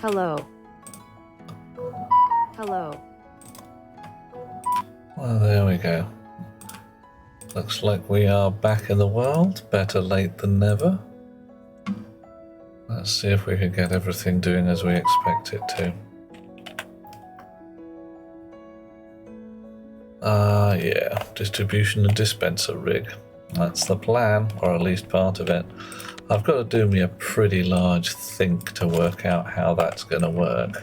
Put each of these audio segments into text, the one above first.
Hello. Hello. Well, there we go. Looks like we are back in the world. Better late than never. Let's see if we can get everything doing as we expect it to. Yeah, distribution and dispenser rig. That's the plan, or at least part of it. I've got to do me a pretty large think to work out how that's going to work.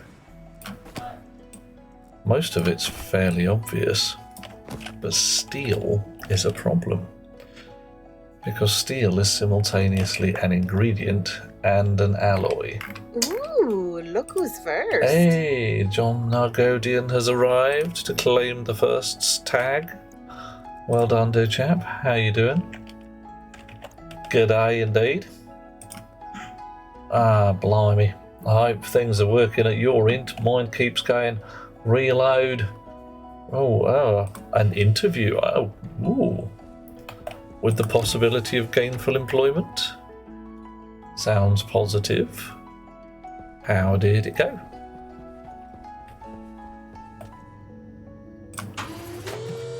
Most of it's fairly obvious, but steel is a problem. Because steel is simultaneously an ingredient and an alloy. Ooh, look who's first. Hey, John Nargodian has arrived to claim the first tag. Well done, dear chap. How you doing? G'day indeed. Ah, blimey. I hope things are working at your end. Mine keeps going reload. Oh, an interview. Oh, ooh. With the possibility of gainful employment. Sounds positive. How did it go?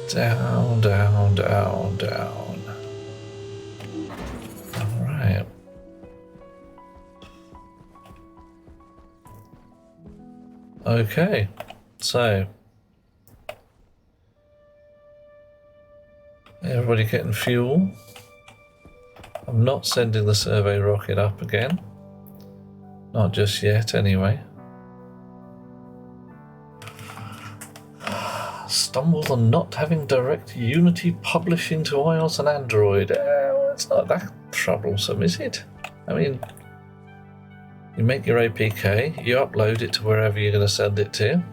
Down, down, down, down. All right. Okay, so everybody getting fuel. I'm not sending the survey rocket up again. Not just yet, anyway. Stumbled on not having direct Unity publishing to iOS and Android. Well, it's not that troublesome, is it? I mean, you make your APK, you upload it to wherever you're going to send it to.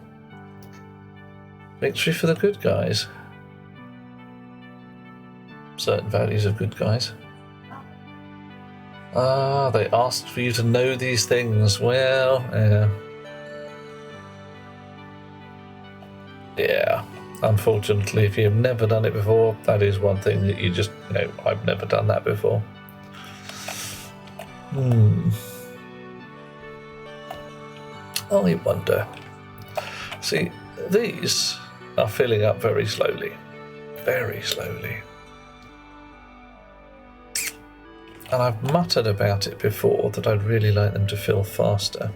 Victory for the good guys. Certain values of good guys. Ah, they asked for you to know these things. Well, yeah. Unfortunately, if you've never done it before, that is one thing that you just, I've never done that before. I wonder. See, these are filling up very slowly. Very slowly. And I've muttered about it before that I'd really like them to fill faster.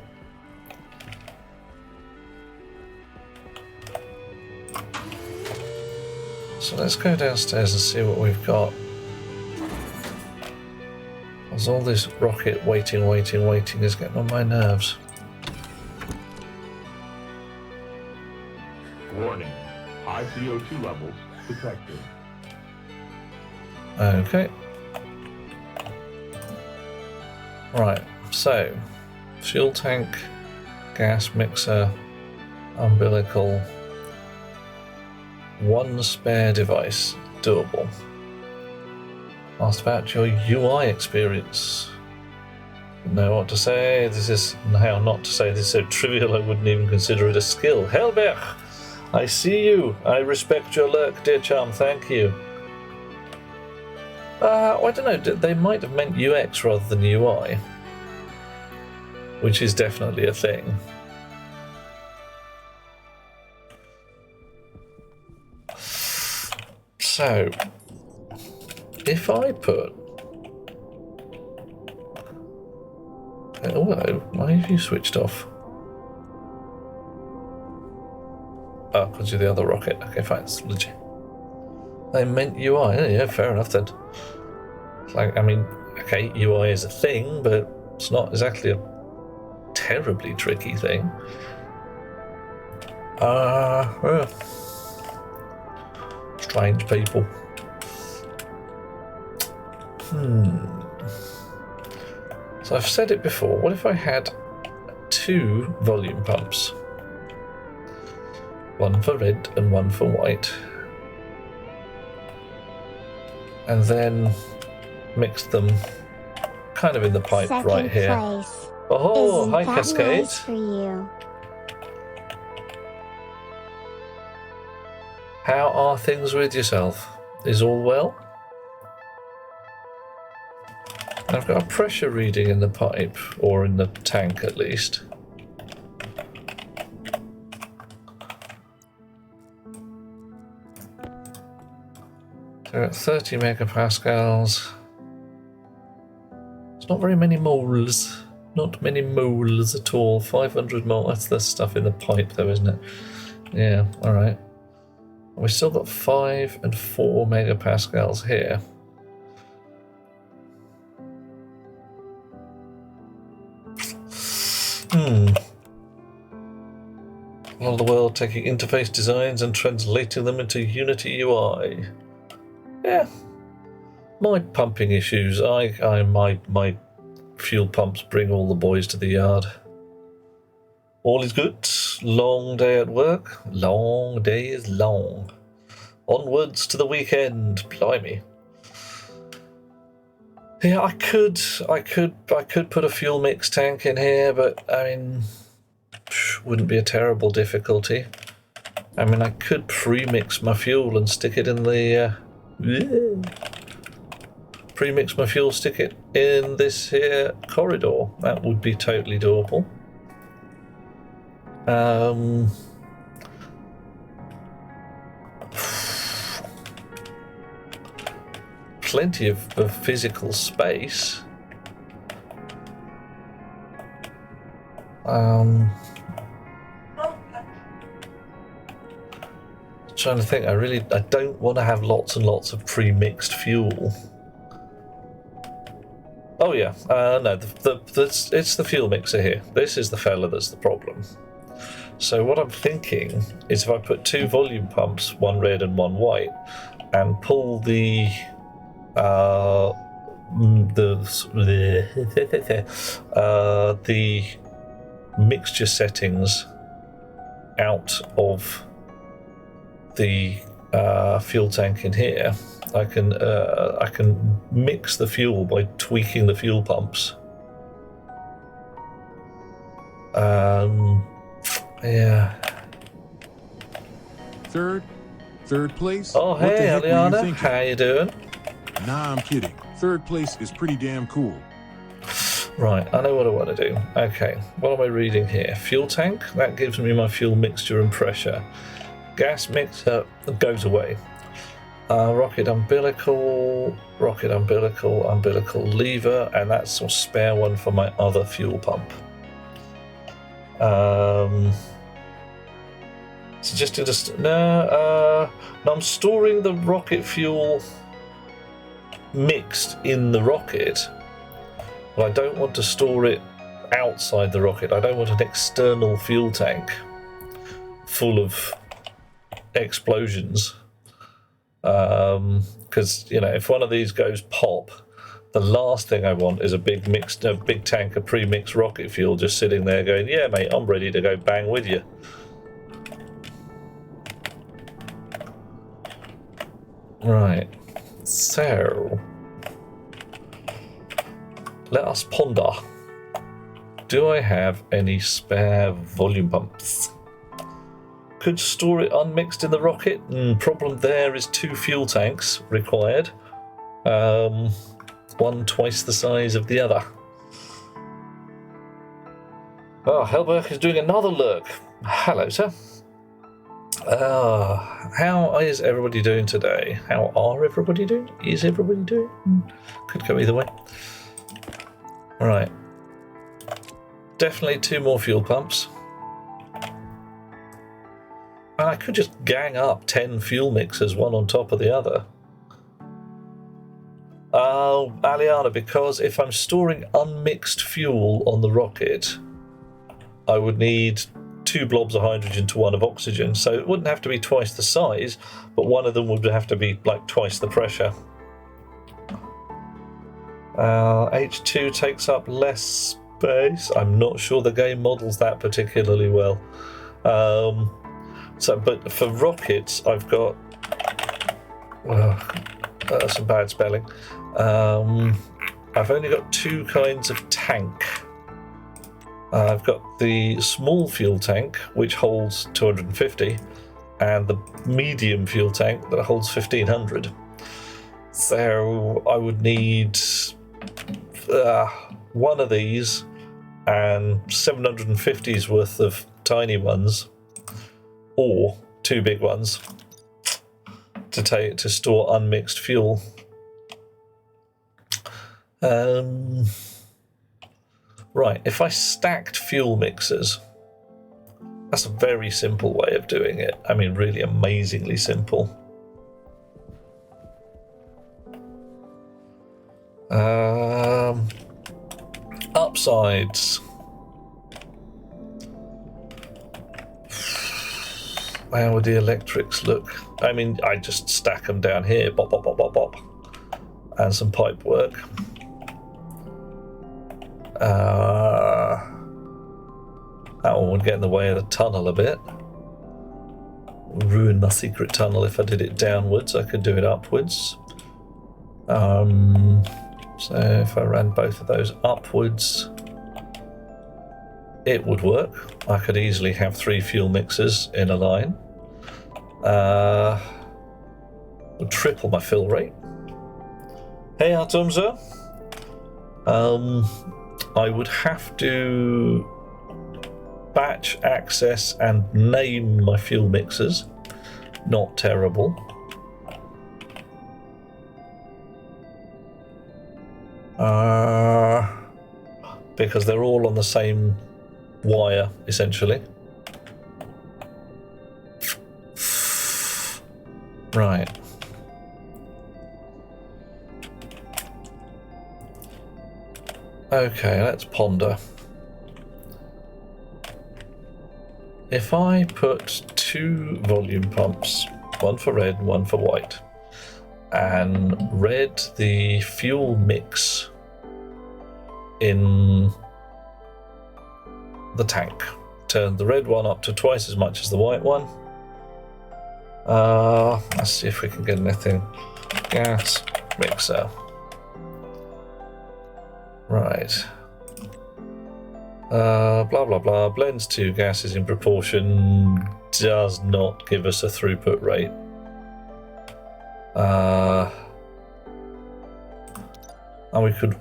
So let's go downstairs and see what we've got. There's all this rocket waiting is getting on my nerves. Warning, high CO2 levels detected. Okay. Right, so fuel tank, gas mixer, umbilical, one spare device, doable. Asked about your UI experience. Know what to say. This is how not to say this is so trivial I wouldn't even consider it a skill. Helbech, I see you. I respect your lurk, dear chum. Thank you. I don't know, they might have meant UX rather than UI, which is definitely a thing. So, if I put... Oh, hello. Why have you switched off? Oh, because you're the other rocket. Okay, fine, it's legit. They meant UI. Yeah, fair enough then. Like, I mean, okay, UI is a thing, but it's not exactly a terribly tricky thing. Well, strange people. So I've said it before, what if I had 2 volume pumps? One for red and one for white. And then mix them kind of in the pipe right here. Place. Oh, Isn't hi that Cascade. nice for you? How are things with yourself? Is all well? I've got a pressure reading in the pipe, or in the tank at least. They're at 30 megapascals. It's not very many moles. Not many moles at all. 500 moles. That's the stuff in the pipe, though, isn't it? Yeah, alright. We've still got 5 and 4 megapascals here. A lot of the world taking interface designs and translating them into Unity UI. Yeah. My pumping issues. My fuel pumps bring all the boys to the yard. All is good. Long day at work. Long day is long. Onwards to the weekend. Blimey. Yeah, I could put a fuel mix tank in here, but I mean, wouldn't be a terrible difficulty. I mean, I could pre-mix my fuel and stick it in the pre-mix my fuel, stick it in this here corridor. That would be totally doable. Plenty of physical space. Trying to think. I don't want to have lots and lots of pre-mixed fuel. Oh yeah, no, it's the fuel mixer here. This is the fella that's the problem. So what I'm thinking is if I put 2 volume pumps, one red and one white, and pull the mixture settings out of the fuel tank in here, I can mix the fuel by tweaking the fuel pumps. Yeah. Third place? Oh, What the hey, heck were you Aliana. thinking? How you doing? Nah, I'm kidding. 3rd place is pretty damn cool. Right, I know what I want to do. Okay, what am I reading here? Fuel tank? That gives me my fuel mixture and pressure. Gas mixer goes away. Rocket umbilical lever, and that's a spare one for my other fuel pump. Suggested no, I'm storing the rocket fuel mixed in the rocket, but I don't want to store it outside the rocket. I don't want an external fuel tank full of explosions. Because if one of these goes pop, the last thing I want is a big tank of pre-mixed rocket fuel just sitting there going, yeah mate, I'm ready to go bang with you. Right, so let us ponder. Do I have any spare volume pumps? Could store it unmixed in the rocket. Problem there is 2 fuel tanks required. One twice the size of the other. Oh, Helberg is doing another lurk. Hello, sir. How is everybody doing today? How are everybody doing? Is everybody doing? Could go either way. Right. Definitely 2 more fuel pumps. And I could just gang up 10 fuel mixers, one on top of the other. Oh, Aliana, because if I'm storing unmixed fuel on the rocket, I would need 2 blobs of hydrogen to 1 of oxygen. So it wouldn't have to be twice the size, but one of them would have to be like twice the pressure. H2 takes up less space. I'm not sure the game models that particularly well. But for rockets, I've got some bad spelling. I've only got 2 kinds of tank. I've got the small fuel tank, which holds 250, and the medium fuel tank that holds 1500. So I would need 1 of these and 750's worth of tiny ones, or 2 big ones. to store unmixed fuel. Right, if I stacked fuel mixers, that's a very simple way of doing it. I mean, really amazingly simple. Upsides. How would the electrics look? I mean, I just stack them down here, bop, bop, bop, bop, bop, and some pipe work. That one would get in the way of the tunnel a bit. Ruin my secret tunnel if I did it downwards. I could do it upwards. So if I ran both of those upwards, it would work. I could easily have 3 fuel mixers in a line. Would triple my fill rate. Hey, Atomza. I would have to batch access and name my fuel mixers. Not terrible. Because they're all on the same wire, essentially. Right. Okay, let's ponder. If I put 2 volume pumps, one for red and one for white, and read the fuel mix in the tank, turn the red one up to twice as much as the white one. Let's see if we can get anything. Gas mixer. Right. Blah blah blah. Blends 2 gases in proportion. Does not give us a throughput rate. And we could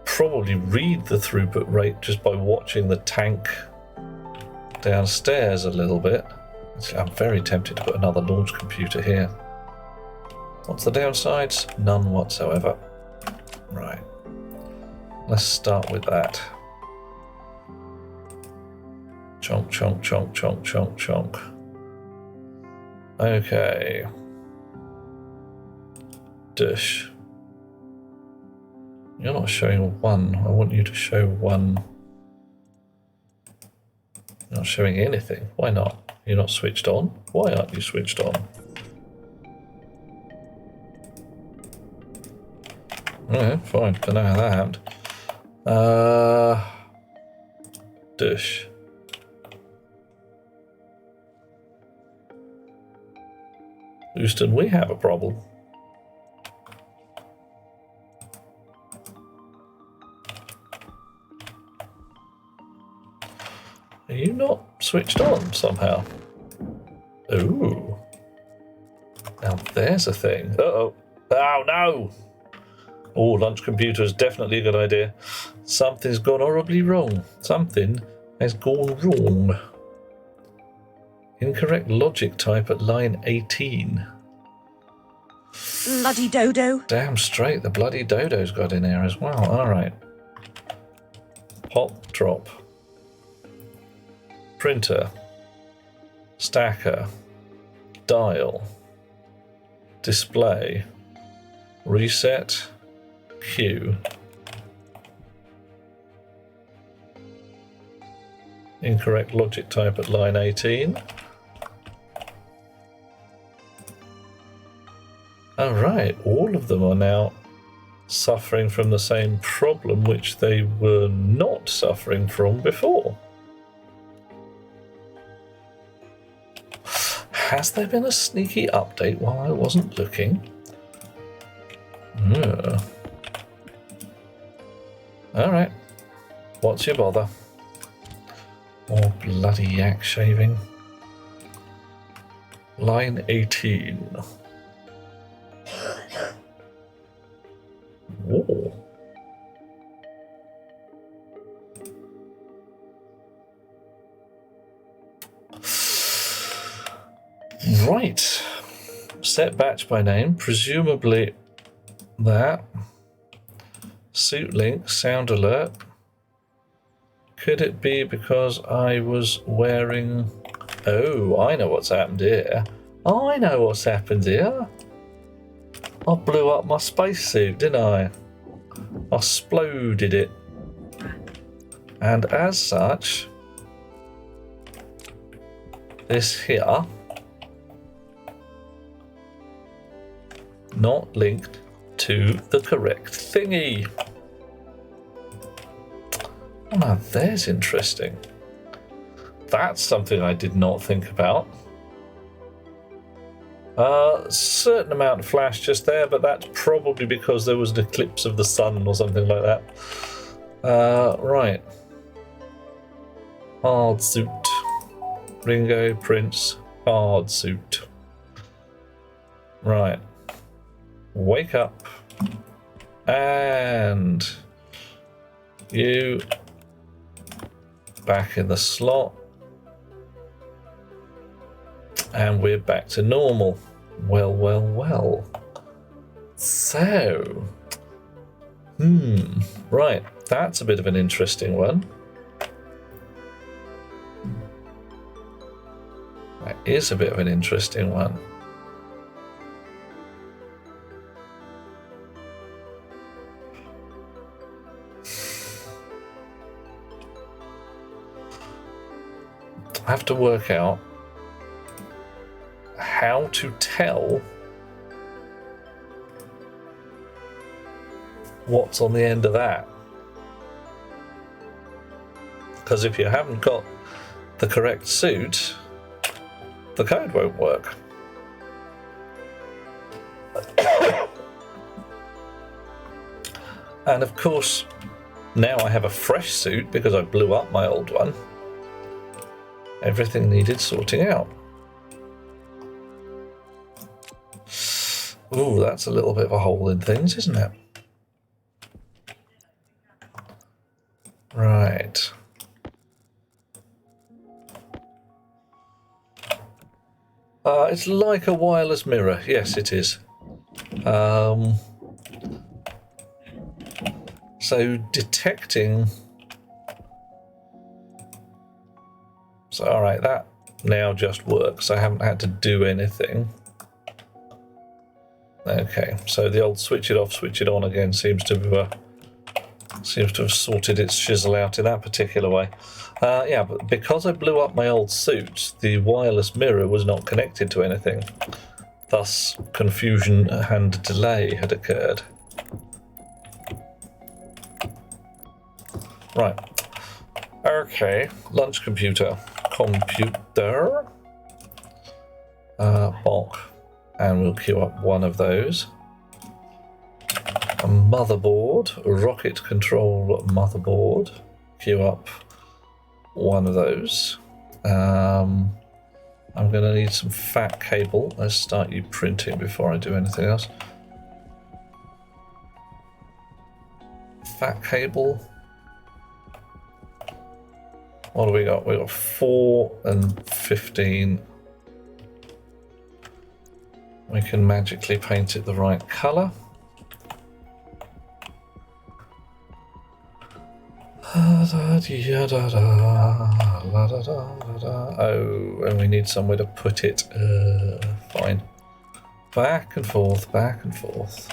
probably read the throughput rate just by watching the tank downstairs a little bit. I'm very tempted to put another launch computer here. What's the downsides? None whatsoever. Right. Let's start with that. Chonk, chonk, chonk, chonk, chonk, chonk. Okay. Dish. You're not showing 1. I want you to show 1. You're not showing anything. Why not? You're not switched on? Why aren't you switched on? Alright, fine. Don't know how that happened. Dish. Houston, we have a problem. Are you not switched on somehow? Ooh. Now there's a thing. Uh-oh. Oh, no! Oh, lunch computer is definitely a good idea. Something's gone horribly wrong. Something has gone wrong. Incorrect logic type at line 18. Bloody dodo. Damn straight, the bloody dodo's got in there as well. Alright. Pop, drop. Printer. Stacker. Dial. Display. Reset. Q. Incorrect logic type at line 18. Alright, all of them are now suffering from the same problem which they were not suffering from before. Has there been a sneaky update while I wasn't looking? Yeah. Alright, what's your bother? More bloody yak shaving. Line 18. Whoa. Right. Set batch by name, presumably that. Suit link, sound alert. Could it be because I was wearing... Oh, I know what's happened here. I know what's happened here. I blew up my spacesuit, didn't I? I exploded it. And as such, this here, not linked to the correct thingy. Oh, now there's interesting. That's something I did not think about. Certain amount of flash just there, but that's probably because there was an eclipse of the sun or something like that. Right. Hard suit. Ringo Prince. Hard suit. Right. Wake up. And you back in the slot. And we're back to normal. Well, well, well. So, right, that's a bit of an interesting one. That is a bit of an interesting one. I have to work out how to tell what's on the end of that. Because if you haven't got the correct suit, the code won't work. And of course, now I have a fresh suit because I blew up my old one. Everything needed sorting out. Ooh, that's a little bit of a hole in things, isn't it? Right. It's like a wireless mirror. Yes, it is. So detecting... So, alright, that now just works. I haven't had to do anything. Okay, so the old switch it off, switch it on again seems to have sorted its shizzle out in that particular way. Yeah, but because I blew up my old suit, the wireless mirror was not connected to anything. Thus, confusion and delay had occurred. Right. Okay, lunch computer. Computer. Bulk. And we'll queue up one of those. A motherboard, a rocket control motherboard. Queue up one of those. I'm going to need some fat cable. Let's start you printing before I do anything else. Fat cable. What do we got? We got 4 and 15. We can magically paint it the right colour. Oh, and we need somewhere to put it. Fine. Back and forth, back and forth.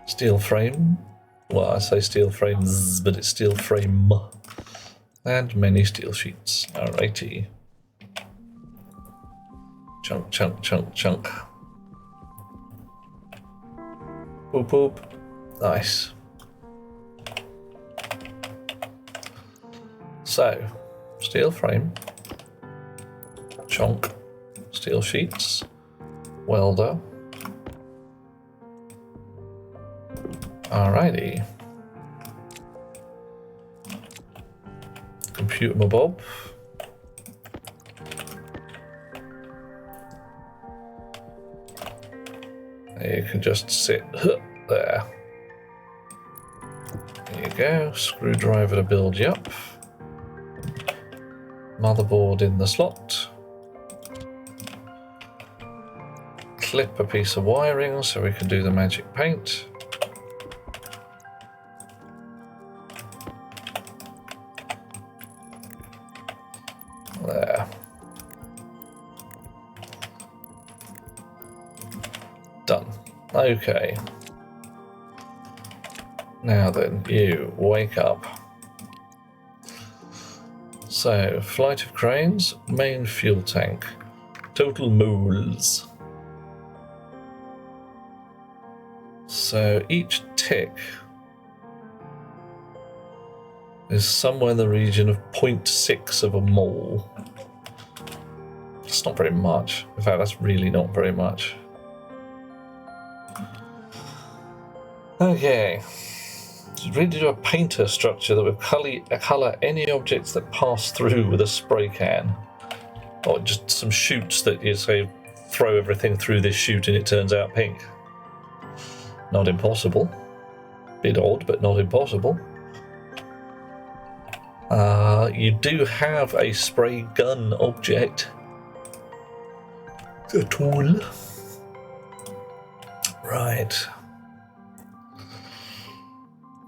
Steel frame. Well, I say steel frames, but it's steel frame. And many steel sheets. Alrighty. Chunk, chunk, chunk, chunk. Boop, boop. Nice. So, steel frame. Chunk. Steel sheets. Welder. Alrighty. Computer bob. You can just sit there. There you go. Screwdriver to build you up. Motherboard in the slot. Clip a piece of wiring so we can do the magic paint. There. Done. Okay. Now then, you wake up. So, flight of cranes, main fuel tank, total moles. So each tick is somewhere in the region of 0.6 of a mole. It's not very much. In fact, that's really not very much. Okay. So really do a painter structure that will colour any objects that pass through with a spray can. Or just some chutes that you say throw everything through this chute and it turns out pink. Not impossible. Bit odd, but not impossible. You do have a spray gun object. A tool. Right.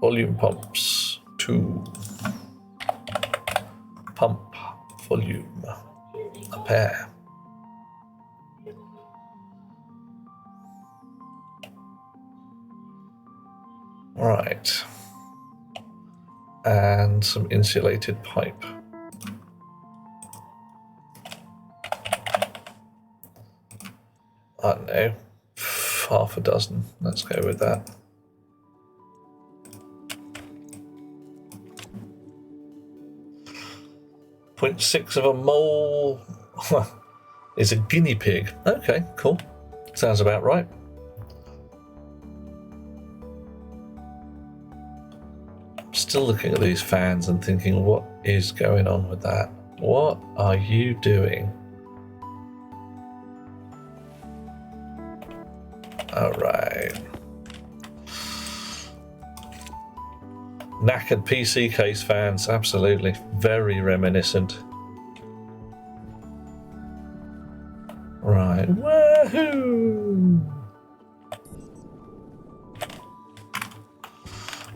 Volume pumps. 2. Pump volume. A pair. Right. And some insulated pipe. I don't know, half a dozen. Let's go with that. .6 of a mole is a guinea pig. Okay, cool. Sounds about right. Still looking at these fans and thinking, what is going on with that? What are you doing? All right. Knackered PC case fans, absolutely. Very reminiscent. Right. Woohoo!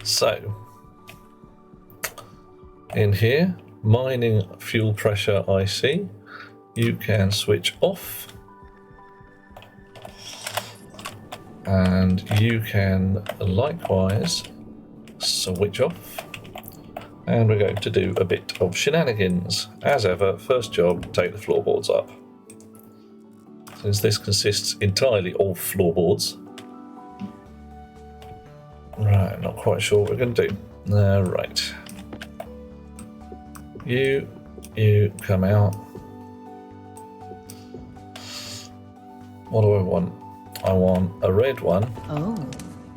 So, in here, mining fuel pressure IC, you can switch off. And you can likewise switch off. And we're going to do a bit of shenanigans. As ever, first job, take the floorboards up. Since this consists entirely of floorboards. Right, not quite sure what we're going to do. Right. You come out. What do I want? I want a red one. Oh,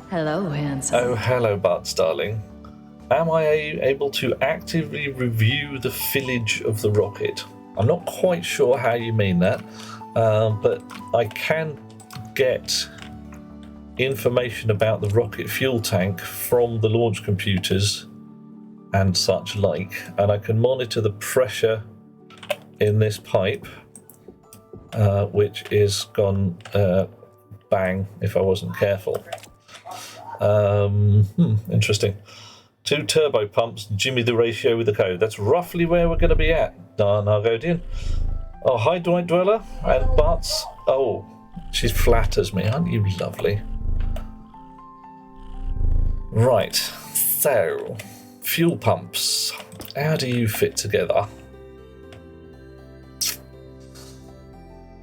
hello, handsome. Oh, hello, Butts, darling. Am I able to actively review the fillage of the rocket? I'm not quite sure how you mean that, but I can get information about the rocket fuel tank from the launch computers and such like, and I can monitor the pressure in this pipe, which is gone bang if I wasn't careful. Interesting. 2 turbo pumps, Jimmy the ratio with the code. That's roughly where we're going to be at. Nargodian. Oh, hi, Dwight Dweller and Butts. Oh, she flatters me. Aren't you lovely? Right, so fuel pumps. How do you fit together?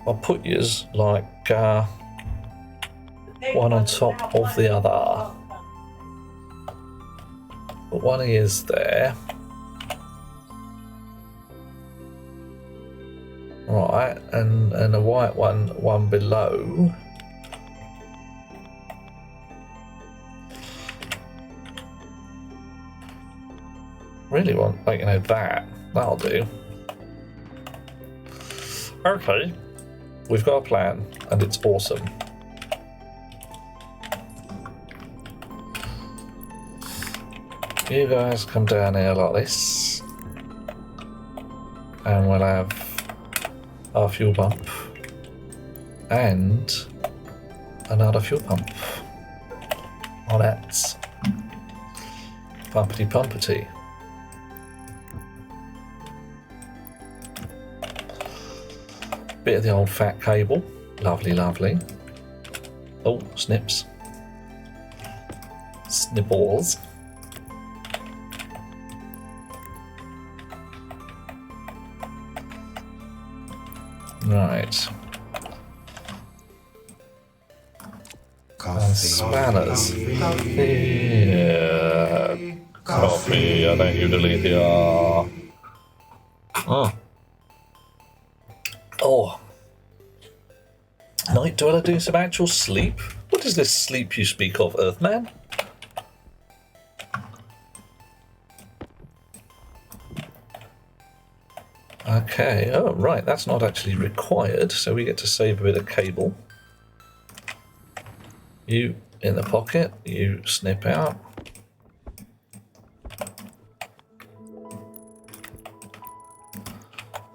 I'll put yours like one on top of the other. But one is there. Right, and a white one below. Really want, like, you know, that'll do. Okay, we've got a plan, and it's awesome. You guys come down here like this. And we'll have our fuel pump. And another fuel pump. Oh, that's pumpity pumpity. Bit of the old fat cable. Lovely, lovely. Oh, snips. Snibbles. Right. Spanners. Coffee. Coffee. I don't usually hear. Oh. Oh. Night dweller doing some actual sleep? What is this sleep you speak of, Earthman? Okay, oh right, that's not actually required, so we get to save a bit of cable. You in the pocket, you snip out.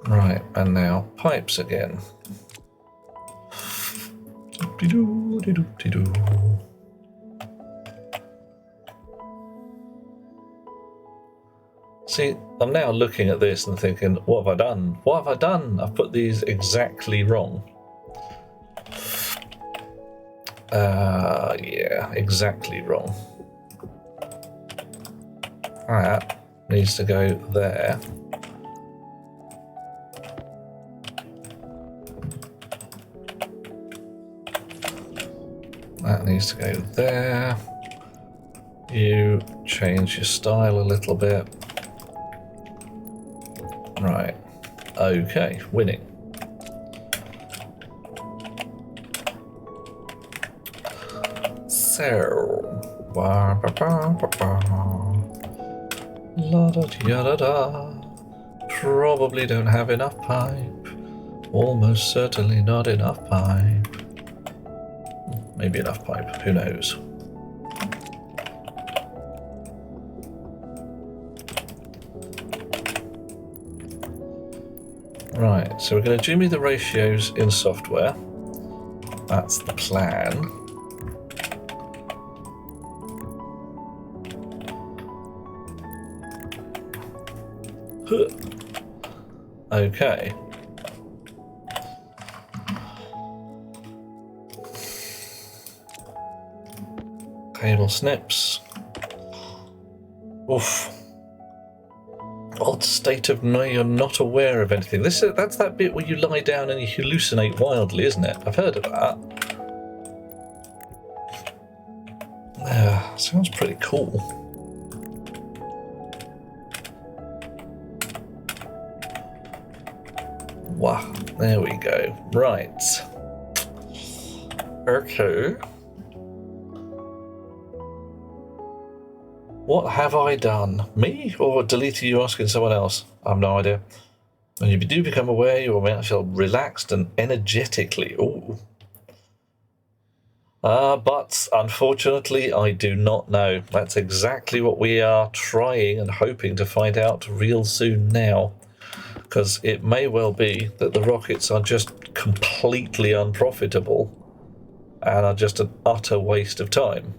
Right, and now pipes again. Doo-doo-doo-doo-doo. See, I'm now looking at this and thinking, what have I done? What have I done? I've put these exactly wrong. Yeah, exactly wrong. That needs to go there. That needs to go there. You change your style a little bit. Right. Okay, winning. So, ba ba ba ba ba. La da da da da. Probably don't have enough pipe. Almost certainly not enough pipe. Maybe enough pipe, who knows? Right, so we're going to jimmy the ratios in software. That's the plan. Okay. Cable snips. Oof. Odd state of no, you're not aware of anything. That's that bit where you lie down and you hallucinate wildly, isn't it? I've heard of that. Sounds pretty cool. Wow, there we go. Right. Okay. What have I done? Me? Or deleting you asking someone else? I have no idea. When you do become aware, you will feel relaxed and energetically. Ooh. But unfortunately, I do not know. That's exactly what we are trying and hoping to find out real soon now. Because it may well be that the rockets are just completely unprofitable and are just an utter waste of time.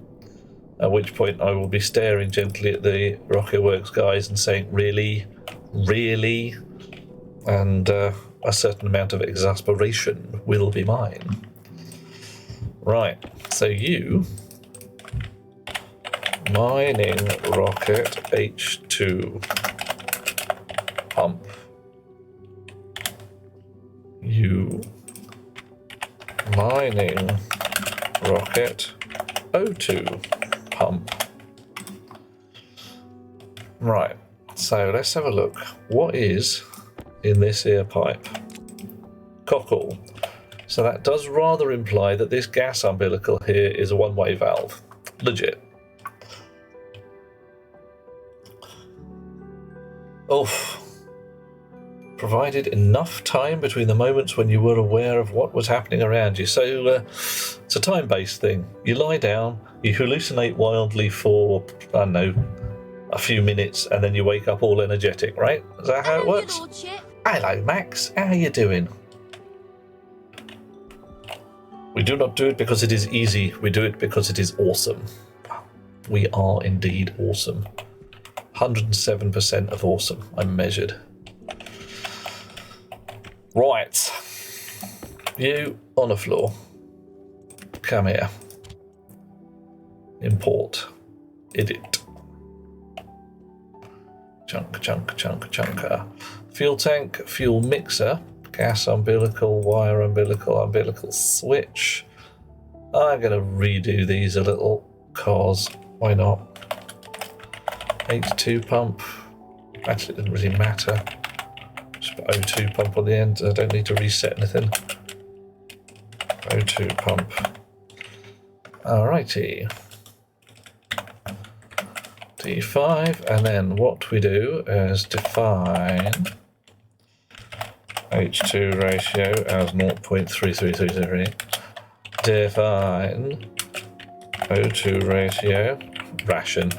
At which point I will be staring gently at the Rocket Works guys and saying, really? Really? And a certain amount of exasperation will be mine. Right, so you... mining rocket H2 pump. You mining rocket O2 pump. Right, so let's have a look. What is in this ear pipe? Cockle. So that does rather imply that this gas umbilical here is a one-way valve. Legit. Oof. Provided enough time between the moments when you were aware of what was happening around you. So it's a time-based thing. You lie down, you hallucinate wildly for, I don't know, a few minutes and then you wake up all energetic, right? Is that how it works? Hello, Max. How are you doing? We do not do it because it is easy. We do it because it is awesome. We are indeed awesome. 107% of awesome. I'm measured. Right. You on the floor. Come here. Import. Edit. Chunker. Fuel tank, fuel mixer, gas umbilical, wire umbilical switch. I'm going to redo these a little, cause why not? H2 pump. Actually, it doesn't really matter. Just put O2 pump on the end. I don't need to reset anything. O2 pump. Alrighty. D5, and then what we do is define H2 ratio as 0.3333. Define O2 ratio ration.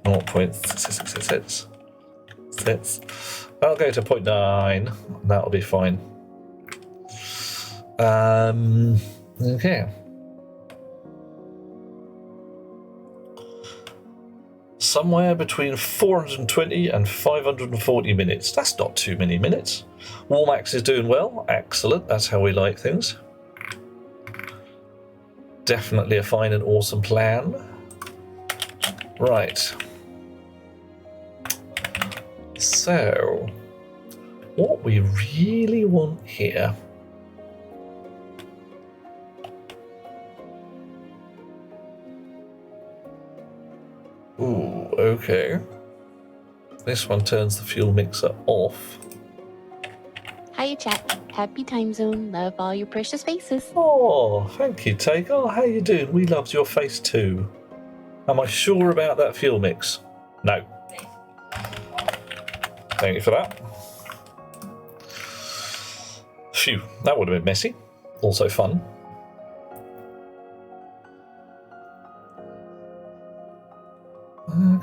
0.6666. I'll go to 0.9. That'll be fine. Okay. Somewhere between 420 and 540 minutes. That's not too many minutes. Warmax is doing well. Excellent. That's how we like things. Definitely a fine and awesome plan. Right. So, what we really want here ooh, okay. This one turns the fuel mixer off. Hiya, chat. Happy time zone. Love all your precious faces. Oh, thank you, Taker. How you doing? We loved your face too. Am I sure about that fuel mix? No. Thank you for that. Phew, that would have been messy. Also fun.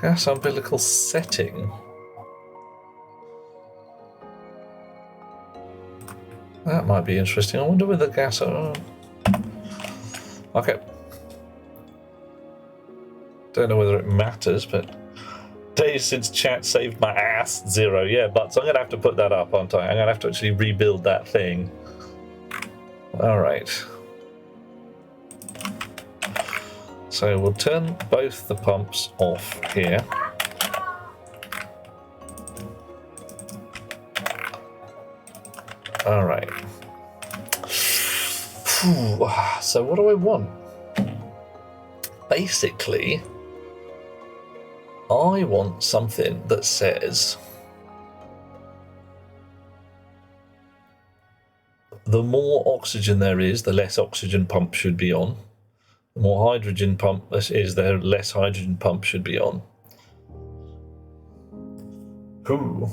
Gas umbilical setting. That might be interesting. I wonder whether gas... Okay. Don't know whether it matters, but... Days since chat saved my ass. 0. Yeah, but so I'm going to have to put that up, aren't I? I'm going to have to actually rebuild that thing. Alright. So we'll turn both the pumps off here. All right. So what do I want? Basically, I want something that says the more oxygen there is, the less oxygen pump should be on. The more hydrogen pump is there, less hydrogen pump should be on. Ooh.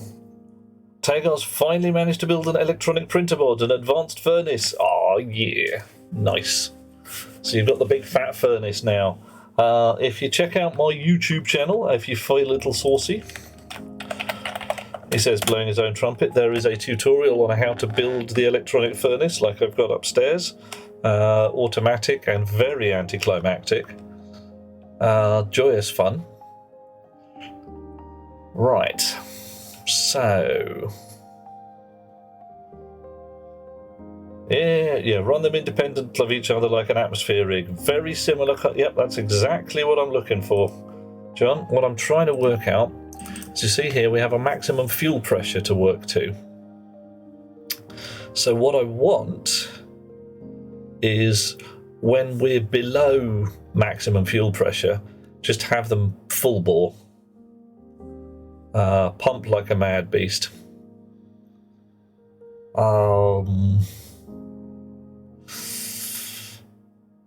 Tagar's finally managed to build an electronic printer board, an advanced furnace. Oh yeah, nice. So you've got the big fat furnace now. If you check out my YouTube channel, if you feel a little saucy, he says blowing his own trumpet, there is a tutorial on how to build the electronic furnace like I've got upstairs. Automatic and very anticlimactic. Joyous fun. Right. So... Yeah, run them independent of each other like an atmosphere rig. Very similar. Yep, that's exactly what I'm looking for. John, what I'm trying to work out is, you see here, we have a maximum fuel pressure to work to. So what I want is, when we're below maximum fuel pressure, just have them full bore. Pump like a mad beast.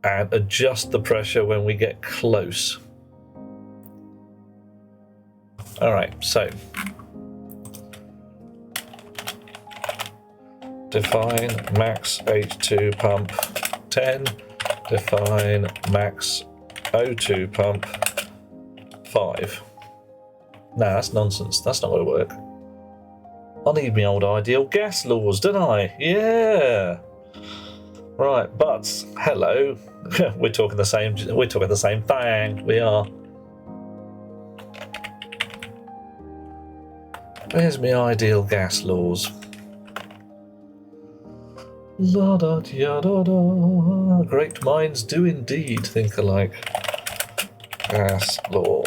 And adjust the pressure when we get close. Alright, so define max H2 pump 10, define max O2 pump 5. No, that's nonsense. That's not going to work. I need my old ideal gas laws, don't I? Yeah. Right, but hello. We're talking the same. We're talking the same thing. We are. Where's my ideal gas laws? La da da da da. Great minds do indeed think alike. Gas law.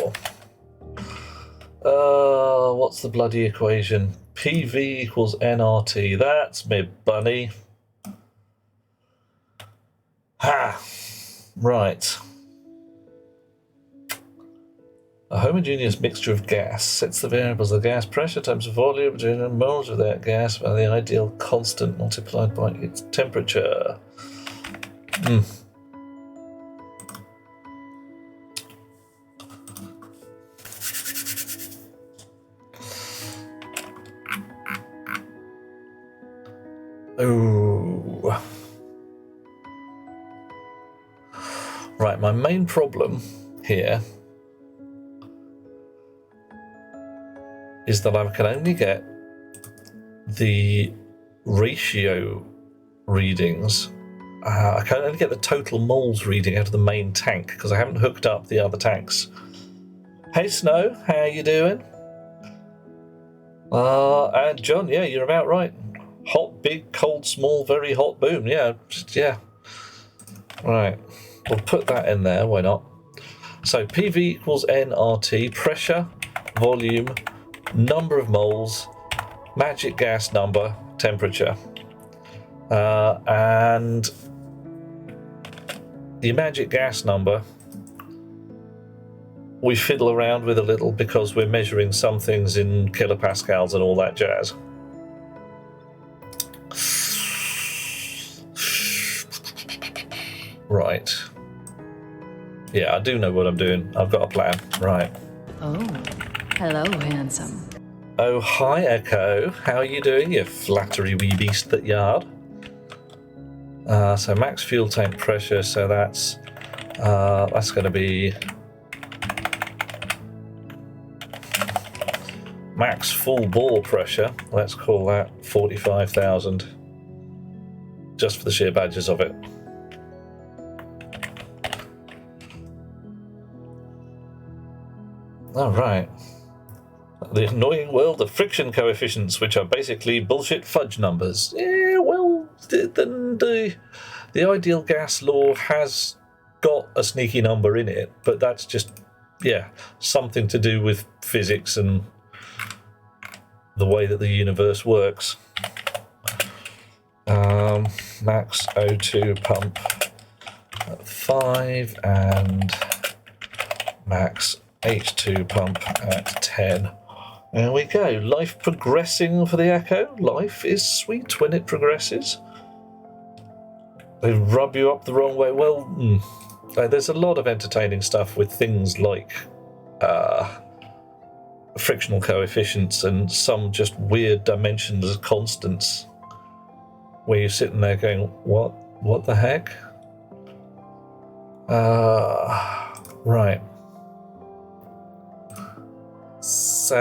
What's the bloody equation? PV equals nRT. That's me bunny. Ha! Right. A homogeneous mixture of gas sets the variables of gas pressure times volume between moles of that gas by the ideal constant multiplied by its temperature. Oh. Right, my main problem here is that I can only get the ratio readings. I can only get the total moles reading out of the main tank because I haven't hooked up the other tanks. Hey Snow, how you doing? And John, yeah, you're about right. Hot, big, cold, small, very hot, boom. Yeah. Right, we'll put that in there, why not? So PV equals nRT, pressure, volume, number of moles, magic gas number, temperature. And the magic gas number we fiddle around with a little because we're measuring some things in kilopascals and all that jazz. Right. Yeah, I do know what I'm doing. I've got a plan. Right. Oh, hello, handsome. Oh, hi, Echo. How are you doing, you flattery wee beast that yard? So max fuel tank pressure, so that's going to be max full bore pressure. Let's call that 45,000, just for the sheer badges of it. All right. The annoying world of friction coefficients, which are basically bullshit fudge numbers. Yeah, well, the ideal gas law has got a sneaky number in it, but that's just, yeah, something to do with physics and the way that the universe works. Max O2 pump at 5 and max H2 pump at 10. There we go. Life progressing for the Echo. Life is sweet when it progresses. They rub you up the wrong way. Well, there's a lot of entertaining stuff with things like frictional coefficients and some just weird dimensions as constants, where you're sitting there going, what the heck? Right. So,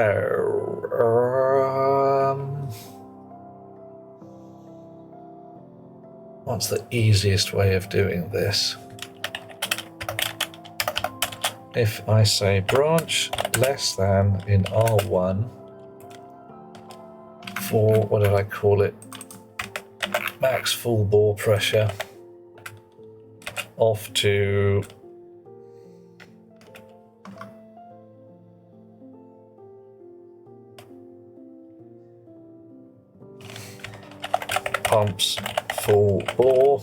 what's the easiest way of doing this? If I say branch less than in R1 for, what did I call it? Max full bore pressure off to pumps full bore,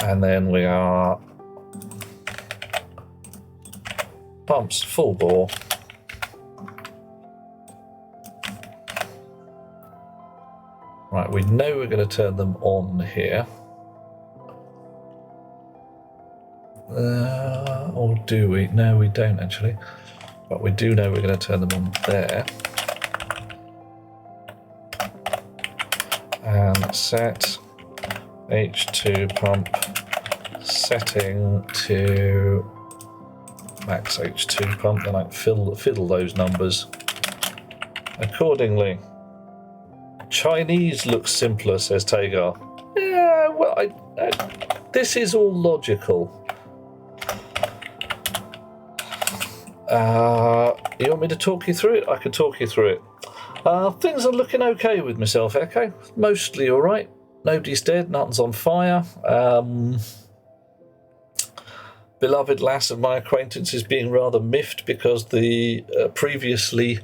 and then we are pumps full bore, right, we know we're going to turn them on here, or do we? No, we don't actually, but we do know we're going to turn them on there. And set H2 pump setting to Max H2 pump, then I can fiddle those numbers accordingly. Chinese looks simpler, says Tagar. Yeah, well, this is all logical. You want me to talk you through it? I can talk you through it. Things are looking okay with myself, Echo. Mostly alright. Nobody's dead, nothing's on fire. Beloved lass of my acquaintance is being rather miffed because the previously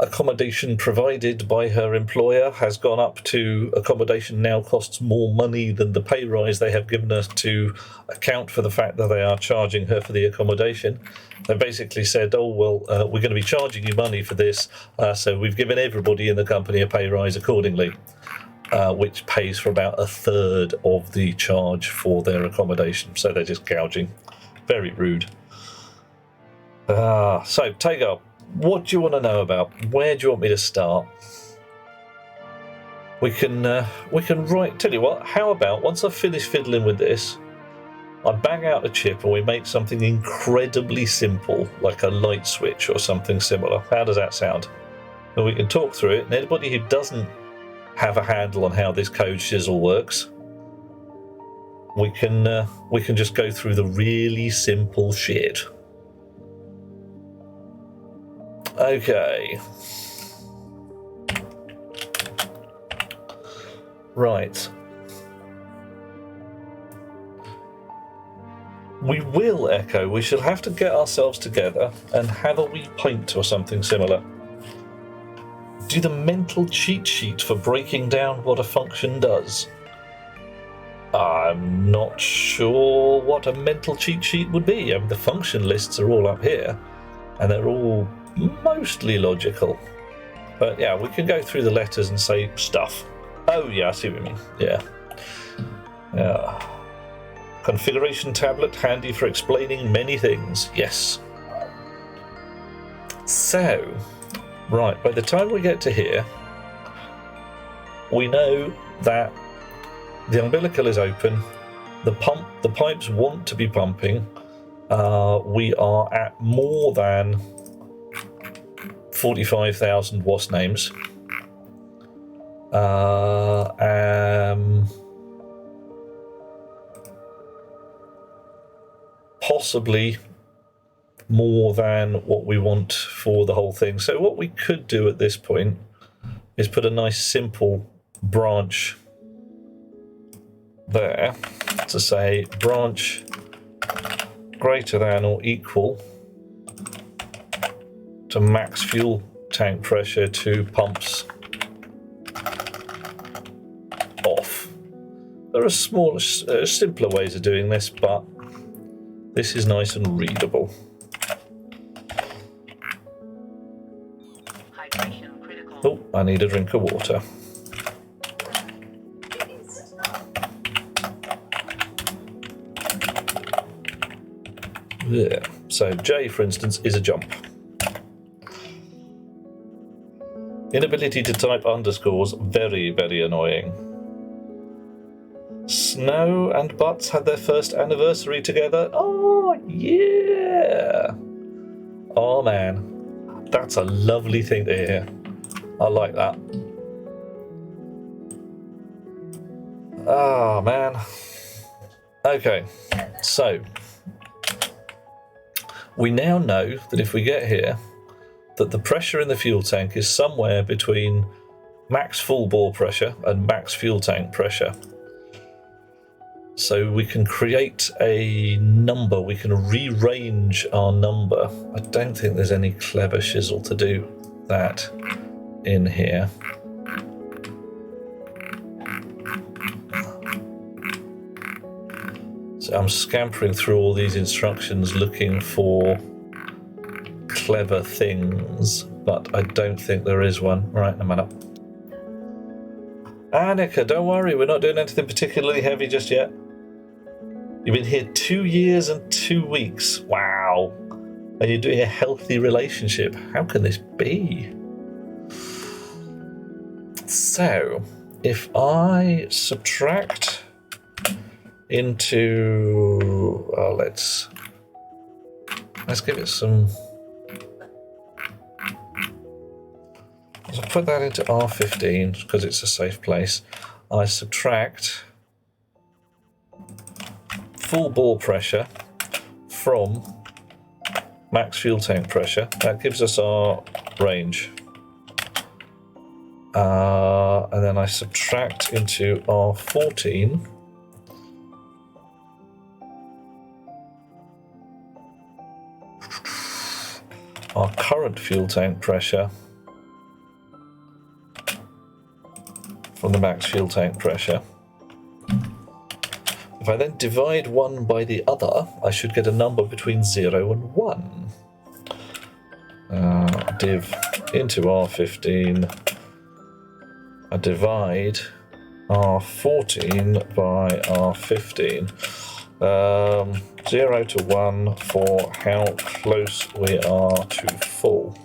accommodation provided by her employer has gone up to accommodation now costs more money than the pay rise they have given us to account for the fact that they are charging her for the accommodation. They basically said, oh, well, we're going to be charging you money for this, so we've given everybody in the company a pay rise accordingly, which pays for about a third of the charge for their accommodation. So they're just gouging. Very rude. So, Tagar, what do you want to know about? Where do you want me to start? We can write. Tell you what. How about once I've finished fiddling with this, I bang out a chip and we make something incredibly simple, like a light switch or something similar. How does that sound? And we can talk through it. And anybody who doesn't have a handle on how this code shizzle works, we can just go through the really simple shit. Okay. Right. We will, Echo. We shall have to get ourselves together and have a wee pint or something similar. Do the mental cheat sheet for breaking down what a function does. I'm not sure what a mental cheat sheet would be. I mean, the function lists are all up here, and they're all mostly logical. But yeah, we can go through the letters and say stuff. Oh yeah, I see what you mean. Yeah. Configuration tablet, handy for explaining many things. Yes. So, right, by the time we get to here, we know that the umbilical is open, the pipes want to be pumping. We are at more than 45,000 WASP names. Possibly more than what we want for the whole thing. So what we could do at this point is put a nice simple branch there to say branch greater than or equal to max fuel tank pressure to pumps off. There are smaller, simpler ways of doing this, but this is nice and readable. Oh, I need a drink of water. Yeah. So J, for instance, is a jump. Inability to type underscores, very, very annoying. Snow and Butts had their first anniversary together. Oh, yeah. Oh, man. That's a lovely thing to hear. I like that. Oh, man. Okay, so we now know that if we get here, that the pressure in the fuel tank is somewhere between max full bore pressure and max fuel tank pressure. So we can create a number, we can rearrange our number. I don't think there's any clever shizzle to do that in here. So I'm scampering through all these instructions looking for clever things, but I don't think there is one. Right, I'm up. Annika, don't worry, we're not doing anything particularly heavy just yet. You've been here 2 years and 2 weeks. Wow. And you're doing a healthy relationship. How can this be? So, if I subtract into... let's let's give it some. So put that into R15 because it's a safe place. I subtract full bore pressure from max fuel tank pressure. That gives us our range. And then I subtract into R14 our current fuel tank pressure from the max fuel tank pressure. If I then divide one by the other, I should get a number between 0 and 1. Div into R15. I divide R14 by R15. 0 to 1 for how close we are to full.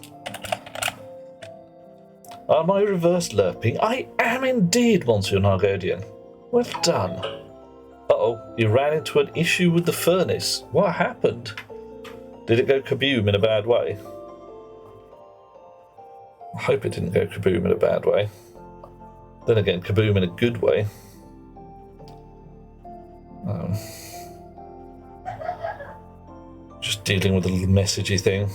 Am I reverse lerping? I am indeed, Monsieur Nargodian. Well done. Uh-oh, you ran into an issue with the furnace. What happened? Did it go kaboom in a bad way? I hope it didn't go kaboom in a bad way. Then again, kaboom in a good way. Just dealing with a little messagey thing.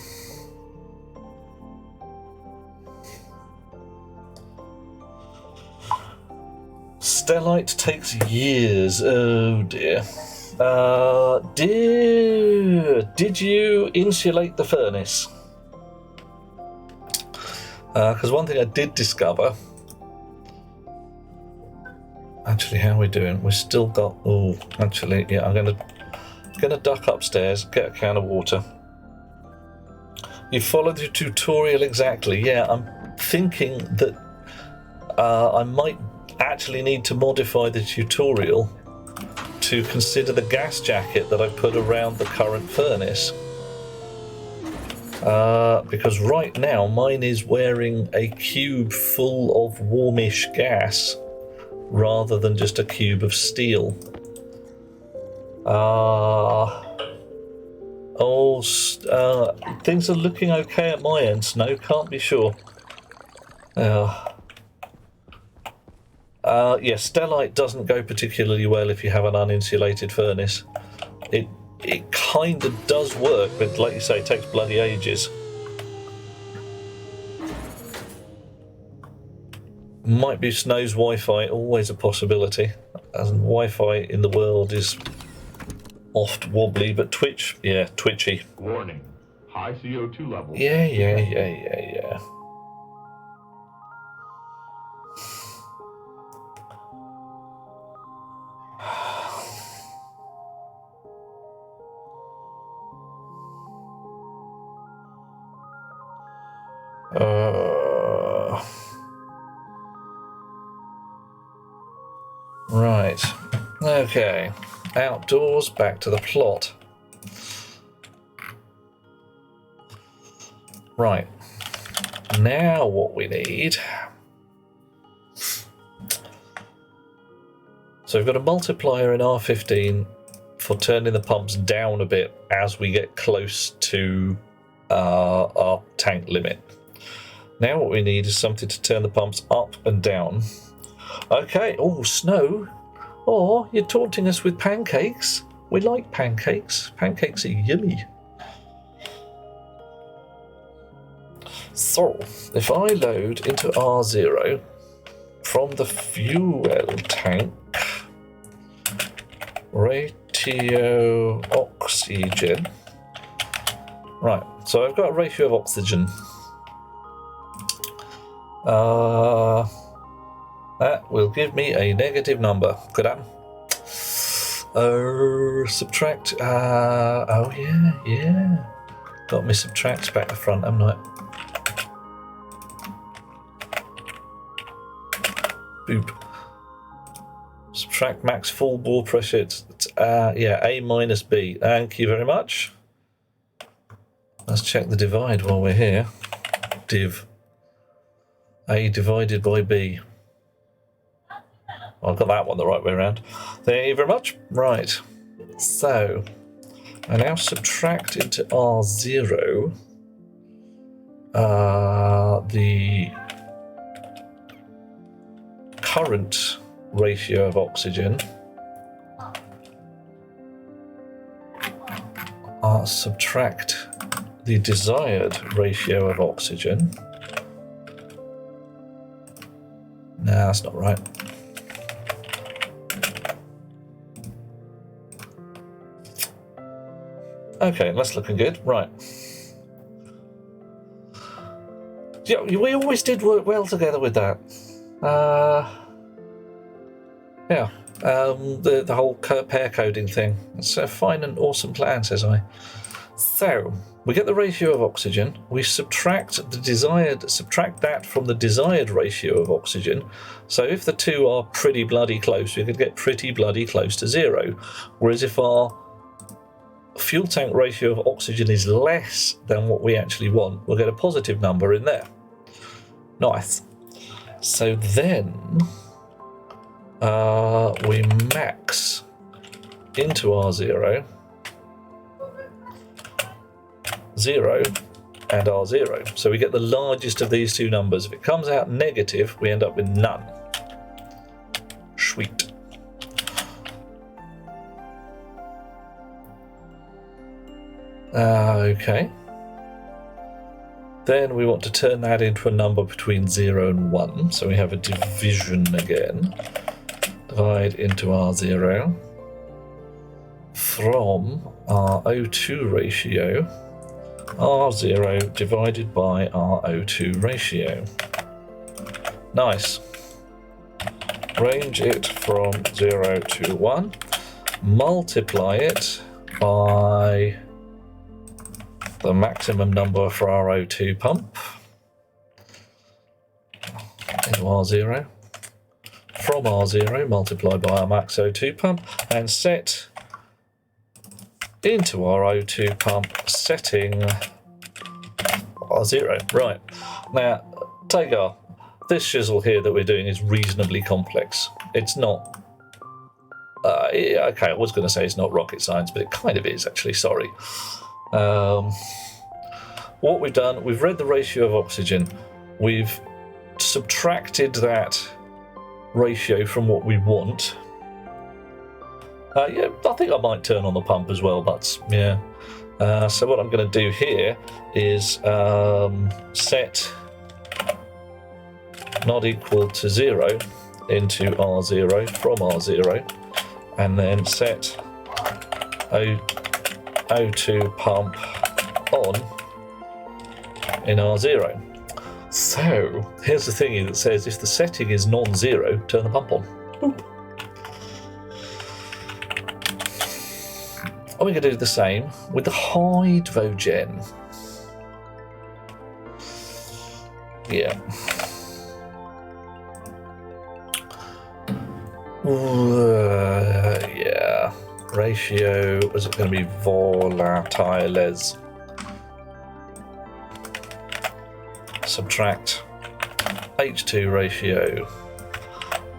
Stellite takes years. Oh dear. Did you insulate the furnace? Because one thing I did discover. Actually, how are we doing? We've still got. Oh, actually, yeah. I'm gonna duck upstairs, get a can of water. You followed the tutorial exactly. Yeah, I'm thinking that I might actually need to modify the tutorial to consider the gas jacket that I put around the current furnace. Because right now mine is wearing a cube full of warmish gas rather than just a cube of steel. Things are looking okay at my end, Snow, can't be sure. Yeah, Stellite doesn't go particularly well if you have an uninsulated furnace. It kind of does work, but like you say, it takes bloody ages. Might be Snow's Wi-Fi, always a possibility. As Wi-Fi in the world is oft wobbly, but Twitch, yeah, twitchy. Warning. High CO2 levels. Yeah. Right. Okay. Outdoors, back to the plot. Right. Now what we need. So we've got a multiplier in R15 for turning the pumps down a bit as we get close to our tank limit. Now what we need is something to turn the pumps up and down. Okay, oh, Snow. Oh, you're taunting us with pancakes. We like pancakes. Pancakes are yummy. So, if I load into R0 from the fuel tank, ratio oxygen. Right, so I've got a ratio of oxygen. That will give me a negative number. Good on. Subtract. Oh yeah. Got me subtracts back to front, haven't I? Boop. Subtract max full bore pressure. It's yeah, A minus B. Thank you very much. Let's check the divide while we're here. Div. A divided by B. I've got that one the right way around. Thank you very much. Right. So, I now subtract into R0 the current ratio of oxygen. Subtract the desired ratio of oxygen. No, that's not right. Okay, that's looking good. Right. Yeah, we always did work well together with that. Yeah. The whole pair coding thing. It's a fine and awesome plan, says I. So we get the ratio of oxygen. We subtract that from the desired ratio of oxygen. So if the two are pretty bloody close, we could get pretty bloody close to 0. Whereas if our fuel tank ratio of oxygen is less than what we actually want, we'll get a positive number in there. Nice. So then we max into R0, 0 and R0. So we get the largest of these two numbers. If it comes out negative, we end up with none. Sweet. Okay. Then we want to turn that into a number between 0 and 1. So we have a division again. Divide into R0 from our O2 ratio. R0 divided by our O2 ratio. Nice. Range it from 0 to 1. Multiply it by the maximum number for our O2 pump into R0. From R0, multiply by our max O2 pump, and set into our O2 pump setting R0. Right. Now, take our... This shizzle here that we're doing is reasonably complex. It's not... okay, I was going to say it's not rocket science, but it kind of is, actually. Sorry. What we've done, we've read the ratio of oxygen. We've subtracted that ratio from what we want. Yeah, I think I might turn on the pump as well, but yeah. So what I'm going to do here is set not equal to 0 into R0 from R0, and then set O2 pump on in R0. So here's the thingy that says if the setting is non-zero, turn the pump on. Boop. And we're going to do the same with the hydrogen. Yeah. Yeah. Ratio, is it going to be volatiles? Subtract H2 ratio.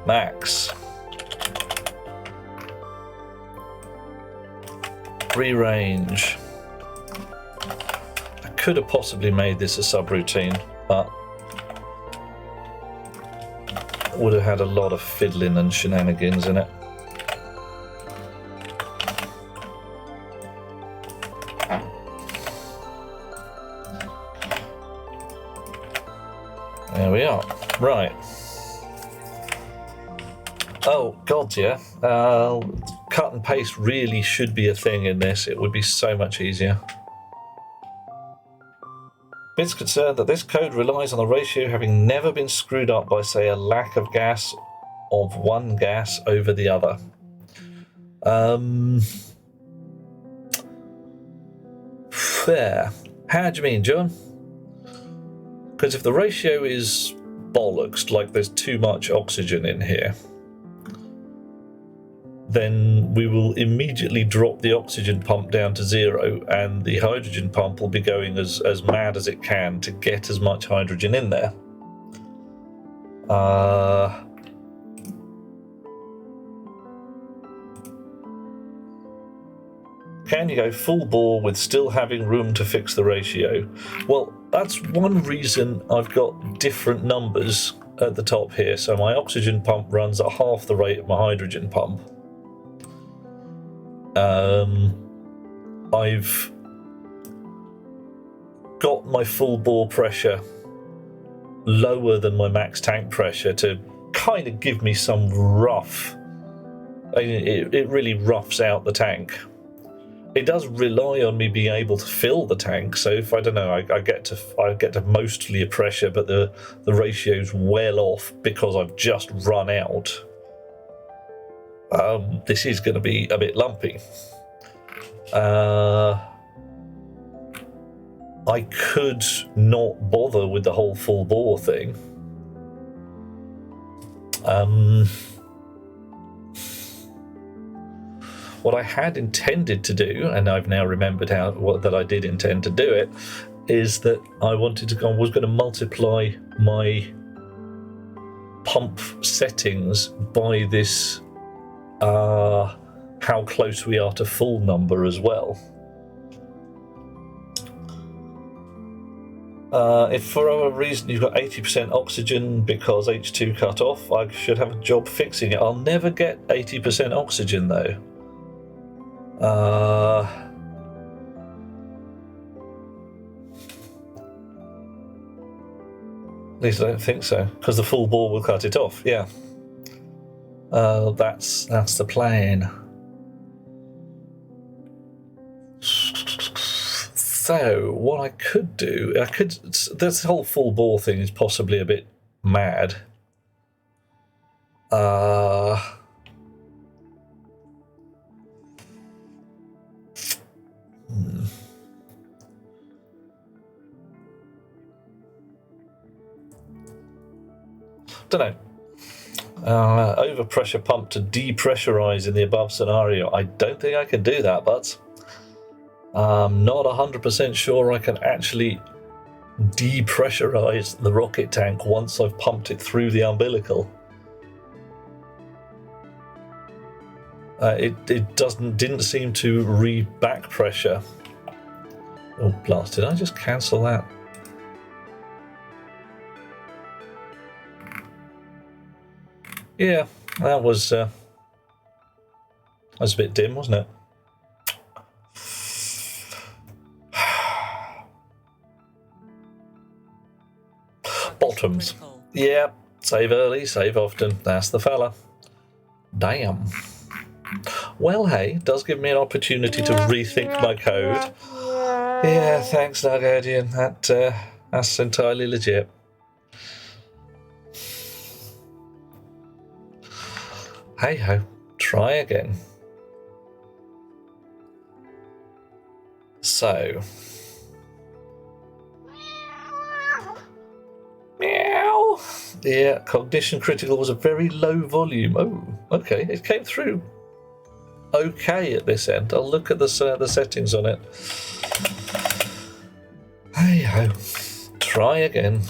Max. Rearrange. I could have possibly made this a subroutine, but would have had a lot of fiddling and shenanigans in it. There we are. Right. Oh, God, yeah. Cut and paste really should be a thing in this. It would be so much easier. It's concerned that this code relies on the ratio having never been screwed up by, say, a lack of gas of one gas over the other. Fair. How do you mean, John? Because if the ratio is bollocks, like there's too much oxygen in here, then we will immediately drop the oxygen pump down to 0, and the hydrogen pump will be going as mad as it can to get as much hydrogen in there. Can you go full bore with still having room to fix the ratio? Well, that's one reason I've got different numbers at the top here. So my oxygen pump runs at half the rate of my hydrogen pump. I've got my full bore pressure lower than my max tank pressure to kind of give me some rough. It really roughs out the tank. It does rely on me being able to fill the tank. So if I don't know, I get to mostly a pressure, but the ratio's well off because I've just run out. This is going to be a bit lumpy. I could not bother with the whole full bore thing. What I had intended to do, and I've now remembered that I did intend to do it, is that I was going to multiply my pump settings by this how close we are to full number as well. If for whatever reason you've got 80% oxygen because H2 cut off, I should have a job fixing it. I'll never get 80% oxygen though. At least I don't think so, because the full bore will cut it off. Yeah, that's the plan. So what I could do, this whole full bore thing is possibly a bit mad. Don't know. Overpressure pump to depressurize in the above scenario. I don't think I can do that, but I'm not 100% sure I can actually depressurize the rocket tank once I've pumped it through the umbilical. It didn't seem to read back pressure. Oh blast, did I just cancel that? Yeah, that was a bit dim, wasn't it? Bottoms. Yeah, save early, save often. That's the fella. Damn. Well, hey, it does give me an opportunity to rethink my code. Yeah, thanks, Nargodian. That's entirely legit. Hey ho, try again. So. Meow. Yeah, cognition critical was a very low volume. Oh, okay, it came through okay at this end. I'll look at the settings on it. Hey ho, try again.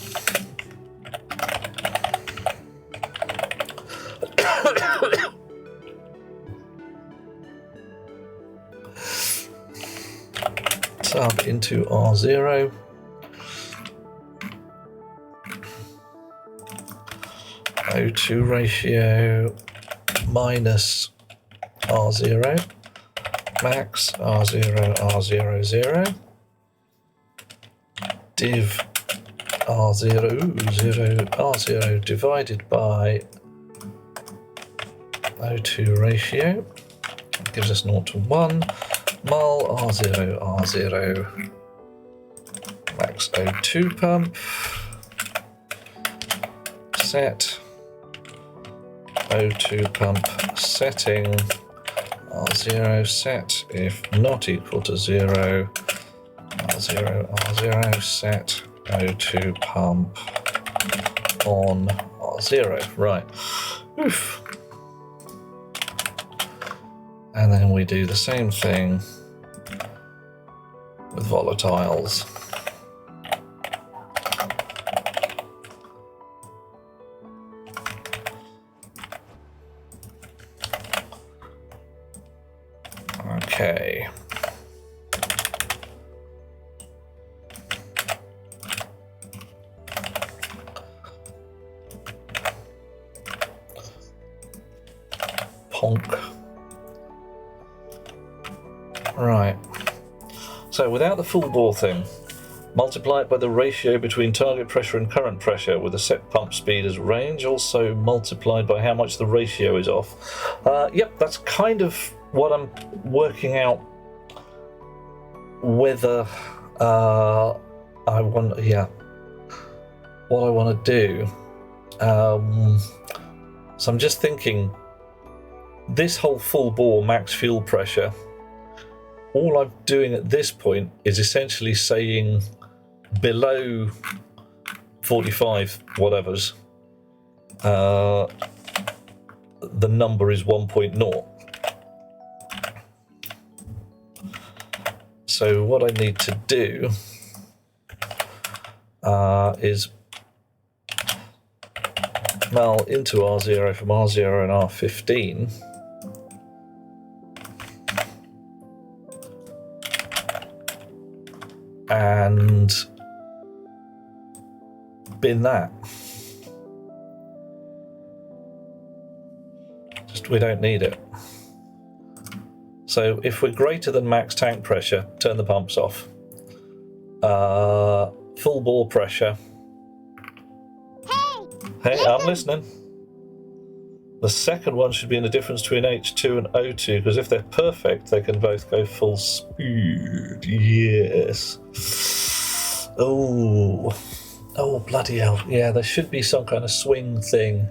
Up into R0. O2 ratio minus R0, max R0, R0, 0, div R0, 0, R0 divided by O2 ratio, gives us 0 to 1, mul R0, R0, max O2 pump, set O2 pump setting R0 set if not equal to 0, R0, R0 set O2 pump on R0. Right. Oof. And then we do the same thing with volatiles. Okay. honk. Right. So without the full bore thing, multiply it by the ratio between target pressure and current pressure with a set pump speed as range, also multiplied by how much the ratio is off. Yep, that's kind of what I'm working out whether I want, what I want to do. So I'm just thinking, this whole full bore max fuel pressure, all I'm doing at this point is essentially saying below 45 whatevers, the number is 1.0. So what I need to do is mul into R0 from R0 and R15. And bin that. Just, we don't need it. So if we're greater than max tank pressure, turn the pumps off. Full bore pressure. Hey, I'm listening. The second one should be in the difference between H2 and O2, because if they're perfect, they can both go full speed. Yes. Oh, bloody hell. Yeah, there should be some kind of swing thing.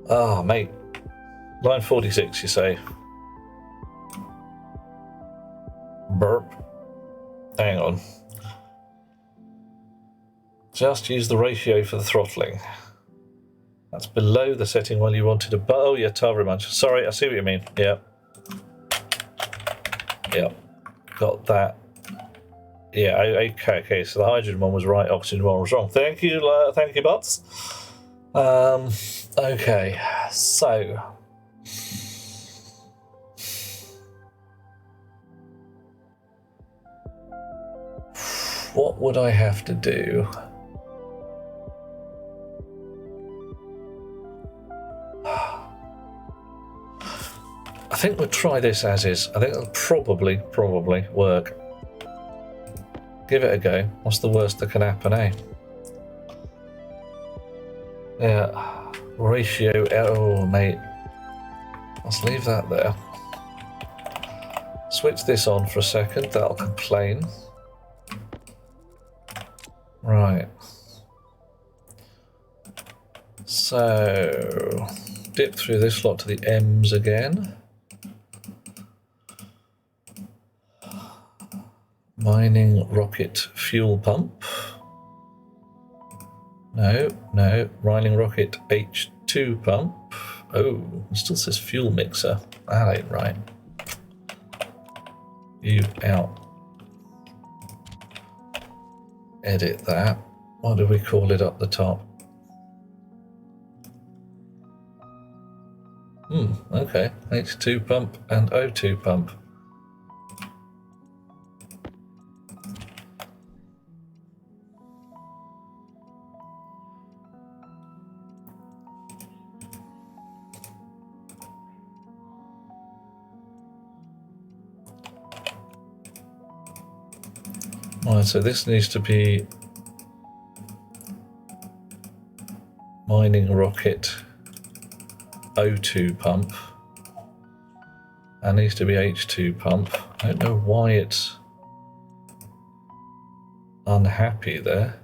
Ah, mate. Line 46, you say? Burp. Hang on. Just use the ratio for the throttling. That's below the setting while you wanted a... Oh, yeah, Tara munch. Sorry, I see what you mean. Yep. Yep. Got that. Yeah, okay, so the hydrogen one was right, oxygen one was wrong. Thank you, Butts. Okay, so... What would I have to do? I think we'll try this as is. I think it'll probably work. Give it a go. What's the worst that can happen, eh? Yeah. Ratio. Oh, mate. Let's leave that there. Switch this on for a second. That'll complain. Right. So, dip through this lot to the M's again. Mining rocket fuel pump. No. Mining rocket H2 pump. Oh, it still says fuel mixer. That ain't right. You out. Edit that. What do we call it up the top? Okay. H2 pump and O2 pump. Right, so this needs to be mining rocket O2 pump. That needs to be H2 pump. I don't know why it's unhappy there.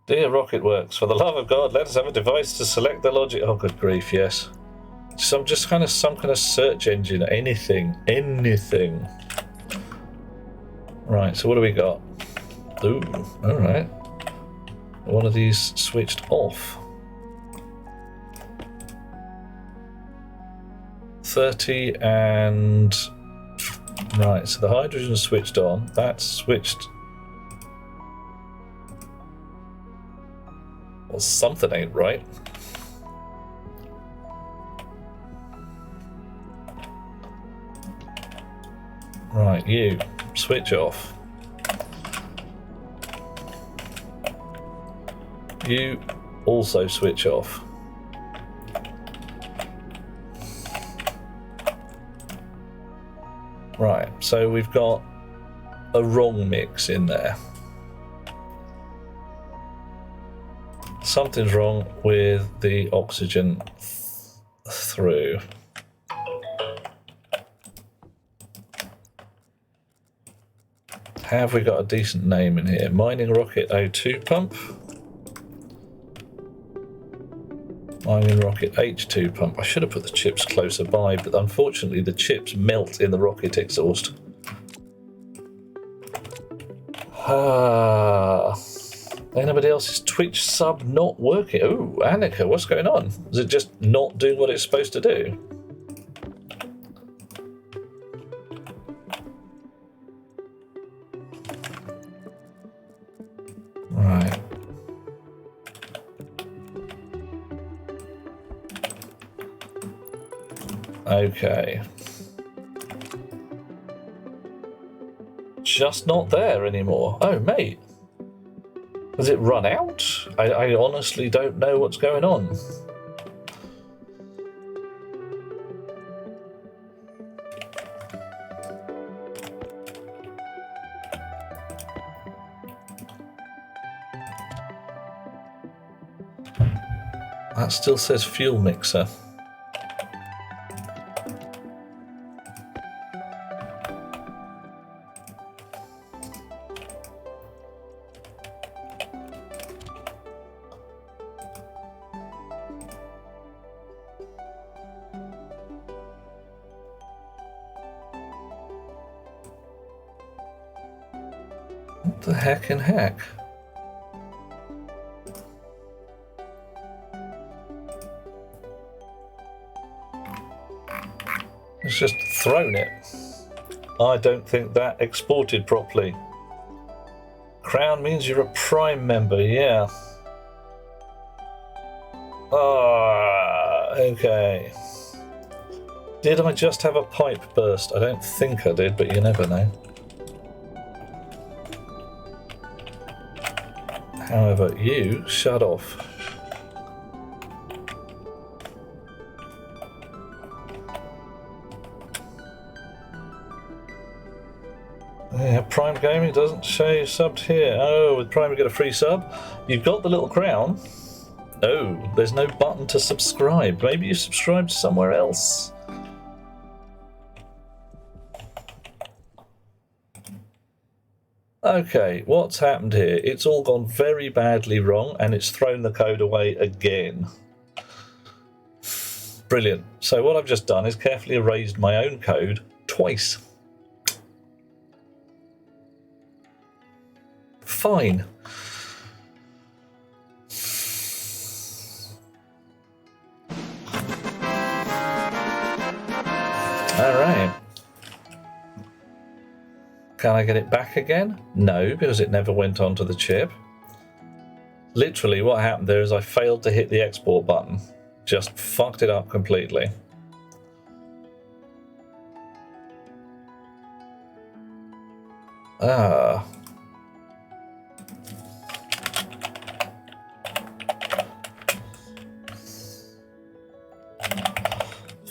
Dear Rocket Works, for the love of God, let us have a device to select the logic. Oh, good grief, yes. Some kind of search engine, anything. Right, so what do we got? Ooh, all right. One of these switched off. 30 and... Right, so the hydrogen switched on. That's switched... Well, something ain't right. Right, you. switch off. You also switch off. Right, so we've got a wrong mix in there. Something's wrong with the oxygen through. Have we got a decent name in here? Mining Rocket O2 pump. Mining Rocket H2 pump. I should have put the chips closer by, but unfortunately the chips melt in the rocket exhaust. Anybody else's Twitch sub not working? Oh, Annika, what's going on? Is it just not doing what it's supposed to do? Right. Okay. Just not there anymore. Oh, mate. Has it run out? I honestly don't know what's going on. That still says fuel mixer. What the heck in heck? It's just thrown it. I don't think that exported properly. Crown means you're a Prime member, yeah. Ah, okay. Did I just have a pipe burst? I don't think I did, but you never know. However, you shut off. Yeah, Prime Gaming doesn't show you subbed here. Oh, with Prime you get a free sub. You've got the little crown. Oh, there's no button to subscribe. Maybe you subscribed somewhere else. Okay, what's happened here? It's all gone very badly wrong and it's thrown the code away again. Brilliant. So what I've just done is carefully erased my own code twice. Fine. All right. Can I get it back again? No, because it never went onto the chip. Literally what happened there is I failed to hit the export button. Just fucked it up completely. Ah.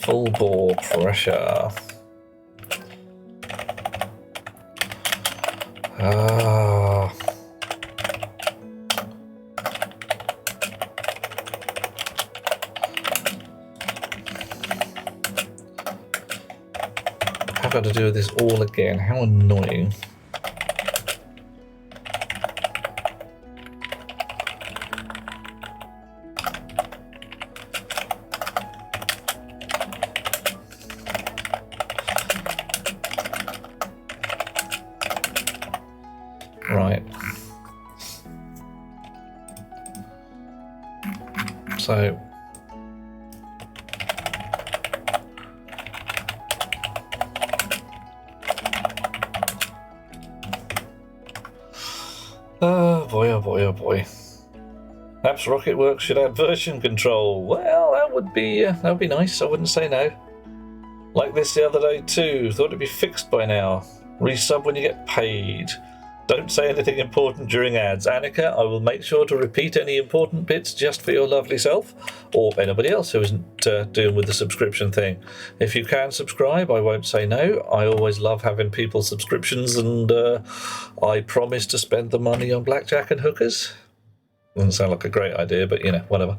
Full bore pressure. Ah. I've got to do this all again. How annoying. Right. So oh boy, oh boy, oh boy. Perhaps Rocketworks should have version control. Well, that would be nice. I wouldn't say no. Like this the other day too. Thought it'd be fixed by now. Resub when you get paid. Don't say anything important during ads. Annika, I will make sure to repeat any important bits just for your lovely self, or anybody else who isn't doing with the subscription thing. If you can subscribe, I won't say no. I always love having people's subscriptions, and I promise to spend the money on blackjack and hookers. Doesn't sound like a great idea, but you know, whatever.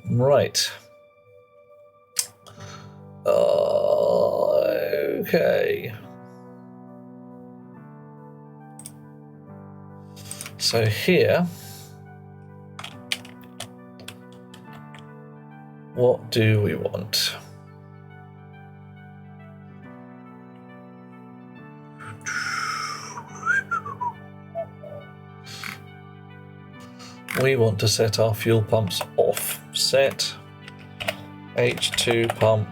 Right. Okay. So here, what do we want? We want to set our fuel pumps off. Set H2 pump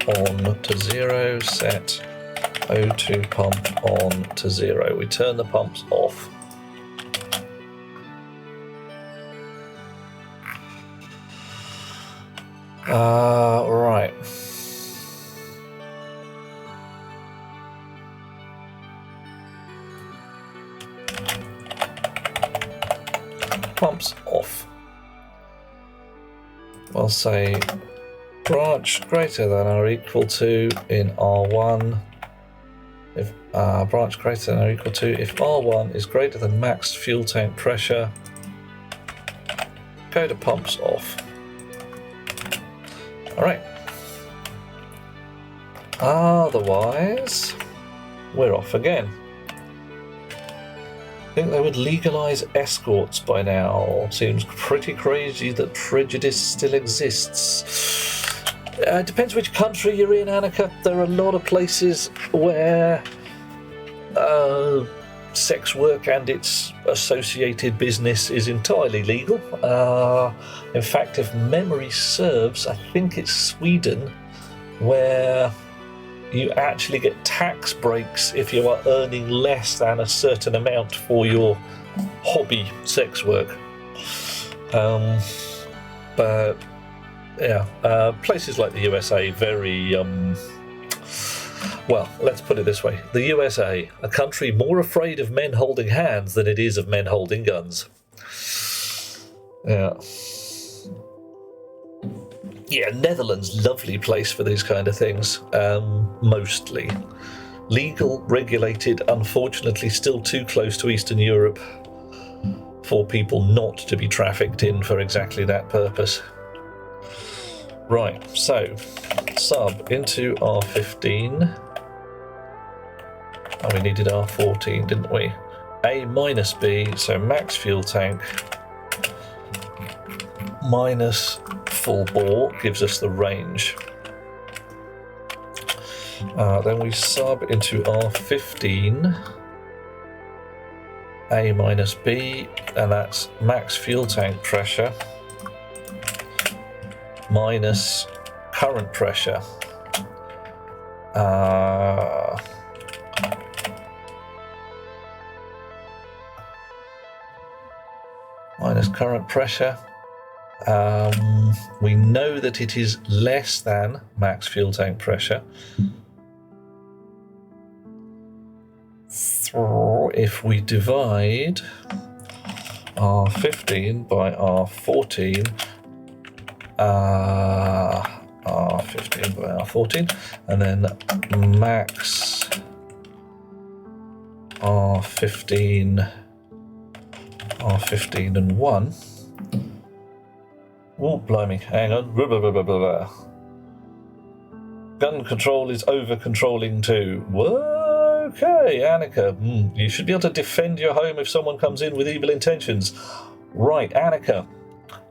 on to 0, set O2 pump on to 0. We turn the pumps off. Right. Pumps off. We'll say branch greater than or equal to in R1. If branch greater than or equal to if R1 is greater than max fuel tank pressure, go to pumps off. Alright. Otherwise, we're off again. I think they would legalise escorts by now. Seems pretty crazy that prejudice still exists. Depends which country you're in, Annika. There are a lot of places where sex work and its associated business is entirely legal. In fact, if memory serves, I think it's Sweden where you actually get tax breaks if you are earning less than a certain amount for your hobby sex work. But yeah, places like the USA very well, let's put it this way. The USA, a country more afraid of men holding hands than it is of men holding guns. Yeah. Yeah, Netherlands, lovely place for these kind of things, mostly. Legal, regulated, unfortunately still too close to Eastern Europe for people not to be trafficked in for exactly that purpose. Right, so, sub into R15. Oh, we needed R14, didn't we? A minus B, so max fuel tank minus full bore gives us the range. Then we sub into R15, A minus B, and that's max fuel tank pressure minus current pressure. Minus current pressure. We know that it is less than max fuel tank pressure. If we divide R15 by R14, R15 by R14, and then max R15 and 1. Oh, blimey, hang on. Gun control is over-controlling too. Whoa, okay, Annika. You should be able to defend your home if someone comes in with evil intentions. Right, Annika.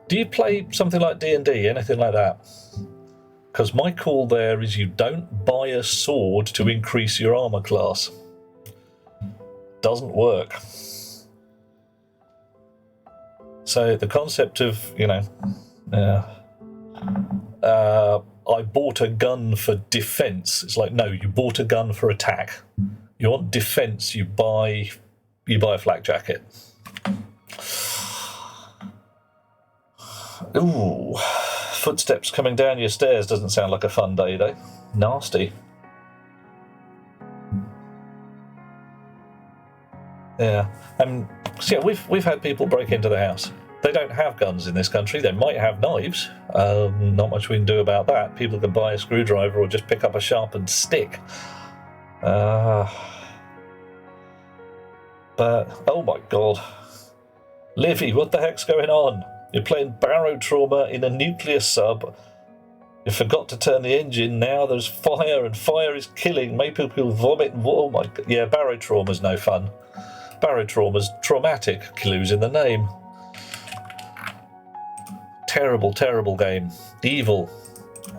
Do you play something like D&D, anything like that? Because my call there is you don't buy a sword to increase your armor class. Doesn't work. So the concept of, I bought a gun for defense. It's like, no, you bought a gun for attack. You want defense, you buy a flak jacket. Ooh, footsteps coming down your stairs doesn't sound like a fun day, though. Nasty. Yeah, so yeah, we've had people break into the house. They don't have guns in this country. They might have knives. Not much we can do about that. People can buy a screwdriver or just pick up a sharpened stick. But oh my god, Livy, what the heck's going on? You're playing Barrow Trauma in a nuclear sub. You forgot to turn the engine. Now there's fire, and fire is killing. Maybe people vomit. Oh my god. Yeah, Barrow Trauma's no fun. Barrow Trauma's traumatic. Clues in the name. Terrible, terrible game. Evil.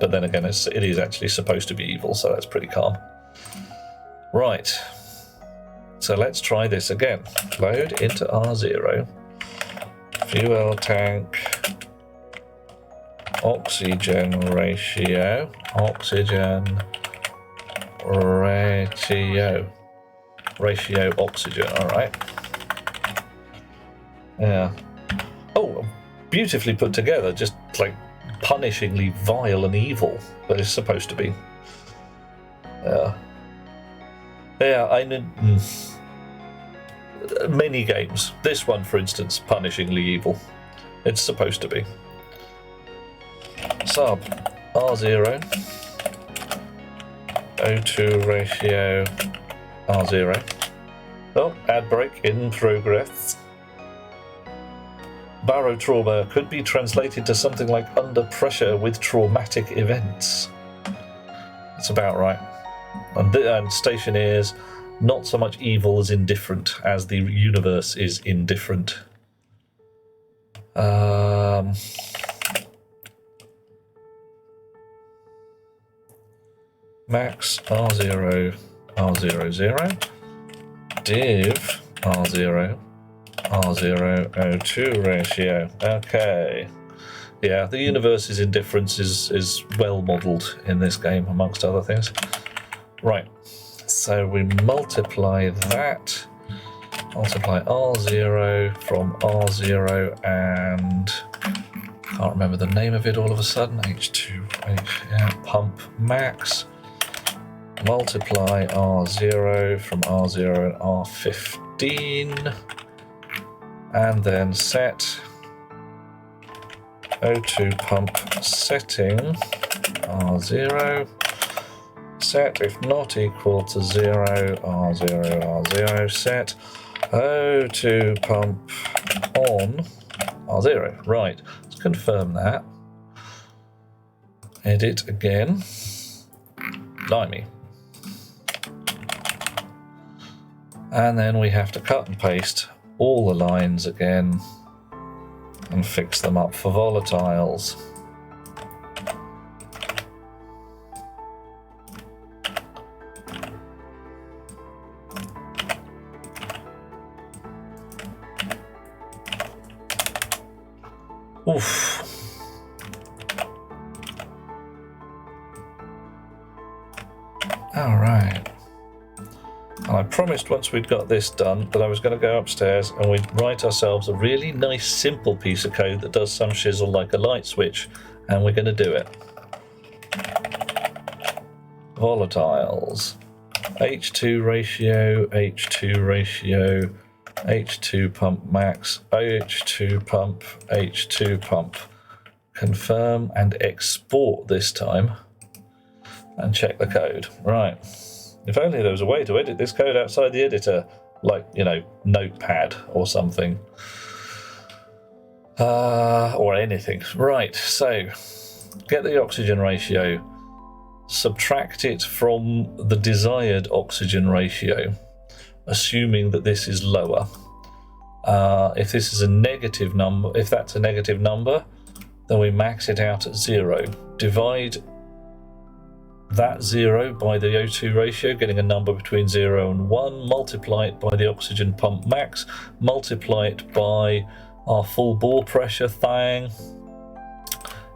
But then again, it is actually supposed to be evil, so that's pretty calm. Right. So let's try this again. Load into R0. Fuel tank. Oxygen ratio. Oxygen ratio. Ratio oxygen, alright. Yeah. Oh, beautifully put together, just like punishingly vile and evil, but it's supposed to be. Yeah, I need many games. This one, for instance, punishingly evil. It's supposed to be. Sub R0. O2 ratio R0. Oh, ad break in progress. Barrow trauma could be translated to something like under pressure with traumatic events. That's about right. And Stationeers, not so much evil as indifferent, as the universe is indifferent. Max R0, R00, div R0, R0, O2 ratio. Okay. Yeah, the universe's indifference is well modelled in this game, amongst other things. Right, so we multiply that. Multiply R0 from R0 and can't remember the name of it all of a sudden. H2, pump max. Multiply R0 from R0 and R15. And then set O2 pump setting R0. Set if not equal to 0, R0, R0. Set O2 pump on R0. Right, let's confirm that. Edit again. Blimey. And then we have to cut and paste all the lines again and fix them up for volatiles. Oof. All right. And I promised once we'd got this done that I was going to go upstairs and we'd write ourselves a really nice simple piece of code that does some shizzle like a light switch, and we're going to do it. Volatiles. H2 ratio, H2 ratio, H2 pump max, H2 pump, H2 pump. Confirm and export this time and check the code. Right. If only there was a way to edit this code outside the editor, like, you know, Notepad or something. Or anything. Right, so get the oxygen ratio, subtract it from the desired oxygen ratio, assuming that this is lower. If this is a negative number, if that's a negative number, then we max it out at 0. Divide that 0 by the O2 ratio, getting a number between 0 and 1, multiply it by the oxygen pump max, multiply it by our full bore pressure thing,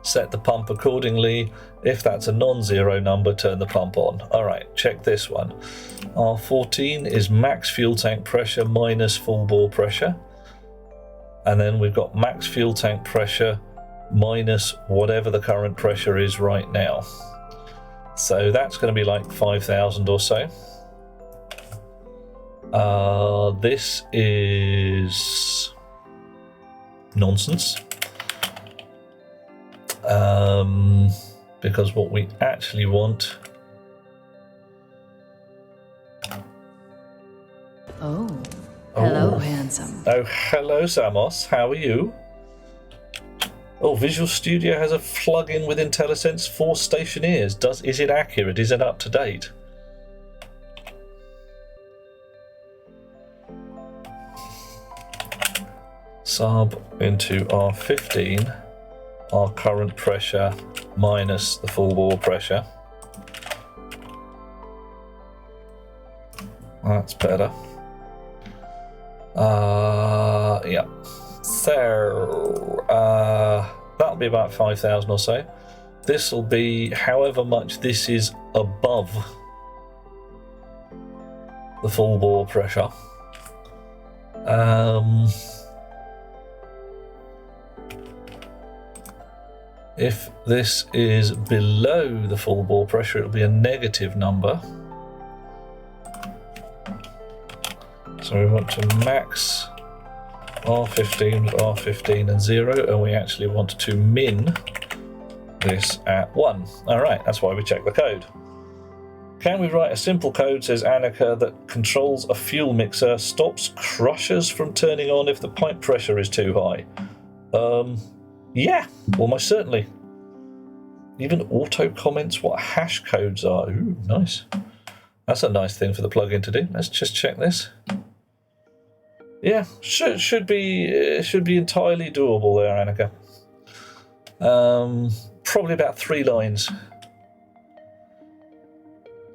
set the pump accordingly. If that's a non-zero number, turn the pump on. Alright, check this one. R14 is max fuel tank pressure minus full bore pressure, and then we've got max fuel tank pressure minus whatever the current pressure is right now. So that's going to be like 5,000 or so. This is nonsense. Because what we actually want... Oh, hello, Oh. handsome. Oh, hello, Samos. How are you? Oh, Visual Studio has a plugin with IntelliSense for Stationeers. Is it accurate? Is it up to date? Sub into R15, our current pressure minus the full bore pressure. That's better. Yeah. So, that'll be about 5,000 or so. This will be however much this is above the full bore pressure. If this is below the full bore pressure, it'll be a negative number. So we want to max R15 with R15 and 0, and we actually want to min this at 1. Alright, that's why we check the code. Can we write a simple code, says Annika, that controls a fuel mixer, stops crushers from turning on if the pipe pressure is too high? Yeah, almost certainly. Even auto comments what hash codes are. Ooh, nice. That's a nice thing for the plugin to do. Let's just check this. Yeah, should be entirely doable there, Annika. Probably about 3 lines. A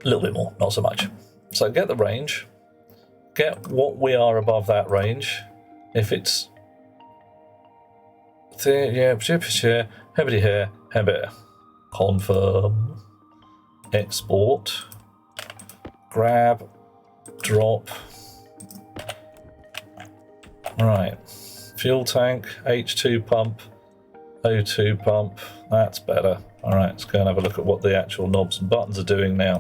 little bit more, not so much. So get the range. Get what we are above that range. If it's confirm. Export. Grab. Drop. Right, fuel tank, H2 pump, O2 pump, that's better. Alright, let's go and have a look at what the actual knobs and buttons are doing now.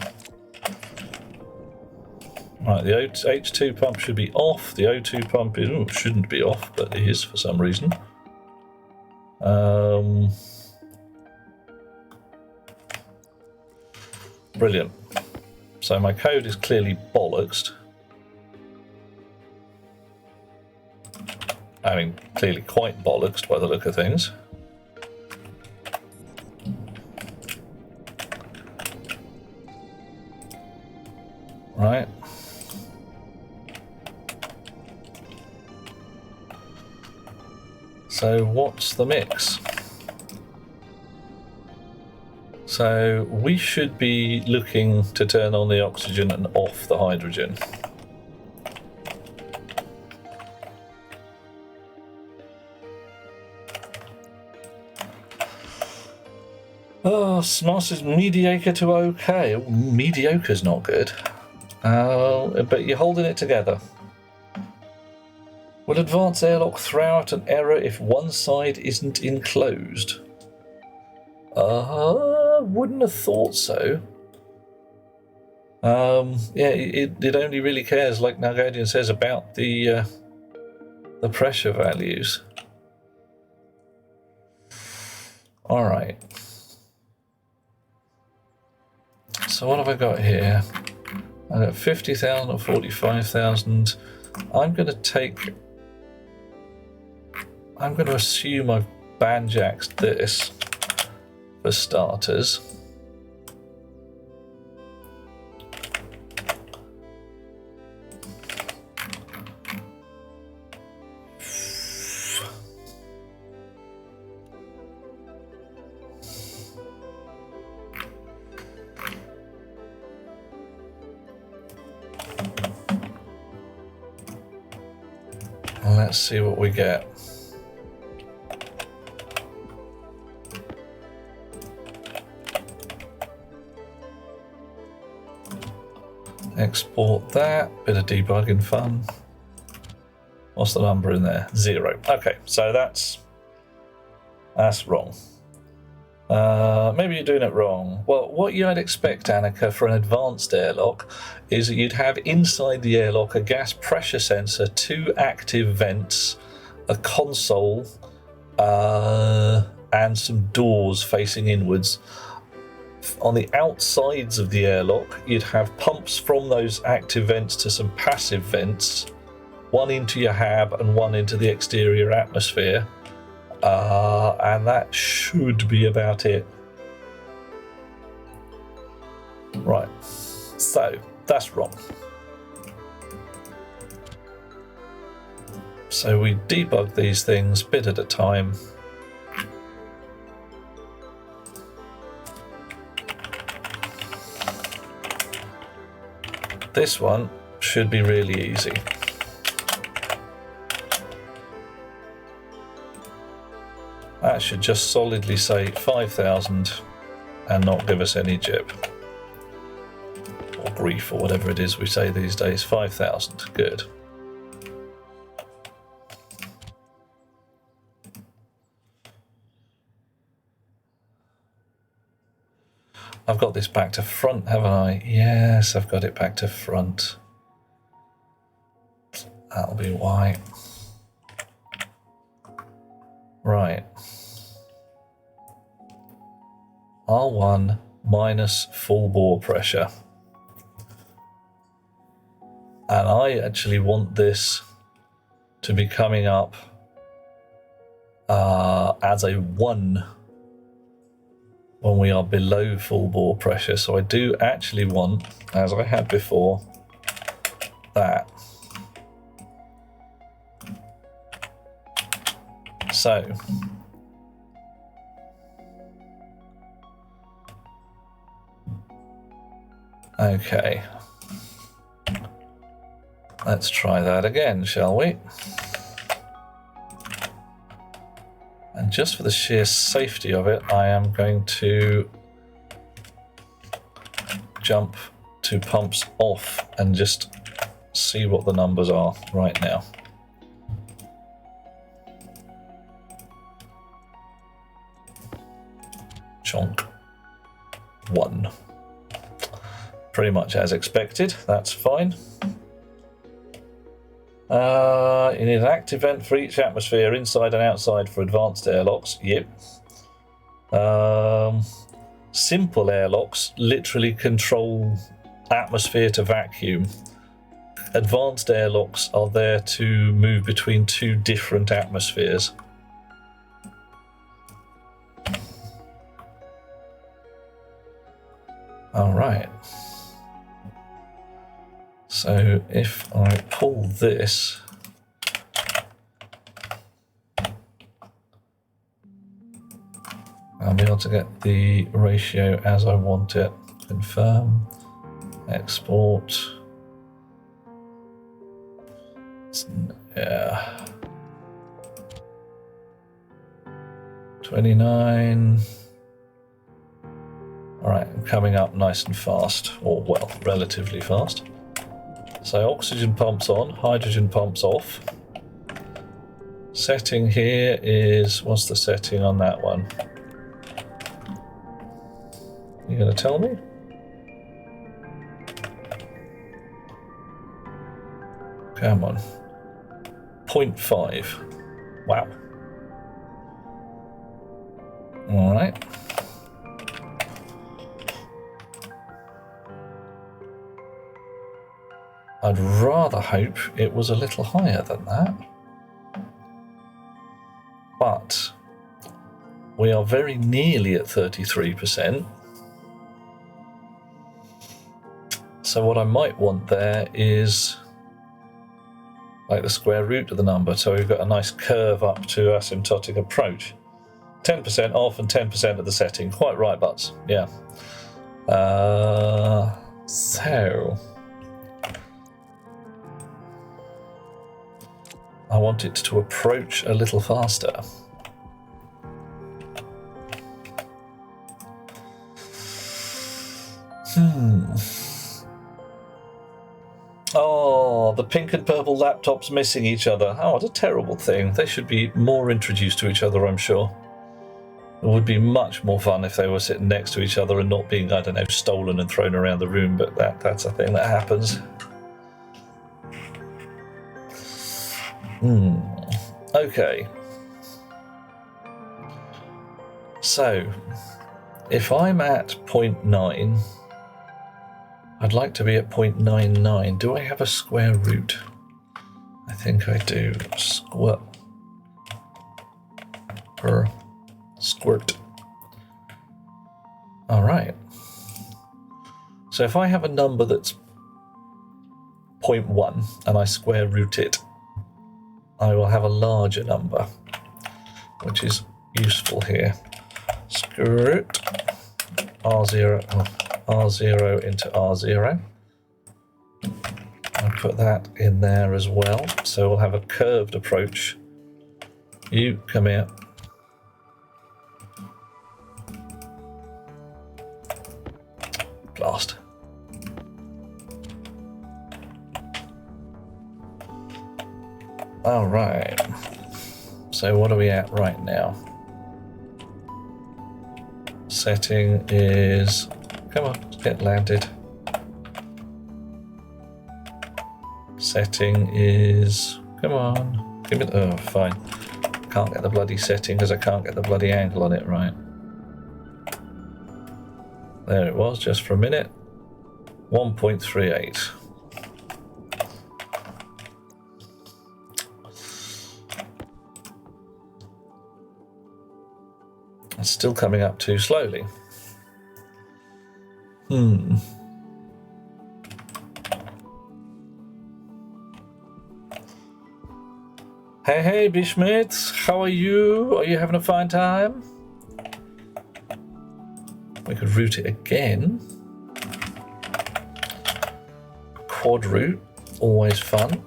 Right, the H2 pump should be off, the O2 pump shouldn't be off, but it is for some reason. Brilliant. So my code is clearly bollocksed. I mean, clearly quite bollocksed by the look of things. Right. So what's the mix? So we should be looking to turn on the oxygen and off the hydrogen. Oh, Smart is mediocre to okay. Oh, mediocre's not good. But you're holding it together. Will advanced airlock throw out an error if one side isn't enclosed? Wouldn't have thought so. Yeah, it only really cares, like Nagadian says, about the pressure values. All right. So what have I got here? I've got 50,000 or 45,000. I'm going to assume I've banjaxed this for starters. Let's see what we get. Export that, bit of debugging fun. What's the number in there? 0. Okay, so that's wrong. Maybe you're doing it wrong. Well, what you'd expect, Annika, for an advanced airlock is that you'd have inside the airlock a gas pressure sensor, 2 active vents, a console, and some doors facing inwards. On the outsides of the airlock, you'd have pumps from those active vents to some passive vents, one into your hab and one into the exterior atmosphere. And that should be about it. Right, so that's wrong. So we debug these things bit at a time. This one should be really easy. That should just solidly say 5,000 and not give us any jib. Or grief, or whatever it is we say these days. 5,000. Good. I've got this back to front, haven't I? Yes, I've got it back to front. That'll be why. Right. R1 minus full bore pressure. And I actually want this to be coming up as a 1 when we are below full bore pressure. So I do actually want, as I had before, that. So okay, let's try that again, shall we? And just for the sheer safety of it, I am going to jump to pumps off and just see what the numbers are right now. Chonk. 1. Pretty much as expected, that's fine. You need an active vent for each atmosphere, inside and outside for advanced airlocks. Yep. Simple airlocks literally control atmosphere to vacuum. Advanced airlocks are there to move between 2 different atmospheres. All right. So if I pull this, I'll be able to get the ratio as I want it. Confirm, export. Yeah. 29. All right, I'm coming up nice and fast, or well, relatively fast. So oxygen pumps on, hydrogen pumps off. Setting here is, what's the setting on that one? You gonna tell me? Come on. 0.5. Wow. All right. I'd rather hope it was a little higher than that. But we are very nearly at 33%. So what I might want there is like the square root of the number. So we've got a nice curve up to asymptotic approach. 10% off and 10% of the setting. Quite right, Butts. Yeah. So I want it to approach a little faster. Oh, the pink and purple laptops missing each other. Oh, what a terrible thing. They should be more introduced to each other, I'm sure. It would be much more fun if they were sitting next to each other and not being, I don't know, stolen and thrown around the room, but that's a thing that happens. Okay. So, if I'm at 0.9, I'd like to be at 0.99. Do I have a square root? I think I do. Squirt. All right. So if I have a number that's 0.1 and I square root it, I will have a larger number, which is useful here. Squirt R0 into R0. I'll put that in there as well. So we'll have a curved approach. You come here. Blast. All right. So what are we at right now? Setting is, come on, get landed. Setting is, come on, give me, oh fine. Can't get the bloody setting because I can't get the bloody angle on it right. There it was, just for a minute. 1.38. It's still coming up too slowly. Hey, Bishmit, how are you? Are you having a fine time? We could route it again. Quad route, always fun.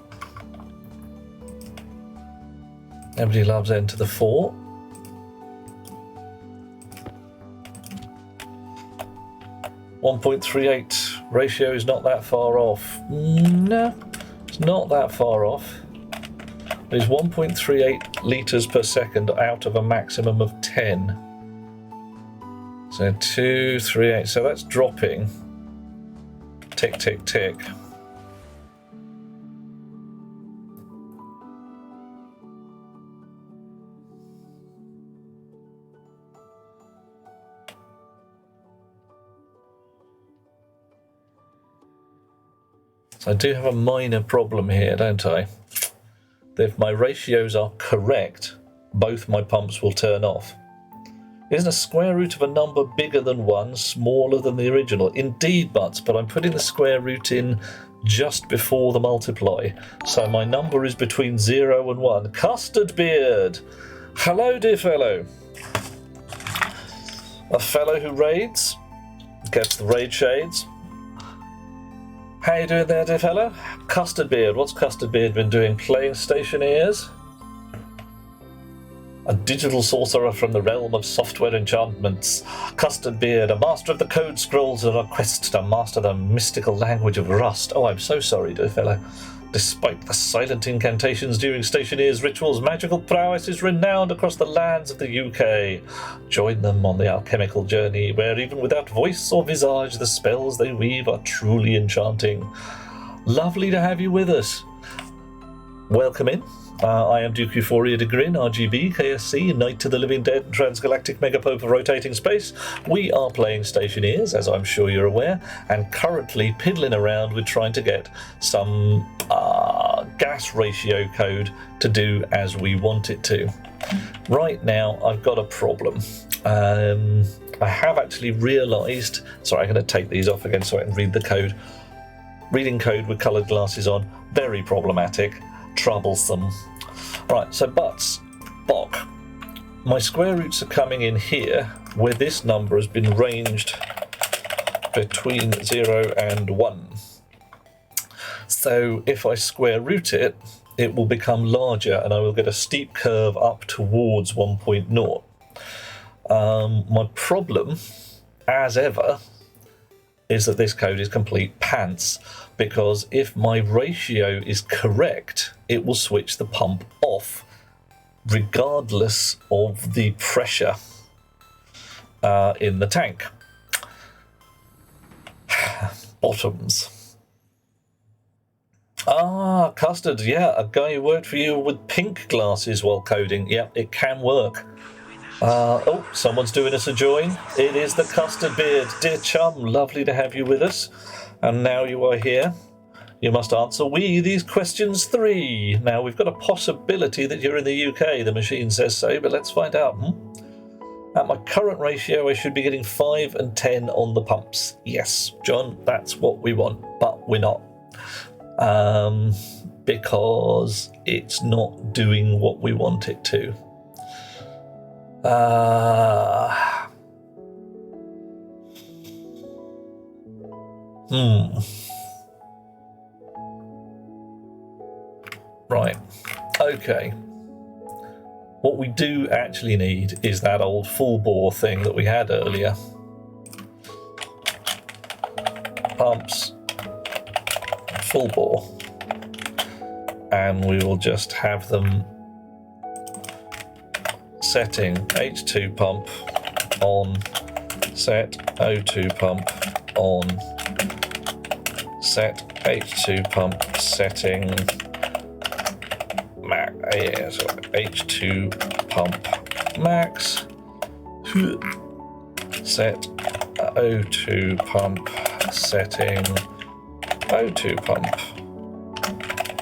Everybody loves N to the 4. .38 ratio is not that far off. No, it's not that far off. It's 1.38 litres per second out of a maximum of 10. So 238, so that's dropping. Tick, tick, tick. So I do have a minor problem here, don't I? If my ratios are correct, both my pumps will turn off. Isn't a square root of a number bigger than 1 smaller than the original? Indeed, but I'm putting the square root in just before the multiply. So my number is between 0 and 1. Custard Beard! Hello, dear fellow. A fellow who raids, gets the raid shades. How you doing there, dear fellow? Custard Beard. What's Custard Beard been doing? Playing Stationeers? A digital sorcerer from the realm of software enchantments. Custard Beard, a master of the code scrolls on a quest to master the mystical language of Rust. Oh, I'm so sorry, dear fellow. Despite the silent incantations during Stationeers' rituals, magical prowess is renowned across the lands of the UK. Join them on the alchemical journey, where even without voice or visage, the spells they weave are truly enchanting. Lovely to have you with us. Welcome in. I am Duke Euphoria de Grin, RGB, KSC, Knight to the Living Dead, Transgalactic Megapope of Rotating Space. We are playing Stationeers, as I'm sure you're aware, and currently piddling around with trying to get some gas ratio code to do as we want it to. Right now, I've got a problem. I have actually realised... Sorry, I'm going to take these off again so I can read the code. Reading code with coloured glasses on, very problematic. Troublesome. Right, so Bok. My square roots are coming in here, where this number has been ranged between 0 and 1. So if I square root it, it will become larger and I will get a steep curve up towards 1.0. My problem, as ever, is that this code is complete pants, because if my ratio is correct, it will switch the pump off regardless of the pressure. in the tank. Bottoms. Ah, Custard, yeah, a guy who worked for you with pink glasses while coding. Yeah, it can work. Oh, someone's doing us a join. It is the Custard Beard. Dear chum, lovely to have you with us. And now you are here. You must answer these questions 3. Now, we've got a possibility that you're in the UK, the machine says so, but let's find out. At my current ratio, I should be getting 5 and 10 on the pumps. Yes, John, that's what we want, but we're not. Because it's not doing what we want it to. Right. Okay. What we do actually need is that old full bore thing that we had earlier. Pumps. Full bore. And we will just have them setting H2 pump on, set O2 pump on, set H2 pump setting so H2 pump max, set O2 pump setting O2 pump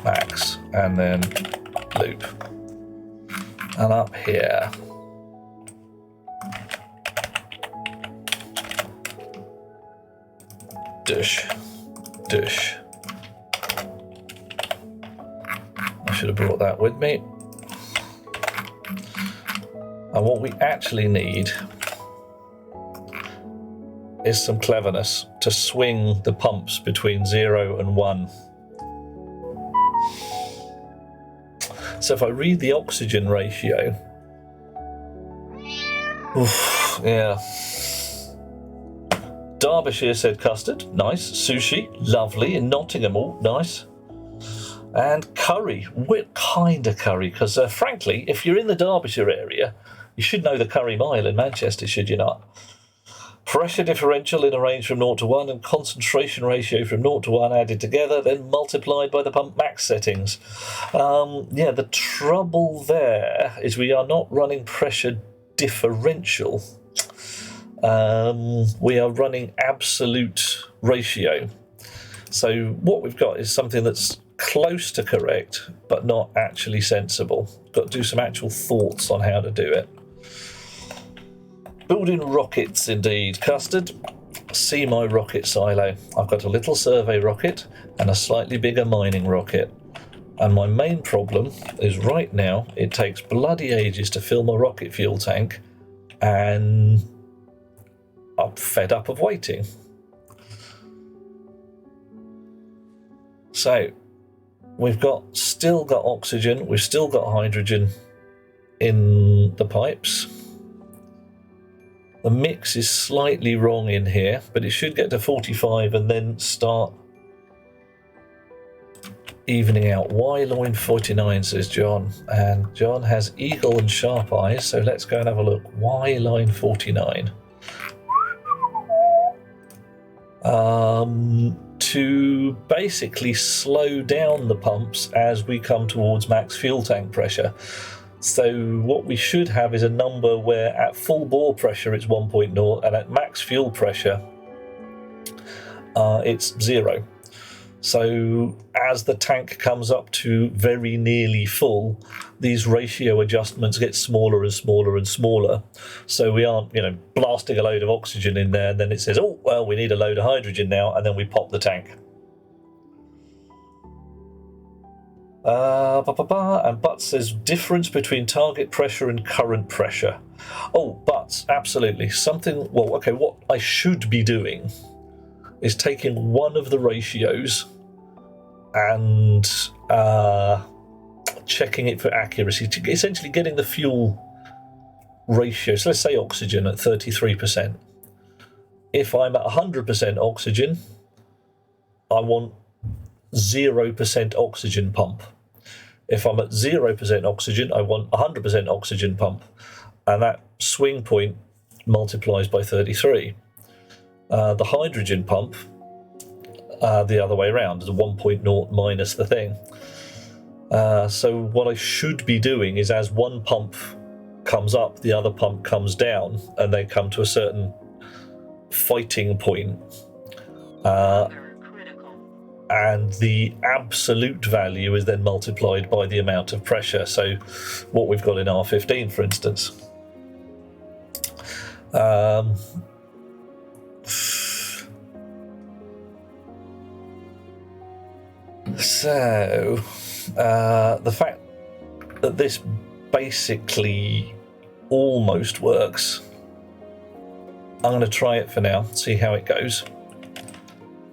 max, and then loop. And up here, dish. I should have brought that with me. And what we actually need is some cleverness to swing the pumps between 0 and 1. So if I read the oxygen ratio, yeah. Derbyshire said custard, nice. Sushi, lovely. In Nottingham, nice. And curry, what kind of curry? Because frankly, if you're in the Derbyshire area, you should know the Curry Mile in Manchester, should you not? Pressure differential in a range from 0 to 1 and concentration ratio from 0 to 1 added together, then multiplied by the pump max settings. Yeah, the trouble there is we are not running pressure differential. We are running absolute ratio. So what we've got is something that's close to correct, but not actually sensible. Got to do some actual thoughts on how to do it. Building rockets, indeed. Custard, see my rocket silo. I've got a little survey rocket and a slightly bigger mining rocket. And my main problem is right now it takes bloody ages to fill my rocket fuel tank, and I'm fed up of waiting. So we've still got oxygen, we've still got hydrogen in the pipes. The mix is slightly wrong in here, but it should get to 45 and then start evening out. Y line 49, says John. And John has eagle and sharp eyes, so let's go and have a look. Y line 49. To basically slow down the pumps as we come towards max fuel tank pressure. So what we should have is a number where at full bore pressure it's 1.0 and at max fuel pressure it's 0. So as the tank comes up to very nearly full, these ratio adjustments get smaller and smaller and smaller. So we aren't, blasting a load of oxygen in there and then it says, oh, well, we need a load of hydrogen now, and then we pop the tank. And Butts says difference between target pressure and current pressure. Oh, Butts, absolutely. What I should be doing is taking one of the ratios and checking it for accuracy, essentially getting the fuel ratio. So let's say oxygen at 33%. If I'm at 100% oxygen, I want 0% oxygen pump. If I'm at 0% oxygen, I want 100% oxygen pump. And that swing point multiplies by 33. The hydrogen pump, the other way around, is a 1.0 minus the thing. So what I should be doing is, as one pump comes up, the other pump comes down, and they come to a certain fighting point. And the absolute value is then multiplied by the amount of pressure. So what we've got in R15, for instance. So the fact that this basically almost works, I'm going to try it for now, see how it goes,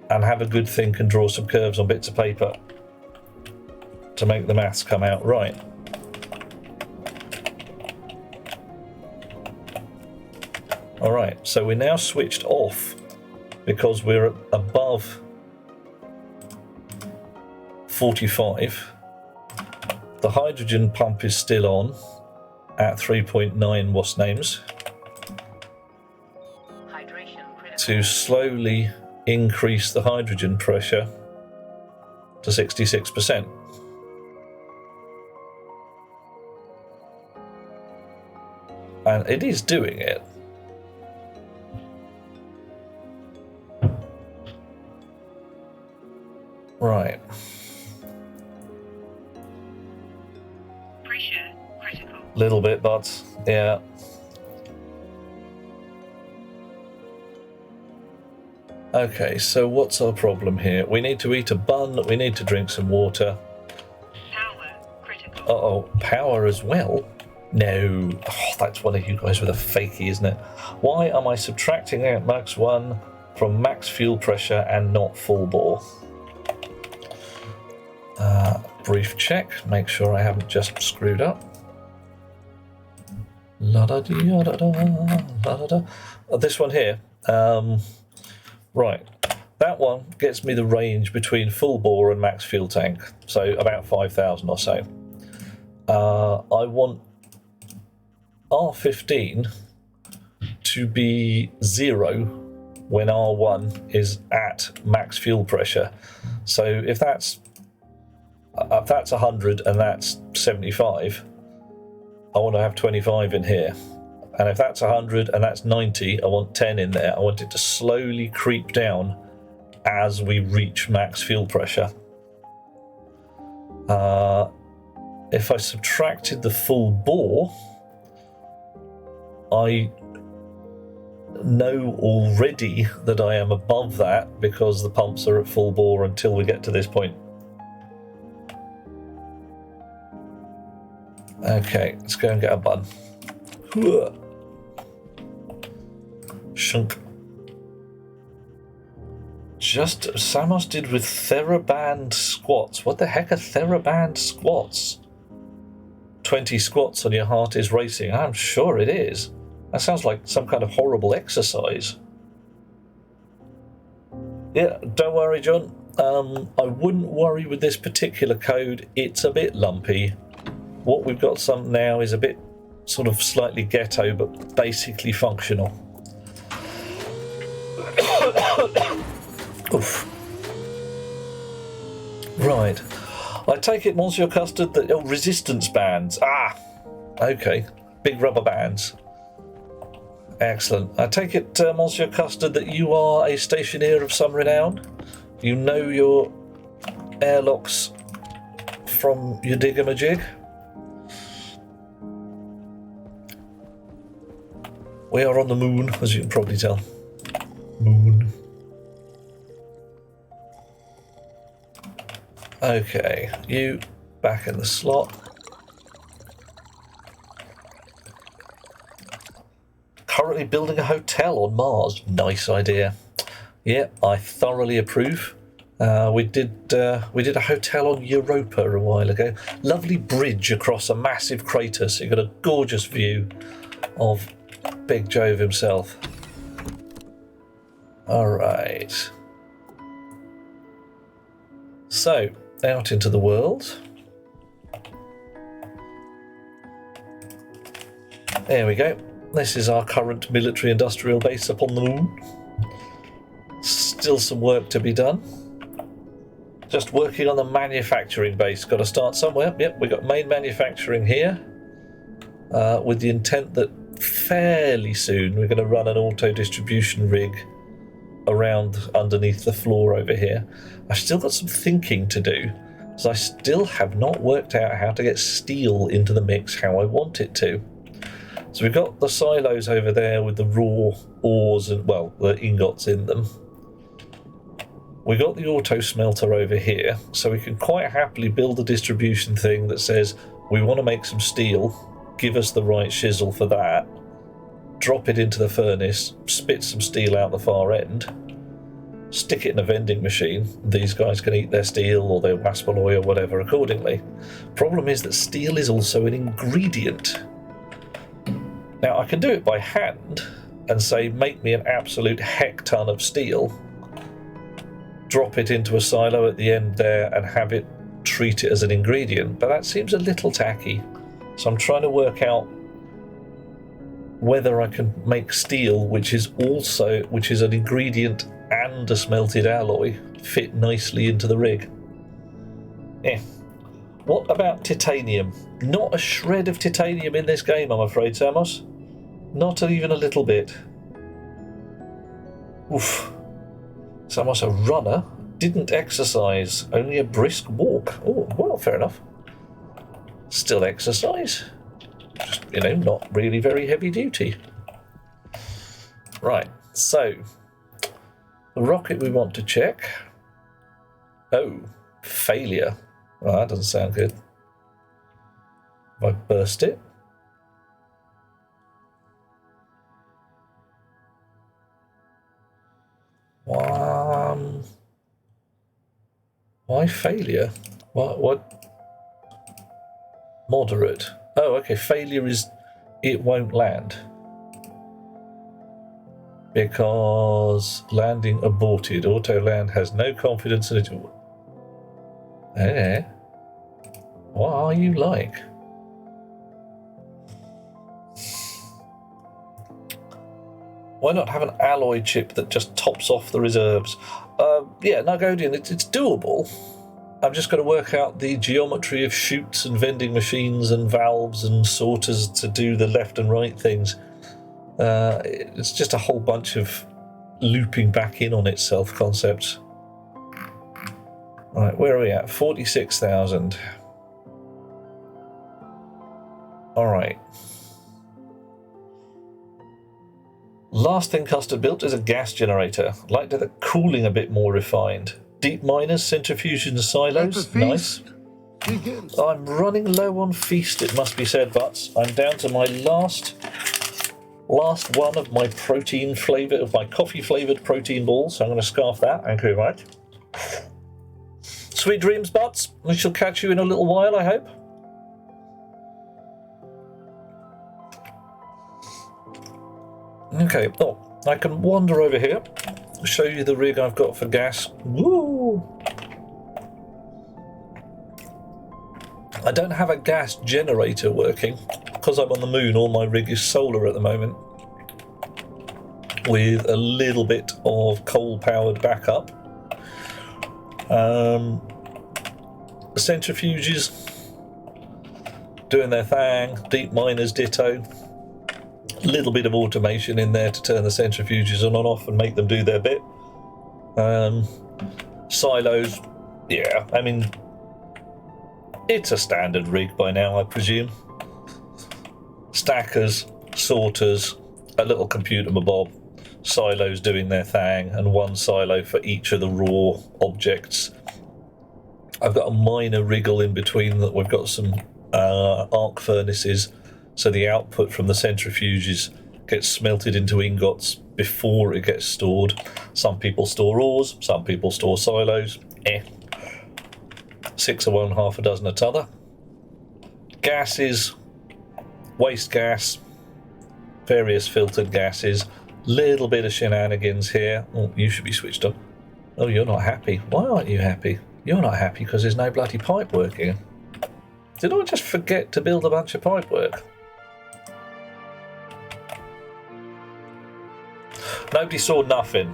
and have a good think and draw some curves on bits of paper to make the maths come out right. Alright, so we're now switched off because we're above 45. The hydrogen pump is still on at 3.9 watt names. To slowly increase the hydrogen pressure to 66%. And it is doing it. Right. Pressure critical. Little bit, but yeah. Okay, so what's our problem here? We need to eat a bun, we need to drink some water. Power critical. Uh-oh, power as well? No. Oh, that's one of you guys with a fakie, isn't it? Why am I subtracting out max 1 from max fuel pressure and not full bore? Brief check, make sure I haven't just screwed up. La-da-dee-da-da, this one here. Right, that one gets me the range between full bore and max fuel tank, so about 5,000 or so. I want R15 to be 0 when R1 is at max fuel pressure. So if that's 100 and that's 75, I want to have 25 in here. And if that's 100 and that's 90, I want 10 in there. I want it to slowly creep down as we reach max fuel pressure. If I subtracted the full bore, I know already that I am above that because the pumps are at full bore until we get to this point. Okay, let's go and get a bun. Shunk. Just Samos did with TheraBand squats. What the heck are TheraBand squats? 20 squats and your heart is racing. I'm sure it is. That sounds like some kind of horrible exercise. Yeah, don't worry, John. I wouldn't worry with this particular code. It's a bit lumpy. What we've got some now is a bit sort of slightly ghetto, but basically functional. Oof. Right. I take it, Monsieur Custard, that resistance bands. Ah, okay. Big rubber bands. Excellent. I take it, Monsieur Custard, that you are a stationeer of some renown. You know your airlocks from your diggamajig. We are on the moon, as you can probably tell. Moon. Okay, you back in the slot. Currently building a hotel on Mars. Nice idea. Yeah, I thoroughly approve. We did a hotel on Europa a while ago. Lovely bridge across a massive crater, so you got a gorgeous view of Big Jove himself. All right. So, out into the world. There we go. This is our current military industrial base upon the moon. Still some work to be done. Just working on the manufacturing base. Got to start somewhere. Yep, we've got main manufacturing here. With the intent that fairly soon we're going to run an auto distribution rig around underneath the floor over here. I've still got some thinking to do, because I still have not worked out how to get steel into the mix how I want it to. So we've got the silos over there with the raw ores and, well, the ingots in them. We got the auto smelter over here, so we can quite happily build a distribution thing that says we want to make some steel, give us the right chisel for that, drop it into the furnace, spit some steel out the far end, stick it in a vending machine. These guys can eat their steel or their waspaloy or whatever accordingly. Problem is that steel is also an ingredient. Now I can do it by hand and say make me an absolute heck ton of steel, drop it into a silo at the end there and have it treat it as an ingredient, but that seems a little tacky. So I'm trying to work out whether I can make steel, which is an ingredient and a smelted alloy, fit nicely into the rig. What about titanium? Not a shred of titanium in this game, I'm afraid, Samos. Not even a little bit. Oof. Samos, a runner, didn't exercise, only a brisk walk. Oh, well, fair enough. Still exercise. Just, not really very heavy duty. Right, so the rocket we want to check. Oh, failure. Well, that doesn't sound good. If I burst it. Why failure? What? Moderate. Oh, okay. Failure is it won't land. Because landing aborted. Auto land has no confidence in it. Eh? What are you like? Why not have an alloy chip that just tops off the reserves? Yeah, Nagodian, it's doable. I've just got to work out the geometry of chutes and vending machines and valves and sorters to do the left and right things. It's just a whole bunch of looping back in on itself concepts. Right, where are we at? 46,000. All right. Last thing Custard built is a gas generator. I'd like to have the cooling a bit more refined. Deep miners, centrifuges and silos. Nice. I'm running low on feast, it must be said, Butts. I'm down to my last one of my coffee flavoured protein balls. So I'm going to scarf that. Thank you very much. Sweet dreams, Butts. We shall catch you in a little while, I hope. Okay, I can wander over here, show you the rig I've got for gas. Woo! I don't have a gas generator working. Because I'm on the moon, all my rig is solar at the moment, with a little bit of coal-powered backup. Centrifuges doing their thing, deep miners ditto. Little bit of automation in there to turn the centrifuges on and off and make them do their bit. Silos, yeah, I mean, it's a standard rig by now, I presume. Stackers, sorters, a little computer mabob, silos doing their thing, and one silo for each of the raw objects. I've got a minor wriggle in between that. We've got some arc furnaces, so the output from the centrifuges gets smelted into ingots before it gets stored. Some people store ores, some people store silos. 6 of one, half a dozen a t'other. Gases, waste gas, various filtered gases, little bit of shenanigans here. Oh, you should be switched on. Oh, you're not happy. Why aren't you happy? You're not happy because there's no bloody pipe working. Did I just forget to build a bunch of pipe work? Nobody saw nothing.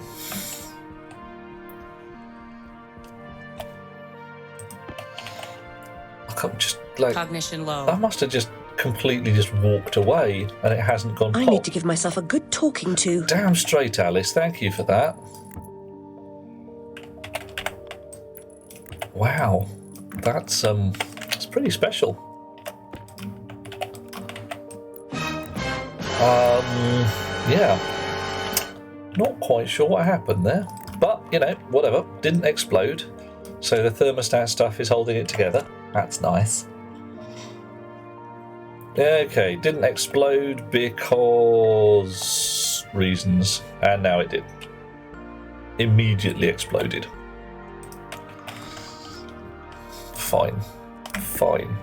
I can't just like. Cognition low. I must have just completely just walked away, and it hasn't gone. I pop. need to give myself a good talking to. Damn straight, Alice. Thank you for that. Wow, that's pretty special. Yeah, not quite sure what happened there, but you know, whatever. Didn't explode, so the thermostat stuff is holding it together. That's nice. Okay, didn't explode because reasons, and now it did. Immediately exploded. Fine. Fine.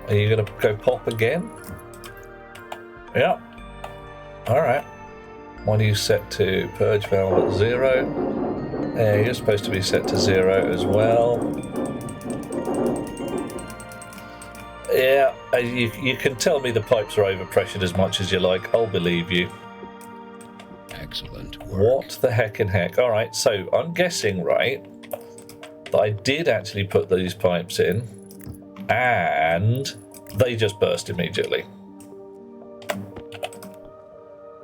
Are you going to go pop again? Yeah. Alright. What do you set to? Purge valve at 0. Yeah, you're supposed to be set to 0 as well. Yeah, you can tell me the pipes are overpressured as much as you like. I'll believe you. Excellent work. What the heck in heck? Alright, so I'm guessing, right, that I did actually put these pipes in and they just burst immediately.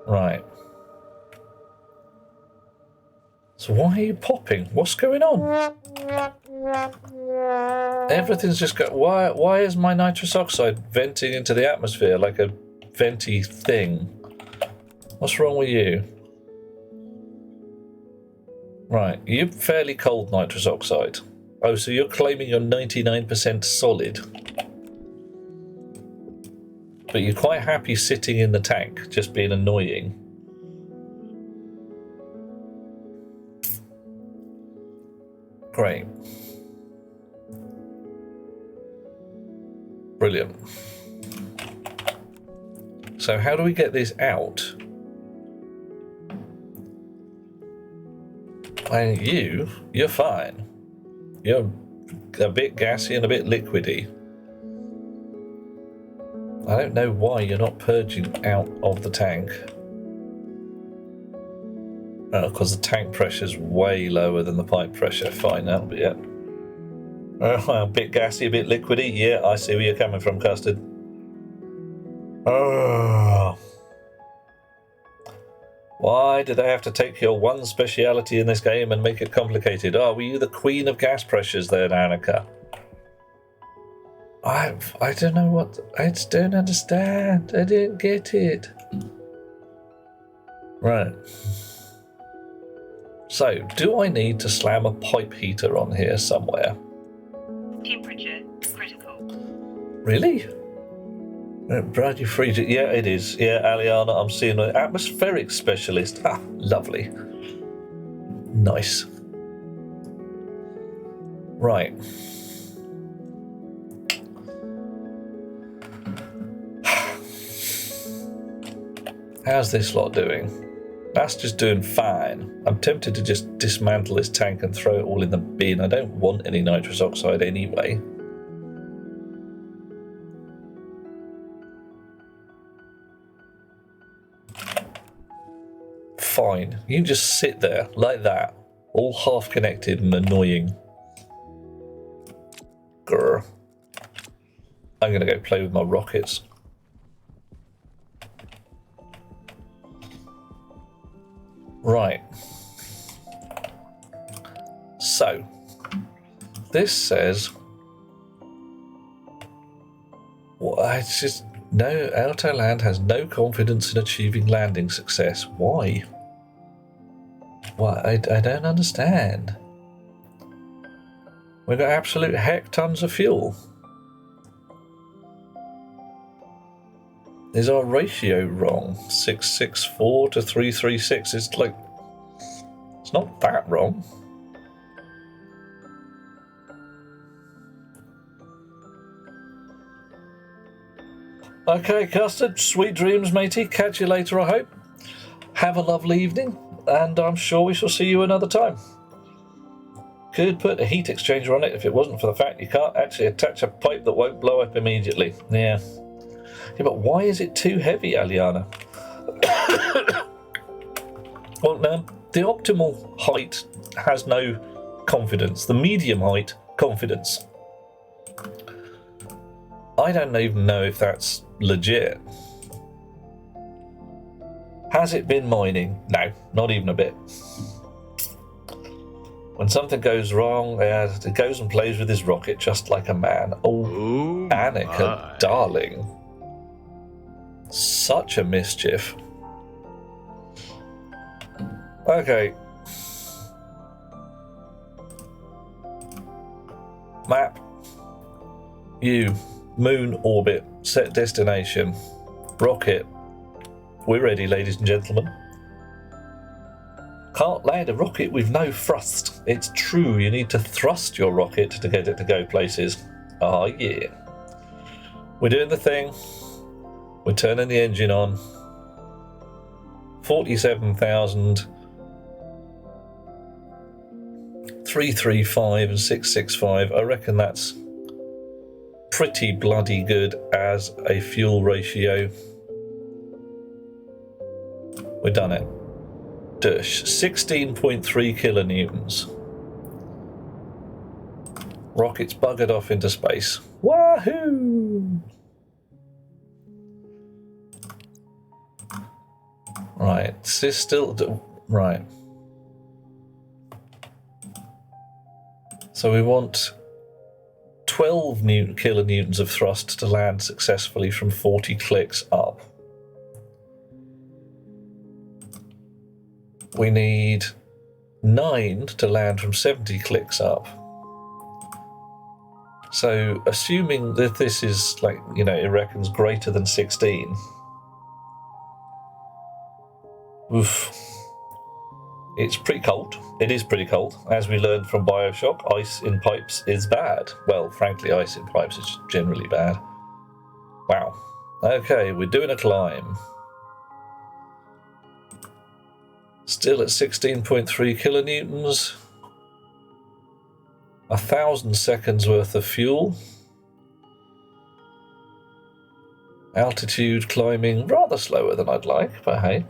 Right. So why are you popping? What's going on? Everything's just got. Why is my nitrous oxide venting into the atmosphere like a venti thing? What's wrong with you? Right, you're fairly cold nitrous oxide. Oh, so you're claiming you're 99% solid. But you're quite happy sitting in the tank, just being annoying. Great. Brilliant. So how do we get this out? And you're fine. You're a bit gassy and a bit liquidy. I don't know why you're not purging out of the tank. Because the tank pressure's way lower than the pipe pressure. Fine, that'll be it. A bit gassy, a bit liquidy. Yeah, I see where you're coming from, Custard. Oh. Why did they have to take your one speciality in this game and make it complicated? Oh, were you the queen of gas pressures there, Annika? I don't know what... I just don't understand. I didn't get it. Right. So, do I need to slam a pipe heater on here somewhere? Temperature critical. Really? Brady Friedrich, yeah, it is. Yeah, Aliana, I'm seeing an atmospheric specialist. Ah, lovely. Nice. Right. How's this lot doing? That's just doing fine. I'm tempted to just dismantle this tank and throw it all in the bin. I don't want any nitrous oxide anyway. Fine. You can just sit there like that, all half connected and annoying. Grr. I'm going to go play with my rockets. Right. So, this says, well, it's just, no, Autoland has no confidence in achieving landing success. Why? Why? I don't understand. We've got absolute heck tons of fuel. Is our ratio wrong? 664 to 336. It's like, it's not that wrong. Okay, Custard, sweet dreams, matey. Catch you later, I hope. Have a lovely evening, and I'm sure we shall see you another time. Could put a heat exchanger on it if it wasn't for the fact you can't actually attach a pipe that won't blow up immediately. Yeah. Yeah, but why is it too heavy, Aliana? Well, now, the optimal height has no confidence. The medium height, confidence. I don't even know if that's legit. Has it been mining? No, not even a bit. When something goes wrong, it goes and plays with his rocket just like a man. Oh, Annika, darling. Such a mischief. Okay. Map. You. Moon orbit. Set destination. Rocket. We're ready, ladies and gentlemen. Can't land a rocket with no thrust. It's true, you need to thrust your rocket to get it to go places. Ah, yeah. We're doing the thing. We're turning the engine on. 47,335 and 665. I reckon that's pretty bloody good as a fuel ratio. We've done it. Dush. 16.3 kilonewtons. Rocket's buggered off into space. Wahoo! Right, this is still... Right. So we want 12 kilonewtons of thrust to land successfully from 40 clicks up. We need 9 to land from 70 clicks up. So, assuming that this is, like, you know, it reckons greater than 16. Oof. It's pretty cold. It is pretty cold. As we learned from Bioshock, ice in pipes is bad. Well, frankly, ice in pipes is generally bad. Wow. Okay, we're doing a climb. Still at 16.3 kilonewtons. 1,000 seconds worth of fuel. Altitude climbing rather slower than I'd like, but hey.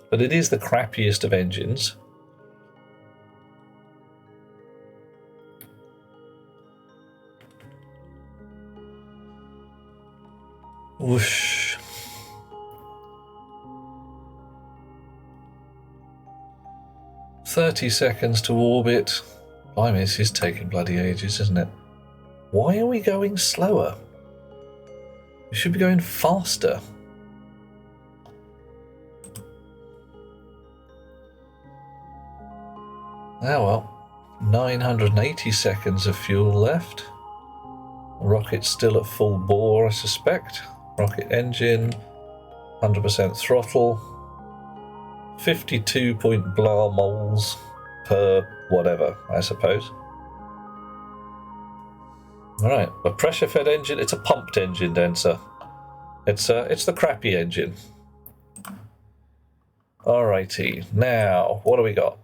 But it is the crappiest of engines. Whoosh. "30 seconds to orbit." Blimey, this is taking bloody ages, isn't it? Why are we going slower? We should be going faster. Oh well. 980 seconds of fuel left. Rocket's still at full bore, I suspect. Rocket engine, 100% throttle. 52 point blah moles per whatever, I suppose. Alright, a pressure fed engine, it's a pumped engine then, sir. It's the crappy engine. Alrighty, now, what do we got?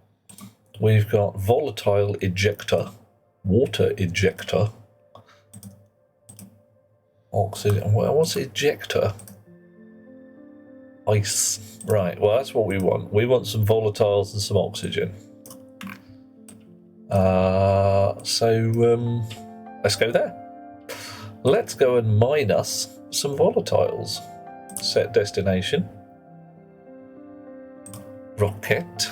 We've got volatile ejector, water ejector, oxygen, what's ejector? Ice. Right, well that's what we want. We want some volatiles and some oxygen. Let's go there. Let's go and mine us some volatiles. Set destination. Rocket.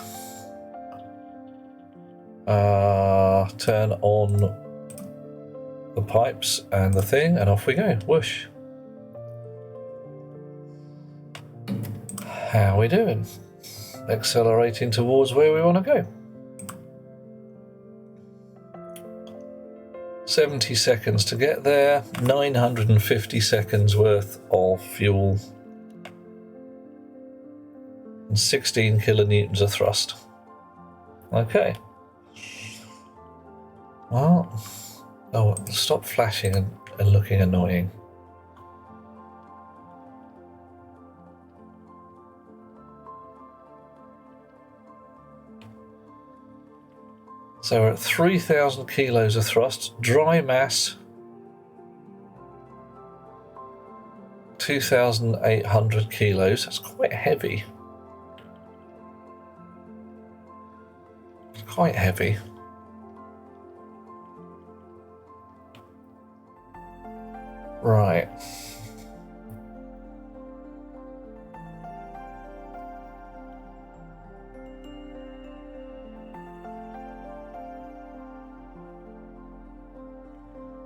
Turn on the pipes and the thing, and off we go. Whoosh. How are we doing? Accelerating towards where we want to go. 70 seconds to get there, 950 seconds worth of fuel, and 16 kilonewtons of thrust. Okay. Well, oh, stop flashing and looking annoying. So we're at 3,000 kilos of thrust, dry mass 2,800 kilos. That's quite heavy. It's quite heavy. Right.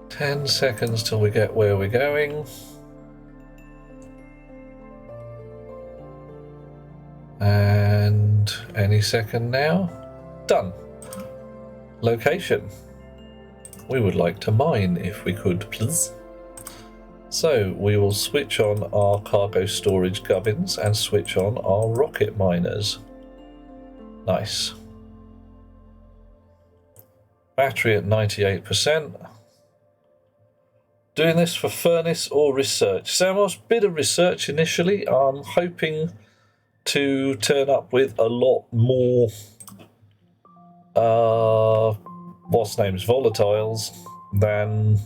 Ten seconds till we get where we're going. And any second now. Done. Location. We would like to mine if we could, please. So we will switch on our cargo storage gubbins and switch on our rocket miners. Nice. Battery at 98%. Doing this for furnace or research? Samos, bit of research initially. I'm hoping to turn up with a lot more what's names volatiles than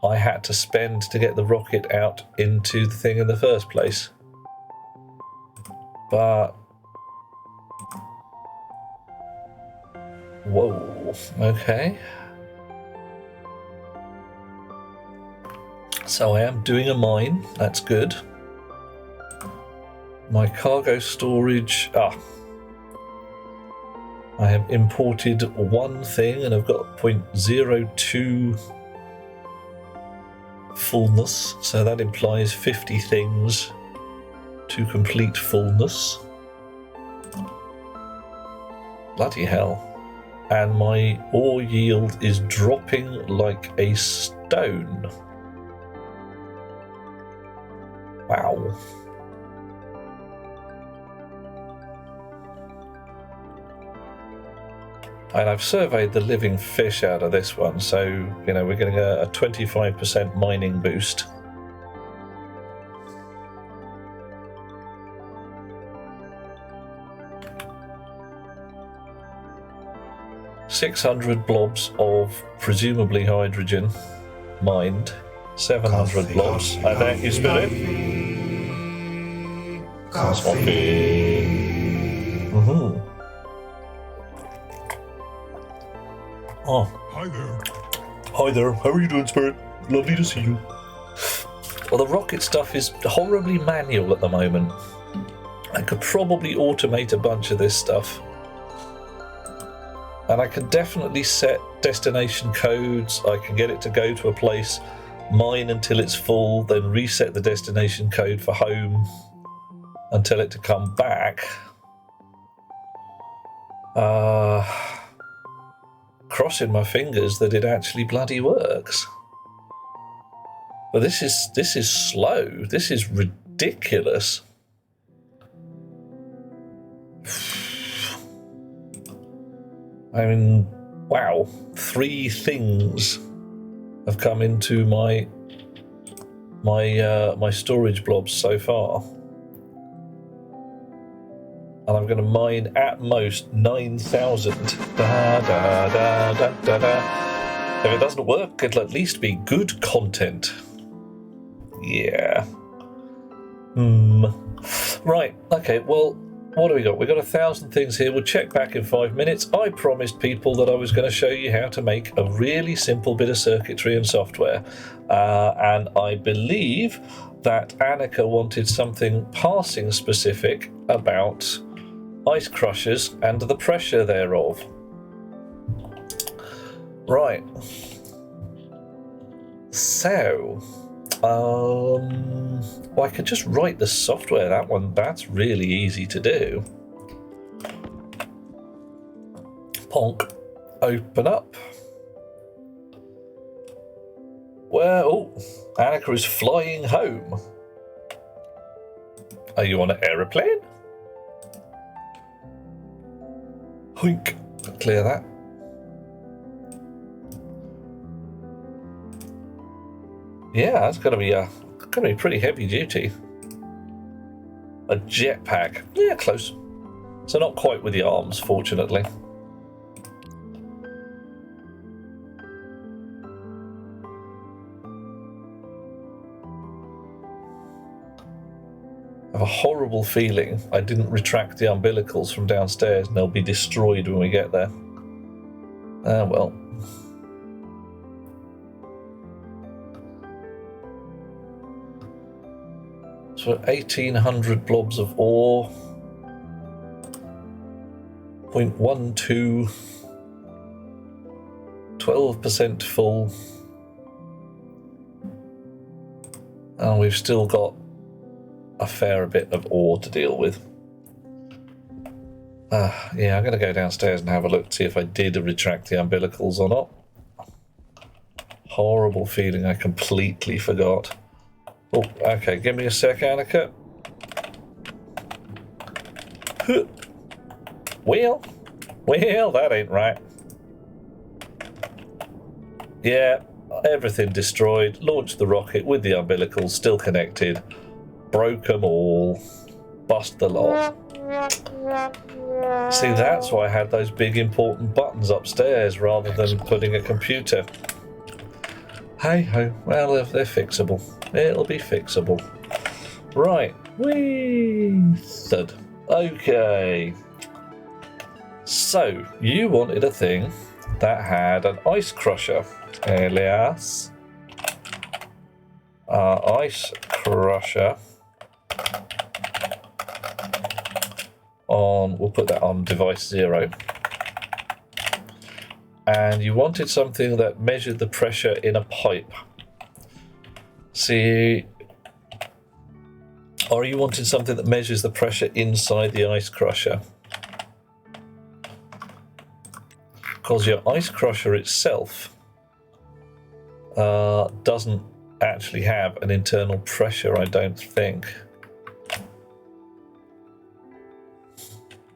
I had to spend to get the rocket out into the thing in the first place. But whoa, okay. So I am doing a mine, that's good. My cargo storage, I have imported one thing and I've got 0.02 fullness, so that implies 50 things to complete fullness. Bloody hell. And my ore yield is dropping like a stone. Wow. And I've surveyed the living fish out of this one, so, you know, we're getting a 25% mining boost. .600 blobs of presumably hydrogen mined. 700 blobs. I thank you, Spirit. Coffee. Mm-hmm. Oh. Hi there. Hi there. How are you doing, Spirit? Lovely to see you. Well, the rocket stuff is horribly manual at the moment. I could probably automate a bunch of this stuff. And I can definitely set destination codes. I can get it to go to a place, mine until it's full, then reset the destination code for home and tell it to come back. Crossing my fingers that it actually bloody works. But this is slow. This is ridiculous. I mean, wow. 3 things have come into my storage blobs so far. And I'm going to mine at most 9,000. If it doesn't work, it'll at least be good content. Yeah. Right, okay, well, what do we got? We've got 1,000 things here. We'll check back in 5 minutes. I promised people that I was going to show you how to make a really simple bit of circuitry and software. And I believe that Annika wanted something passing specific about ice crushers and the pressure thereof. Right. So, well, I could just write the software. That's really easy to do. Ponk. Open up. Well, Annika is flying home. Are you on an aeroplane? Hoink. Clear that. Yeah, that's gonna be pretty heavy duty. A jetpack. Yeah, close. So not quite with the arms, fortunately. I have a horrible feeling I didn't retract the umbilicals from downstairs and they'll be destroyed when we get there. Ah, well. So 1,800 blobs of ore. 0.12. 12% full. And we've still got a fair bit of ore to deal with. Yeah, I'm going to go downstairs and have a look to see if I did retract the umbilicals or not. Horrible feeling I completely forgot. Oh, okay, give me a sec, Annika. Well, that ain't right. Yeah, everything destroyed. Launched the rocket with the umbilicals still connected. Broke them all. Bust the lot. See, that's why I had those big important buttons upstairs rather than putting a computer. Hey ho, well, they're fixable. It'll be fixable. Right, whee! Thud. Okay. So, you wanted a thing that had an ice crusher, alias ice crusher on, we'll put that on device 0. And you wanted something that measured the pressure in a pipe. See, or you wanted something that measures the pressure inside the ice crusher. Because your ice crusher itself doesn't actually have an internal pressure, I don't think.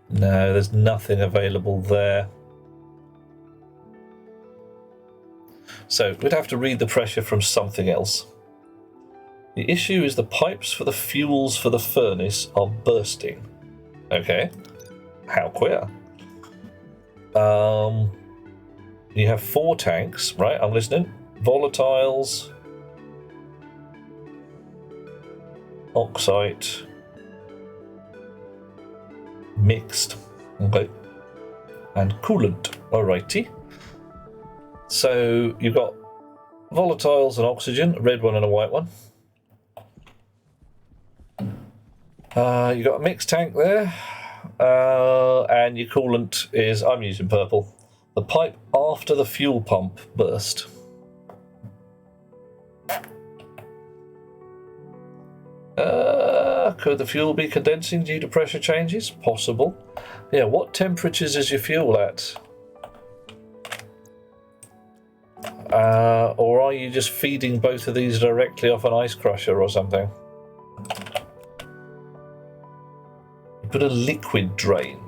No, there's nothing available there. So we'd have to read the pressure from something else. The issue is the pipes for the fuels for the furnace are bursting. Okay, how queer. You have 4 tanks, right? I'm listening. Volatiles, oxide, mixed, okay, and coolant. Alrighty. So you've got volatiles and oxygen, a red one and a white one. You've got a mixed tank there, and your coolant is, I'm using purple. The pipe after the fuel pump burst. Could the fuel be condensing due to pressure changes? Possible. Yeah, what temperatures is your fuel at? Or are you just feeding both of these directly off an ice crusher or something? You put a liquid drain.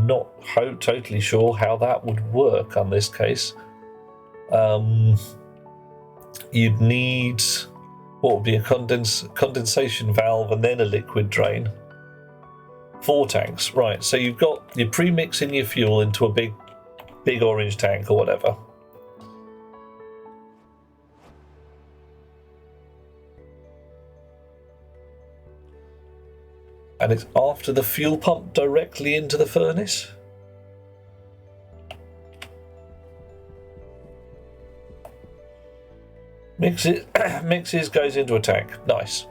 Not totally sure how that would work on this case. You'd need, what would be a condensation valve and then a liquid drain. 4 tanks, right? So you've got, you're pre-mixing your fuel into a big orange tank or whatever. And it's after the fuel pump directly into the furnace. Mixes, goes into a tank. Nice.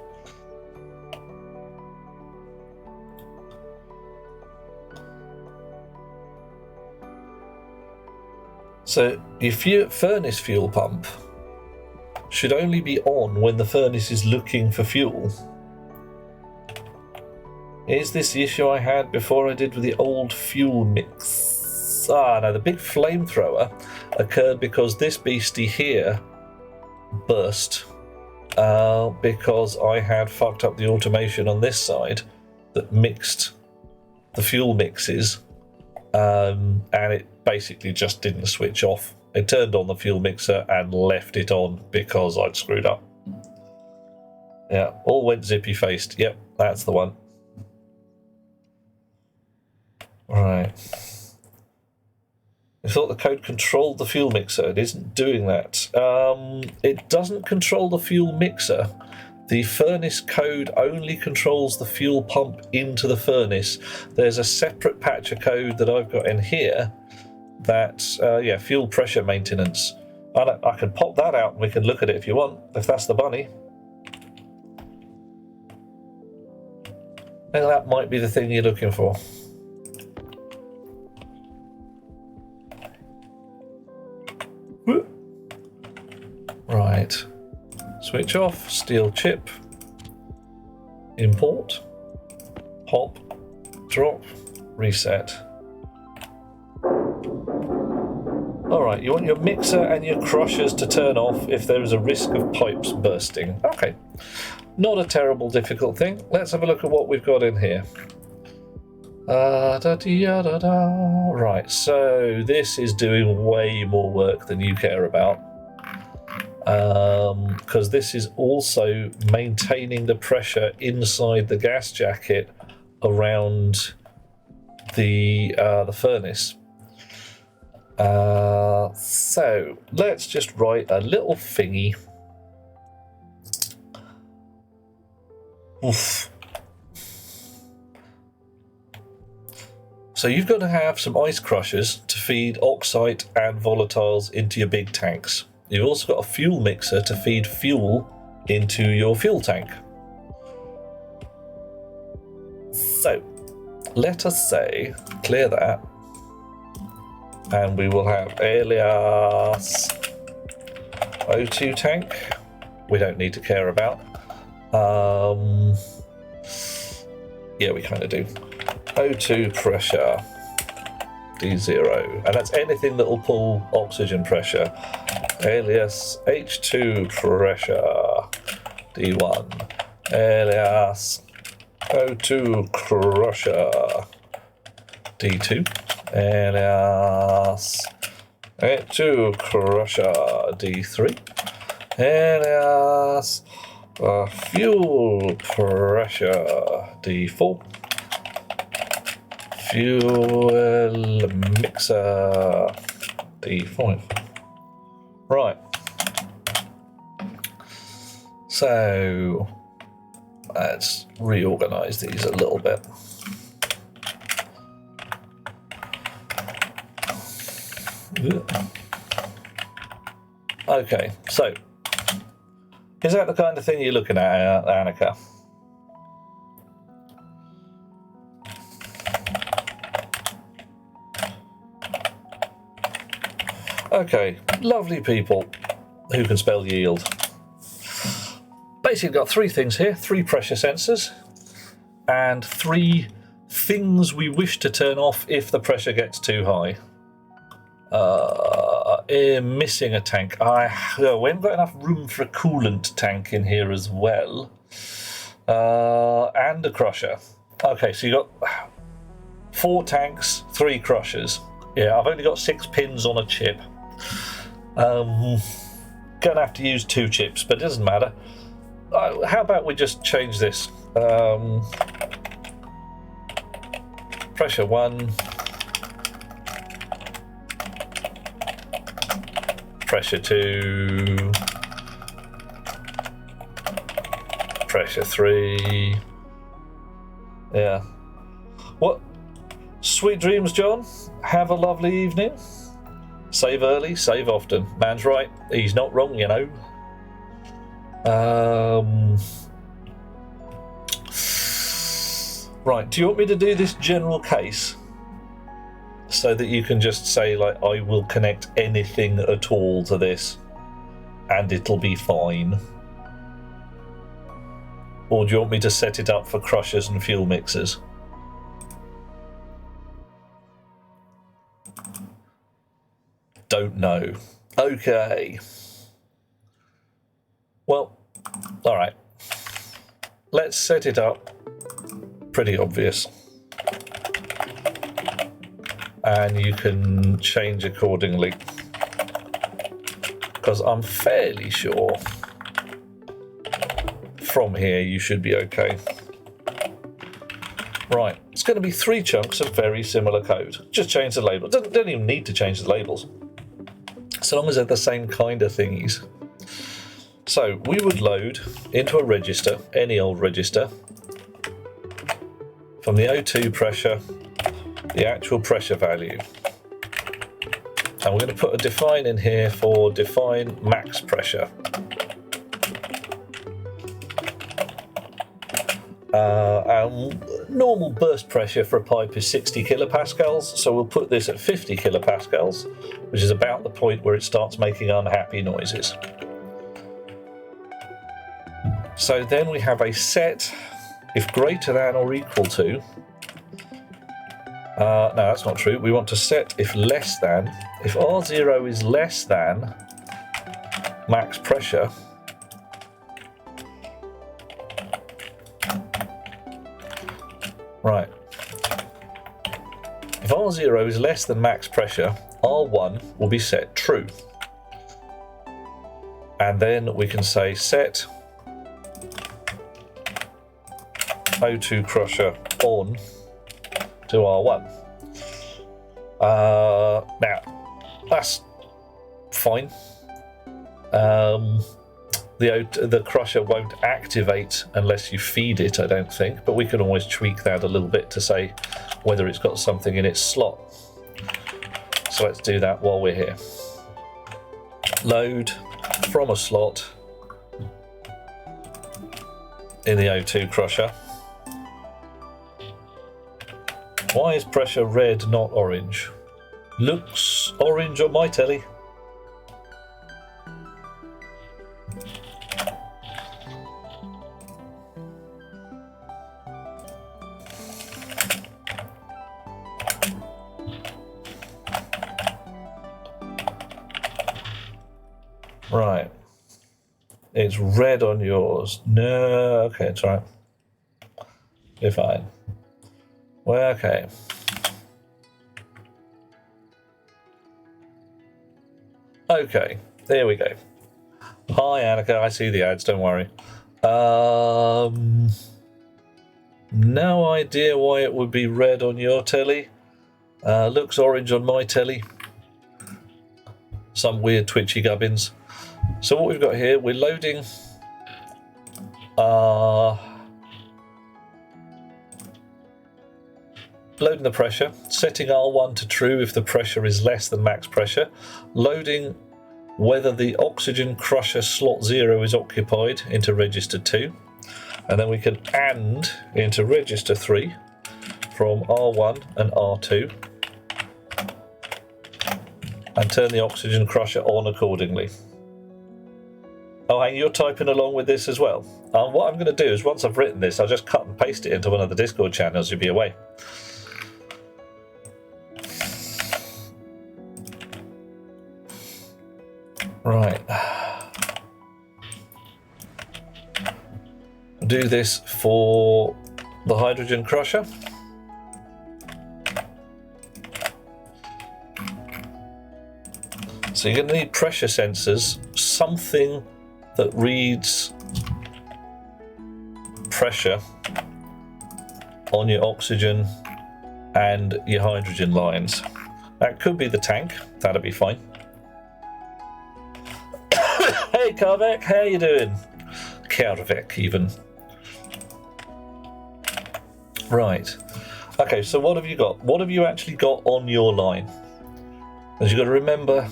So your furnace fuel pump should only be on when the furnace is looking for fuel. Is this the issue I had before I did with the old fuel mix? No, the big flamethrower occurred because this beastie here burst because I had fucked up the automation on this side that mixed the fuel mixes, and it basically just didn't switch off. It turned on the fuel mixer and left it on because I'd screwed up. Yeah, all went zippy faced. Yep, that's the one. Right. I thought the code controlled the fuel mixer. It isn't doing that. It doesn't control the fuel mixer. The furnace code only controls the fuel pump into the furnace. There's a separate patch of code that I've got in here that's, fuel pressure maintenance. I can pop that out and we can look at it if you want, if that's the bunny. And that might be the thing you're looking for. Right. Switch off, steel chip, import, pop, drop, reset. Alright, you want your mixer and your crushers to turn off if there is a risk of pipes bursting. Okay, not a terrible difficult thing. Let's have a look at what we've got in here. Right, so this is doing way more work than you care about. Because this is also maintaining the pressure inside the gas jacket around the furnace. So let's just write a little thingy. Oof. So you've got to have some ice crushers to feed oxide and volatiles into your big tanks. You've also got a fuel mixer to feed fuel into your fuel tank. So let us say, clear that, and we will have alias O2 tank. We don't need to care about. Yeah, we kind of do. O2 pressure D0, and that's anything that will pull oxygen pressure. Alias H2 pressure D1. Alias O2 crusher D2. Alias H2 crusher D3. Alias fuel pressure D4. Fuel mixer D5. Right. So let's reorganize these a little bit. Okay, so is that the kind of thing you're looking at, Annika? Okay, lovely people who can spell yield. Basically got three things here, 3 pressure sensors and 3 things we wish to turn off if the pressure gets too high. Missing a tank. We haven't got enough room for a coolant tank in here as well. And a crusher. Okay, so you got 4 tanks, 3 crushers. Yeah, I've only got 6 pins on a chip. Gonna have to use 2 chips, but it doesn't matter. How about we just change this? Pressure 1. Pressure 2. Pressure 3. Yeah. What? Sweet dreams, John. Have a lovely evening. Save early, save often. Man's right. He's not wrong, you know. Right, do you want me to do this general case? So that you can just say, like, I will connect anything at all to this and it'll be fine. Or do you want me to set it up for crushers and fuel mixers? Don't know. Okay. Well, alright. Let's set it up. Pretty obvious. And you can change accordingly. Because I'm fairly sure from here you should be okay. Right, it's going to be 3 chunks of very similar code. Just change the label. Don't even need to change the labels. So long as they're the same kind of thingies. So we would load into a register, any old register, from the O2 pressure, the actual pressure value. And we're going to put a define in here for define max pressure. Normal burst pressure for a pipe is 60 kilopascals, so we'll put this at 50 kilopascals, which is about the point where it starts making unhappy noises. So then we have a set if greater than or equal to. No, that's not true. We want to set if less than. If R0 is less than max pressure, right. If R0 is less than max pressure, R1 will be set true. And then we can say set O2 crusher on to R1. Now, that's fine. The crusher won't activate unless you feed it, I don't think, but we can always tweak that a little bit to say whether it's got something in its slot. So let's do that while we're here. Load from a slot in the O2 crusher. Why is pressure red, not orange? Looks orange on my telly. Right. It's red on yours. No, okay, it's all right. You're fine. Well, okay. Okay, there we go. Hi, Annika. I see the ads. Don't worry. No idea why it would be red on your telly. Looks orange on my telly. Some weird twitchy gubbins. So what we've got here, we're loading loading the pressure, setting R1 to true if the pressure is less than max pressure, loading whether the oxygen crusher slot 0 is occupied into register 2, and then we can AND into register 3 from R1 and R2 and turn the oxygen crusher on accordingly. Oh, and you're typing along with this as well. What I'm going to do is once I've written this, I'll just cut and paste it into one of the Discord channels. You'll be away. Right. Do this for the hydrogen crusher. So you're going to need pressure sensors, something that reads pressure on your oxygen and your hydrogen lines. That could be the tank, that'll be fine. Hey Karvek, how you doing? Karvek even. Right. Okay, so what have you got? What have you actually got on your line? Because you've got to remember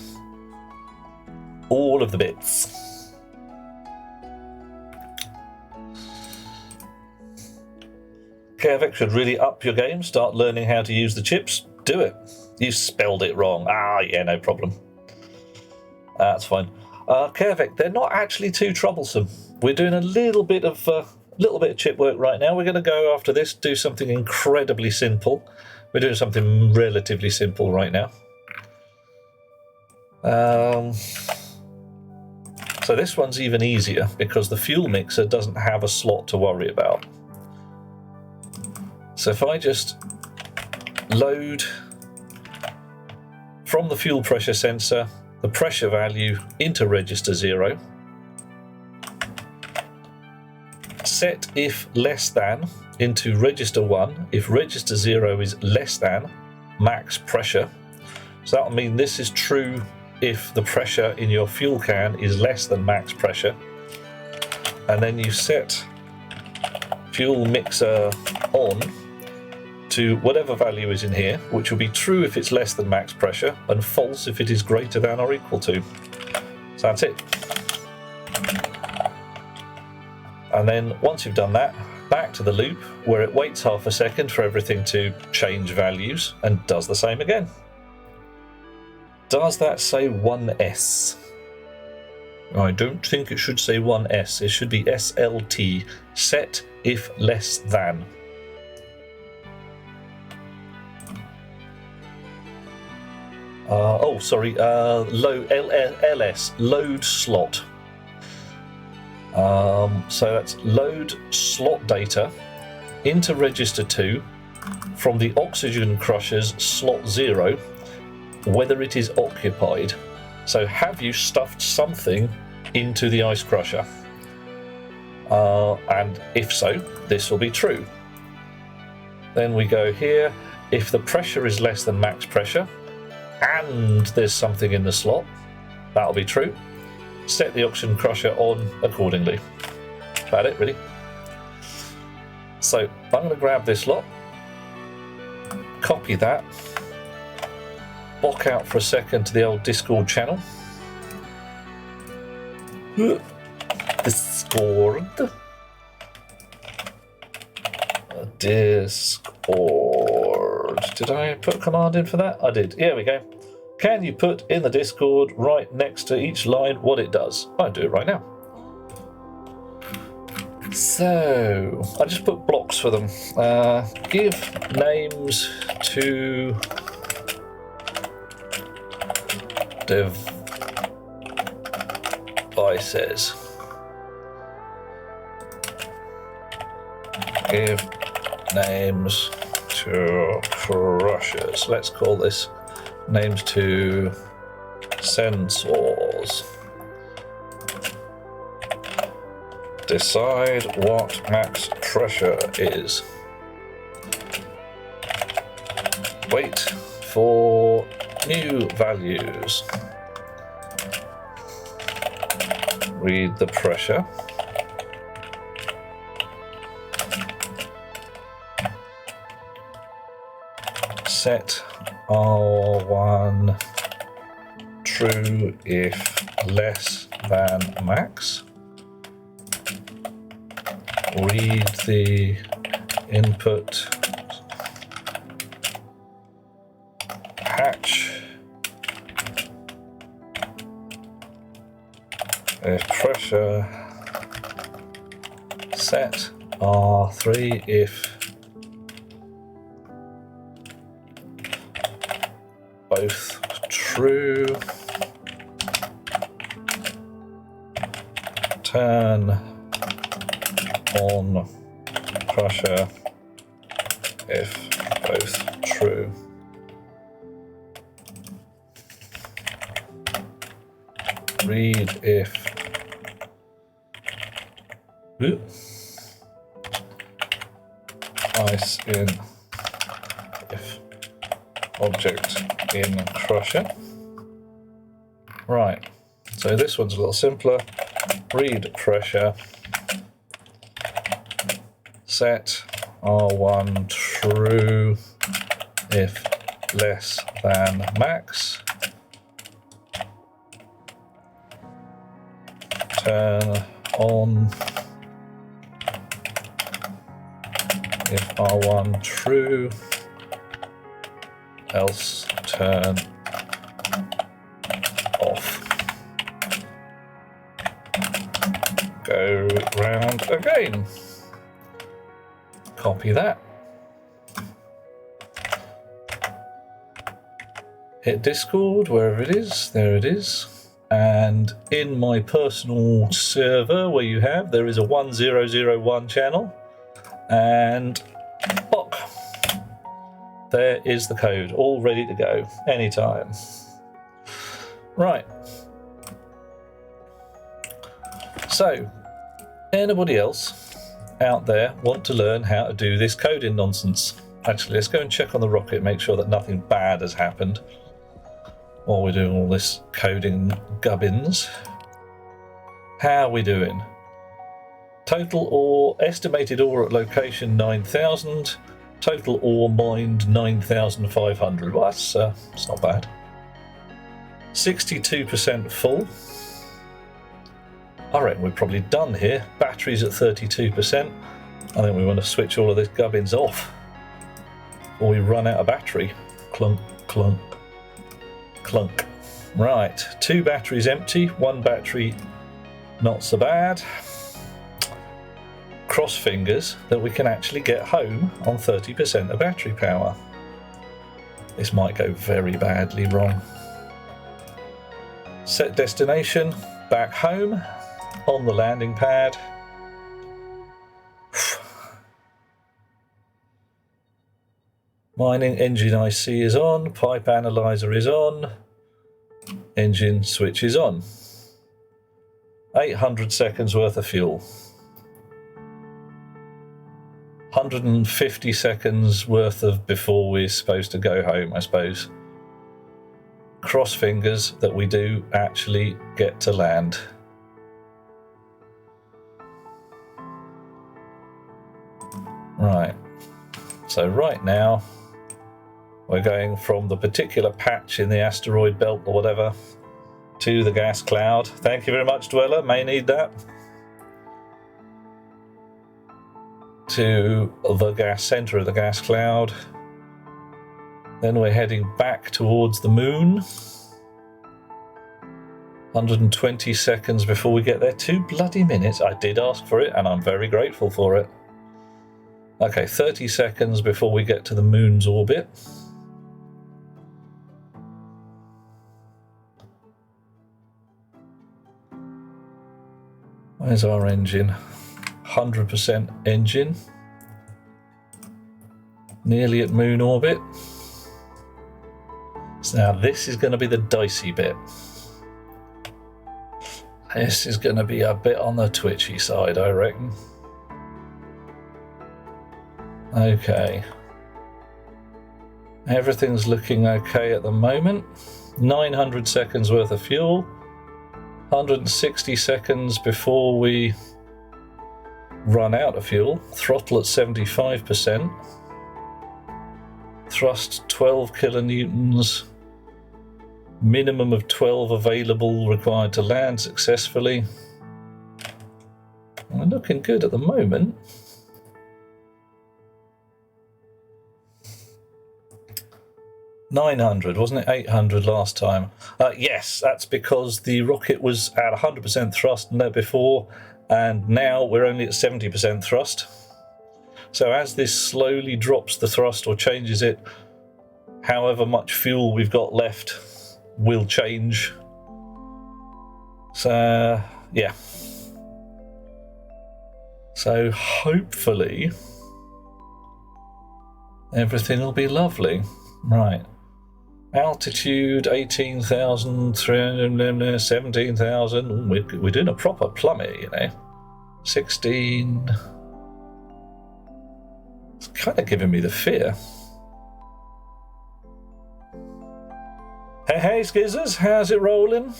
all of the bits. Karvek should really up your game, start learning how to use the chips. Do it. You spelled it wrong. Ah, yeah, no problem. That's fine. Karvek, they're not actually too troublesome. We're doing a little bit of chip work right now. We're going to go after this, do something incredibly simple. We're doing something relatively simple right now. So this one's even easier because the fuel mixer doesn't have a slot to worry about. So if I just load from the fuel pressure sensor the pressure value into register 0, set if less than into register 1 if register 0 is less than max pressure. So that will mean this is true if the pressure in your fuel can is less than max pressure. and then you set fuel mixer on to whatever value is in here, which will be true if it's less than max pressure and false if it is greater than or equal to. So that's it. And then once you've done that, back to the loop where it waits half a second for everything to change values and does the same again. Does that say 1S? I don't think it should say 1S. It should be SLT, set if less than. LS, load slot. So that's load slot data into register 2 from the oxygen crusher's slot 0, whether it is occupied. So have you stuffed something into the ice crusher? And if so, this will be true. Then we go here, if the pressure is less than max pressure and there's something in the slot, that'll be true. Set the oxygen crusher on accordingly. About it, really. So I'm going to grab this lot, copy that, bock out for a second to the old Discord channel. Discord. Did I put a command in for that? I did. Here we go. Can you put in the Discord right next to each line what it does? I'll do it right now. So, I just put blocks for them. Give names to devices. Give names to crushers. Let's call this names to sensors. Decide what max pressure is. Wait for new values. Read the pressure. Set R1 true if less than max. Read the input hatch if pressure. Set R3 if both true. Turn on crusher if both true. Read if ice in if object in crusher. Right, so this one's a little simpler. Read pressure. Set R1 true if less than max. Turn on if R1 true, else turn off. Go round again. Copy that. Hit Discord, wherever it is, there it is. And in my personal server where you have, there is a 1001 channel. And book. There is the code, all ready to go, anytime. Right. So, anybody else out there want to learn how to do this coding nonsense? Actually, let's go and check on the rocket, make sure that nothing bad has happened while we're doing all this coding gubbins. How are we doing? Total ore, estimated ore at location 9,000. Total ore mined 9,500. Well, that's not bad. 62% full. I reckon we're probably done here. Batteries at 32%. I think we want to switch all of this gubbins off or we run out of battery. Clunk, clunk, clunk. Right, 2 batteries empty, 1 battery not so bad. Cross fingers that we can actually get home on 30% of battery power. This might go very badly wrong. Set destination, back home, on the landing pad. Mining engine IC is on, pipe analyzer is on, engine switch is on. 800 seconds worth of fuel. 150 seconds worth of before we're supposed to go home, I suppose. Cross fingers that we do actually get to land. Right, so right now we're going from the particular patch in the asteroid belt or whatever to the gas cloud. Thank you very much, Dweller, may need that. To the gas center of the gas cloud. Then we're heading back towards the moon. 120 seconds before we get there. 2 bloody minutes. I did ask for it and I'm very grateful for it. Okay, 30 seconds before we get to the moon's orbit. Where's our engine? 100% engine. Nearly at moon orbit. So now this is going to be the dicey bit. This is going to be a bit on the twitchy side, I reckon. Okay. Everything's looking okay at the moment. 900 seconds worth of fuel. 160 seconds before we run out of fuel. Throttle at 75%. Thrust 12 kilonewtons. Minimum of 12 available, required to land successfully. We're looking good at the moment. $900, wasn't it? 800 last time. Yes, that's because the rocket was at 100% thrust before, and now we're only at 70% thrust. So as this slowly drops the thrust or changes it, however much fuel we've got left will change. So, yeah. So hopefully everything will be lovely. Right. Altitude 18,300, 17,000. We're doing a proper plummet, you know. 16. It's kind of giving me the fear. Hey, Skizzers, how's it rolling?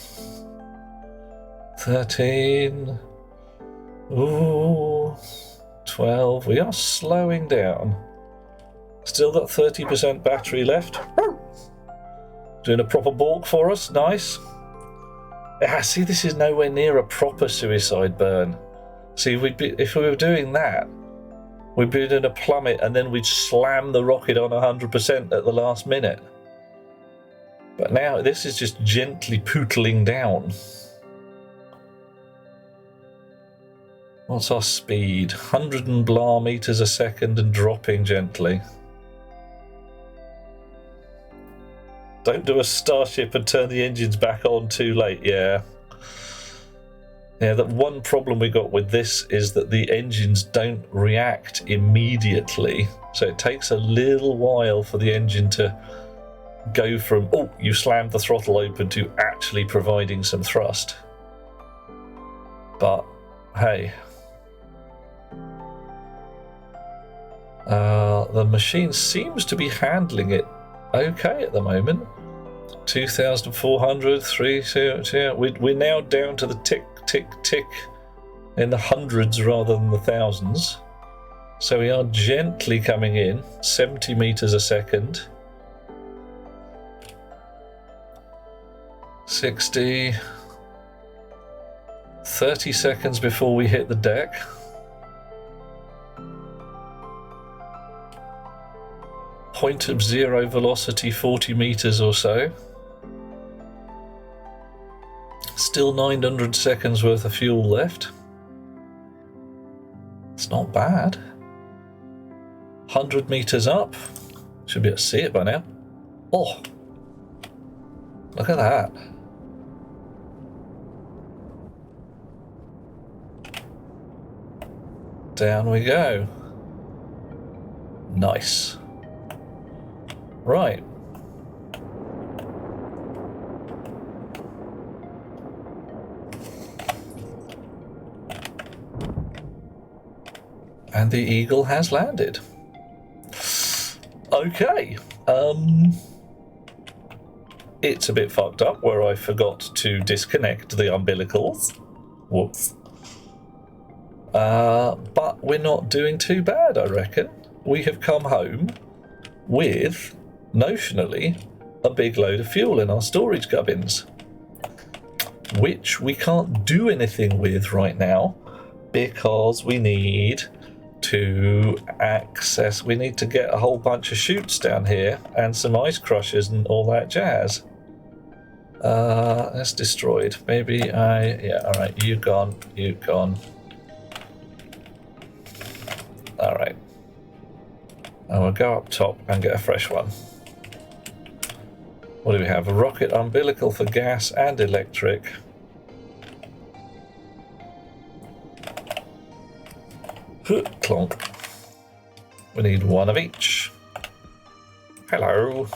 13. Ooh. 12. We are slowing down. Still got 30% battery left. Doing a proper balk for us. Nice. See, this is nowhere near a proper suicide burn. See, if we were doing that, we'd be doing a plummet and then we'd slam the rocket on 100% at the last minute. But now this is just gently pootling down. What's our speed? 100 and blah meters a second and dropping gently. Don't do a starship and turn the engines back on too late, yeah. Yeah, the one problem we got with this is that the engines don't react immediately. So it takes a little while for the engine to go from, oh, you slammed the throttle open, to actually providing some thrust. But, hey. The machine seems to be handling it okay at the moment. 2,400, 3, we're now down to the tick, tick, tick in the hundreds rather than the thousands. So we are gently coming in, 70 meters a second. 60. 30 seconds before we hit the deck. Point of zero velocity, 40 meters or so. Still 900 seconds worth of fuel left. It's not bad. 100 meters up. Should be able to see it by now. Oh, look at that. Down we go. Nice. Right. And the Eagle has landed. Okay. It's a bit fucked up where I forgot to disconnect the umbilicals. Whoops. But we're not doing too bad, I reckon. We have come home with, notionally, a big load of fuel in our storage gubbins, which we can't do anything with right now because we need to access, we need to get a whole bunch of chutes down here and some ice crushers and all that jazz. That's destroyed. Maybe yeah, alright, you gone. Alright. And we'll go up top and get a fresh one. What do we have? A rocket umbilical for gas and electric. Clonk. We need one of each. Hello.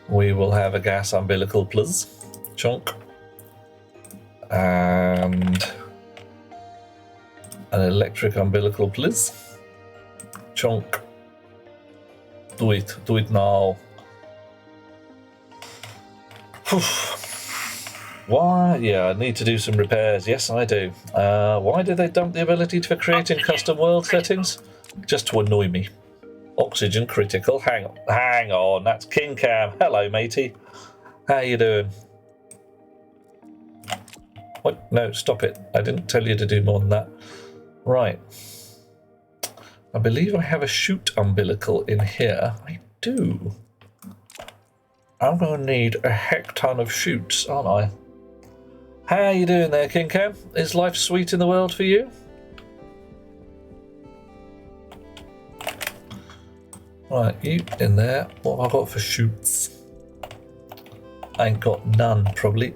We will have a gas umbilical, please. Chunk. And an electric umbilical, please. Chunk. Do it now. Why? Yeah, I need to do some repairs. Yes, I do. Why did they dump the ability for creating custom world settings? Just to annoy me. Oxygen critical. Hang on. That's King Cam. Hello, matey. How you doing? What? No, stop it. I didn't tell you to do more than that. Right. I believe I have a chute umbilical in here. I do. I'm going to need a heck ton of chutes, aren't I? How you doing there, King Cam? Is life sweet in the world for you? Right, you in there. What have I got for chutes? I ain't got none, probably.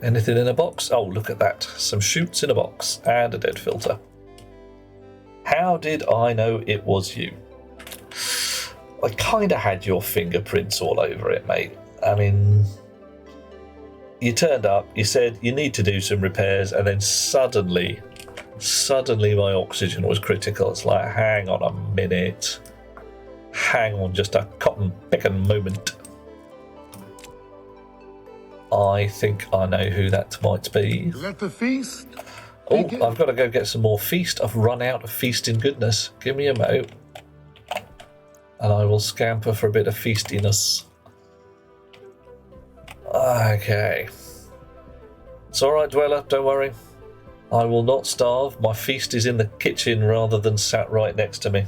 Anything in a box? Oh, look at that. Some chutes in a box and a dead filter. How did I know it was you? I kind of had your fingerprints all over it, mate. I mean, you turned up, you said you need to do some repairs, and then suddenly my oxygen was critical. It's like, hang on a minute. Hang on just a cotton picking moment. I think I know who that might be. Let the feast. Oh, I've got to go get some more feast. I've run out of feasting goodness. Give me a mo. And I will scamper for a bit of feastiness. Okay. It's alright, Dweller, don't worry. I will not starve. My feast is in the kitchen rather than sat right next to me.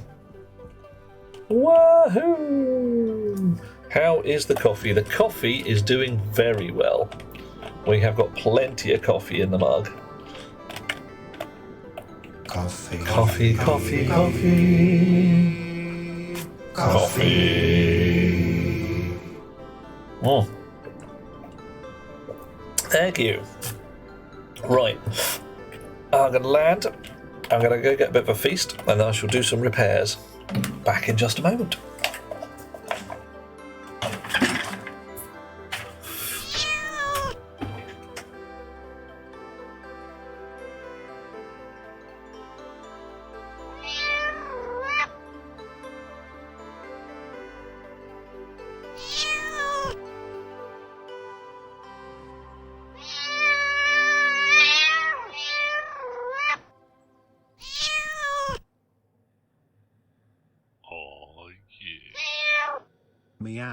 Wahoo! How is the coffee? The coffee is doing very well. We have got plenty of coffee in the mug. Coffee. Coffee, coffee, coffee. Coffee. Oh. Thank you. Right. I'm going to land. I'm going to go get a bit of a feast, and then I shall do some repairs. Back in just a moment.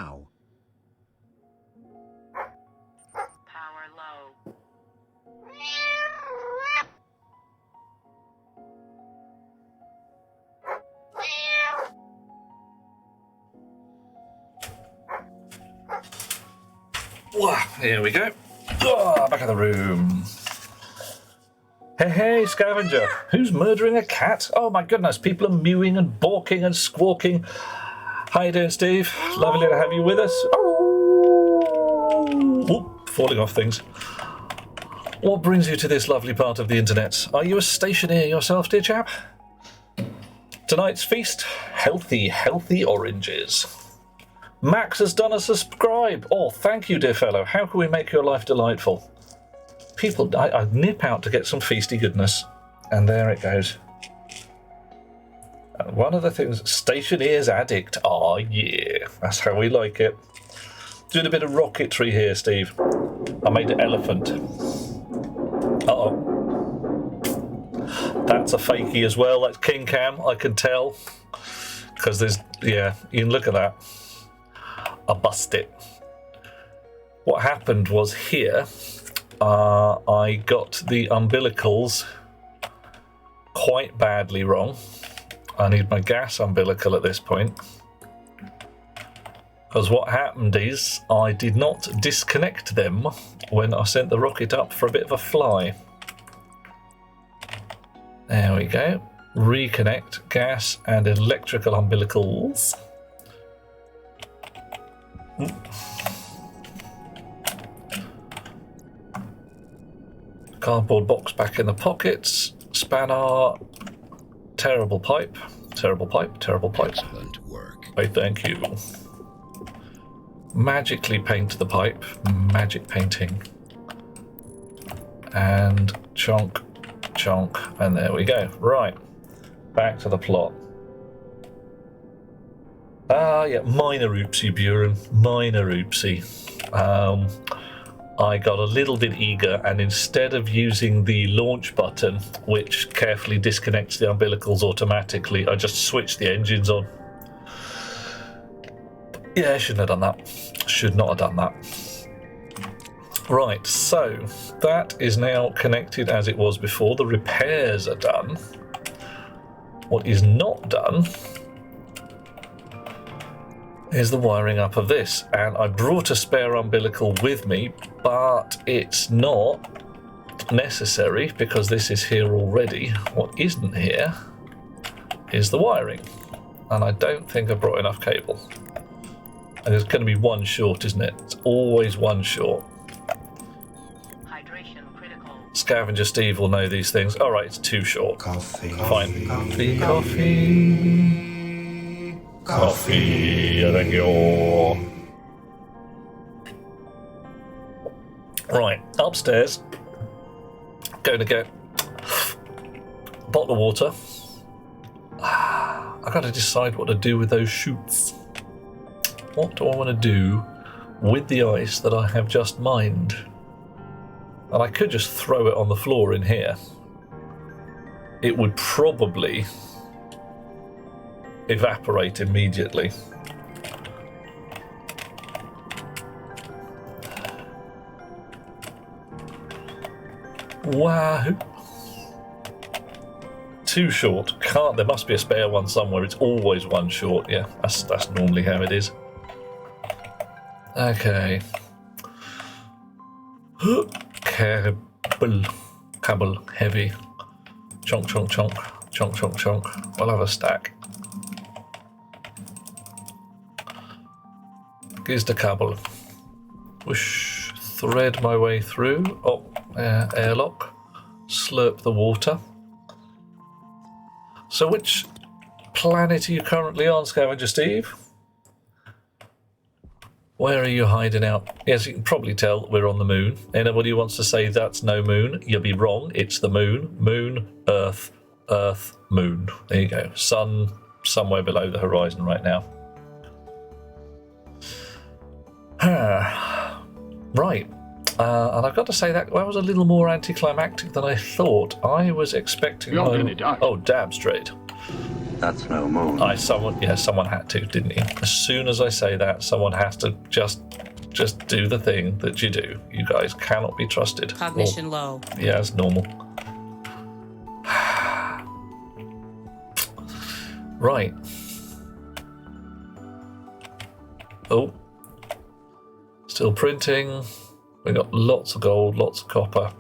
now. Power low. Wah, here we go. Oh, back in the room. Hey, hey, scavenger. Who's murdering a cat? Oh my goodness, people are mewing and balking and squawking. How you doing, Steve? Lovely to have you with us. Oh, whoop, falling off things. What brings you to this lovely part of the internet? Are you a stationeer yourself, dear chap? Tonight's feast, healthy, healthy oranges. Max has done a subscribe. Oh, thank you, dear fellow. How can we make your life delightful? People, I nip out to get some feasty goodness, and there it goes. And one of the things, Stationeers addict. Oh, yeah, that's how we like it. Doing a bit of rocketry here, Steve. I made an elephant. Uh-oh. That's a fakie as well. That's King Cam, I can tell. Because there's, yeah, you can look at that. I bust it. What happened was here, I got the umbilicals quite badly wrong. I need my gas umbilical at this point. Because what happened is I did not disconnect them when I sent the rocket up for a bit of a fly. There we go. Reconnect gas and electrical umbilicals. Cardboard box back in the pockets. Spanner. Terrible pipe. Terrible pipe. Terrible pipe. Excellent work. I thank you. Magically paint the pipe. Magic painting. And chonk, chonk, and there we go. Right. Back to the plot. Yeah, minor oopsie, Buren. Minor oopsie. I got a little bit eager, and instead of using the launch button, which carefully disconnects the umbilicals automatically, I just switched the engines on. Yeah, I shouldn't have done that. Should not have done that. Right, so that is now connected as it was before. The repairs are done. What is not done is the wiring up of this, and I brought a spare umbilical with me, but it's not necessary because this is here already. What isn't here is the wiring, and I don't think I brought enough cable. And there's going to be one short, isn't it? It's always one short. Hydration critical. Scavenger Steve will know these things. All right, it's two short. Coffee. Fine. Coffee. Coffee. Coffee, thank you. Right, upstairs. Going to get a bottle of water. I've got to decide what to do with those chutes. What do I want to do with the ice that I have just mined? And I could just throw it on the floor in here. It would probably evaporate immediately. Wow. Too short. Can't. There must be a spare one somewhere. It's always one short. Yeah, that's normally how it is. Okay. Cable heavy. Chonk, chonk, chonk. Chonk, chonk, chonk. We'll have a stack. Here's the cable. Whoosh. Thread my way through. Oh, airlock. Slurp the water. So which planet are you currently on, Scavenger Steve? Where are you hiding out? Yes, you can probably tell we're on the moon. Anybody who wants to say that's no moon, you'll be wrong. It's the moon. Moon, Earth, Earth, moon. There you go. Sun somewhere below the horizon right now. Right. And I've got to say that was a little more anticlimactic than I thought. I was expecting... You're really dark. Oh, damn straight. That's no moon. Someone had to, didn't he? As soon as I say that, someone has to just do the thing that you do. You guys cannot be trusted. Cognition low. Yeah, it's normal. Right. Oh. Still printing. We got lots of gold, lots of copper.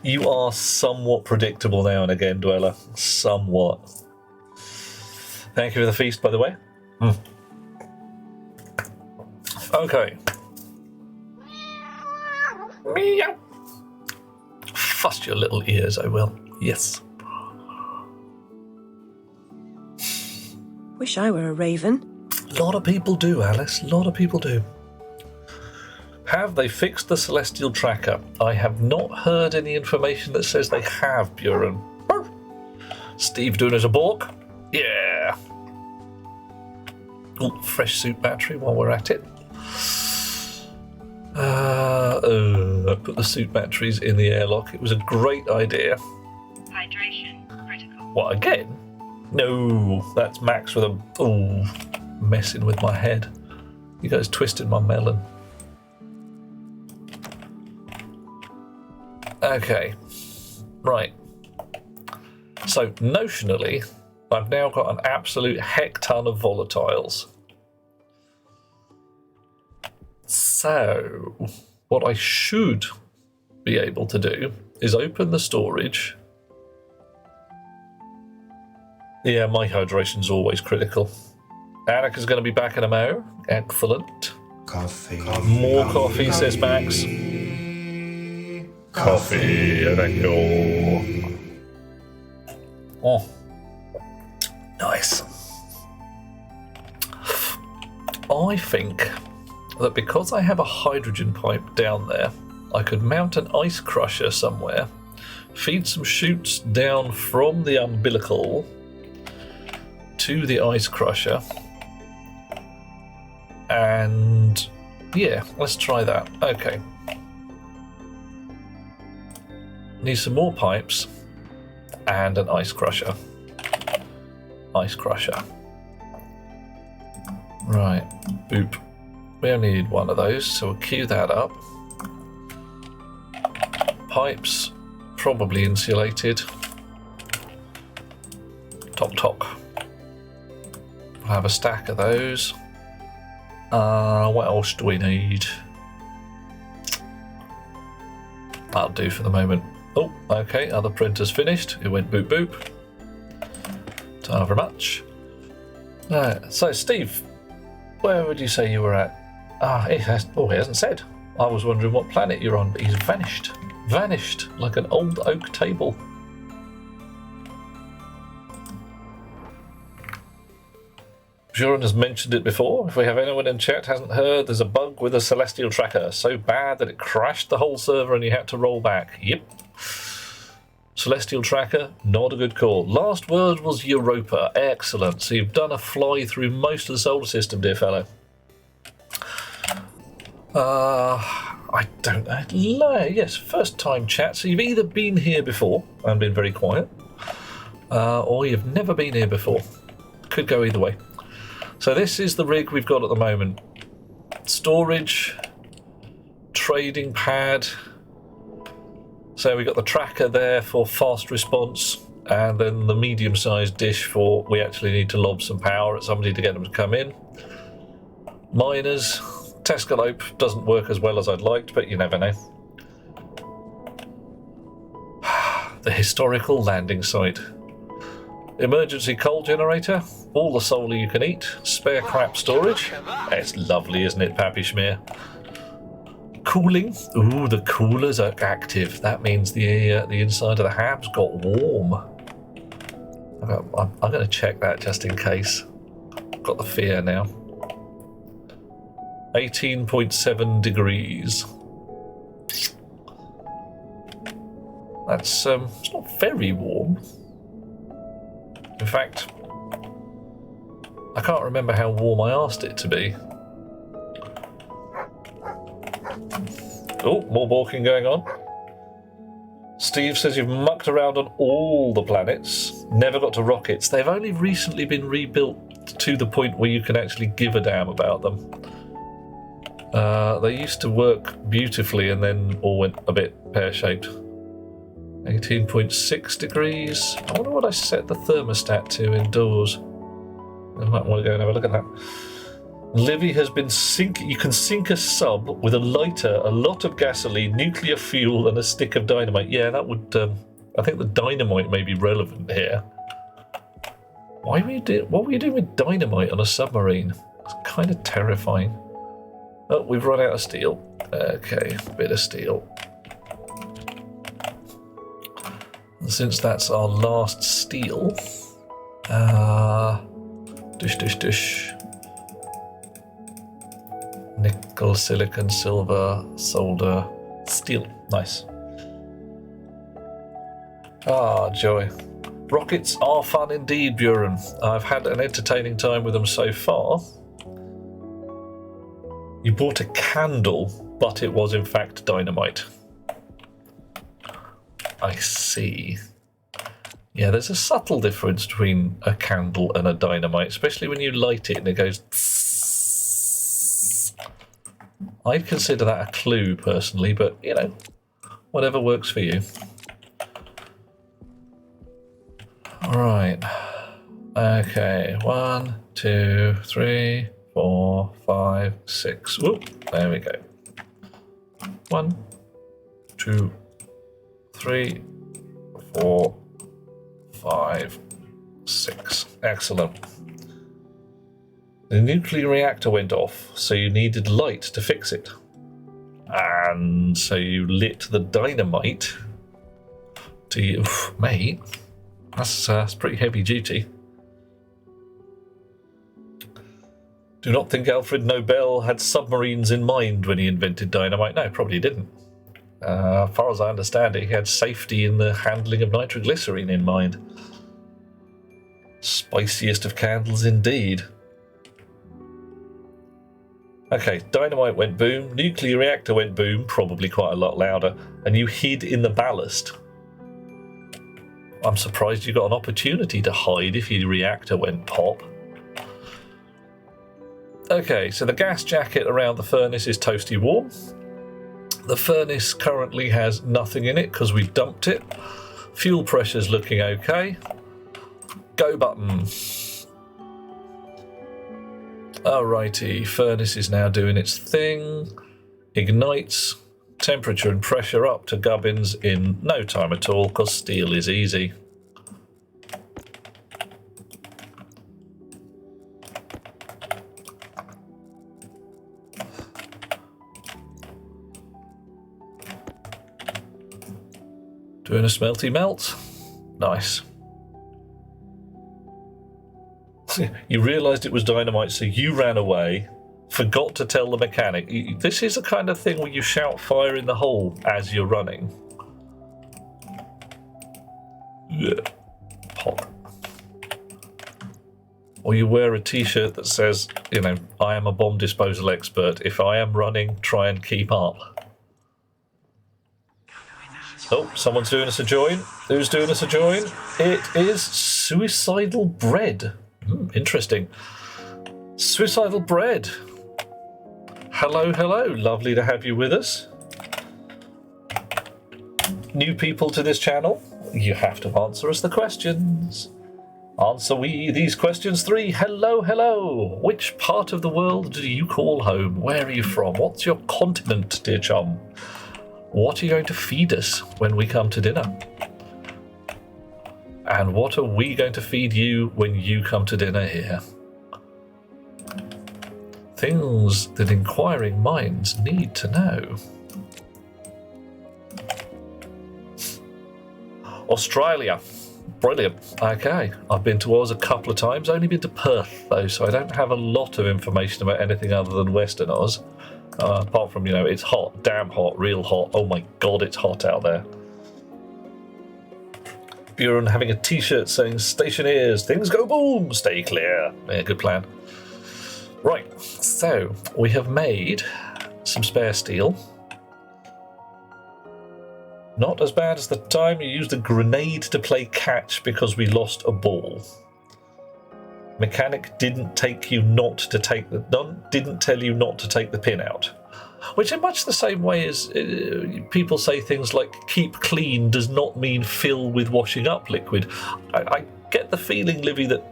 You are somewhat predictable now and again, Dweller. Somewhat. Thank you for the feast, by the way. Okay. Meow. Fuss your little ears, I will. Yes. Wish I were a raven. A lot of people do, Alice. A lot of people do. Have they fixed the celestial tracker? I have not heard any information that says they have, Buren. Steve doing as a balk? Yeah. Oh, fresh suit battery while we're at it. I put the suit batteries in the airlock. It was a great idea. Hydration critical. What, again? No, that's Max with a... Oh, messing with my head. You guys twisted my melon. Okay, right. So, notionally, I've now got an absolute heck ton of volatiles. So, what I should be able to do is open the storage. Yeah, my hydration's always critical. Annika's going to be back in a mo. Excellent. Coffee. More coffee, says Max. Coffee, thank you. Oh, nice. I think that because I have a hydrogen pipe down there, I could mount an ice crusher somewhere, feed some chutes down from the umbilical to the ice crusher, and yeah, let's try that. Okay. Need some more pipes and an ice crusher. Ice crusher. Right, boop. We only need one of those, so we'll queue that up. Pipes, probably insulated. Tock. We'll have a stack of those. What else do we need? That'll do for the moment. Oh, okay, other printer's finished. It went boop boop. Thank very much. So, Steve, where would you say you were at? He hasn't said. I was wondering what planet you're on, but he's vanished. Vanished like an old oak table. Buren has mentioned it before. If we have anyone in chat hasn't heard, there's a bug with a celestial tracker. So bad that it crashed the whole server and you had to roll back. Yep. Celestial tracker, not a good call. Last word was Europa. Excellent. So you've done a fly through most of the solar system, dear fellow. I don't know. Yes, first time chat. So you've either been here before and been very quiet, or you've never been here before. Could go either way. So this is the rig we've got at the moment. Storage, trading pad. So we've got the tracker there for fast response, and then the medium-sized dish for we actually need to lob some power at somebody to get them to come in. Miners. Tescalope doesn't work as well as I'd liked, but you never know. The historical landing site. Emergency coal generator. All the solar you can eat. Spare crap storage. It's lovely, isn't it, Pappy Schmear? Cooling. Ooh, the coolers are active. That means the inside of the hab's got warm. I'm going to check that just in case. Got the fear now. 18.7 degrees. That's it's not very warm. In fact, I can't remember how warm I asked it to be. Oh, more balking going on. Steve says you've mucked around on all the planets, never got to rockets. They've only recently been rebuilt to the point where you can actually give a damn about them. They used to work beautifully and then all went a bit pear-shaped. 18.6 degrees. I wonder what I set the thermostat to indoors. I might want to go and have a look at that. Livy has been you can sink a sub with a lighter, a lot of gasoline, nuclear fuel, and a stick of dynamite. Yeah, that would. I think the dynamite may be relevant here. What were you doing with dynamite on a submarine? It's kind of terrifying. Oh, we've run out of steel. Okay, bit of steel. And since that's our last steel, dish. Nickel, silicon, silver, solder, steel. Nice. Ah, joy. Rockets are fun indeed, Buren. I've had an entertaining time with them so far. You bought a candle, but it was in fact dynamite. I see. Yeah, there's a subtle difference between a candle and a dynamite, especially when you light it and it goes tss. I'd consider that a clue, personally, but, you know, whatever works for you. Alright. Okay, 1, 2, 3, 4, 5, 6. Whoop, there we go. 1, 2, 3, 4, 5, 6. Excellent. The nuclear reactor went off, so you needed light to fix it. And so you lit the dynamite to... Oof, mate, that's pretty heavy duty. Do not think Alfred Nobel had submarines in mind when he invented dynamite. No, probably didn't. As far as I understand it, he had safety in the handling of nitroglycerine in mind. Spiciest of candles indeed. Okay, dynamite went boom, nuclear reactor went boom, probably quite a lot louder, and you hid in the ballast. I'm surprised you got an opportunity to hide if your reactor went pop. Okay, so the gas jacket around the furnace is toasty warm. The furnace currently has nothing in it because we dumped it. Fuel pressure's looking okay. Go button. Alrighty, furnace is now doing its thing. Ignites. Temperature and pressure up to gubbins in no time at all because steel is easy. Doing a smelty melt. Nice. You realised it was dynamite, so you ran away, forgot to tell the mechanic. This is the kind of thing where you shout fire in the hole as you're running. Yeah. Pop. Or you wear a t-shirt that says, you know, I am a bomb disposal expert. If I am running, try and keep up. Oh, someone's doing us a join. Who's doing us a join? It is Suicidal Bread. Interesting. Suicidal Bread. Hello, hello. Lovely to have you with us. New people to this channel, you have to answer us the questions. Answer we these questions 3. Hello, hello. Which part of the world do you call home? Where are you from? What's your continent, dear chum? What are you going to feed us when we come to dinner? And what are we going to feed you when you come to dinner here? Things that inquiring minds need to know. Australia. Brilliant. Okay, I've been to Oz a couple of times. Only been to Perth, though, so I don't have a lot of information about anything other than Western Oz. Apart from, you know, it's hot, damn hot, real hot. Oh my god, it's hot out there. Buren having a t-shirt saying Stationeers, things go boom, stay clear. Yeah, good plan. Right, so we have made some spare steel. Not as bad as the time you used a grenade to play catch because we lost a ball. Mechanic didn't tell you not to take the pin out. Which in much the same way as people say things like keep clean does not mean fill with washing up liquid. I get the feeling, Livy, that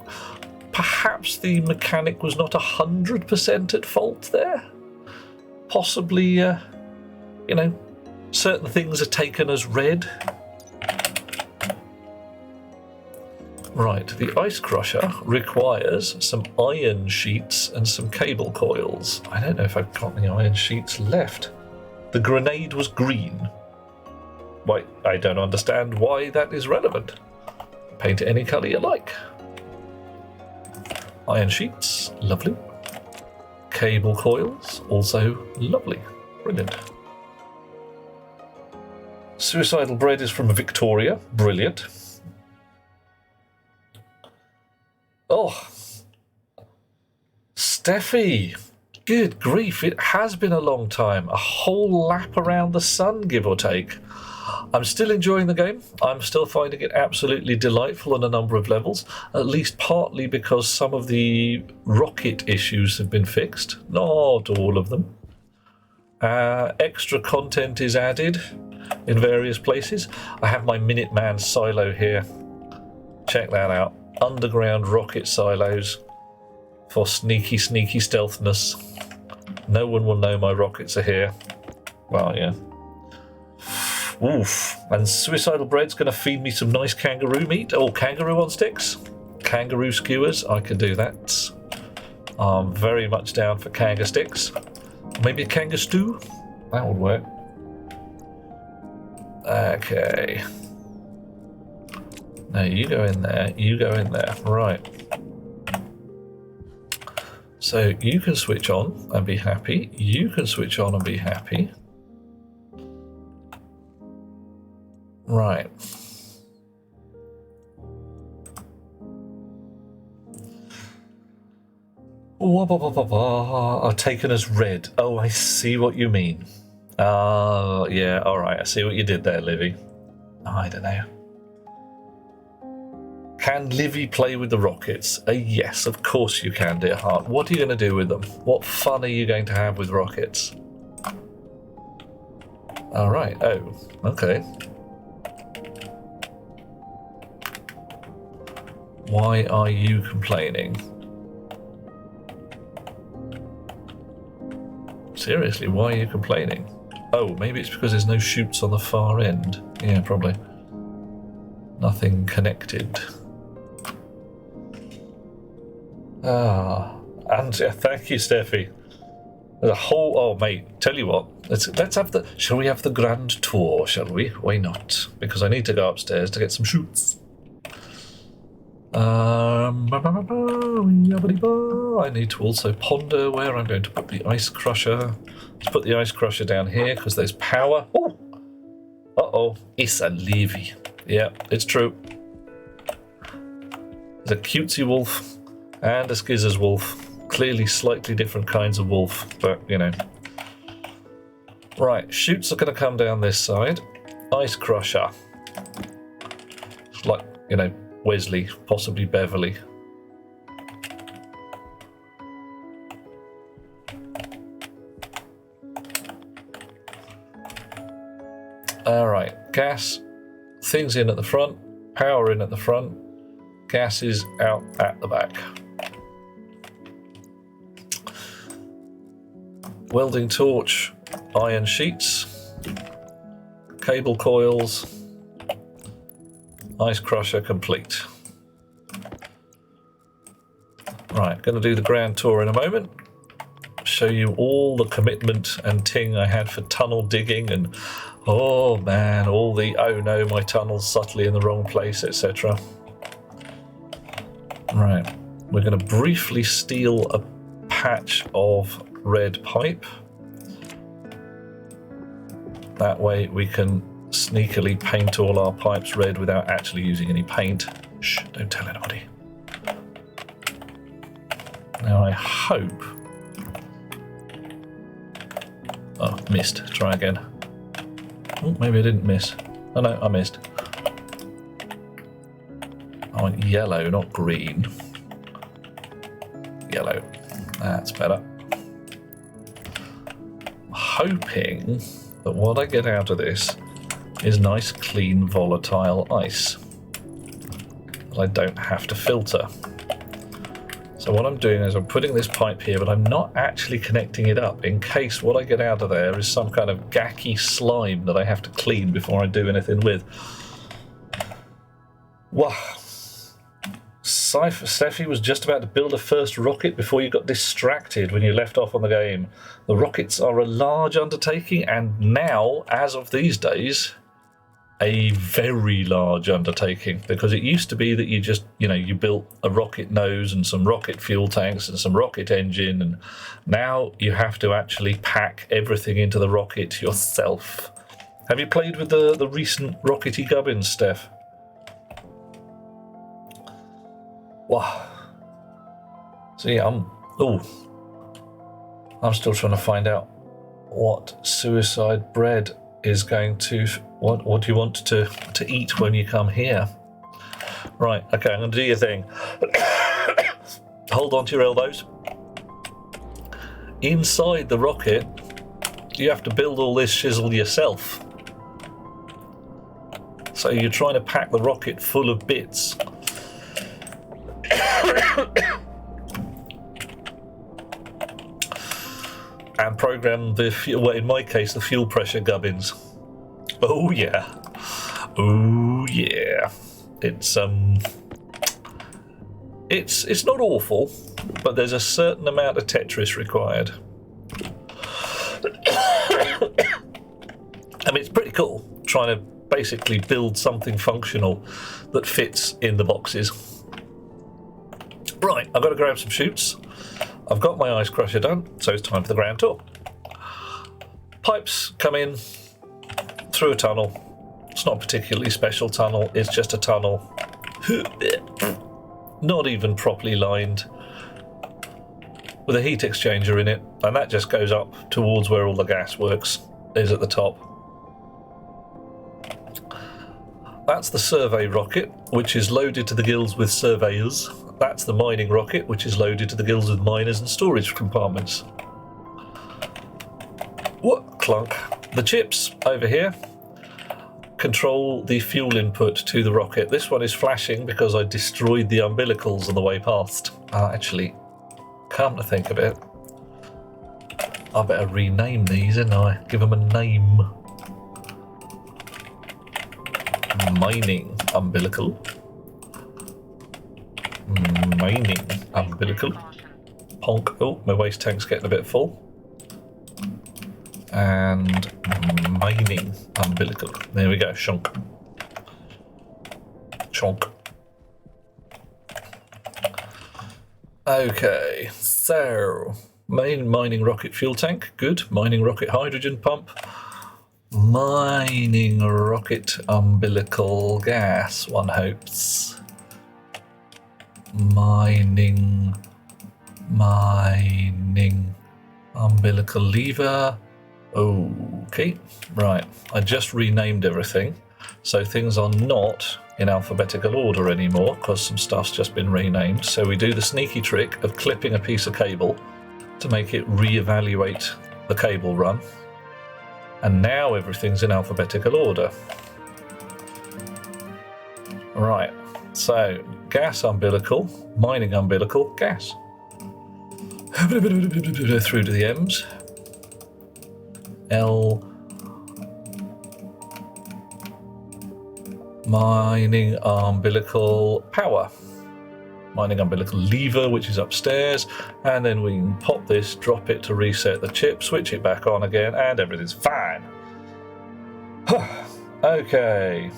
perhaps the mechanic was not 100% at fault there. Possibly, certain things are taken as read. Right, the ice crusher requires some iron sheets and some cable coils. I don't know if I've got any iron sheets left. The grenade was green. Why, I don't understand why that is relevant. Paint it any colour you like. Iron sheets, lovely. Cable coils, also lovely. Brilliant. Suicidal bread is from Victoria. Brilliant. Oh, Steffi, good grief, it has been a long time. A whole lap around the sun, give or take. I'm still enjoying the game. I'm still finding it absolutely delightful on a number of levels, at least partly because some of the rocket issues have been fixed. Not all of them. Extra content is added in various places. I have my Minuteman silo here. Check that out. Underground rocket silos for sneaky stealthness. No one will know my rockets are here. Well, yeah. Oof. And Suicidal Bread's going to feed me some nice kangaroo meat. Oh, kangaroo on sticks. Kangaroo skewers. I can do that. I'm very much down for kanga sticks. Maybe a kanga stew? That would work. Okay. No, you go in there. You go in there. Right. So you can switch on and be happy. You can switch on and be happy. Right. Are taken as red. Oh, I see what you mean. Yeah, alright. I see what you did there, Livy. I don't know. Can Livy play with the rockets? Yes, of course you can, dear heart. What are you going to do with them? What fun are you going to have with rockets? Alright, oh, okay. Why are you complaining? Seriously, why are you complaining? Oh, maybe it's because there's no chutes on the far end. Yeah, probably. Nothing connected. And thank you, Steffi. There's a whole. Oh, mate, tell you what. Let's have the. Shall we have the grand tour? Shall we? Why not? Because I need to go upstairs to get some shoots. I need to also ponder where I'm going to put the ice crusher. Let's put the ice crusher down here because there's power. Oh, it's a Levy. Yeah, it's true. There's a cutesy wolf and a skizzers wolf. Clearly slightly different kinds of wolf, but you know. Right, chutes are going to come down this side. Ice crusher. It's like, you know, Wesley, possibly Beverly. Alright, gas. Things in at the front. Power in at the front. Gas is out at the back. Welding torch. Iron sheets. Cable coils. Ice crusher complete. Right, going to do the grand tour in a moment. Show you all the commitment and ting I had for tunnel digging and, oh man, all the, oh no, my tunnel's subtly in the wrong place, etc. Right, we're going to briefly steal a patch of red pipe. That way we can sneakily paint all our pipes red without actually using any paint. Shh, don't tell anybody. Now I hope... Oh, missed. Try again. Oh, maybe I didn't miss. Oh no, I missed. I want yellow, not green. Yellow. That's better. Hoping that what I get out of this is nice, clean, volatile ice that I don't have to filter. So what I'm doing is I'm putting this pipe here, but I'm not actually connecting it up in case what I get out of there is some kind of gacky slime that I have to clean before I do anything with. Wow. Steffi was just about to build a first rocket before you got distracted when you left off on the game. The rockets are a large undertaking, and now, as of these days, a very large undertaking, because it used to be that you just, you built a rocket nose and some rocket fuel tanks and some rocket engine, and now you have to actually pack everything into the rocket yourself. Have you played with the recent rockety gubbins, Steph? Wow. So yeah, I'm still trying to find out what suicide bread is going to. What do you want to eat when you come here? Right. Okay. I'm going to do your thing. Hold on to your elbows. Inside the rocket, you have to build all this shizzle yourself. So you're trying to pack the rocket full of bits. And program the fuel, well, in my case, the fuel pressure gubbins. Oh yeah. Oh yeah. It's not awful, but there's a certain amount of Tetris required. I mean, it's pretty cool trying to basically build something functional that fits in the boxes. Right, I've got to grab some chutes. I've got my ice crusher done, so it's time for the grand tour. Pipes come in through a tunnel. It's not a particularly special tunnel, it's just a tunnel. Not even properly lined, with a heat exchanger in it, and that just goes up towards where all the gas works, is at the top. That's the survey rocket, which is loaded to the gills with surveyors. That's the mining rocket, which is loaded to the gills with miners and storage compartments. What clunk? The chips over here control the fuel input to the rocket. This one is flashing because I destroyed the umbilicals on the way past. Actually, come to think of it, I better rename these, didn't I? Give them a name. Mining umbilical. Mining umbilical. Honk. Oh, my waste tank's getting a bit full. And mining umbilical. There we go. Shonk. Shonk. Okay, so main mining rocket fuel tank. Good. Mining rocket hydrogen pump. Mining rocket umbilical gas, one hopes. Mining umbilical lever. Okay, right. I just renamed everything, so things are not in alphabetical order anymore because some stuff's just been renamed. So we do the sneaky trick of clipping a piece of cable to make it re-evaluate the cable run. And now everything's in alphabetical order. Right, so gas umbilical, mining umbilical, gas. Through to the M's. L. Mining umbilical power. Mining umbilical lever, which is upstairs, and then we can pop this, drop it to reset the chip, switch it back on again, and everything's fine. Okay.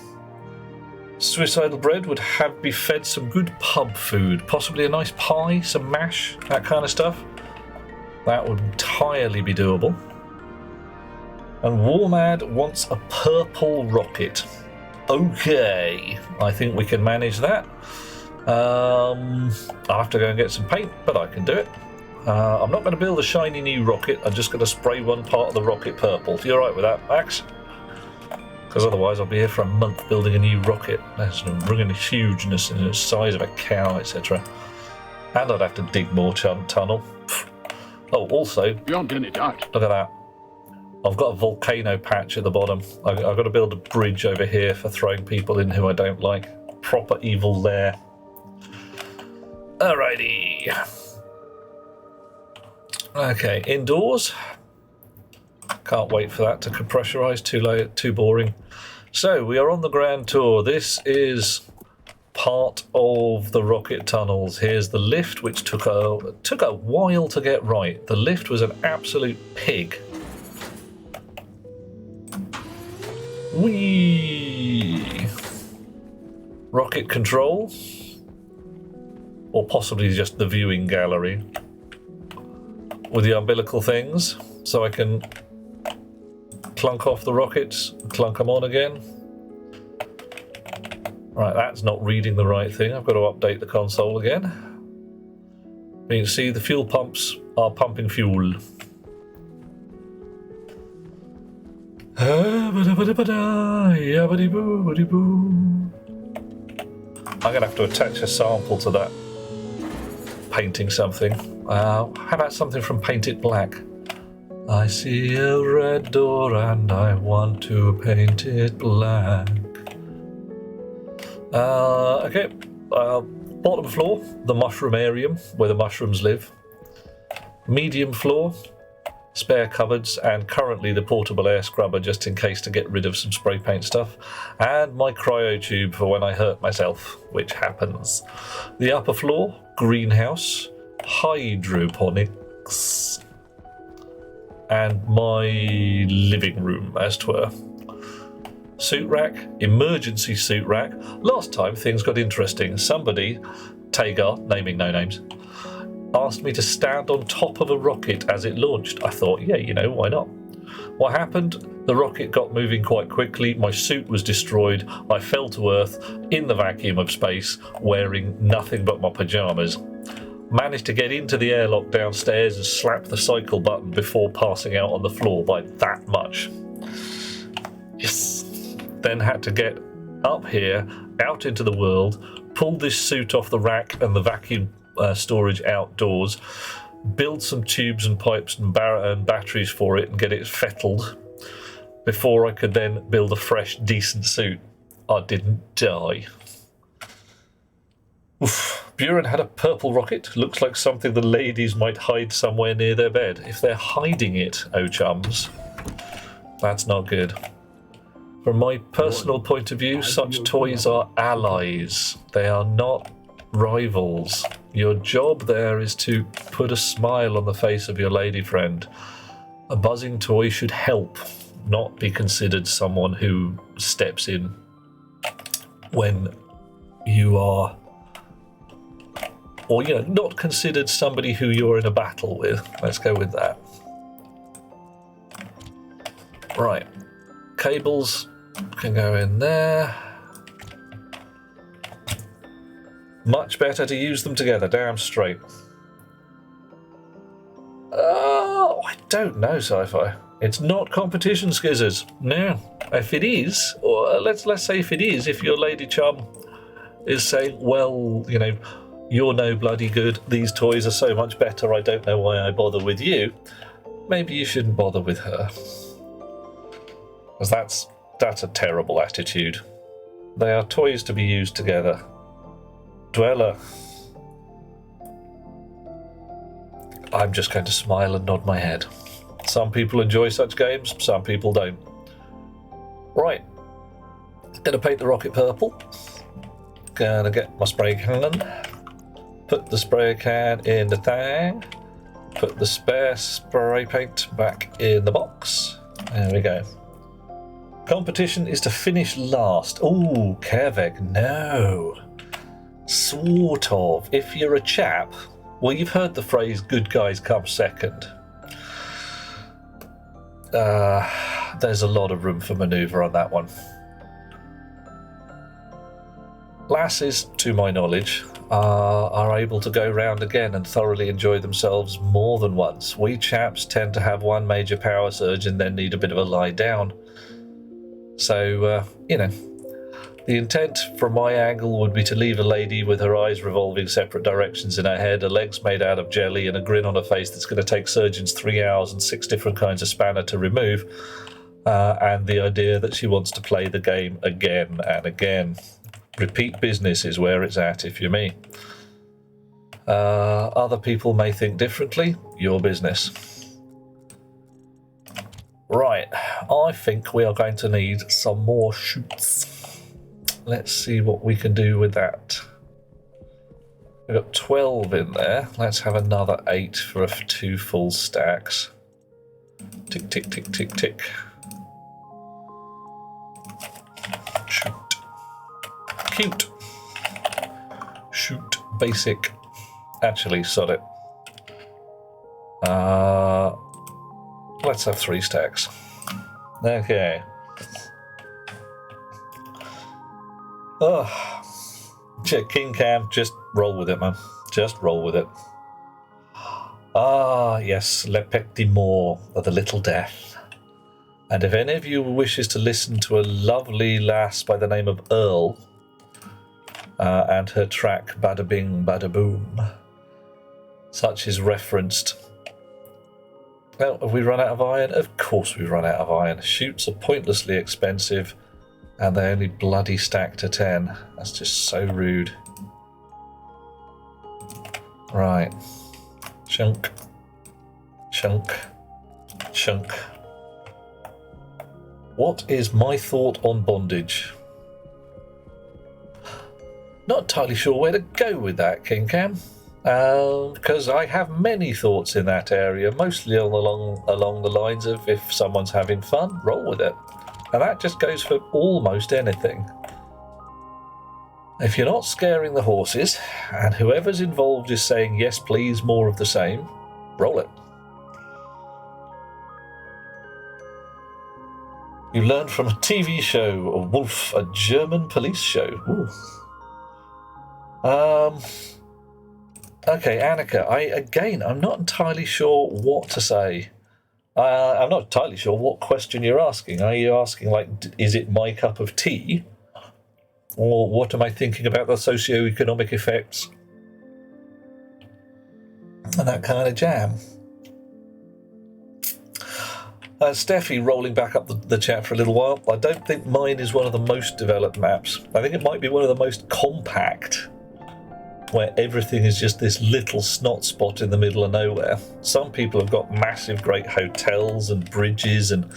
Suicidal bread would be fed some good pub food, possibly a nice pie, some mash, that kind of stuff. That would entirely be doable. And Warmad wants a purple rocket. Okay, I think we can manage that. I'll have to go and get some paint, but I can do it. I'm not going to build a shiny new rocket. I'm just going to spray one part of the rocket purple. You alright with that, Max? because otherwise I'll be here for a month building a new rocket. That's bringing a hugeness and the size of a cow, etc. And I'd have to dig more tunnel. Oh, also, Beyond any doubt. look at that. I've got a volcano patch at the bottom. I've got to build a bridge over here for throwing people in who I don't like. Proper evil lair. Alrighty. Okay, indoors. Can't wait for that to pressurize. Too boring. So we are on the grand tour. This is part of the rocket tunnels. Here's the lift, which took a while to get right. The lift was an absolute pig. Whee! Rocket control, or possibly just the viewing gallery with the umbilical things, so I can clunk off the rockets, clunk them on again. Right, that's not reading the right thing. I've got to update the console again. You can see the fuel pumps are pumping fuel. I'm gonna have to attach a sample to that. Painting something. How about something from Paint It Black? I see a red door and I want to paint it black. Okay. Bottom floor, the mushroomarium, where the mushrooms live. Medium floor, spare cupboards, and currently the portable air scrubber just in case to get rid of some spray paint stuff, and my cryo tube for when I hurt myself, which happens. The upper floor, greenhouse, hydroponics, and my living room, as 'twere. Suit rack, emergency suit rack. Last time things got interesting. Somebody, Tagar, naming no names, asked me to stand on top of a rocket as it launched. I thought, yeah, you know, why not? What happened? The rocket got moving quite quickly, my suit was destroyed, I fell to earth in the vacuum of space wearing nothing but my pyjamas. Managed to get into the airlock downstairs and slap the cycle button before passing out on the floor by that much. Yes. Then had to get up here, out into the world, pull this suit off the rack and the vacuum storage outdoors, build some tubes and pipes and batteries for it and get it fettled before I could then build a fresh, decent suit. I didn't die. Oof. Buren had a purple rocket. Looks like something the ladies might hide somewhere near their bed. If they're hiding it, oh chums, that's not good. From my personal point of view, such toys are allies. They are not rivals. Your job there is to put a smile on the face of your lady friend. A buzzing toy should help, not be considered someone who steps in when you are, or, you know, not considered somebody who you're in a battle with. Let's go with that. Right. Cables can go in there. Much better to use them together, damn straight. Oh, I don't know, Sci-Fi. It's not competition, Skizzers. No. If it is, or let's say if it is, if your lady chum is saying, well, you know, you're no bloody good, these toys are so much better, I don't know why I bother with you, maybe you shouldn't bother with her. Because that's a terrible attitude. They are toys to be used together. Dweller. I'm just going to smile and nod my head. Some people enjoy such games, some people don't. Right. Gonna paint the rocket purple. Gonna get my spray can. Put the spray can in the thing. Put the spare spray paint back in the box. There we go. Competition is to finish last. Ooh, Kervek, no. Sort of. If you're a chap, well, you've heard the phrase, good guys come second. There's a lot of room for manoeuvre on that one. Lasses, to my knowledge, are able to go round again and thoroughly enjoy themselves more than once. We chaps tend to have one major power surge and then need a bit of a lie down. So, you know, the intent from my angle would be to leave a lady with her eyes revolving separate directions in her head, her legs made out of jelly, and a grin on her face that's going to take surgeons 3 hours and 6 different kinds of spanner to remove. And the idea that she wants to play the game again and again. Repeat business is where it's at, if you're me. Other people may think differently. Your business. Right, I think we are going to need some more shoots. Let's see what we can do with that. We've got 12 in there. Let's have another 8 for 2 full stacks. Tick, tick, tick, tick, tick. Shoot. Cute. Shoot. Basic. Actually, sod it. Let's have 3 stacks. Okay. Oh, King Cam, just roll with it, man. Just roll with it. Ah, yes, Le Petit Mort, or the Little Death. And if any of you wishes to listen to a lovely lass by the name of Earl and her track Bada Bing Bada Boom, such is referenced. Well, have we run out of iron? Of course we've run out of iron. Shoots are pointlessly expensive, and they only bloody stack to 10. That's just so rude. Right. Chunk. Chunk. Chunk. What is my thought on bondage? Not entirely sure where to go with that, King Cam. Because I have many thoughts in that area, mostly along the lines of if someone's having fun, roll with it. And that just goes for almost anything. If you're not scaring the horses, and whoever's involved is saying, yes please, more of the same, roll it. You learned from a TV show, a Wolf, a German police show. Ooh. Okay, Annika, I'm not entirely sure what to say. I'm not entirely sure what question you're asking. Are you asking, like, is it my cup of tea? Or what am I thinking about the socio-economic effects? And that kind of jam. Steffi rolling back up the chat for a little while. I don't think mine is one of the most developed maps. I think it might be one of the most compact, where everything is just this little snot spot in the middle of nowhere. Some people have got massive great hotels and bridges and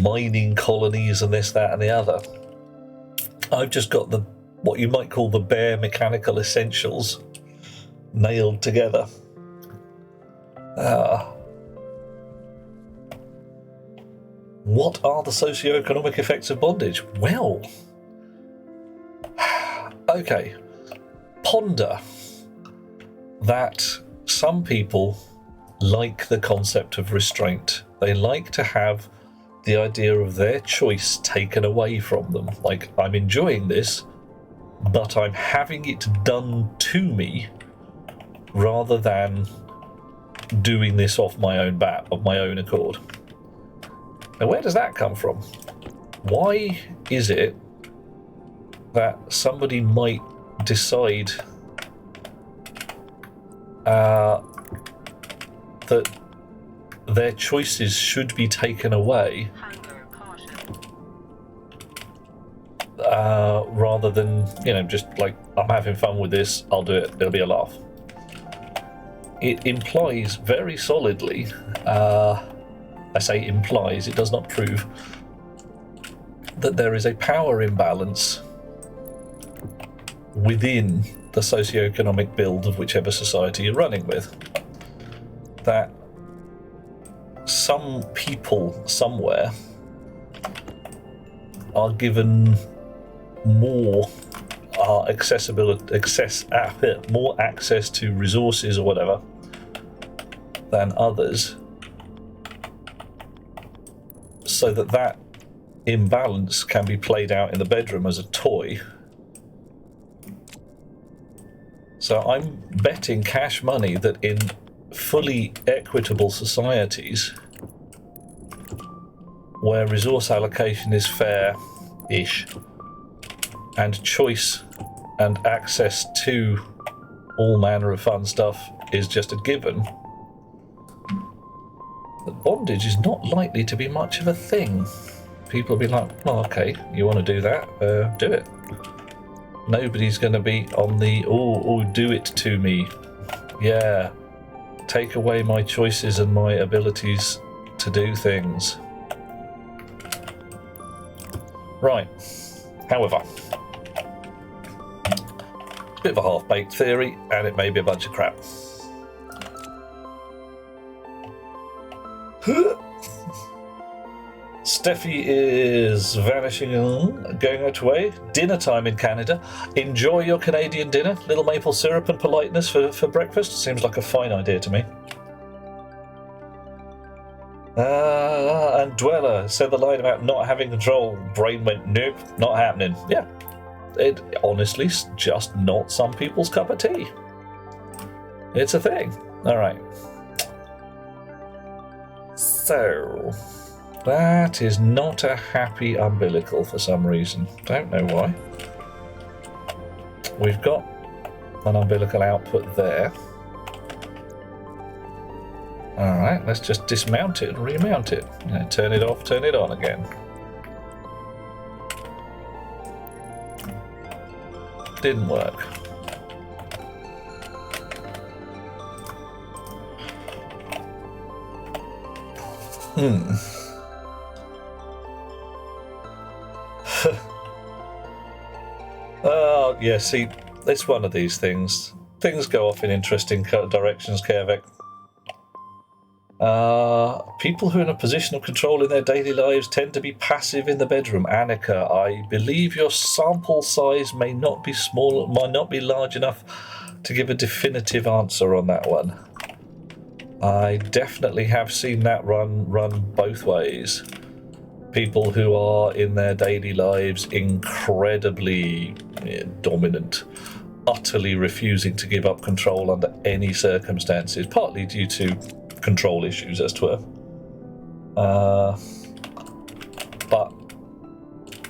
mining colonies and this, that and the other. I've just got what you might call the bare mechanical essentials nailed together. What are the socio-economic effects of bondage? Well, okay. Ponder that some people like the concept of restraint. They like to have the idea of their choice taken away from them. Like, I'm enjoying this, but I'm having it done to me rather than doing this off my own bat, of my own accord. Now, where does that come from? Why is it that somebody might decide that their choices should be taken away rather than, just like, I'm having fun with this, I'll do it, it'll be a laugh? It implies very solidly, I say implies, it does not prove, that there is a power imbalance within the socio-economic build of whichever society you're running with. That some people somewhere are given more more access to resources or whatever than others, so that imbalance can be played out in the bedroom as a toy. So I'm betting cash money that in fully equitable societies where resource allocation is fair-ish, and choice and access to all manner of fun stuff is just a given, that bondage is not likely to be much of a thing. People will be like, oh, okay, you want to do that? Do it. Nobody's going to be on the, oh, do it to me. Yeah, take away my choices and my abilities to do things. Right. However, it's a bit of a half-baked theory, and it may be a bunch of crap. Steffi is vanishing, going out away. Dinner time in Canada. Enjoy your Canadian dinner. Little maple syrup and politeness for breakfast. Seems like a fine idea to me. And Dweller said the line about not having control. Brain went, nope, not happening. Yeah, it honestly is just not some people's cup of tea. It's a thing. All right. So, that is not a happy umbilical for some reason. Don't know why. We've got an umbilical output there. Alright, let's just dismount it and remount it. Turn it off, turn it on again. Didn't work. Oh, yeah, see, it's one of these things. Things go off in interesting directions, Kervek. People who are in a position of control in their daily lives tend to be passive in the bedroom. Annika, I believe your sample size may not be small, might not be large enough to give a definitive answer on that one. I definitely have seen that run both ways. People who are in their daily lives incredibly dominant, utterly refusing to give up control under any circumstances, partly due to control issues, as 'twere. But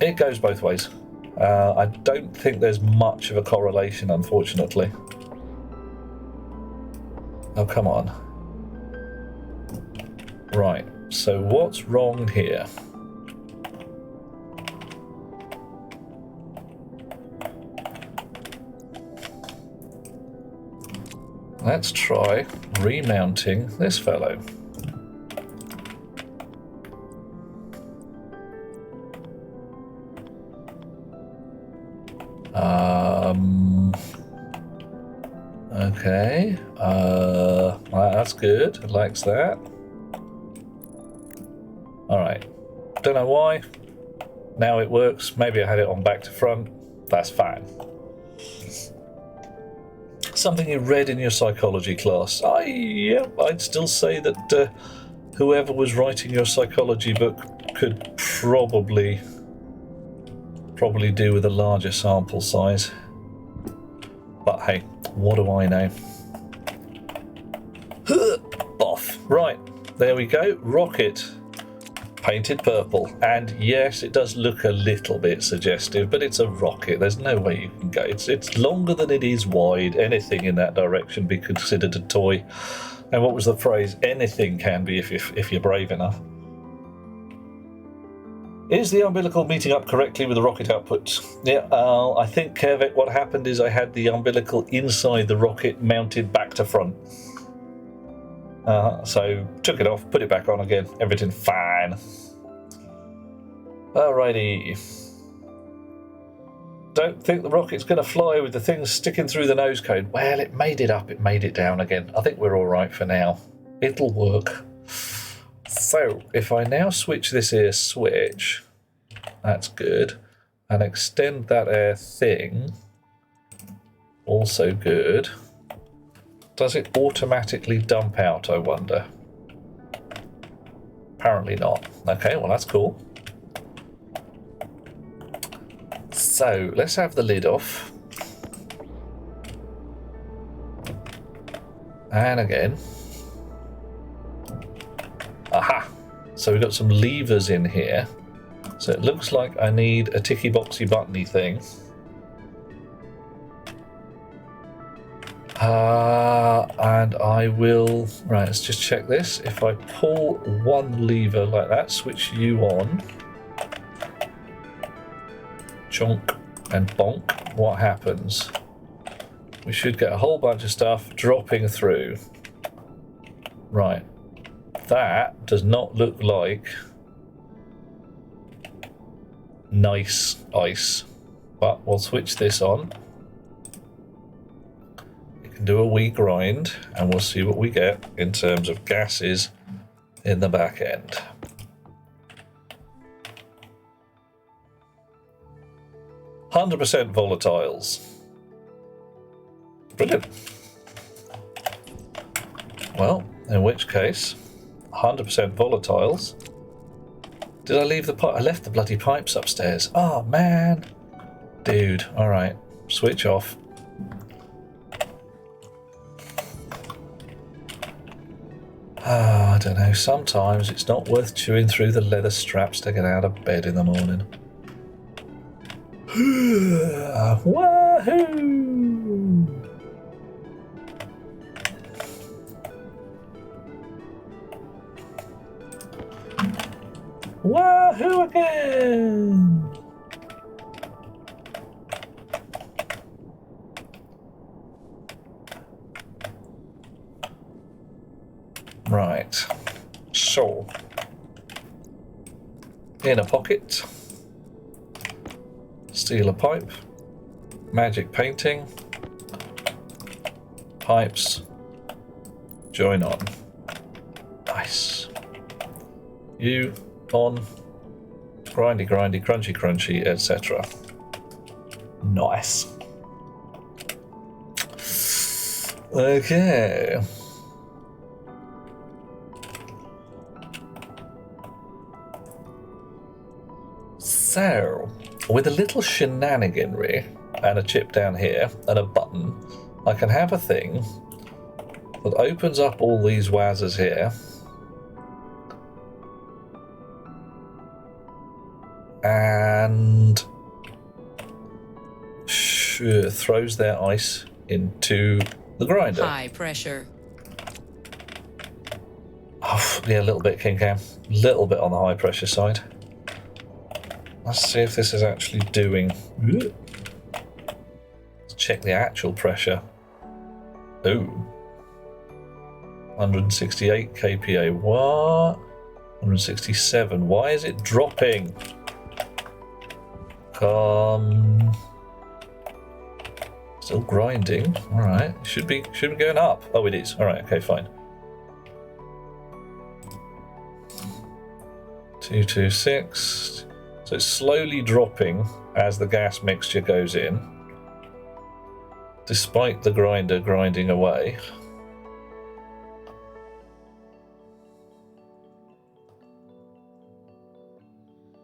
it goes both ways. I don't think there's much of a correlation, unfortunately. Oh, come on. Right, so what's wrong here? Let's try remounting this fellow. Okay. That's good. It likes that. Alright. Don't know why. Now it works. Maybe I had it on back to front. That's fine. Something you read in your psychology class. I'd still say that whoever was writing your psychology book could probably do with a larger sample size. But hey, what do I know? Off. Right, there we go. Rocket. Painted purple. And yes, it does look a little bit suggestive, but it's a rocket. There's no way you can go. It's longer than it is wide. Anything in that direction be considered a toy. And what was the phrase? Anything can be if you're brave enough. Is the umbilical meeting up correctly with the rocket output? Yeah, I think, Kervek, what happened is I had the umbilical inside the rocket mounted back to front. So took it off, put it back on again, everything fine. Alrighty. Don't think the rocket's going to fly with the thing sticking through the nose cone. Well, it made it up, it made it down again. I think we're alright for now. It'll work. So, if I now switch this here switch, that's good, and extend that air thing, also good. Does it automatically dump out, I wonder? Apparently not. Okay, well that's cool. So, let's have the lid off. And again. Aha! So we've got some levers in here. So it looks like I need a ticky boxy buttony thing. And I will... Right, let's just check this. If I pull one lever like that, switch you on. Chonk and bonk. What happens? We should get a whole bunch of stuff dropping through. Right. That does not look like nice ice. But we'll switch this on. You can do a wee grind and we'll see what we get in terms of gases in the back end. %100% volatiles. Brilliant. Well, in which case, 100% volatiles. Did I leave the pipe? I left the bloody pipes upstairs. Oh, man. Dude, alright. Switch off. I don't know. Sometimes it's not worth chewing through the leather straps to get out of bed in the morning. Wahoo! Wahoo again! Right, so in a pocket, steal a pipe, magic painting, pipes, join on. Nice. You on, grindy, grindy, crunchy, crunchy, etc. Nice. Okay. So, with a little shenaniganry and a chip down here and a button, I can have a thing that opens up all these wazzers here and throws their ice into the grinder. High pressure. Oh, yeah, a little bit, King Cam. A little bit on the high pressure side. Let's see if this is actually doing... Let's check the actual pressure. Ooh. 168 kPa. What? 167. Why is it dropping? Still grinding. Alright. Should be going up. Oh, it is. Alright, okay, fine. 226. So it's slowly dropping as the gas mixture goes in, despite the grinder grinding away.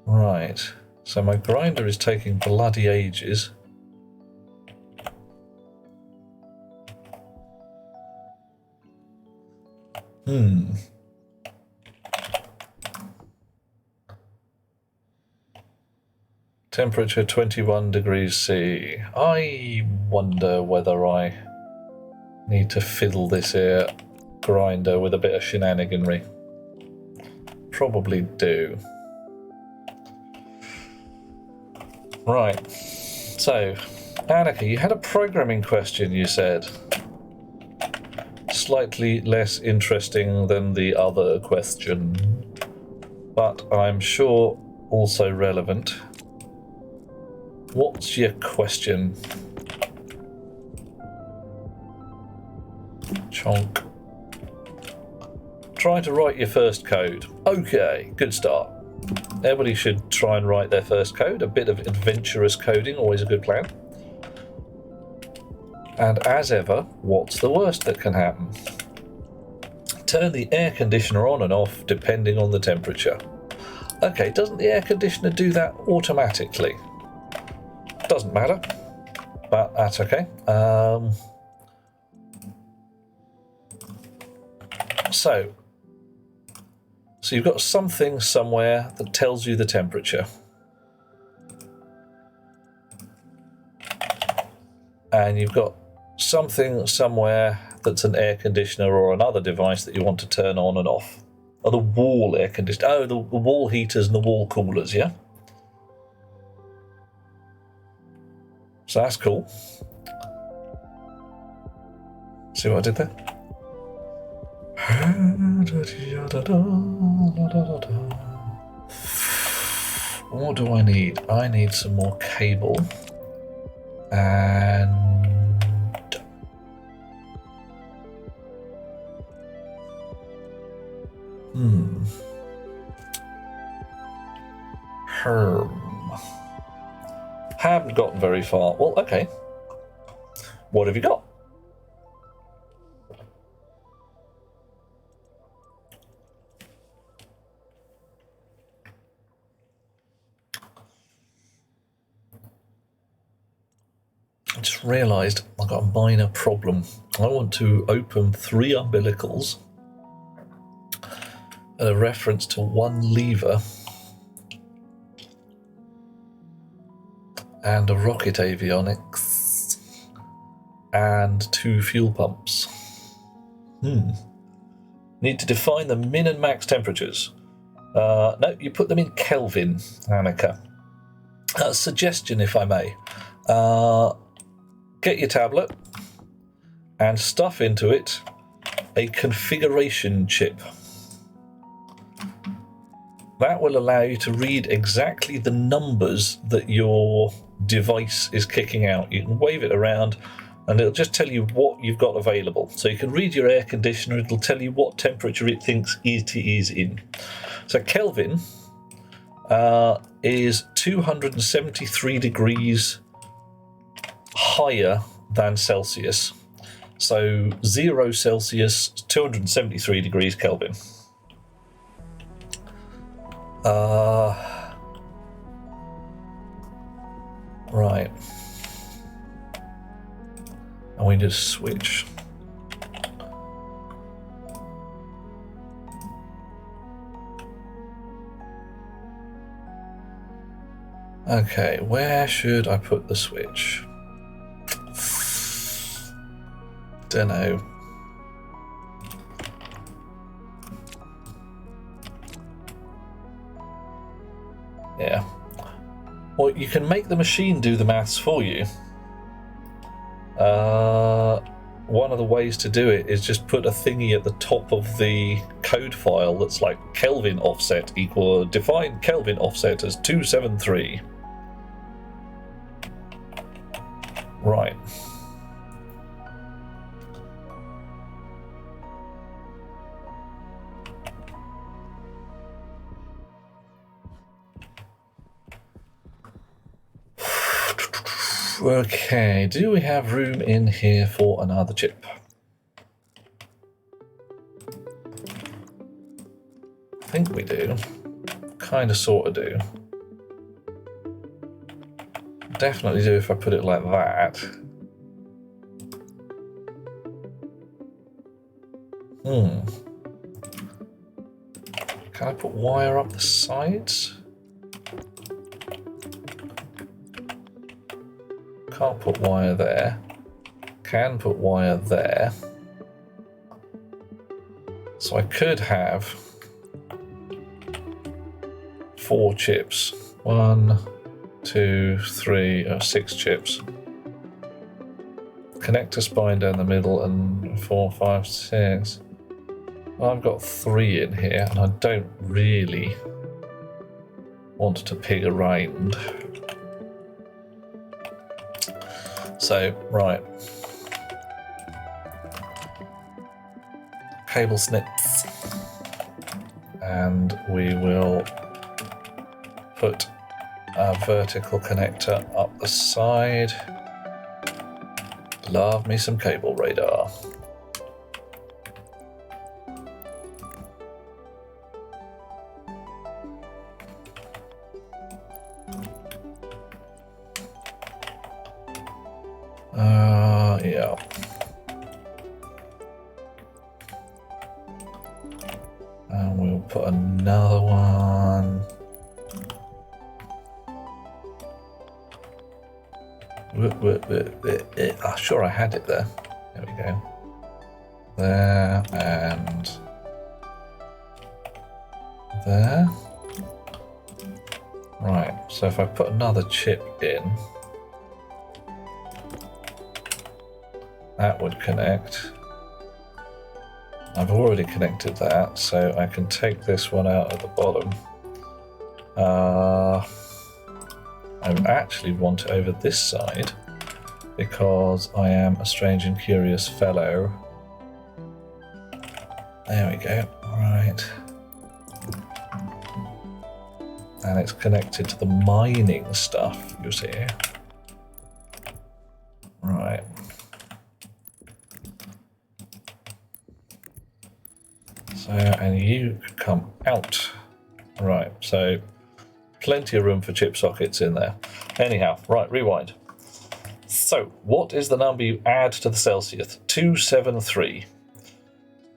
Right, so my grinder is taking bloody ages. Temperature 21 degrees C. I wonder whether I need to fiddle this here grinder with a bit of shenaniganry. Probably do. Right. So, Annika, you had a programming question, you said. Slightly less interesting than the other question, but I'm sure also relevant. What's your question? Chonk. Try to write your first code. Okay, good start. Everybody should try and write their first code. A bit of adventurous coding, always a good plan. And as ever, what's the worst that can happen? Turn the air conditioner on and off depending on the temperature. Okay, doesn't the air conditioner do that automatically? Doesn't matter, but that's okay. So So you've got something somewhere that tells you the temperature. And you've got something somewhere that's an air conditioner or another device that you want to turn on and off. Or the wall air conditioner. Oh, the wall heaters and the wall coolers, yeah? So that's cool. See what I did there? What do I need? I need some more cable. And haven't gotten very far. Well, okay. What have you got? I just realised I've got a minor problem. I want to open 3 umbilicals and a reference to 1 lever and a rocket avionics and 2 fuel pumps. Need to define the min and max temperatures. No, you put them in Kelvin, Annika. Suggestion, if I may. Get your tablet and stuff into it a configuration chip. That will allow you to read exactly the numbers that your device is kicking out. You can wave it around and it'll just tell you what you've got available. So you can read your air conditioner, it'll tell you what temperature it thinks it is in. So Kelvin is 273 degrees higher than Celsius. So 0 Celsius, 273 degrees Kelvin. Right. And we just switch. Okay, where should I put the switch? Dunno. Yeah. Well, you can make the machine do the maths for you. One of the ways to do it is just put a thingy at the top of the code file that's like Kelvin offset equal define Kelvin offset as 273. Right. Okay, do we have room in here for another chip? I think we do. Kind of, sort of do. Definitely do if I put it like that. Can I put wire up the sides? Can't put wire there. Can put wire there. So I could have 4 chips. 1, 2, 3, 6 chips. Connector spine down the middle and 4, 5, 6. Well, I've got 3 in here and I don't really want to pig around. So, right. Cable snips. And we will put a vertical connector up the side. Love me some cable radar. Yeah. And we'll put another another one. Sure, I had it there. There we go. There and there. Right, so if I put another chip in, that would connect. I've already connected that, so I can take this one out at the bottom. I actually want it over this side because I am a strange and curious fellow. There we go. Right. And it's connected to the mining stuff, you see. Right. So, and you come out. Right, so plenty of room for chip sockets in there. Anyhow, right, rewind. So, what is the number you add to the Celsius? 273.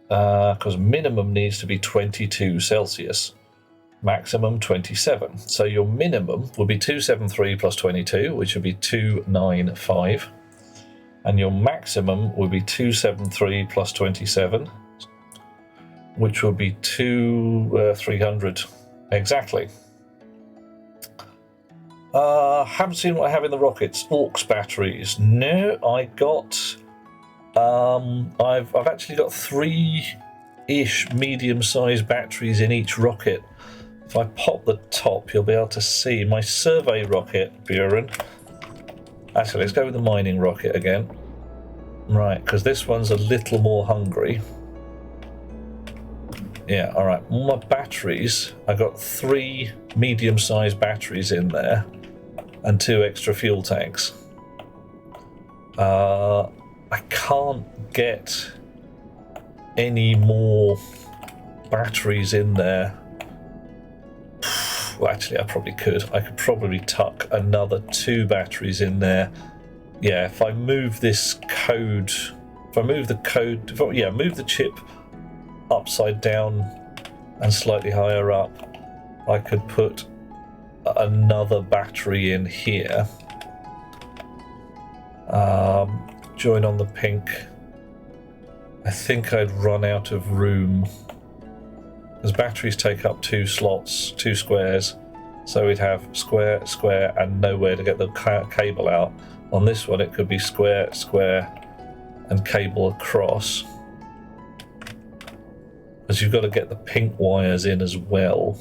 Because minimum needs to be 22 Celsius. Maximum 27. So your minimum would be 273 plus 22, which would be 295. And your maximum would be 273 plus 27, which would be 300 exactly. Haven't seen what I have in the rockets. Aux batteries. No, I got. I've actually got 3-ish medium-sized batteries in each rocket. If I pop the top, you'll be able to see my survey rocket, Buren. Actually, let's go with the mining rocket again. Right, because this one's a little more hungry. Yeah, all right. All my batteries, I got 3 medium-sized batteries in there and 2 extra fuel tanks. I can't get any more batteries in there. Well, actually, I probably could. I could probably tuck another 2 batteries in there. Yeah, if I move this code, move the chip upside down and slightly higher up, I could put another battery in here. Join on the pink. I think I'd run out of room because batteries take up 2 slots, 2 squares, so we'd have square, square, and nowhere to get the cable out. On this one, it could be square, square, and cable across, because you've got to get the pink wires in as well.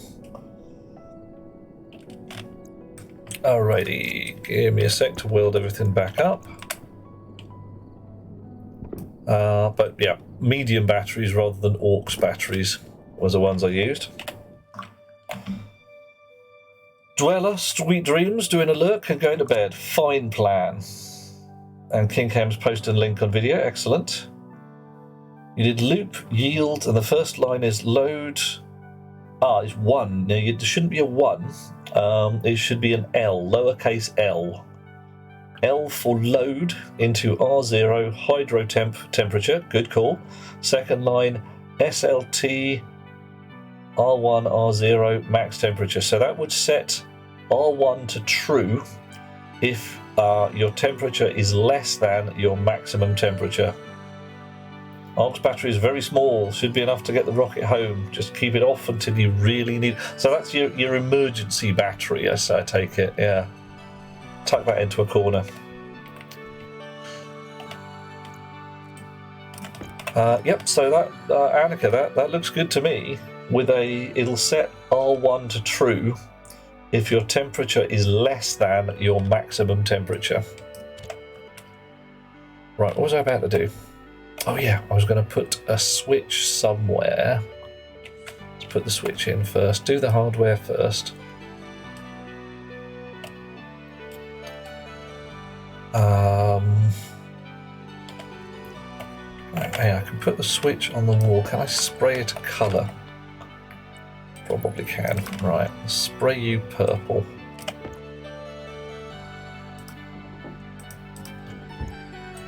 Alrighty, give me a sec to weld everything back up. But yeah, medium batteries rather than aux batteries was the ones I used. Dweller, sweet dreams, doing a lurk and going to bed. Fine plan. And Kingham's posted a link on video, excellent. You did loop, yield, and the first line is load. It's 1. Now, there shouldn't be a 1. It should be an L, lowercase l. L for load into R0 hydro temperature, good call. Second line SLT R1 R0 max temperature. So that would set R1 to true if your temperature is less than your maximum temperature. Aux battery is very small, should be enough to get the rocket home. Just keep it off until you really need. So that's your emergency battery, I take it, yeah. Tuck that into a corner. Yep, so that, Annika, that looks good to me. It'll set R1 to true if your temperature is less than your maximum temperature. Right, what was I about to do? Oh yeah, I was going to put a switch somewhere. Let's put the switch in first. Do the hardware first. Right, hey, I can put the switch on the wall. Can I spray it a colour? Probably can. Right, spray you purple.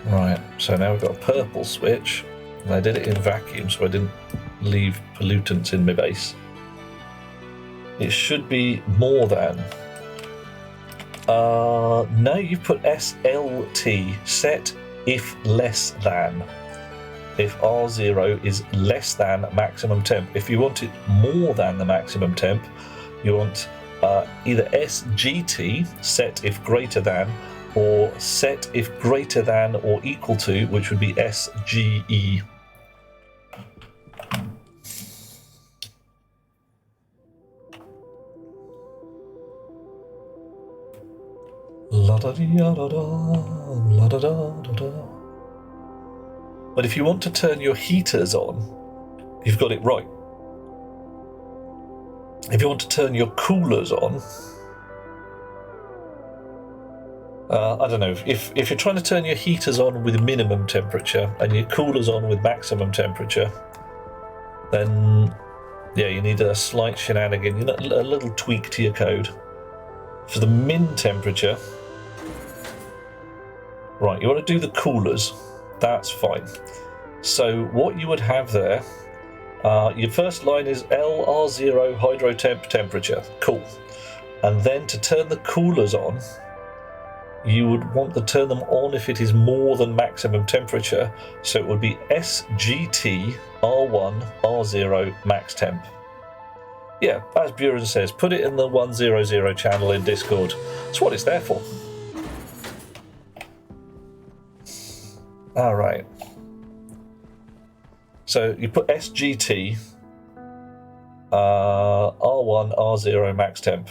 Right, so now we've got a purple switch, and I did it in vacuum so I didn't leave pollutants in my base. It should be more than. No, you put SLT, set if less than. If R0 is less than maximum temp. If you want it more than the maximum temp, you want either SGT, set if greater than, or set if greater than or equal to, which would be SGE. La da dee da da da, la da da da da. But if you want to turn your heaters on, you've got it right. If you want to turn your coolers on, I don't know, if you're trying to turn your heaters on with minimum temperature and your coolers on with maximum temperature, then yeah, you need a slight shenanigan, you know, a little tweak to your code. For the min temperature, right, you want to do the coolers, that's fine. So what you would have there, your first line is LR0 hydro temp temperature, cool. And then to turn the coolers on, you would want to turn them on if it is more than maximum temperature, so it would be SGT R1 R0 max temp. Yeah, as Buren says, put it in the 100 channel in Discord. That's what it's there for. Alright. So you put SGT R1 R0 max temp.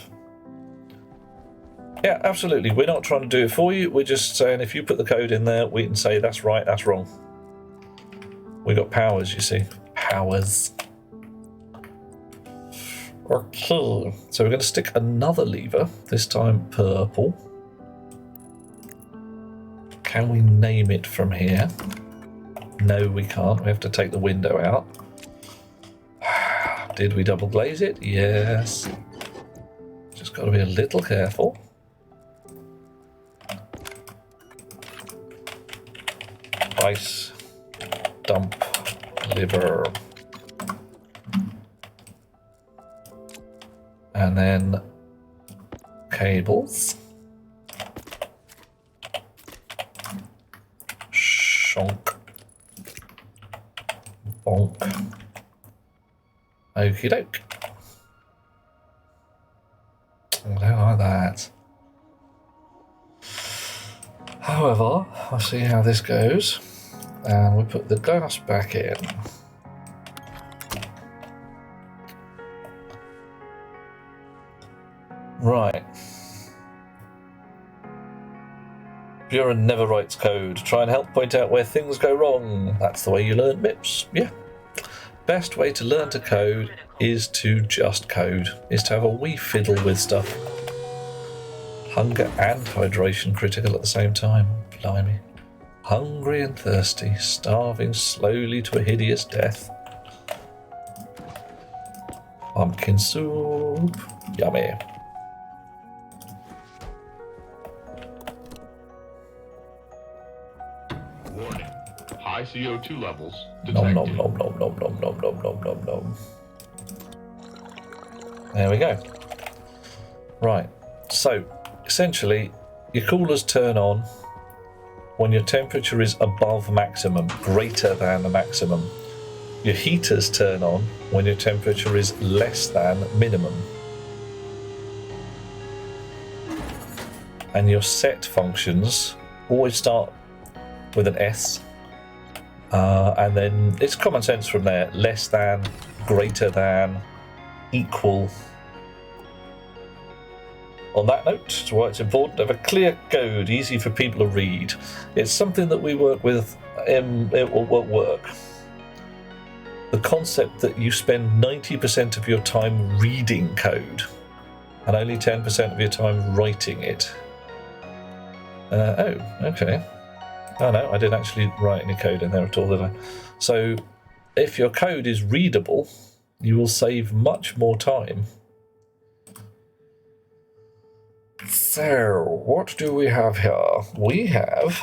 Yeah, absolutely. We're not trying to do it for you. We're just saying if you put the code in there, we can say that's right, that's wrong. We got powers, you see. Powers. Okay. So we're going to stick another lever, this time purple. Can we name it from here? No, we can't. We have to take the window out. Did we double glaze it? Yes. Just got to be a little careful. Ice, dump, liver, and then cables, shonk, bonk, okie doke. I don't like that. However, I'll see how this goes. And we put the glass back in. Right. Buren never writes code. Try and help point out where things go wrong. That's the way you learn MIPS. Yeah. Best way to learn to code is to just code. Is to have a wee fiddle with stuff. Hunger and hydration critical at the same time. Blimey. Hungry and thirsty, starving slowly to a hideous death. Pumpkin soup. Yummy. Warning. High CO2 levels Nom detected. nom nom nom nom nom nom nom nom nom nom. There we go. Right. So, essentially, your coolers turn on when your temperature is above maximum, greater than the maximum. Your heaters turn on when your temperature is less than minimum. And your set functions always start with an S. And then it's common sense from there. Less than, greater than, equal. On that note, it's why it's important to have a clear code, easy for people to read. It's something that we work with at work. The concept that you spend 90% of your time reading code and only 10% of your time writing it. Oh, okay. Oh no, I didn't actually write any code in there at all, did I? So, if your code is readable, you will save much more time. So, what do we have here? We have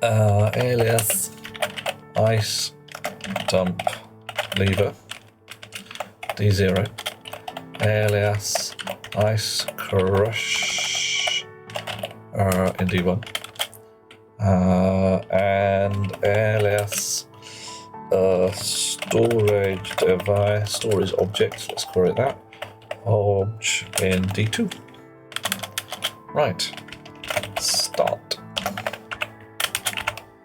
alias ice dump lever D0. alias ice crush in D1 and alias storage device, storage object, let's call it that, obj in D2. Right, start.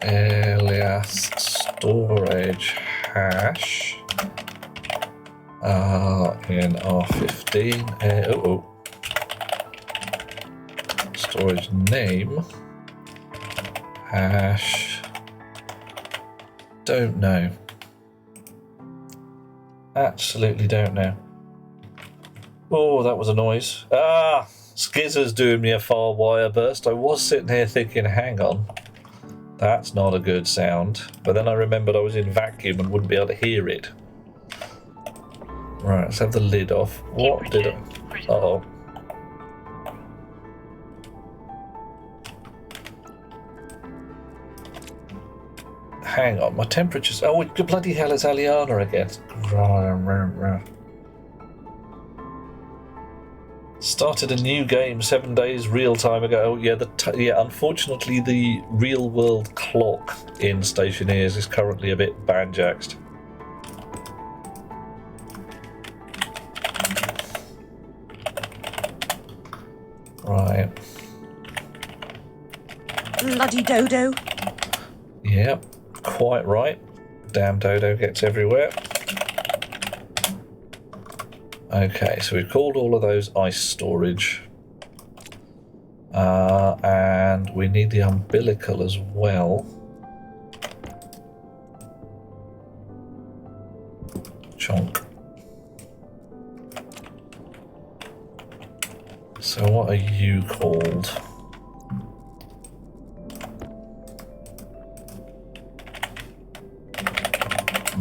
Alias storage hash in R15. Storage name hash. Don't know. Absolutely don't know. Oh, that was a noise. Ah, Skizzer's doing me a far wire burst. I was sitting here thinking, hang on. That's not a good sound. But then I remembered I was in vacuum and wouldn't be able to hear it. Right, let's have the lid off. What did I... Uh-oh. Hang on, my temperature's... Oh, bloody hell, it's Aliana again. Started a new game 7 days real time ago. Oh, yeah, unfortunately the real world clock in Stationeers is currently a bit banjaxed. Right. Bloody dodo. Yep, quite right. Damn dodo gets everywhere. Okay, so we've called all of those ice storage. And we need the umbilical as well. Chonk. So what are you called?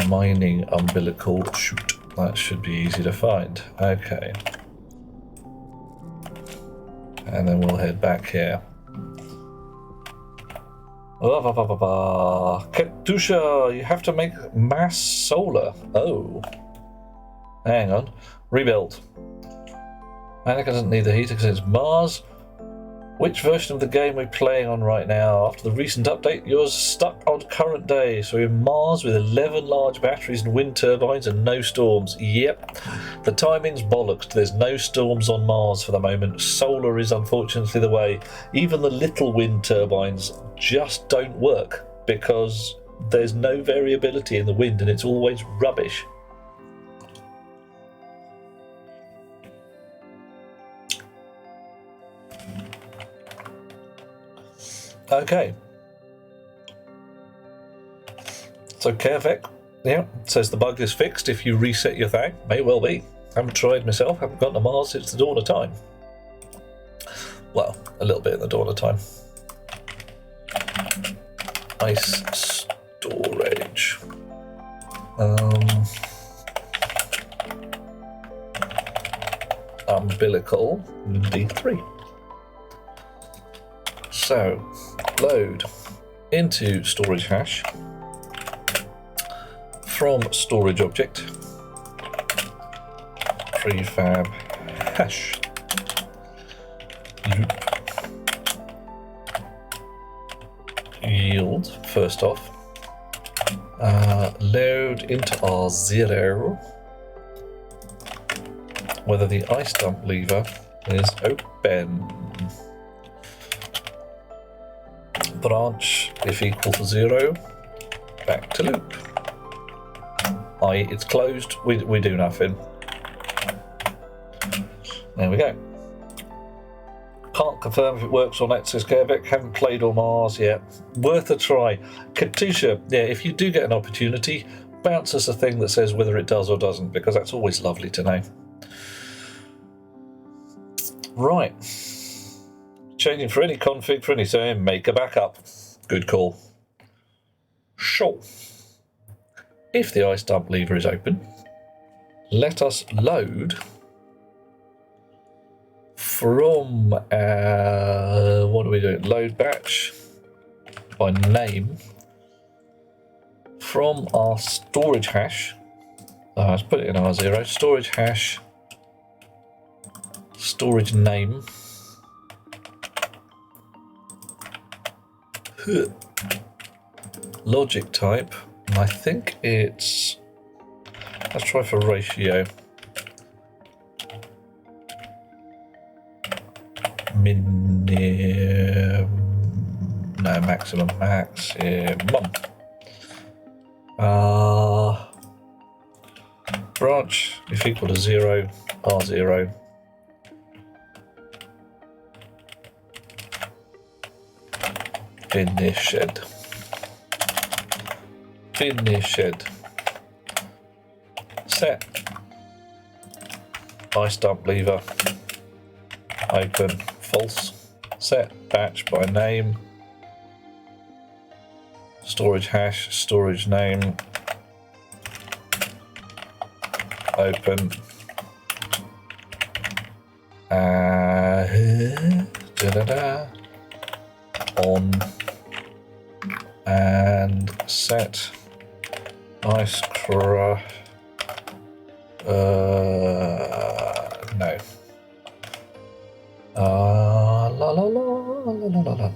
Mining umbilical. Shoot. That should be easy to find. Okay. And then we'll head back here. Katusha, you have to make mass solar. Oh. Hang on. Rebuild. Manica doesn't need the heater because it's Mars. Which version of the game are we playing on right now? After the recent update, you're stuck on current day. So we're Mars with 11 large batteries and wind turbines and no storms. Yep. The timing's bollocks. There's no storms on Mars for the moment. Solar is unfortunately the way. Even the little wind turbines just don't work because there's no variability in the wind and it's always rubbish. Okay. So Carefec, yeah, says the bug is fixed if you reset your thing. May well be. Haven't tried myself, haven't gone to Mars since the dawn of time. Well, a little bit in the dawn of time. Ice storage. Umbilical D3. So, load into storage hash from storage object prefab hash loop yield first off, load into R0 whether the ice dump lever is open. Branch if equal to 0, back to loop. I.e. it's closed, we do nothing. There we go. Can't confirm if it works or not, says Gerbeck. Haven't played on Mars yet. Worth a try. Katusha, yeah, if you do get an opportunity, bounce us a thing that says whether it does or doesn't, because that's always lovely to know. Right. Changing for any config for any time, make a backup. Good call. Sure. If the ice dump lever is open, let us load from what are we doing? Load batch by name from our storage hash. Let's put it in R0. Storage hash storage name. Logic type. I think it's... Let's try for ratio. No, maximum. Branch, if equal to 0, R0. Finished. Set. Ice dump lever. Open. False. Set. Batch by name. Storage hash. Storage name. Open. On. And set. Ice crush. No. La la la la la la la.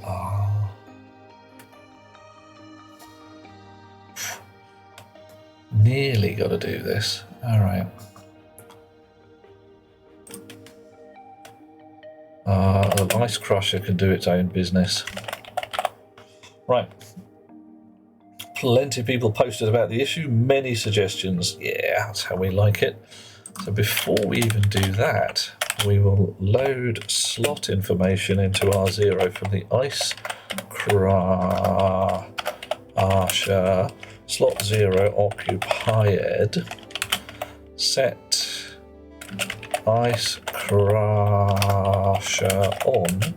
Nearly got to do this. All right. The ice crusher can do its own business. Right. Plenty of people posted about the issue, many suggestions. Yeah, that's how we like it. So before we even do that, we will load slot information into R0 from the ice crusher. Slot 0 occupied. Set ice crusher on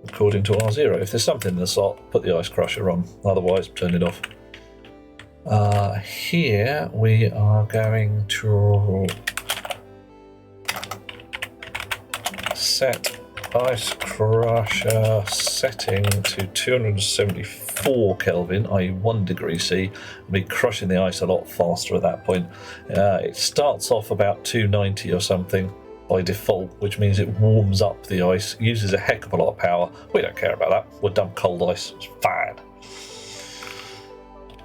according to R0. If there's something in the slot, put the ice crusher on. Otherwise, turn it off. Here we are going to set ice crusher setting to 274 Kelvin, i.e. 1 degree C. We'll be crushing the ice a lot faster at that point. It starts off about 290 or something by default, which means it warms up the ice, uses a heck of a lot of power. We don't care about that. We'll dump cold ice. It's fine.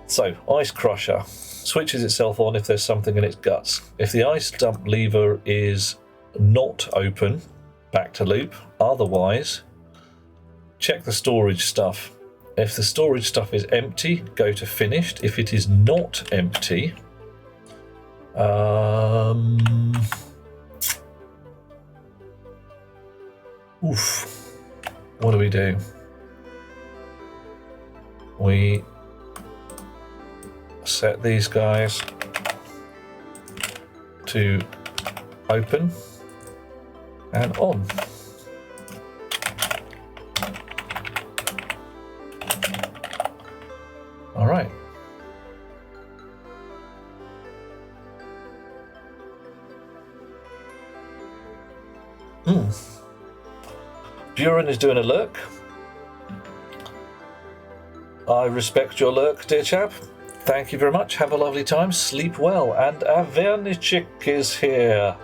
So, ice crusher switches itself on if there's something in its guts. If the ice dump lever is not open, back to loop. Otherwise, check the storage stuff. If the storage stuff is empty, go to finished. If it is not empty, what do we do? We set these guys to open and on. All right. Buren is doing a lurk. I respect your lurk, dear chap. Thank you very much. Have a lovely time. Sleep well. And Avernichik is here.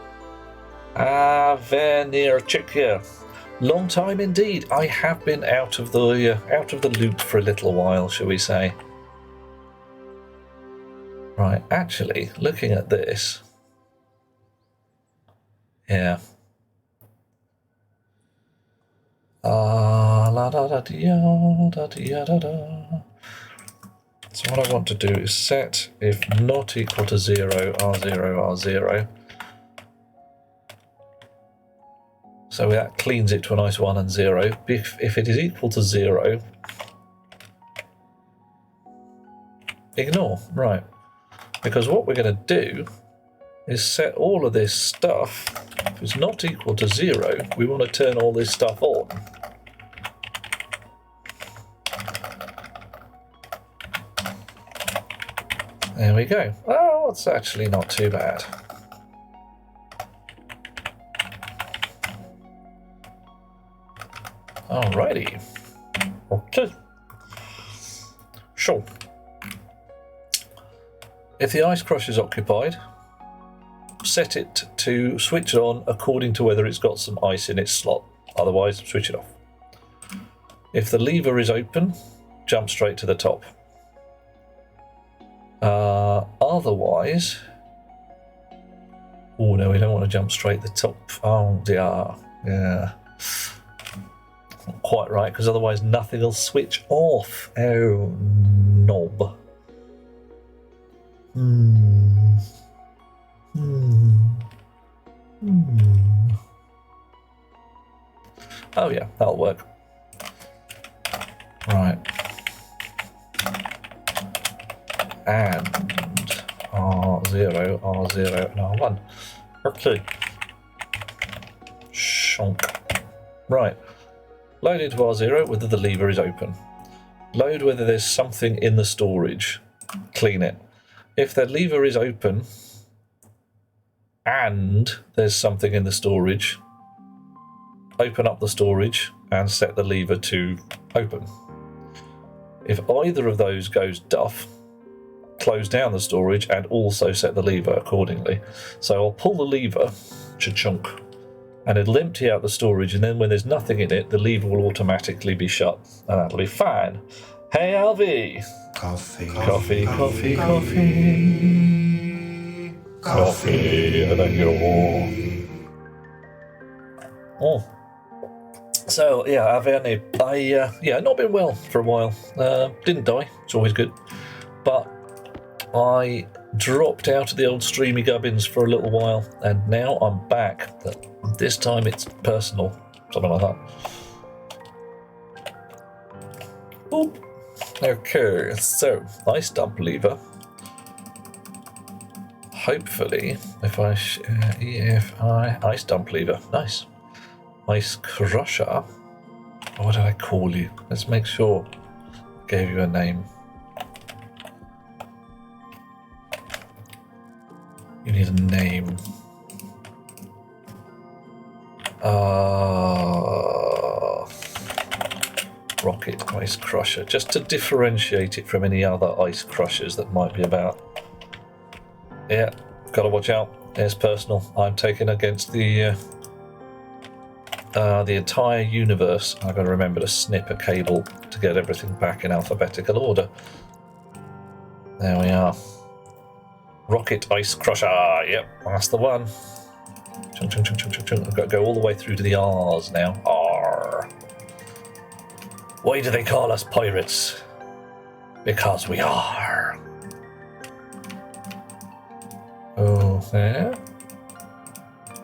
Avernichik here. Long time indeed. I have been out of the loop for a little while, shall we say? Right. Actually, looking at this, yeah. La da da da da da da. So what I want to do is set if not equal to 0, R0. So that cleans it to a nice 1 and 0. If it is equal to 0, ignore, right. Because what we're going to do is set all of this stuff. If it's not equal to 0, we want to turn all this stuff on. There we go. Oh, it's actually not too bad. Alrighty. Okay. Sure. If the ice crush is occupied, set it to switch it on according to whether it's got some ice in its slot. Otherwise, switch it off. If the lever is open, jump straight to the top. Otherwise... Oh no, we don't want to jump straight to the top. Oh dear, yeah. Not quite right, because otherwise nothing will switch off. Oh, knob. Oh yeah, that'll work. Right. And R0, R0, and R1. Okay. Shonk. Right. Load into R0 whether the lever is open. Load whether there's something in the storage. Clean it. If the lever is open and there's something in the storage, open up the storage and set the lever to open. If either of those goes duff, close down the storage and also set the lever accordingly. So I'll pull the lever, cha-chunk, and it'll empty out the storage, and then when there's nothing in it, the lever will automatically be shut, and that'll be fine. Hey, Alvy! Coffee. Coffee, coffee, coffee. Coffee, and then Oh. So, yeah, Averne, not been well for a while. Didn't die, it's always good. But I dropped out of the old streamy gubbins for a little while, and now I'm back. This time it's personal, something like that. Boop. Okay, so ice dump lever. Hopefully, if I EFI ice dump lever, nice. Ice crusher. What did I call you? Let's make sure I gave you a name. You need a name. Rocket Ice Crusher, just to differentiate it from any other ice crushers that might be about. Yeah, gotta watch out. It's personal. I'm taken against the entire universe. I've got to remember to snip a cable to get everything back in alphabetical order. There we are. Rocket Ice Crusher. Yep, that's the one. Chung, chung, chung, chung, chung, chung. I've got to go all the way through to the R's now. R. Why do they call us pirates? Because we are. Oh, yeah.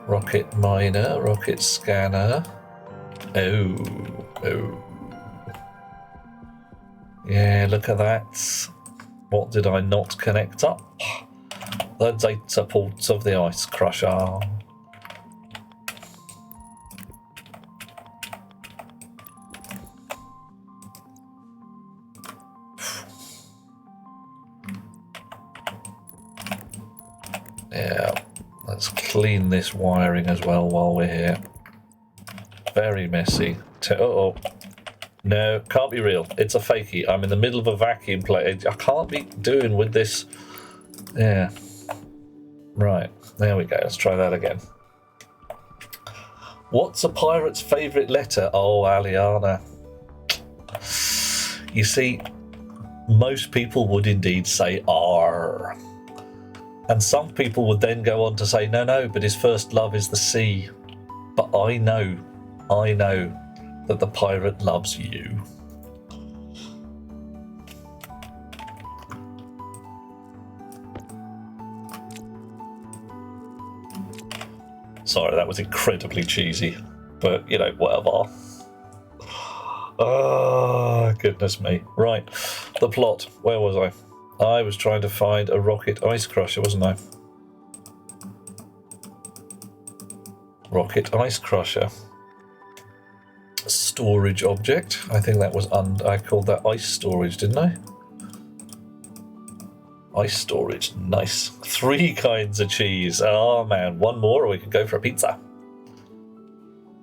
Rocket miner, rocket scanner. Oh. Yeah, look at that. What did I not connect up? The data ports of the ice crusher. Yeah, let's clean this wiring as well while we're here. Very messy. Uh-oh. No, can't be real. It's a fakie. I'm in the middle of a vacuum play. I can't be doing with this. Yeah. Right, there we go. Let's try that again. What's a pirate's favourite letter? Oh, Aliana. You see, most people would indeed say R. And some people would then go on to say, no, but his first love is the sea. But I know that the pirate loves you. Sorry, that was incredibly cheesy, but you know, whatever. Oh, goodness me. Right, the plot. Where was I? I was trying to find a rocket ice crusher, wasn't I? Rocket ice crusher. Storage object. I think that was I called that ice storage, didn't I? Ice storage. Nice. 3 kinds of cheese. Oh man, one more or we can go for a pizza.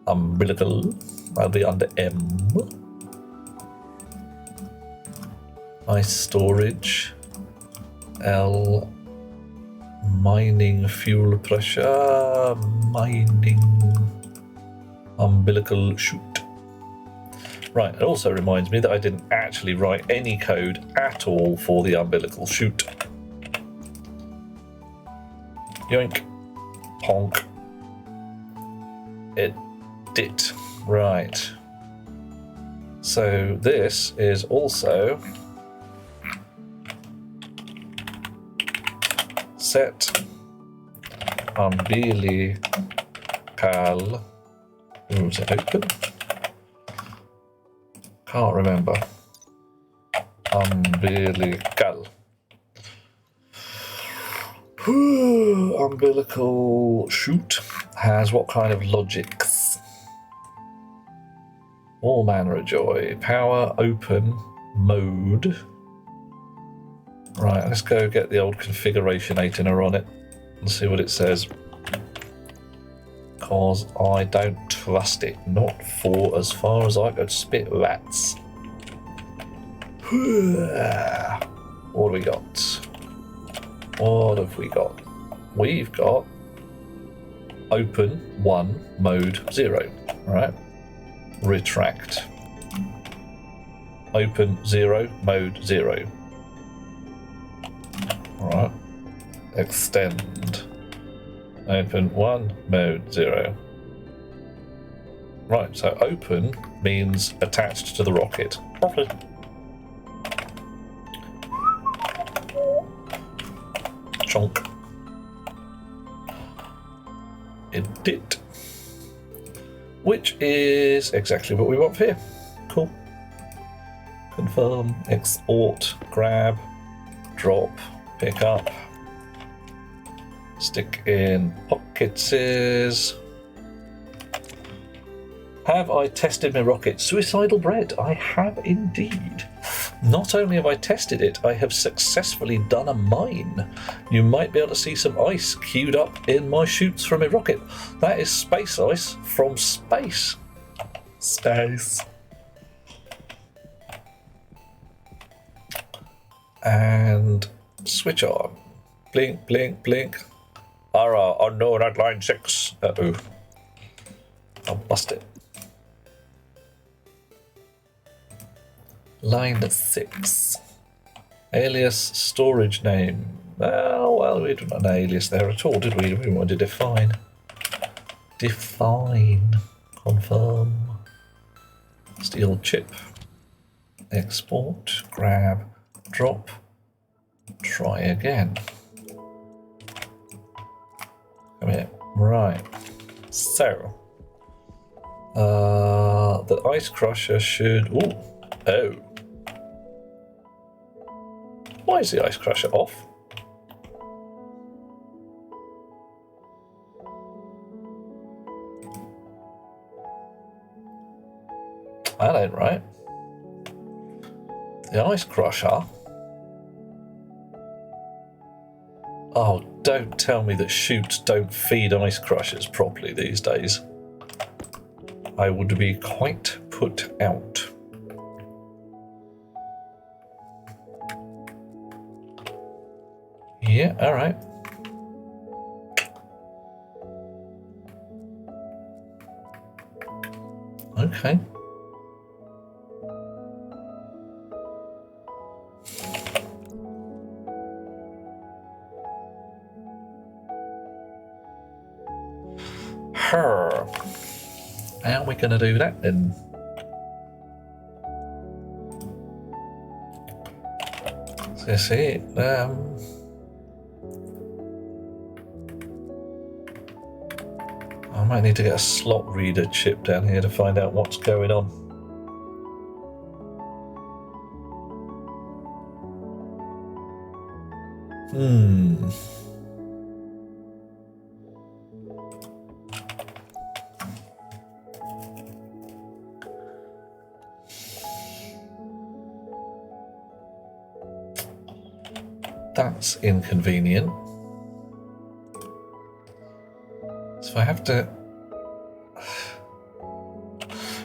Umbilical. I'll be under M. Ice storage. L. Mining fuel pressure. Mining umbilical chute. Right, it also reminds me that I didn't actually write any code at all for the umbilical chute. Yoink. Honk. Edit. Right. So this is also set umbilical. Ooh, is it open? Can't remember. Umbilical. Umbilical chute has what kind of logics? All manner of joy. Power, open, mode. Right, let's go get the old configuration 8-inner on it and see what it says. Because I don't trust it. Not for as far as I could spit rats. What do we got? What have we got? We've got open 1, mode 0. Right. Retract. Open 0, mode 0. Alright. Extend. Open 1, mode 0. Right, so open means attached to the rocket. Okay. Chonk. Edit. Which is exactly what we want here. Cool. Confirm, export, grab, drop, pick up, stick in pockets. Have I tested my rocket? Suicidal bread. I have indeed. Not only have I tested it, I have successfully done a mine. You might be able to see some ice queued up in my chutes from a rocket. That is space ice from space. Space. And switch on. Blink, blink, blink. Ara, unknown at line 6. Uh-oh. I'll bust it. Line 6. Alias storage name. Oh, well, we didn't have an alias there at all, did we? We wanted to define. Define. Confirm. Steel chip. Export. Grab. Drop. Try again. Come here. Right. So. The ice crusher should... Ooh. Oh. Why is the ice crusher off? That ain't right. The ice crusher. Oh, don't tell me that chutes don't feed ice crushers properly these days. I would be quite put out. Yeah, all right. Okay. How are we going to do that then? So see, I might need to get a slot reader chip down here to find out what's going on. That's inconvenient. So I have to...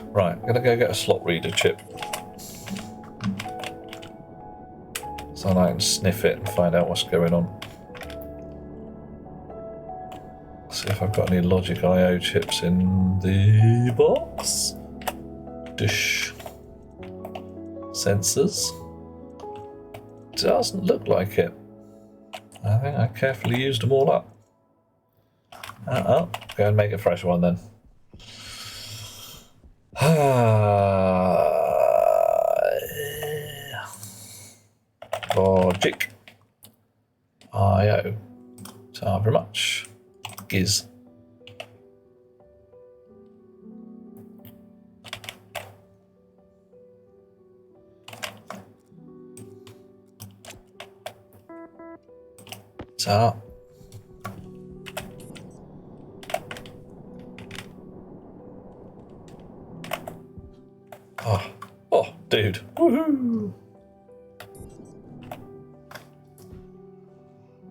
Right, I'm going to go get a slot reader chip. So I can sniff it and find out what's going on. if I've got any logic I/O chips in the box. Dish. Sensors. Doesn't look like it. I think I carefully used them all up. Go and make a fresh one then. Logic. I/O. So very much. Giz. So. Oh, dude. Woohoo!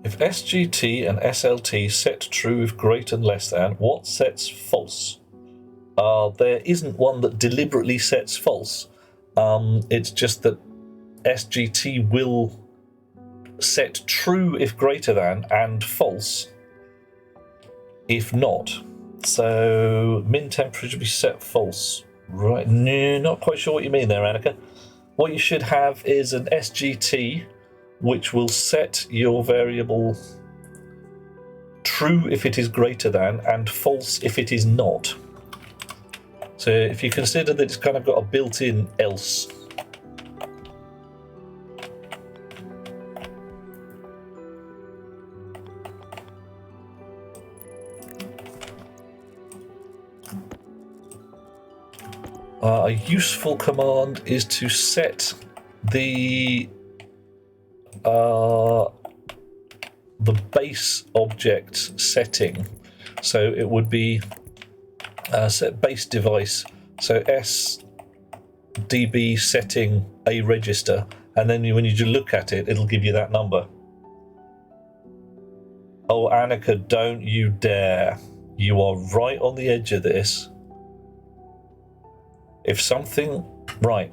If SGT and SLT set true if greater than less than, what sets false? There isn't one that deliberately sets false. It's just that SGT will set true if greater than and false if not. So min temperature be set false. Right, no, not quite sure what you mean there, Annika. What you should have is an SGT which will set your variable true if it is greater than and false if it is not. So if you consider that it's kind of got a built-in else. A useful command is to set the base object setting. So it would be set base device. So SDB setting a register, and then when you look at it, it'll give you that number. Oh, Annika, don't you dare! You are right on the edge of this. If something, right,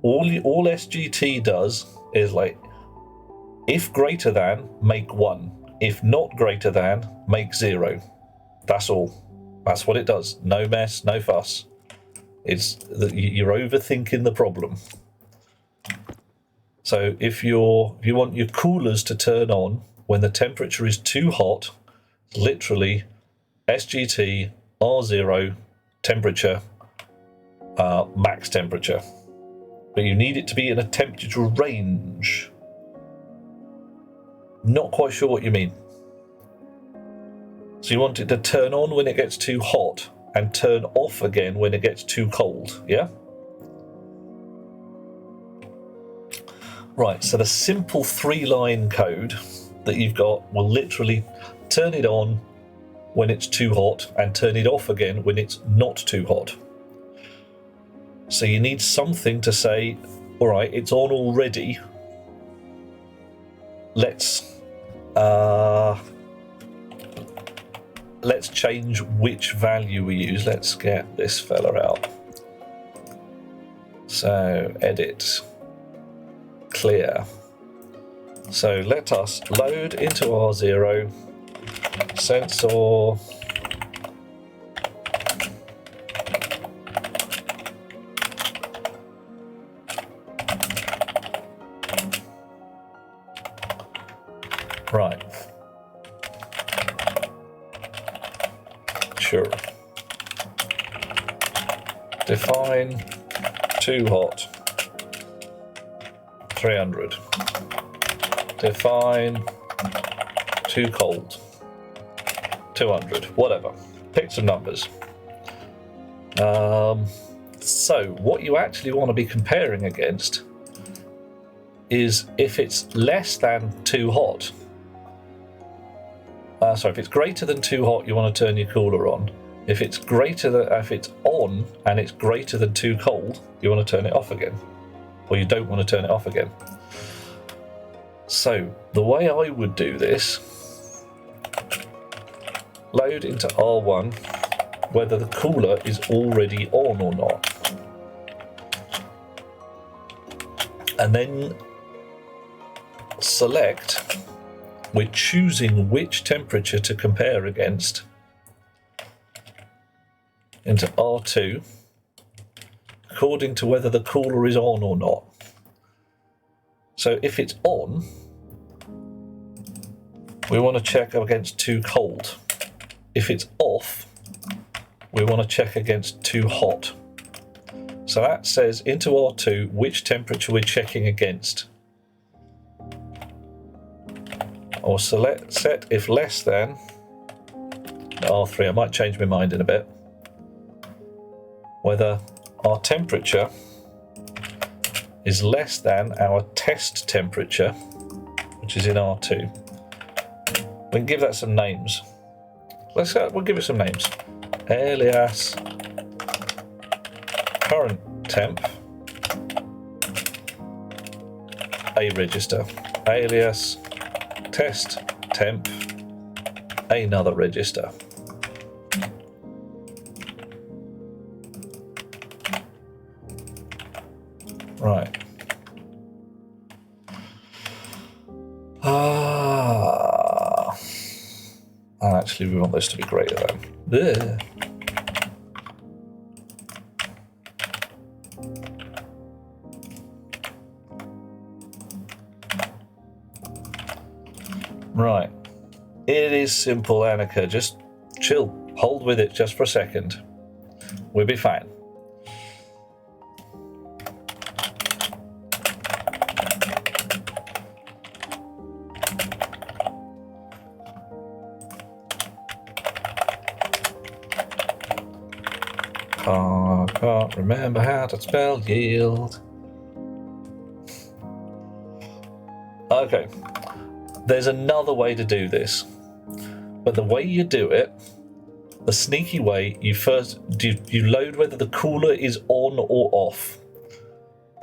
all SGT does is like, if greater than, make 1. If not greater than, make 0. That's all. That's what it does. No mess, no fuss. It's that you're overthinking the problem. So if you want your coolers to turn on when the temperature is too hot, literally SGT R0 temperature. Max temperature, but you need it to be in a temperature range. Not quite sure what you mean. So you want it to turn on when it gets too hot and turn off again when it gets too cold, yeah? Right, so the simple 3-line code that you've got will literally turn it on when it's too hot and turn it off again when it's not too hot. So you need something to say, all right, it's on already. Let's change which value we use. Let's get this fella out. So edit, clear. So let us load into R0 sensor. Right. Sure. Define too hot. 300. Define too cold. 200. Whatever. Pick some numbers. So what you actually want to be comparing against is if it's less than too hot. If it's greater than too hot, you want to turn your cooler on. If it's on and it's greater than too cold, you want to turn it off again, or you don't want to turn it off again. So the way I would do this, load into R1 whether the cooler is already on or not, and then select we're choosing which temperature to compare against into R2 according to whether the cooler is on or not. So if it's on, we want to check against too cold. If it's off, we want to check against too hot. So that says into R2 which temperature we're checking against. Or select set if less than R3. I might change my mind in a bit. Whether our temperature is less than our test temperature, which is in R2. We can give that some names. We'll give it some names. Alias current temp a register. Alias test temp another register. Right. And actually we want this to be greater than. Ugh. Right. It is simple, Annika. Just chill. Hold with it just for a second. We'll be fine. I can't remember how to spell yield. Okay. There's another way to do this, but the way you do it, the sneaky way, you load whether the cooler is on or off,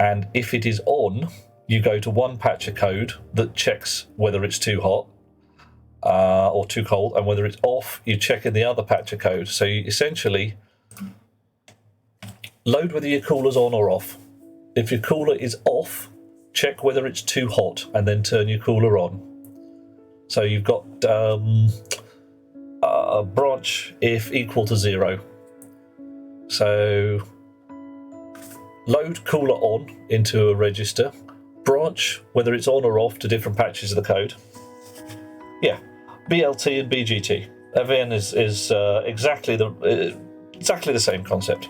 and if it is on, you go to one patch of code that checks whether it's too hot or too cold, and whether it's off, you check in the other patch of code. So you essentially load whether your cooler's on or off. If your cooler is off, check whether it's too hot, and then turn your cooler on. So you've got branch if equal to 0. So load cooler on into a register, branch whether it's on or off to different patches of the code. Yeah, BLT and BGT. Everything is exactly the same concept.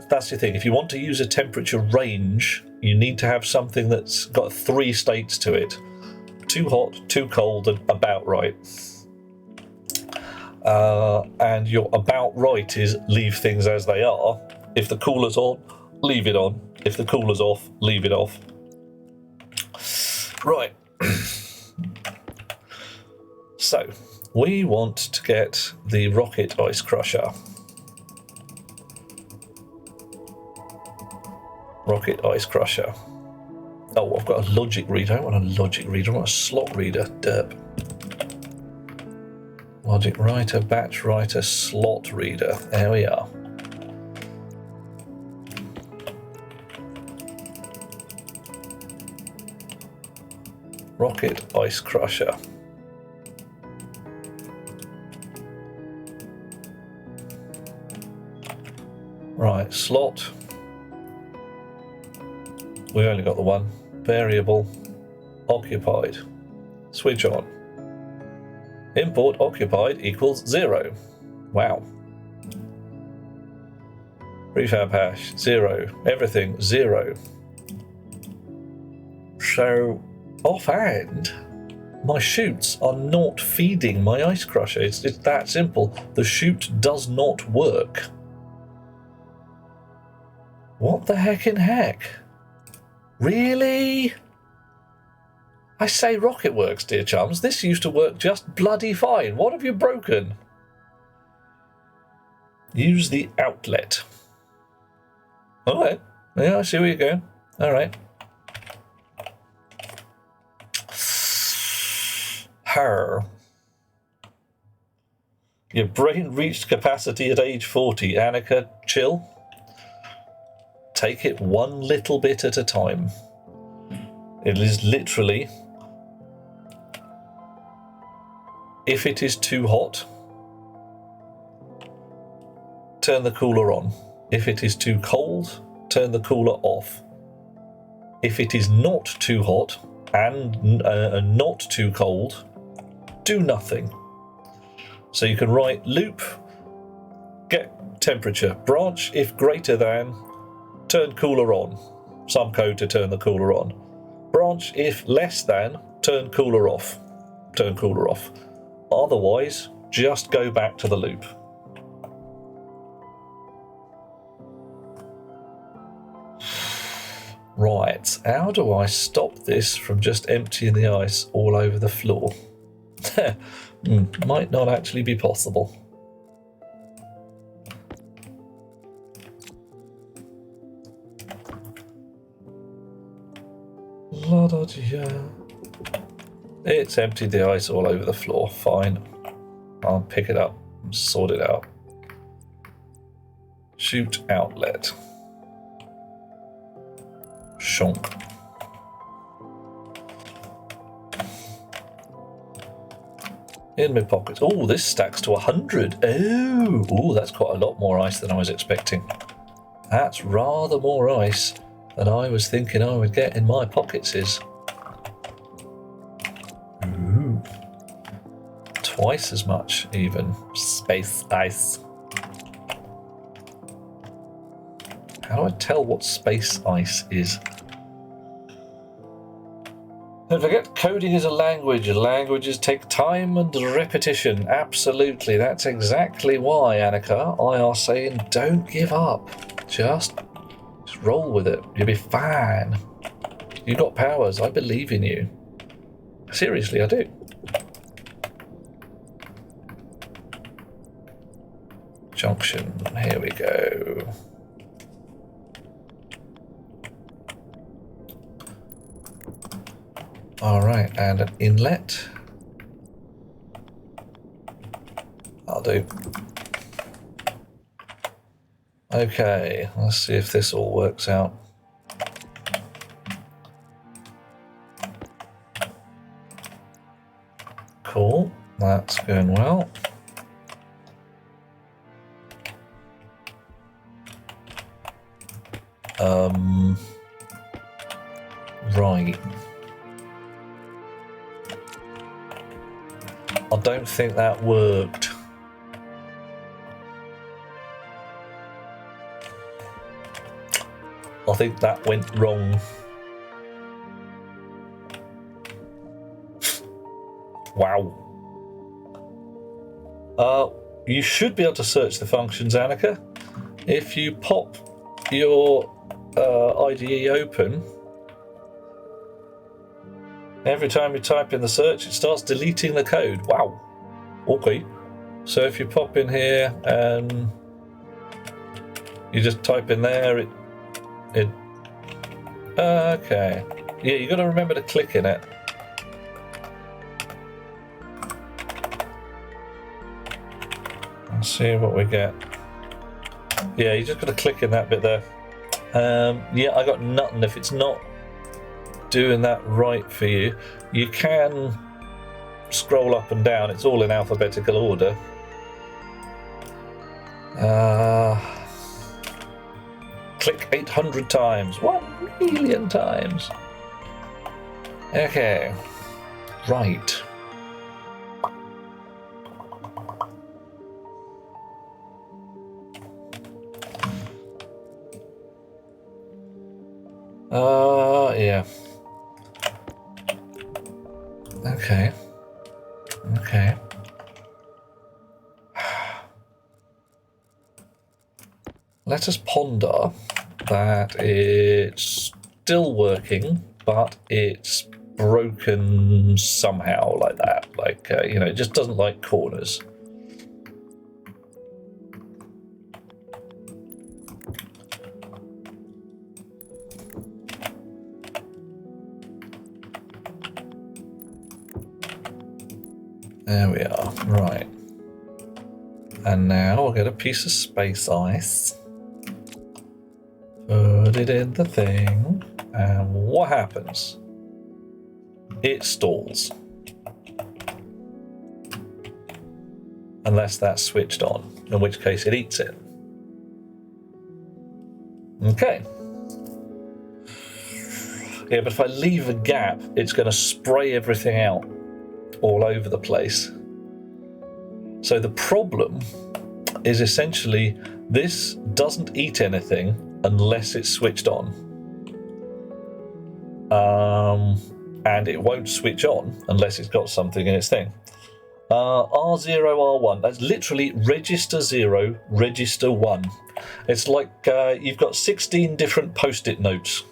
That's the thing. If you want to use a temperature range, you need to have something that's got 3 states to it: too hot, too cold, and about right. And your about right is leave things as they are. If the cooler's on, leave it on. If the cooler's off, leave it off. Right. So we want to get the rocket ice crusher. Rocket ice crusher. Oh, I've got a logic reader. I don't want a logic reader. I want a slot reader. Derp. Logic writer, batch writer, slot reader. There we are. Rocket ice crusher. Right, slot. We've only got the one. Variable. Occupied. Switch on. Import occupied equals 0. Wow. Prefab hash 0. Everything 0. So offhand, my chutes are not feeding my ice crusher. It's that simple. The chute does not work. What the heckin' heck? Really? I say rocket works, dear chums. This used to work just bloody fine. What have you broken? Use the outlet. Alright. Yeah, I see where you're going. Alright. Her. Your brain reached capacity at age 40. Annika, chill. take it one little bit at a time. It is literally, if it is too hot, turn the cooler on. If it is too cold, turn the cooler off. If it is not too hot and not too cold, do nothing. So you can write loop, get temperature, branch if greater than, turn cooler on. Some code to turn the cooler on. Branch if less than, turn cooler off. Turn cooler off. Otherwise, just go back to the loop. Right, how do I stop this from just emptying the ice all over the floor? Might not actually be possible. It's emptied the ice all over the floor. Fine. I'll pick it up and sort it out. Shoot outlet. Shonk. In my pockets. Oh, this stacks to 100. Oh, that's quite a lot more ice than I was expecting. That's rather more ice than I was thinking I would get in my pockets is. Ooh. Twice as much, even. Space ice. How do I tell what space ice is? Don't forget, coding is a language. Languages take time and repetition. Absolutely. That's exactly why, Annika, I are saying don't give up. Just roll with it. You'll be fine. You got powers. I believe in you. Seriously, I do. Junction. Here we go. Alright, and an inlet. I'll do. Okay, let's see if this all works out. Cool, that's going well. Right. I don't think that worked. I think that went wrong. Wow. You should be able to search the functions, Annika. If you pop your IDE open, every time you type in the search, it starts deleting the code. Wow. Okay. So if you pop in here and you just type in there, it okay. Yeah, you got to remember to click in it. Let's see what we get. Yeah, you just got to click in that bit there. Yeah, I got nothing. If it's not doing that right for you, you can scroll up and down. It's all in alphabetical order. Click 800 times. 1,000,000 times. Okay. Right. Yeah. Okay. Okay. Let us ponder that it's still working, but it's broken somehow like that. Like, you know, it just doesn't like corners. There we are, right. And now I'll get a piece of space ice. Put it in the thing, and what happens? It stalls. Unless that's switched on, in which case it eats it. Okay. Yeah, but if I leave a gap, it's going to spray everything out all over the place. So the problem is essentially this doesn't eat anything unless it's switched on. And it won't switch on unless it's got something in its thing. R0, R1, that's literally register 0, register 1. It's like you've got 16 different post-it notes.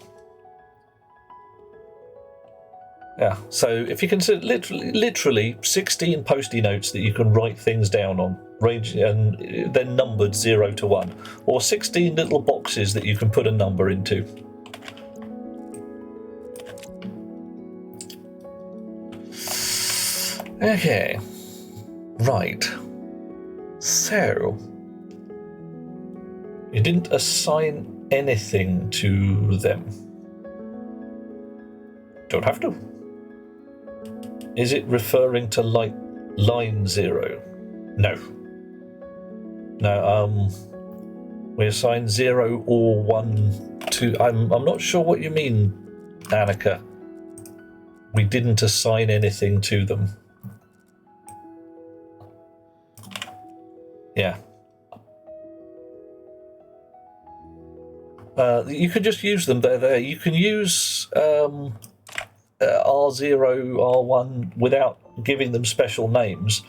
Yeah, so if you consider literally 16 post-it notes that you can write things down on, and then numbered 0 to 1, or 16 little boxes that you can put a number into. Okay, right. So you didn't assign anything to them. Don't have to. Is it referring to like line 0? No. No, we assign 0 or 1 to... I'm not sure what you mean, Annika. We didn't assign anything to them. Yeah. You could just use them. They're there. You can use R0, R1 without giving them special names.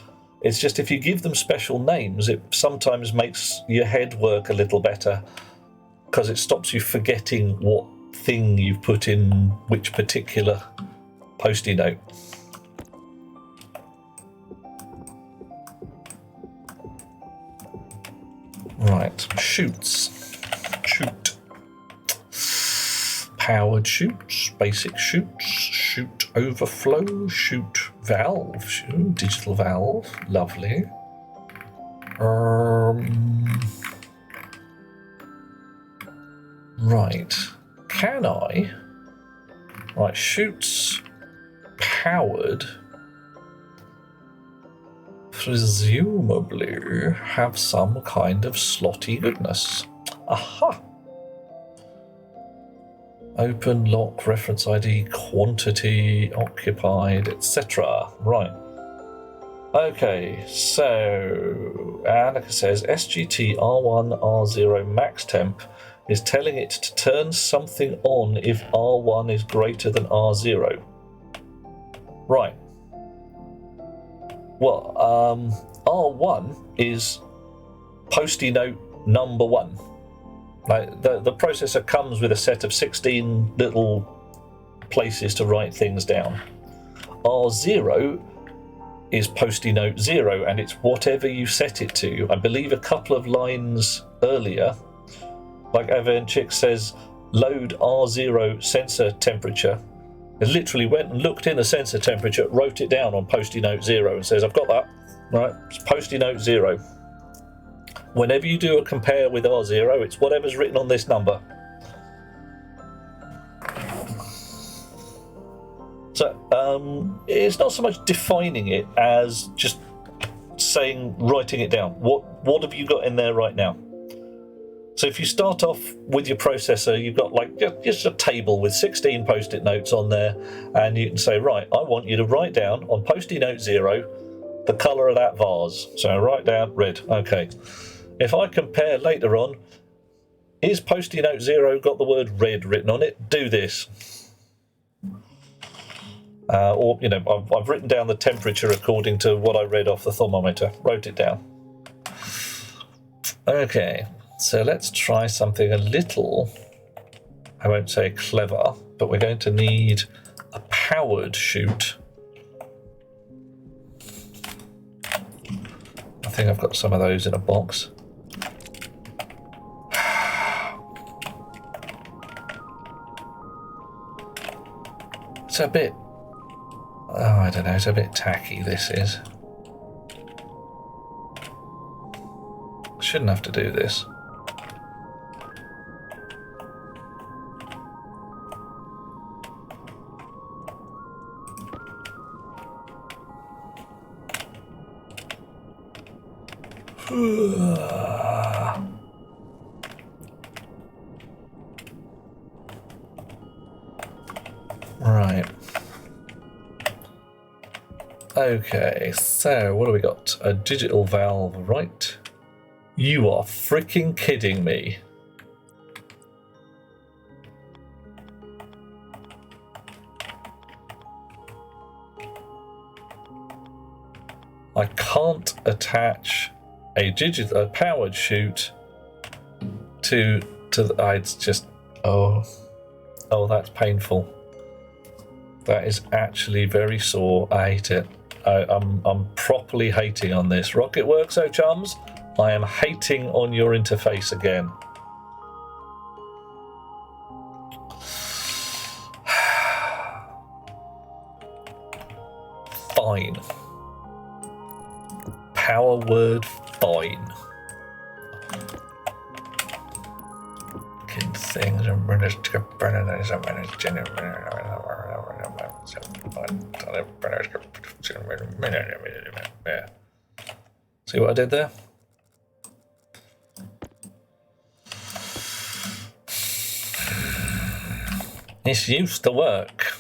It's just if you give them special names, it sometimes makes your head work a little better because it stops you forgetting what thing you've put in which particular post-it note. Right, shoots. Shoot. Powered shoots, basic shoots, shoot overflow, shoot valve, shoot digital valve, lovely. Right, can I? Right, shoots powered presumably have some kind of slotty goodness. Aha! Open, lock, reference ID, quantity, occupied, etc. Right. Okay, so Annika says SGT R1 R0 max temp is telling it to turn something on if R1 is greater than R0. Right. Well, R1 is post-it note number 1. Like the processor comes with a set of 16 little places to write things down. R0 is post-it note 0, and it's whatever you set it to. I believe a couple of lines earlier, like Avenchik says, load R0 sensor temperature. It literally went and looked in the sensor temperature, wrote it down on post-it note 0 and says, I've got that. Right, it's post-it note 0. Whenever you do a compare with R0, it's whatever's written on this number. So it's not so much defining it as just saying, writing it down. What have you got in there right now? So if you start off with your processor, you've got like just a table with 16 post-it notes on there, and you can say, right, I want you to write down on post-it note 0 the colour of that vase. So write down red. Okay. If I compare later on, is post-it note 0 got the word red written on it? Do this. Or, you know, I've written down the temperature according to what I read off the thermometer. Wrote it down. Okay, so let's try something a little, I won't say clever, but we're going to need a powered shoot. I think I've got some of those in a box. It's a bit, oh, I don't know, it's a bit tacky, this is. Shouldn't have to do this. Right. Okay, so what do we got? A digital valve, right? You are freaking kidding me. I can't attach a powered chute to the. It's just oh, that's painful. That is actually very sore. I hate it. I'm properly hating on this. Rocket Works, oh chums, I am hating on your interface again. Fine. Power word fine. Things are see what I did there? This used to work.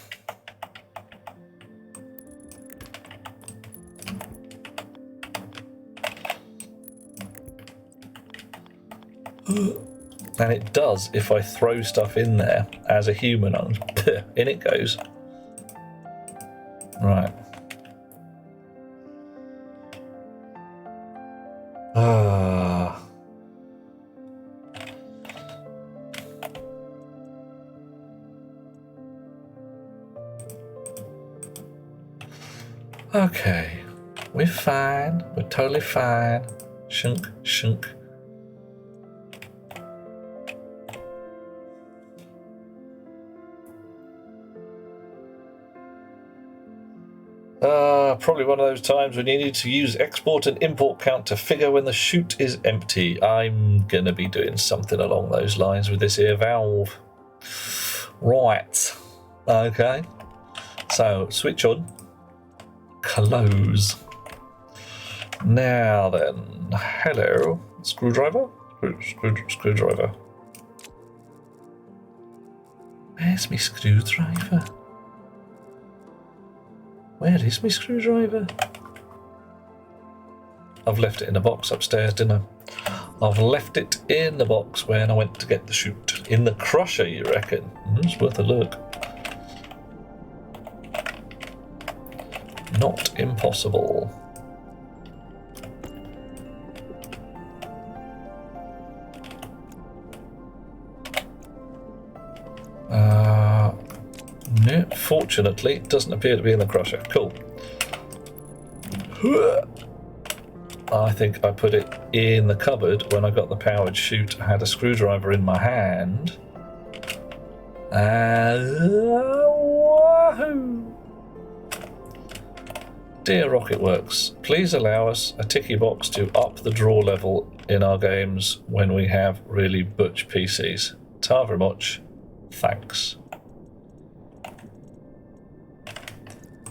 And it does if I throw stuff in there as a human. In it goes. Right. Okay. We're fine. We're totally fine. Shunk, shunk. Probably one of those times when you need to use export and import count to figure when the chute is empty. I'm going to be doing something along those lines with this here valve. Right. Okay. So, switch on. Close. Now then. Hello. Screwdriver? Screwdriver. Where's my screwdriver? Where is my screwdriver? I've left it in a box upstairs, didn't I? I've left it in the box when I went to get the chute. In the crusher, you reckon? It's worth a look. Not impossible. No, fortunately, it doesn't appear to be in the crusher. Cool. I think I put it in the cupboard when I got the powered chute. I had a screwdriver in my hand. Wahoo! Dear Rocket Works, please allow us a ticky box to up the draw level in our games when we have really butch PCs. Ta very much. Thanks.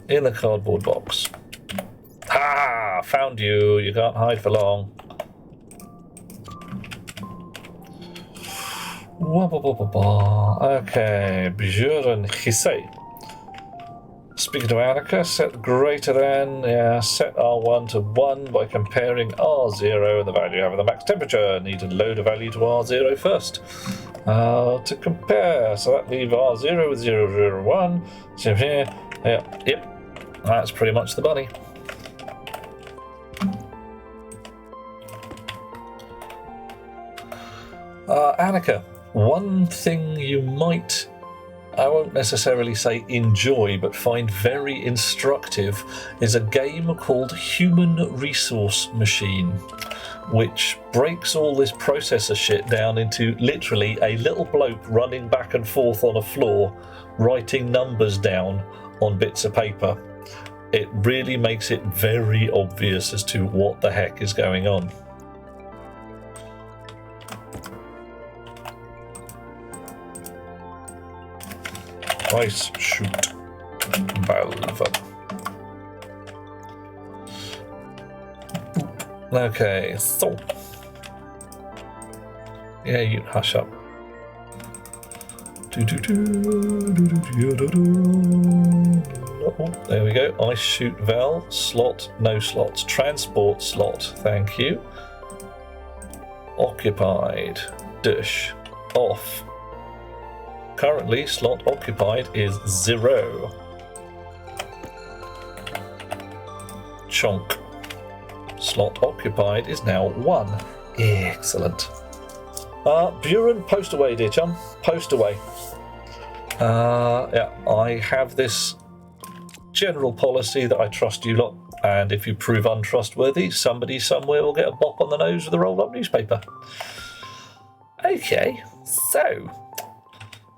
In the cardboard box. Ah, found you. You can't hide for long. Okay, Björn Hisse. Speaking to Annika, set greater than, set R1 to 1 by comparing R0 and the value you have of the max temperature. Need to load a value to R0 first. To compare, so that leaves R0 with 001. So here, yep. That's pretty much the bunny. Annika, one thing you might, I won't necessarily say enjoy, but find very instructive is a game called Human Resource Machine, which breaks all this processor shit down into literally a little bloke running back and forth on a floor, writing numbers down on bits of paper. It really makes it very obvious as to what the heck is going on. Ice chute valve. Okay, so yeah, you hush up. Oh, there we go. Ice chute valve, slot, no slots. Transport slot, thank you. Occupied, dish, off. Currently, slot occupied is 0. Chonk. Slot occupied is now 1. Excellent. Buren, post away, dear chum. Post away. Yeah, I have this general policy that I trust you lot, and if you prove untrustworthy, somebody somewhere will get a bop on the nose with a rolled-up newspaper. Okay, so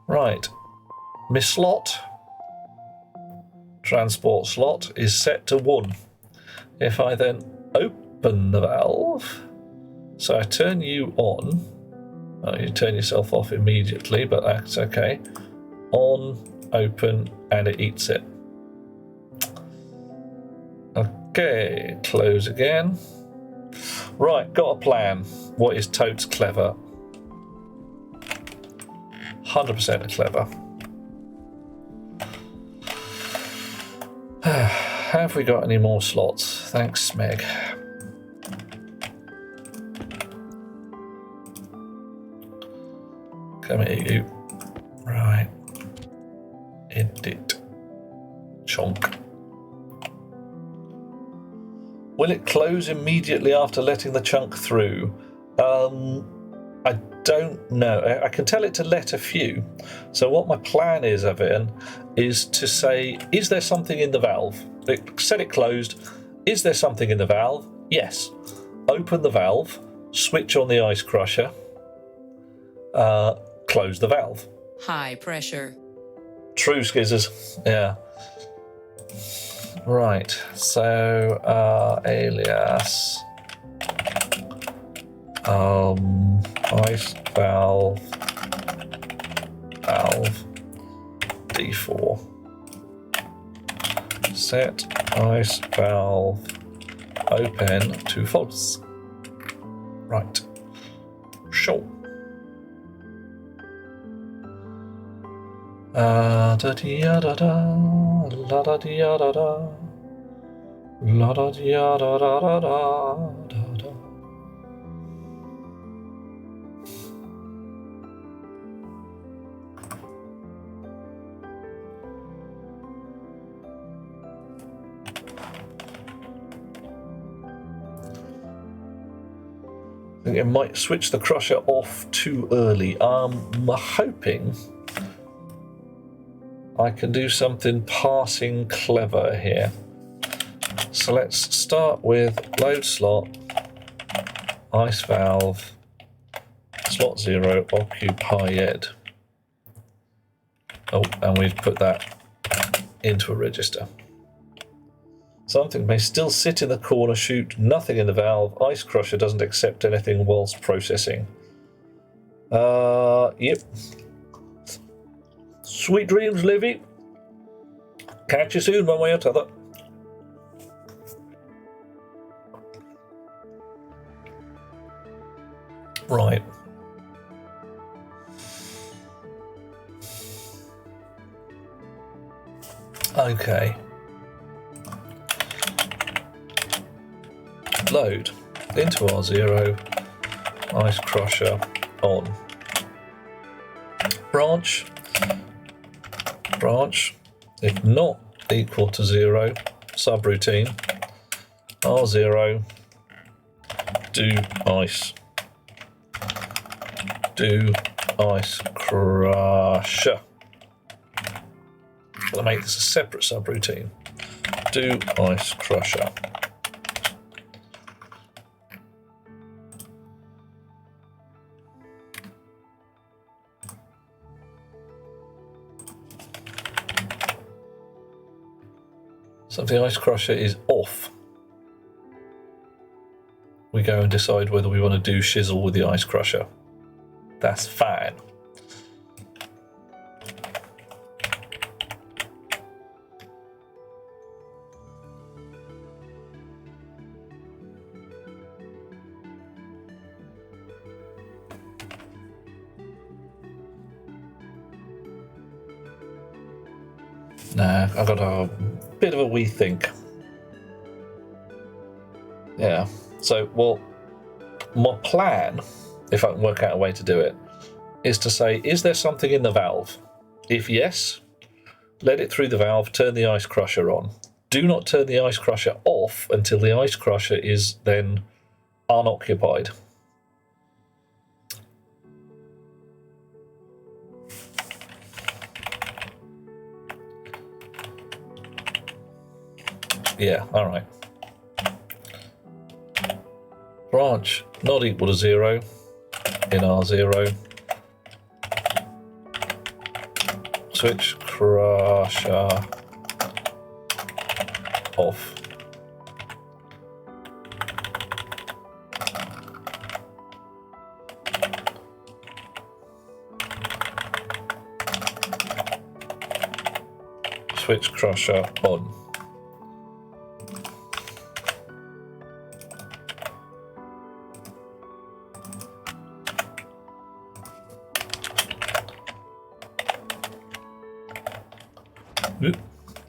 right, my slot, transport slot, is set to 1. If I then open the valve, so I turn you on. Oh, you turn yourself off immediately, but that's okay. On, open, and it eats it. Okay, close again. Right, got a plan. What is totes clever? 100% clever. Have we got any more slots? Thanks, Meg. Come here, you. Right. Edit. Chonk. Will it close immediately after letting the chunk through? I don't know. I can tell it to let a few. So what my plan is, Evan, is to say, is there something in the valve? Set it closed. Is there something in the valve? Yes. Open the valve, switch on the ice crusher, close the valve. High pressure. True, Skizzers. Yeah. Right, so alias ice valve D4 set ice valve open to false. Right, sure. Da da da da, la da da da da, la da da da da da da. I think it might switch the crusher off too early. I'm hoping I can do something passing clever here. So let's start with load slot, ice valve, slot 0, occupied. Oh, and we've put that into a register. Something may still sit in the corner chute, nothing in the valve. Ice crusher doesn't accept anything whilst processing. Yep. Sweet dreams, Livy. Catch you soon, one way or t'other. Right. Okay. Load into R0. Ice crusher on. Branch. If not equal to 0, subroutine. R0. Do ice. Do ice crusher. I'm going to make this a separate subroutine. Do ice crusher. So if the ice crusher is off, we go and decide whether we want to do shizzle with the ice crusher. That's fine. Nah, I've got a bit of a wee think. Yeah. So, well, my plan, if I can work out a way to do it, is to say, is there something in the valve? If yes, let it through the valve, turn the ice crusher on. Do not turn the ice crusher off until the ice crusher is then unoccupied. Yeah, all right. Branch not equal to 0 in R0. Switch crusher off. Switch crusher on.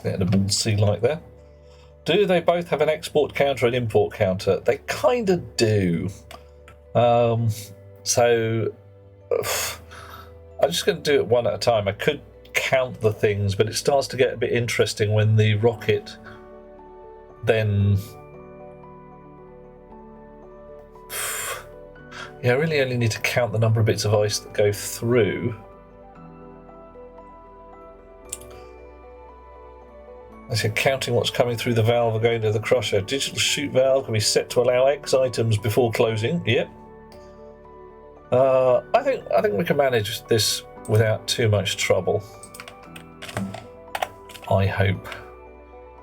Get a ball C like there. Do they both have an export counter and import counter? They kind of do. So I'm just going to do it one at a time. I could count the things, but it starts to get a bit interesting when the rocket then... Yeah, I really only need to count the number of bits of ice that go through. I said counting what's coming through the valve or going to the crusher. Digital chute valve can be set to allow X items before closing. Yep. I think we can manage this without too much trouble. I hope.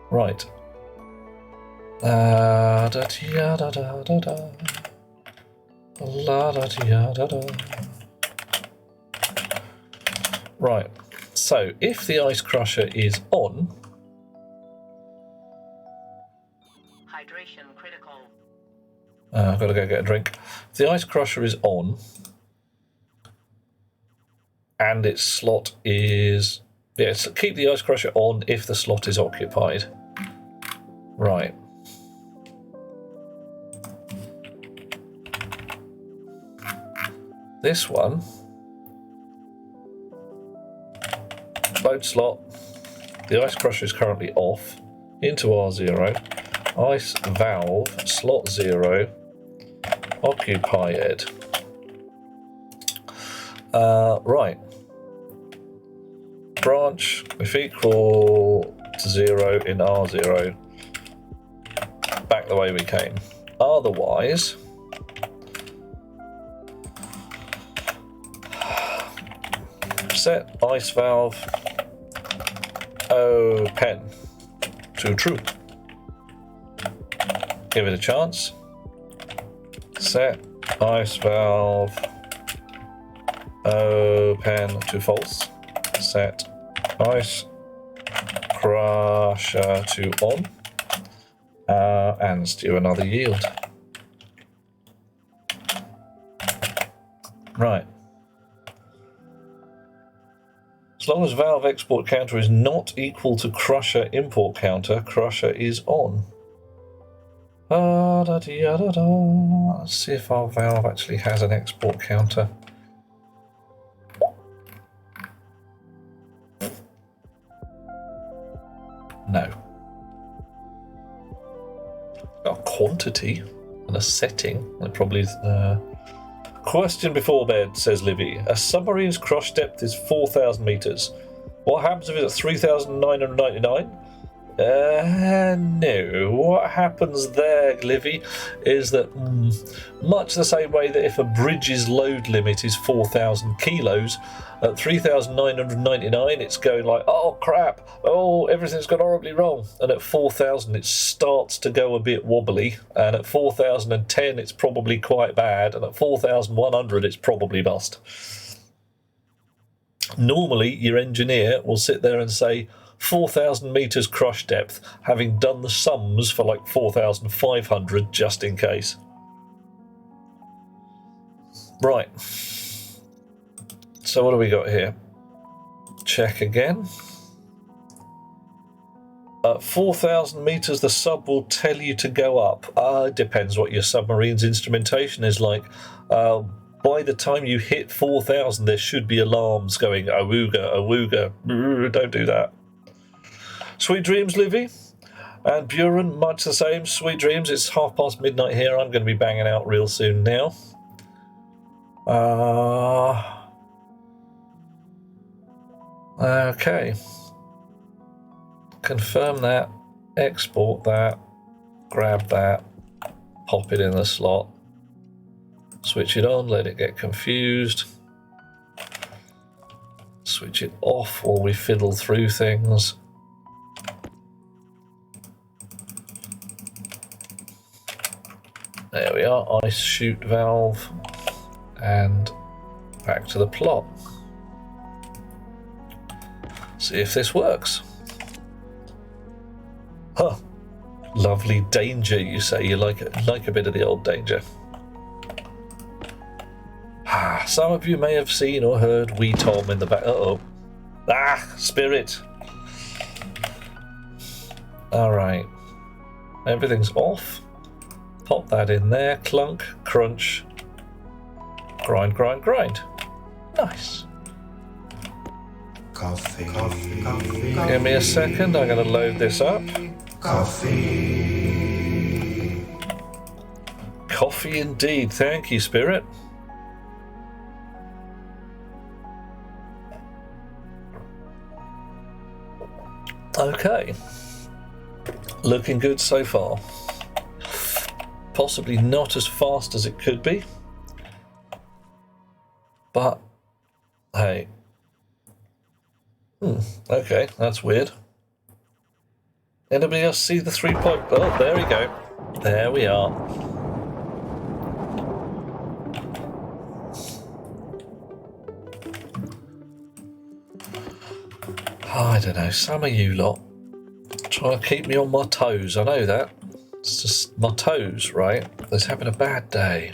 Right. Da da da da da da. La da da da da. Right. So if the ice crusher is on. Hydration critical. I've got to go get a drink. If the ice crusher is on, and its slot is... Yes, keep the ice crusher on if the slot is occupied. Right. This one... Load slot. The ice crusher is currently off. Into R0. Ice valve, slot 0, occupied. Right. Branch, if equal to 0 in R0, back the way we came. Otherwise, set ice valve open to true. Give it a chance. Set ice valve open to false. Set ice crusher to on. And do another yield. Right. As long as valve export counter is not equal to crusher import counter, crusher is on. Let's see if our valve actually has an export counter. No. Got a quantity and a setting. It probably is. Question before bed, says Livy. A submarine's crush depth is 4,000 meters. What happens if it's at 3,999? No. What happens there, Livy, is that much the same way that if a bridge's load limit is 4,000 kilos, at 3,999 it's going like, oh crap, oh everything's gone horribly wrong, and at 4,000 it starts to go a bit wobbly, and at 4,010 it's probably quite bad, and at 4,100 it's probably bust. Normally your engineer will sit there and say 4,000 meters crush depth, having done the sums for like 4,500 just in case. Right. So what do we got here? Check again. At 4,000 meters, the sub will tell you to go up. It depends what your submarine's instrumentation is like. By the time you hit 4,000, there should be alarms going, awooga, awooga. Don't do that. Sweet dreams, Livy. And Buren, much the same. Sweet dreams. It's midnight here. I'm going to be banging out real soon now. Okay. Confirm that. Export that. Grab that. Pop it in the slot. Switch it on. Let it get confused. Switch it off while we fiddle through things. There we are, ice chute valve, and back to the plot. See if this works. Huh. Lovely danger, you say. You like a bit of the old danger. Some of you may have seen or heard Wee Tom in the back. Spirit. Alright. Everything's off. Pop that in there. Clunk, crunch, grind, grind, grind. Nice. Coffee. Give me a second. I'm going to load this up. Coffee. Coffee indeed. Thank you, Spirit. Okay. Looking good so far. Possibly not as fast as it could be. But, hey. Okay, that's weird. Anybody else see the 3 point? Oh, there we go. There we are. I don't know, some of you lot trying to keep me on my toes. I know that. It's just my toes, right? That's having a bad day.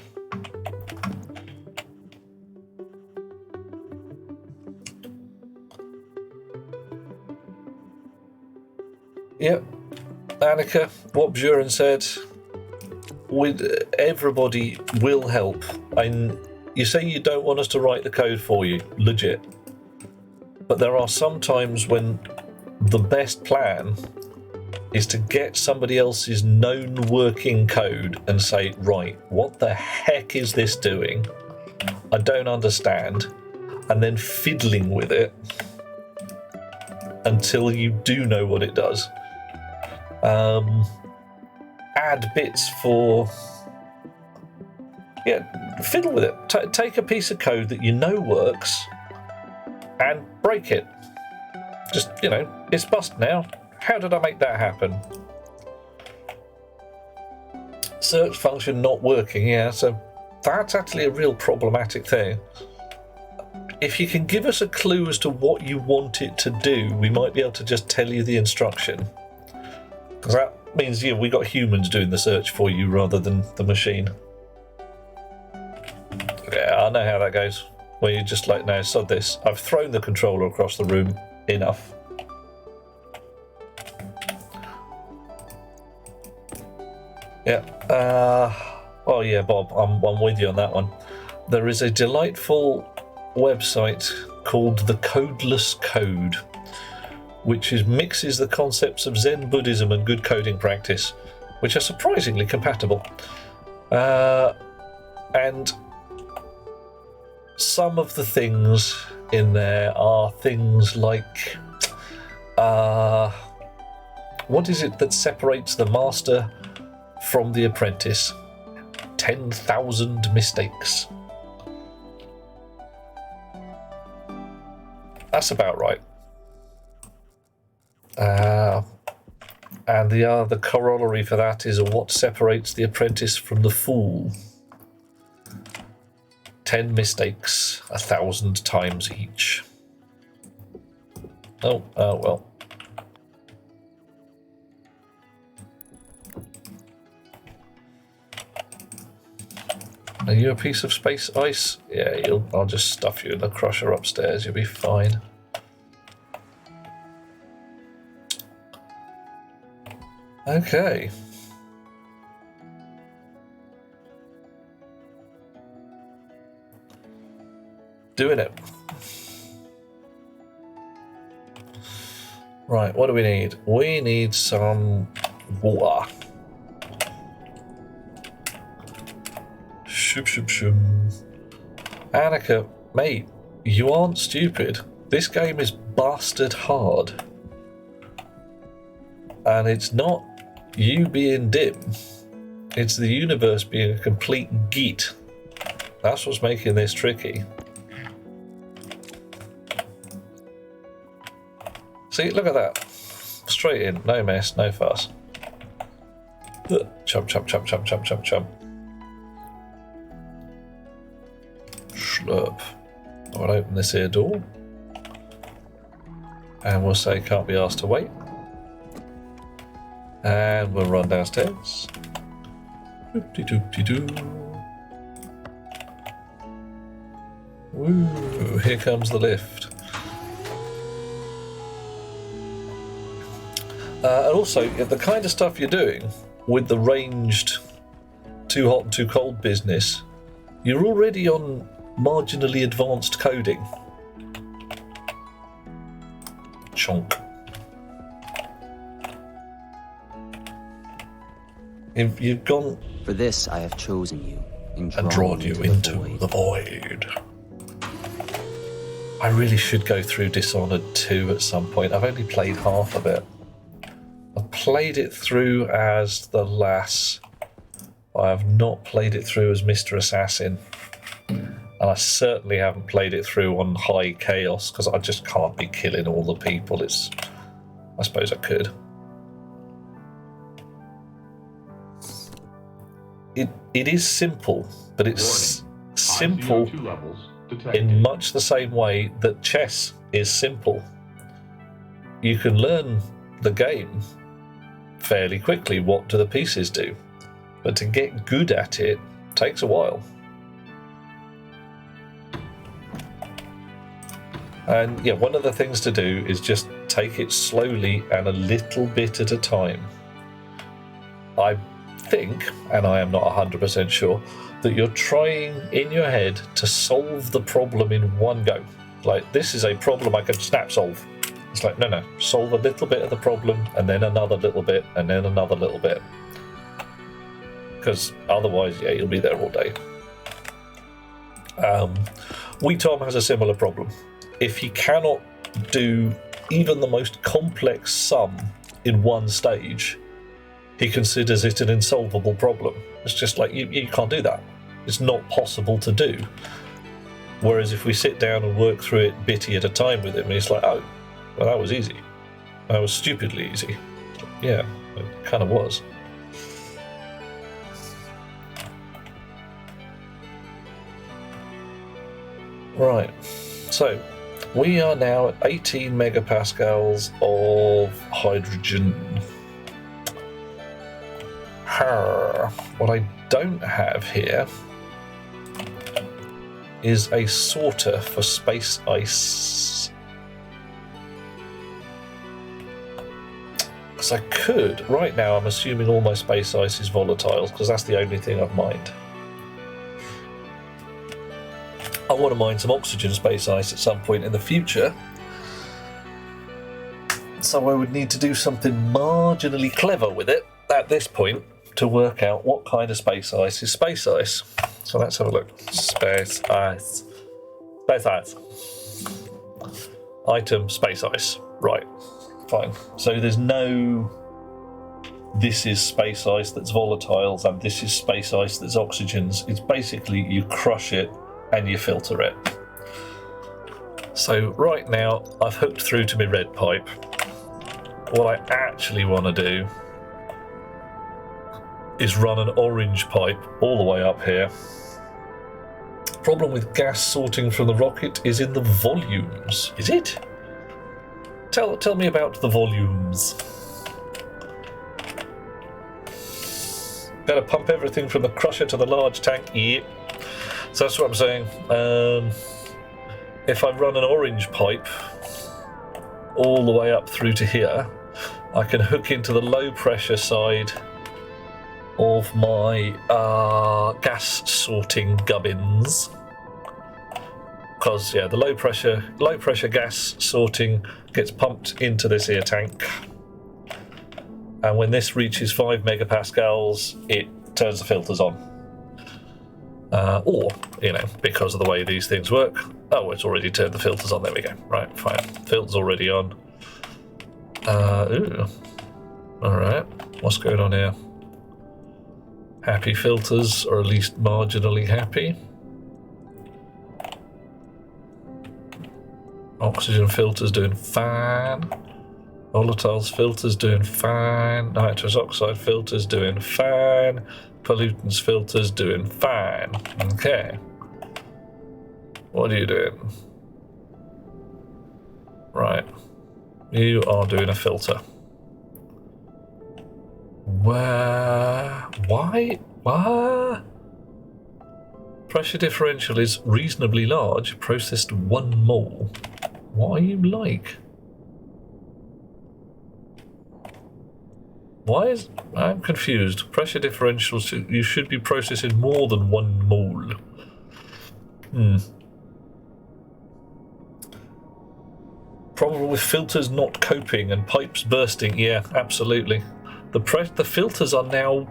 Yep. Annika, what Buren said, everybody will help. And you say you don't want us to write the code for you, legit. But there are some times when the best plan is to get somebody else's known working code and say, right, what the heck is this doing? I don't understand. And then fiddling with it until you do know what it does. Add bits for... Yeah, fiddle with it. Take a piece of code that you know works and break it. Just, it's bust now. How did I make that happen? Search function not working, yeah, so that's actually a real problematic thing. If you can give us a clue as to what you want it to do, we might be able to just tell you the instruction. Because that means, we got humans doing the search for you rather than the machine. Yeah, I know how that goes. Where you're just like, no, sod this. I've thrown the controller across the room. Enough. Yeah. Oh yeah, Bob, I'm with you on that one. There is a delightful website called The Codeless Code, which mixes the concepts of Zen Buddhism and good coding practice, which are surprisingly compatible. And some of the things in there are things like, what is it that separates the master from the apprentice? 10,000 mistakes. That's about right. And the corollary for that is what separates the apprentice from the fool. 10 mistakes, 1,000 times each. Oh, well. Are you a piece of space ice? Yeah, I'll just stuff you in the crusher upstairs. You'll be fine. Okay. Doing it. Right, what do we need? We need some water. Shoop, shoop, shoom. Annika, mate, you aren't stupid. This game is bastard hard. And it's not you being dim. It's the universe being a complete git. That's what's making this tricky. See, look at that. Straight in, no mess, no fuss. Chomp, chomp, chomp, chomp, chomp, chomp, chomp. Slurp. I'll open this here door. And we'll say can't be asked to wait. And we'll run downstairs. Doop-de-doop-de-doo. Woo, here comes the lift. And also, the kind of stuff you're doing with the ranged too hot and too cold business, you're already on marginally advanced coding. Chonk. You've gone... For this I have chosen you and drawn you into the void. I really should go through Dishonored 2 at some point. I've only played half of it. I played it through as the Lass. I have not played it through as Mr. Assassin. And I certainly haven't played it through on High Chaos, because I just can't be killing all the people. I suppose I could. It is simple, but it's simple in much the same way that chess is simple. You can learn the game fairly quickly, what do the pieces do, but to get good at it takes a while. And yeah, one of the things to do is just take it slowly and a little bit at a time. I think, and I am not 100% sure, that you're trying in your head to solve the problem in one go. Like, this is a problem I can snap solve. It's like, no, solve a little bit of the problem, and then another little bit, and then another little bit. Because otherwise, yeah, you'll be there all day. Tom has a similar problem. If he cannot do even the most complex sum in one stage, he considers it an insolvable problem. It's just like, you can't do that. It's not possible to do. Whereas if we sit down and work through it bitty at a time with him, he's like, oh, well, that was easy. That was stupidly easy. Yeah, it kind of was. Right, so we are now at 18 megapascals of hydrogen. What I don't have here is a sorter for space ice. Because I could, right now I'm assuming all my space ice is volatiles, because that's the only thing I've mined. I want to mine some oxygen space ice at some point in the future. So I would need to do something marginally clever with it at this point to work out what kind of space ice is space ice. So let's have a look. Space ice. Space ice. Item space ice. Right. Fine. So there's no this is space ice that's volatiles and this is space ice that's oxygens. It's basically you crush it and you filter it. So right now I've hooked through to my red pipe. What I actually want to do is run an orange pipe all the way up here. Problem with gas sorting from the rocket is in the volumes. Is it? Tell me about the volumes. Gotta pump everything from the crusher to the large tank. Yep. So that's what I'm saying. If I run an orange pipe all the way up through to here, I can hook into the low pressure side of my gas sorting gubbins. Because yeah, the low pressure gas sorting gets pumped into this here tank, and when this reaches 5 megapascals, it turns the filters on. Or, you know, because of the way these things work, oh, it's already turned the filters on. There we go. Right, fine. Filters already on. Ooh. All right. What's going on here? Happy filters, or at least marginally happy. Oxygen filters doing fine. Volatiles filters doing fine. Nitrous oxide filters doing fine. Pollutants filters doing fine. Okay. What are you doing? Right. You are doing a filter. Where? Why? What? Pressure differential is reasonably large, processed 1 mole. What are you like? Why is... I'm confused. Pressure differentials, you should be processing more than 1 mole. Problem with filters not coping and pipes bursting. Yeah, absolutely. The filters are now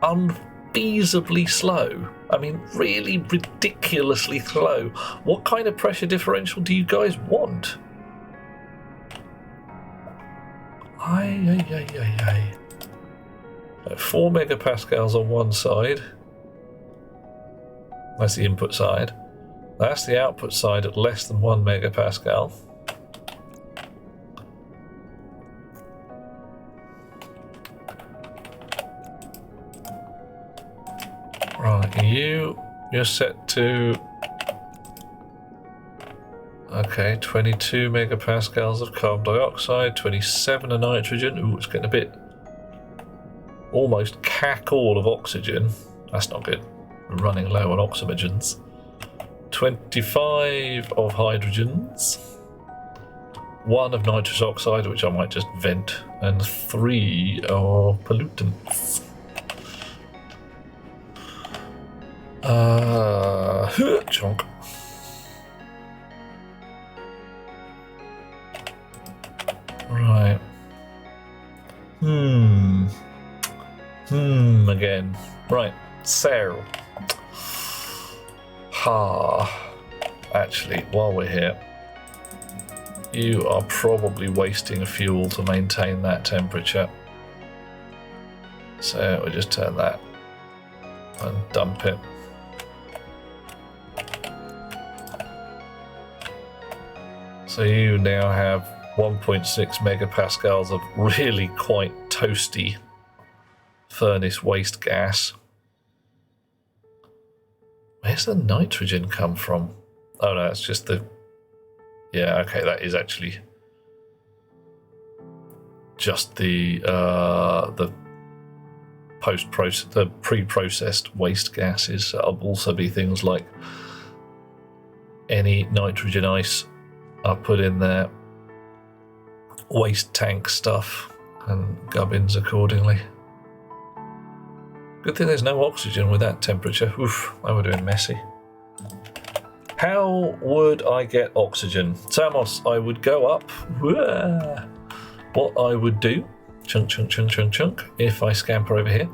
unfeasibly slow. I mean, really ridiculously slow. What kind of pressure differential do you guys want? Aye. 4 megapascals on one side. That's the input side. That's the output side at less than 1 megapascal. Right, you're set to... Okay, 22 megapascals of carbon dioxide, 27 of nitrogen. Ooh, it's getting a bit... almost cack-all of oxygen. That's not good. We're running low on oxygens. 25 of hydrogens. 1 of nitrous oxide, which I might just vent. And 3 of pollutants. Chunk. Right. Again. Right. So. Actually, while we're here, you are probably wasting fuel to maintain that temperature. So we'll just turn that and dump it. So you now have 1.6 megapascals of really quite toasty furnace waste gas. Where's the nitrogen come from? Oh no, it's just the... Yeah, okay, that is actually just the pre-processed waste gases. That'll also be things like any nitrogen ice I put in there, waste tank stuff, and gubbins accordingly. Good thing there's no oxygen with that temperature. Oof, that would have been messy. How would I get oxygen? Samos, I would go up. What I would do, chunk, if I scamper over here,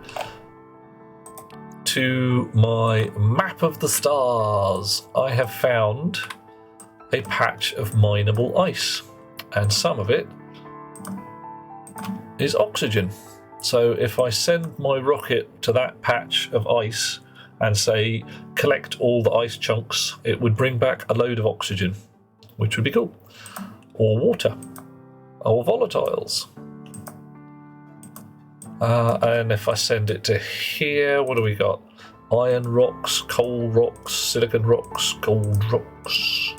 to my map of the stars, I have found a patch of mineable ice, and some of it is oxygen. So if I send my rocket to that patch of ice and say collect all the ice chunks, it would bring back a load of oxygen, which would be cool. Or water, or volatiles. And if I send it to here, what do we got? Iron rocks, coal rocks, silicon rocks, gold rocks.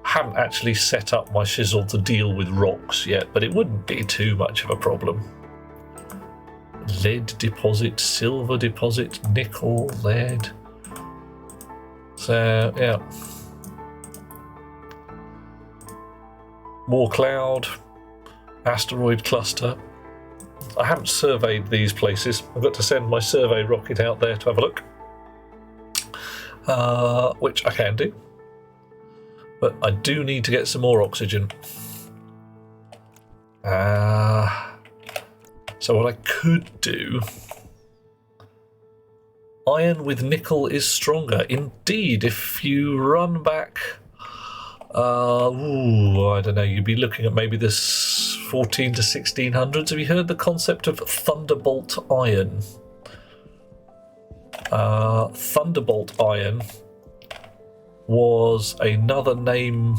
Haven't actually set up my chisel to deal with rocks yet, but it wouldn't be too much of a problem. Lead deposit, silver deposit, nickel, lead. So, yeah. More cloud, Asteroid cluster. I haven't surveyed these places. I've got to send my survey rocket out there to have a look. Which I can do. But I do need to get some more oxygen. So what I could do... Iron with nickel is stronger. Indeed, if you run back... I don't know, you'd be looking at maybe this 14 to 1600s. Have you heard the concept of Thunderbolt iron? Thunderbolt iron was another name,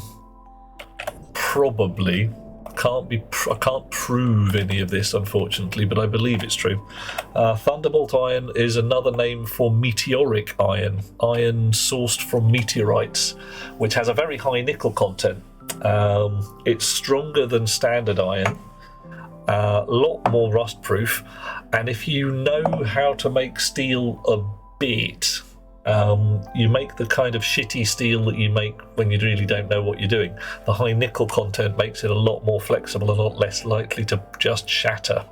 probably. I can't prove any of this, unfortunately, but I believe it's true. Thunderbolt iron is another name for meteoric iron, iron sourced from meteorites, which has a very high nickel content. It's stronger than standard iron, a lot more rust proof, and if you know how to make steel a bit, you make the kind of shitty steel that you make when you really don't know what you're doing. The high nickel content makes it a lot more flexible and a lot less likely to just shatter.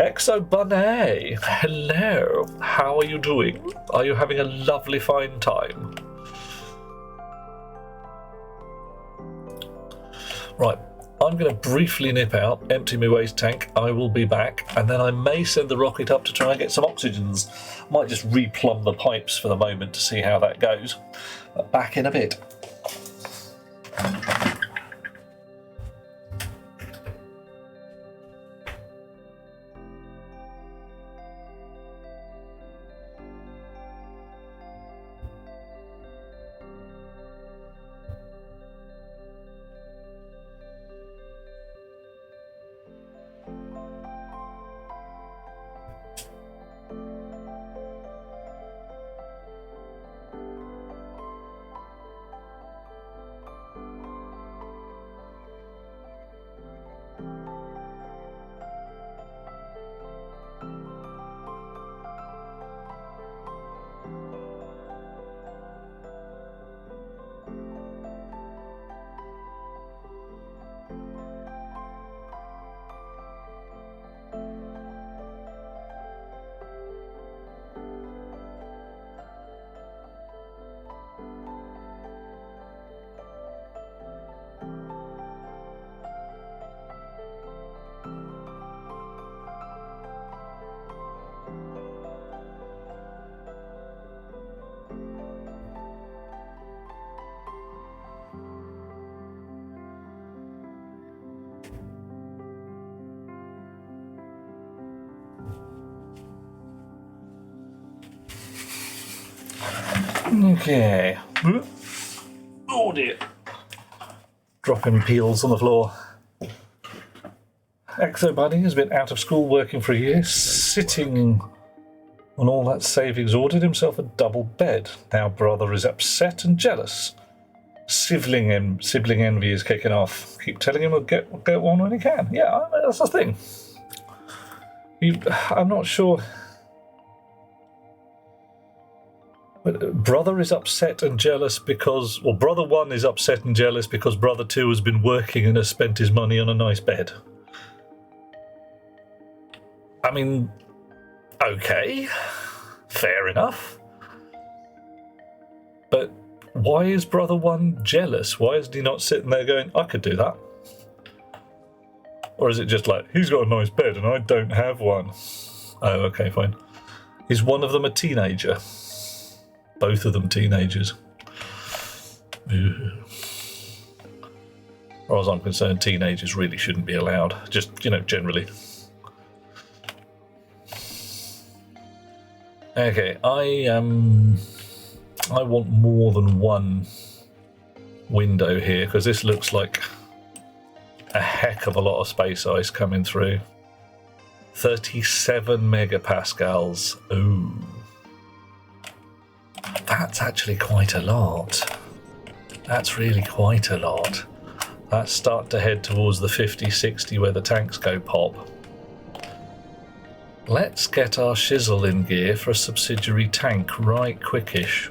Exobunny, hello. How are you doing? Are you having a lovely fine time? Right. I'm going to briefly nip out, empty my waste tank, I will be back, and then I may send the rocket up to try and get some oxygens. Might just replumb the pipes for the moment to see how that goes. But back in a bit. Okay. Oh dear. Dropping peels on the floor. Exobunny has been out of school working for a year, sitting on all that savings, ordered himself a double bed. Now brother is upset and jealous. Sibling envy is kicking off. Keep telling him he'll get one when he can. Yeah, that's the thing. I'm not sure... Brother is upset and jealous because... Well, brother 1 is upset and jealous because brother 2 has been working and has spent his money on a nice bed. I mean, okay, fair enough. But why is brother 1 jealous? Why isn't he not sitting there going, I could do that? Or is it just like, he's got a nice bed and I don't have one? Oh, okay, fine. Is one of them a teenager? Both of them teenagers. As far as I'm concerned, teenagers really shouldn't be allowed. Just, generally. Okay, I want more than one window here, because this looks like a heck of a lot of space ice coming through. 37 megapascals. Ooh. That's actually quite a lot. That's really quite a lot. Let's start to head towards the 50, 60 where the tanks go pop. Let's get our shizzle in gear for a subsidiary tank right quickish.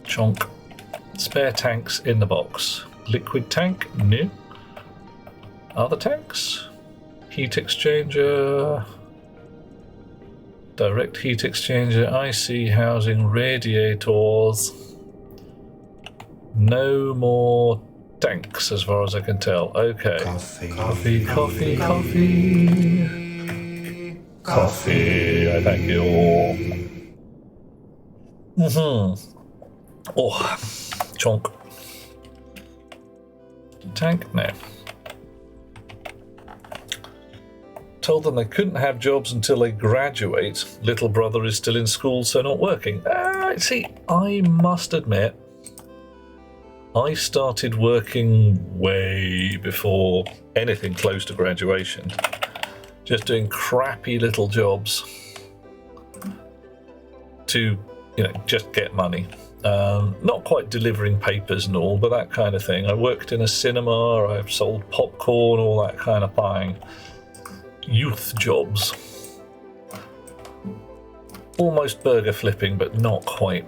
Chonk. Spare tanks in the box. Liquid tank? No. Other tanks? Heat exchanger. Direct heat exchanger. IC housing. Radiators. No more tanks as far as I can tell. Okay. Coffee. I thank you all. Oh, chonk. Tank? No. Told them they couldn't have jobs until they graduate. Little brother is still in school, so not working. See, I must admit, I started working way before anything close to graduation. Just doing crappy little jobs to, just get money. Not quite delivering papers and all, but that kind of thing. I worked in a cinema, I've sold popcorn, all that kind of buying. Youth jobs. Almost burger flipping, but not quite.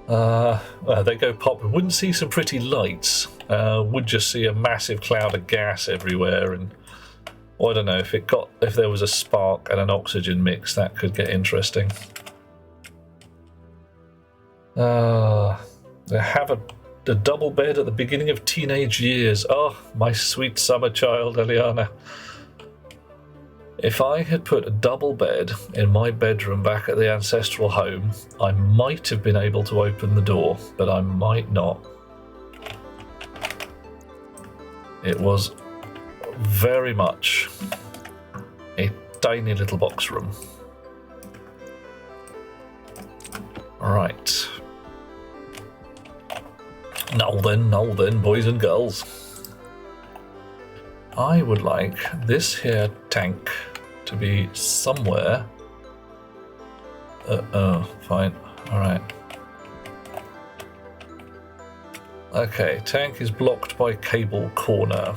They go pop. Wouldn't see some pretty lights. Would just see a massive cloud of gas everywhere, and I don't know if there was a spark and an oxygen mix, that could get interesting. They have a double bed at the beginning of teenage years. Oh, my sweet summer child, Eliana. If I had put a double bed in my bedroom back at the ancestral home, I might have been able to open the door, but I might not. It was very much a tiny little box room. Right. Now then, boys and girls. I would like this here tank to be somewhere. Fine. Alright. Okay, tank is blocked by cable corner.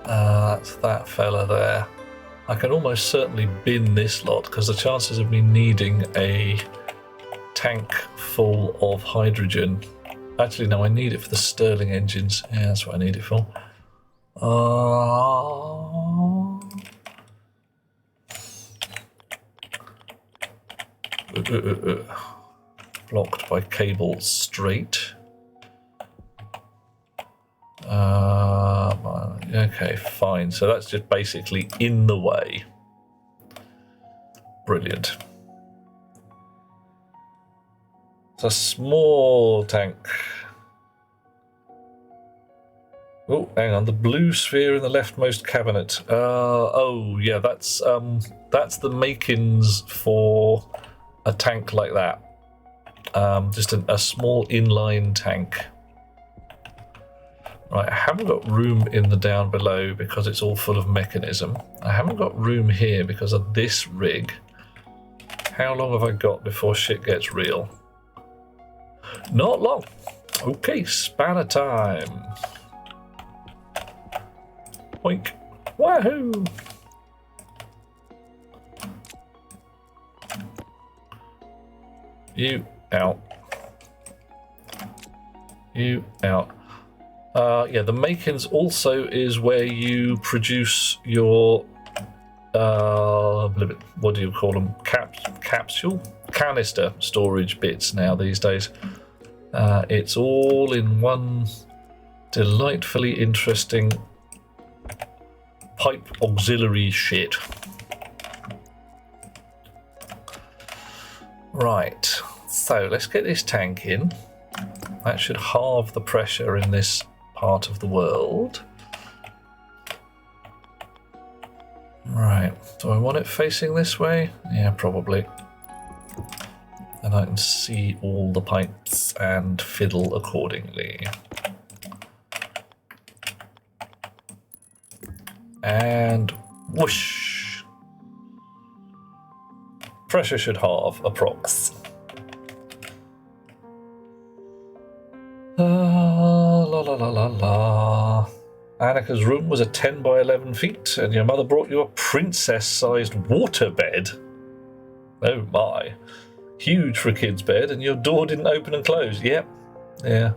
That's that fella there. I can almost certainly bin this lot, because the chances of me needing a tank full of hydrogen. Actually, no, I need it for the Stirling engines. Yeah, that's what I need it for. Blocked by cable straight. Okay, fine. So that's just basically in the way. Brilliant. It's a small tank. Oh, hang on. The blue sphere in the leftmost cabinet. Oh, yeah, that's the makings for a tank like that. Just a small inline tank. Right, I haven't got room in the down below because it's all full of mechanism. I haven't got room here because of this rig. How long have I got before shit gets real? Not long. Okay, spanner time. Oink. Wahoo! You out. You out. Yeah, the makings also is where you produce your what do you call them? Capsule? Canister storage bits now these days. It's all in one delightfully interesting pipe auxiliary shit. Right, so let's get this tank in. That should halve the pressure in this part of the world. Right, do I want it facing this way? Yeah, probably. And I can see all the pipes and fiddle accordingly. And whoosh! Pressure should halve, approx. La la la la la. Annika's room was a 10 by 11 feet, and your mother brought you a princess-sized waterbed. Oh my. huge for a kid's bed, and your door didn't open and close. Yep. Yeah.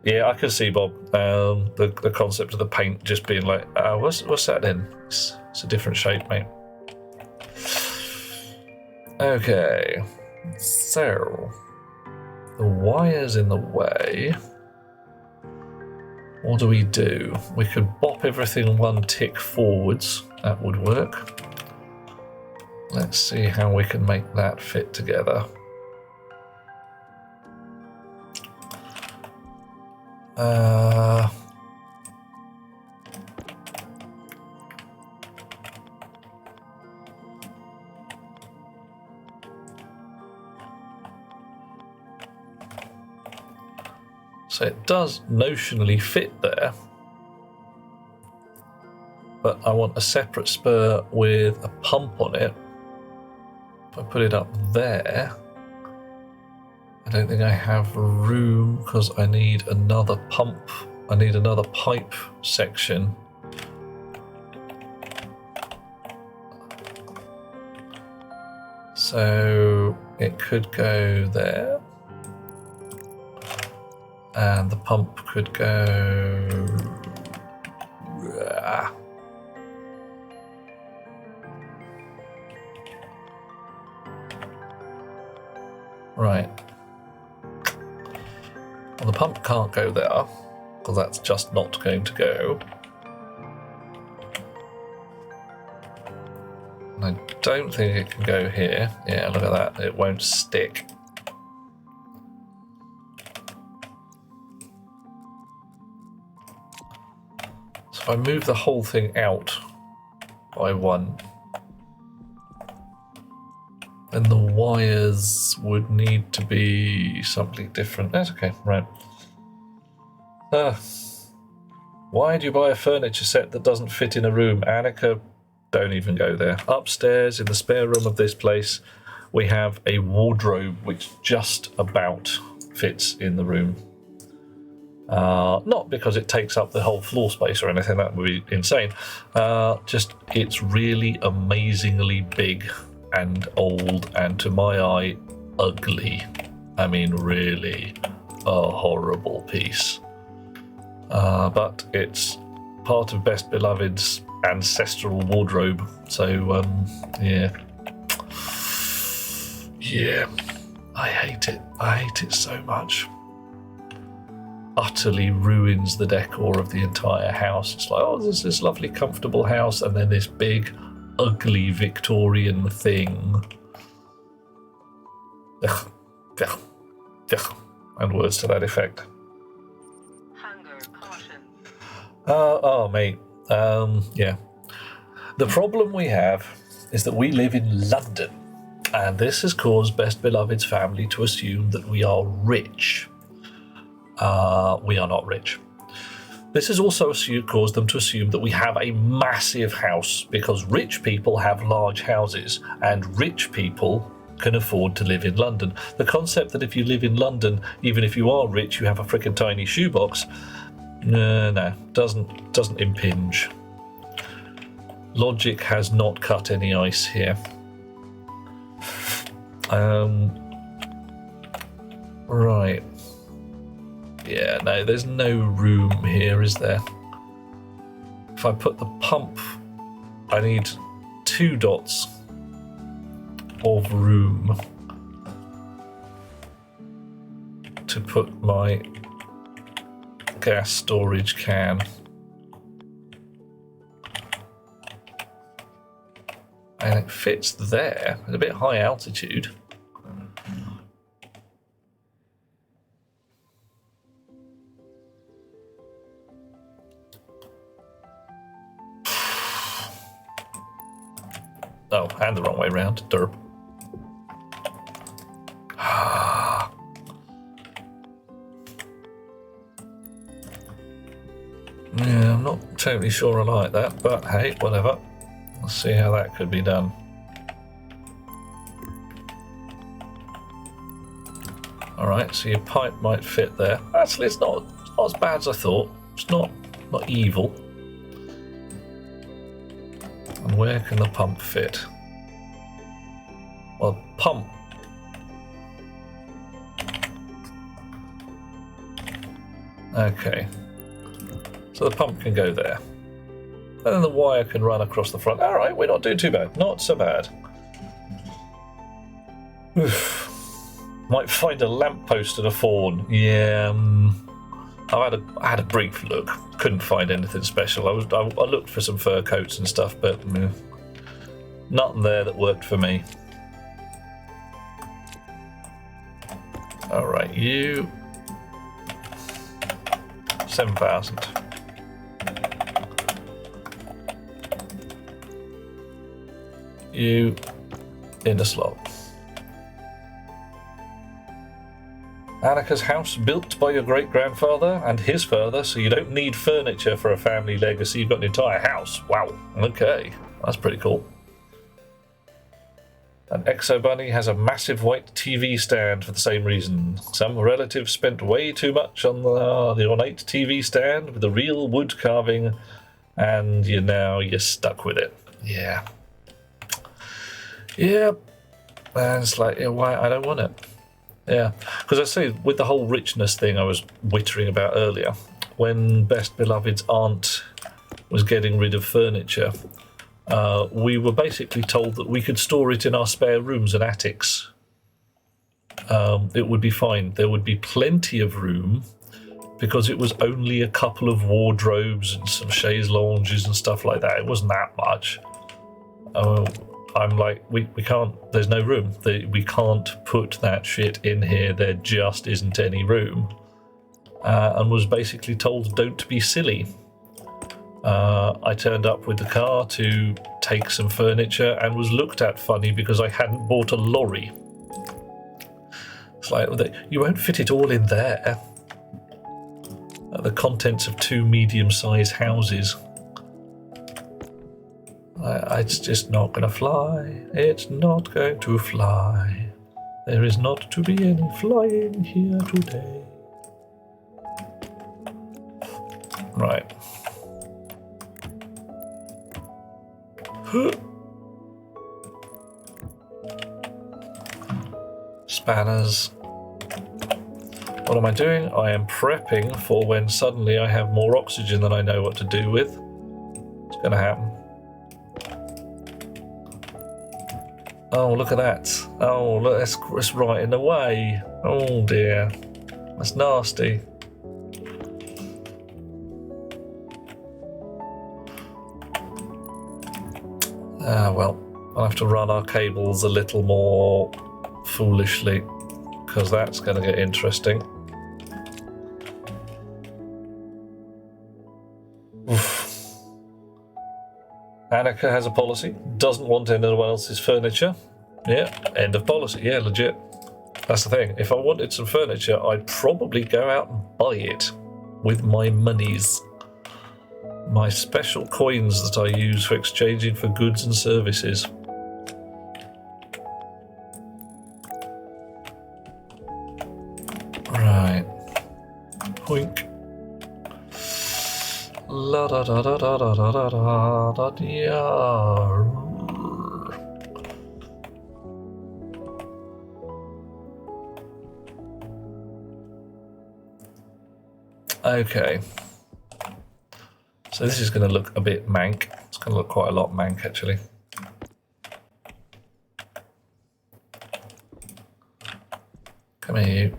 Yeah, I can see, Bob, the concept of the paint just being like, what's that then? It's a different shape, mate. Okay. So, the wire's in the way. What do? We could bop everything one tick forwards. That would work. Let's see how we can make that fit together. So it does notionally fit there, but I want a separate spur with a pump on it. If I put it up there, I don't think I have room because I need another pump. I need another pipe section. So it could go there. And the pump could go... Right. Well, the pump can't go there, because that's just not going to go. And I don't think it can go here. Yeah, look at that. It won't stick. So if I move the whole thing out by one, then the wires would need to be something different. That's okay, right. Why do you buy a furniture set that doesn't fit in a room? Annika, don't even go there. Upstairs in the spare room of this place, we have a wardrobe which just about fits in the room. Not because it takes up the whole floor space or anything, that would be insane. Just it's really amazingly big and old, and to my eye, ugly. I mean, really a horrible piece. But it's part of Best Beloved's ancestral wardrobe, so yeah. Yeah, I hate it. I hate it so much. Utterly ruins the decor of the entire house. It's like, oh, there's this lovely, comfortable house, and then this big, ugly Victorian thing. Ugh, ugh, ugh, and words to that effect. Hunger, caution. Oh, mate. Yeah. The problem we have is that we live in London, and this has caused Best Beloved's family to assume that we are rich. We are not rich. This has also caused them to assume that we have a massive house, because rich people have large houses, and rich people can afford to live in London. The concept that if you live in London, even if you are rich, you have a freaking tiny shoebox, no, doesn't impinge. Logic has not cut any ice here. Right. Yeah, no, there's no room here, is there? If I put the pump, I need 2 dots of room to put my gas storage can. And it fits there. It's a bit high altitude. Oh, and the wrong way round. Derp. Yeah, I'm not totally sure I like that, but hey, whatever. Let's see how that could be done. Alright, so your pipe might fit there. Actually, it's not as bad as I thought. It's not evil. And where can the pump fit? Well, pump Okay. So the pump can go there. And then the wire can run across the front. Alright, we're not doing too bad. Not so bad. Oof. Might find a lamppost and a fawn. Yeah, I had a brief look. Couldn't find anything special. I looked for some fur coats and stuff, but nothing there that worked for me. Alright, you 7,000. You in the slot. Annika's house built by your great-grandfather and his father, so you don't need furniture for a family legacy. You've got an entire house. Wow. Okay. That's pretty cool. And Exo Bunny has a massive white TV stand for the same reason. Some relatives spent way too much on the ornate TV stand with the real wood carving, and you're stuck with it. Yeah. Yep. And it's like, yeah, why? I don't want it. Yeah. Because I say, with the whole richness thing I was wittering about earlier, when Best Beloved's aunt was getting rid of furniture, we were basically told that we could store it in our spare rooms and attics. It would be fine. There would be plenty of room because it was only a couple of wardrobes and some chaise lounges and stuff like that. It wasn't that much. I'm like, we can't, there's no room. We can't put that shit in here. There just isn't any room. And was basically told, don't be silly. I turned up with the car to take some furniture and was looked at funny because I hadn't bought a lorry. It's like, you won't fit it all in there. The contents of 2 medium-sized houses. It's just not going to fly. It's not going to fly. There is not to be any flying here today. Right. Spanners. What am I doing? I am prepping for when suddenly I have more oxygen than I know what to do with. It's going to happen. Oh, look at that. Oh, look, that's right in the way. Oh dear. That's nasty. Well, I'll have to run our cables a little more foolishly, because that's going to get interesting. Oof. Annika has a policy, doesn't want anyone else's furniture. Yeah, end of policy. Yeah, legit. That's the thing. If I wanted some furniture, I'd probably go out and buy it with my monies. My special coins that I use for exchanging for goods and services. Right. Hoink. La da da da da da da da da da. Okay. So this is going to look a bit mank. It's going to look quite a lot mank, actually. Come here, you.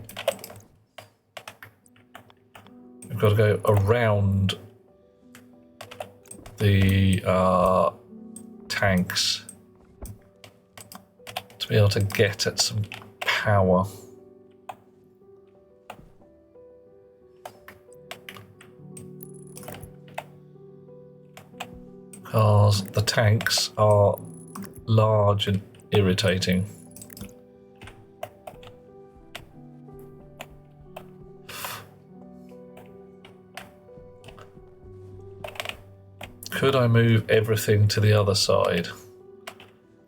We've got to go around the tanks to be able to get at some power. Because the tanks are large and irritating. Could I move everything to the other side?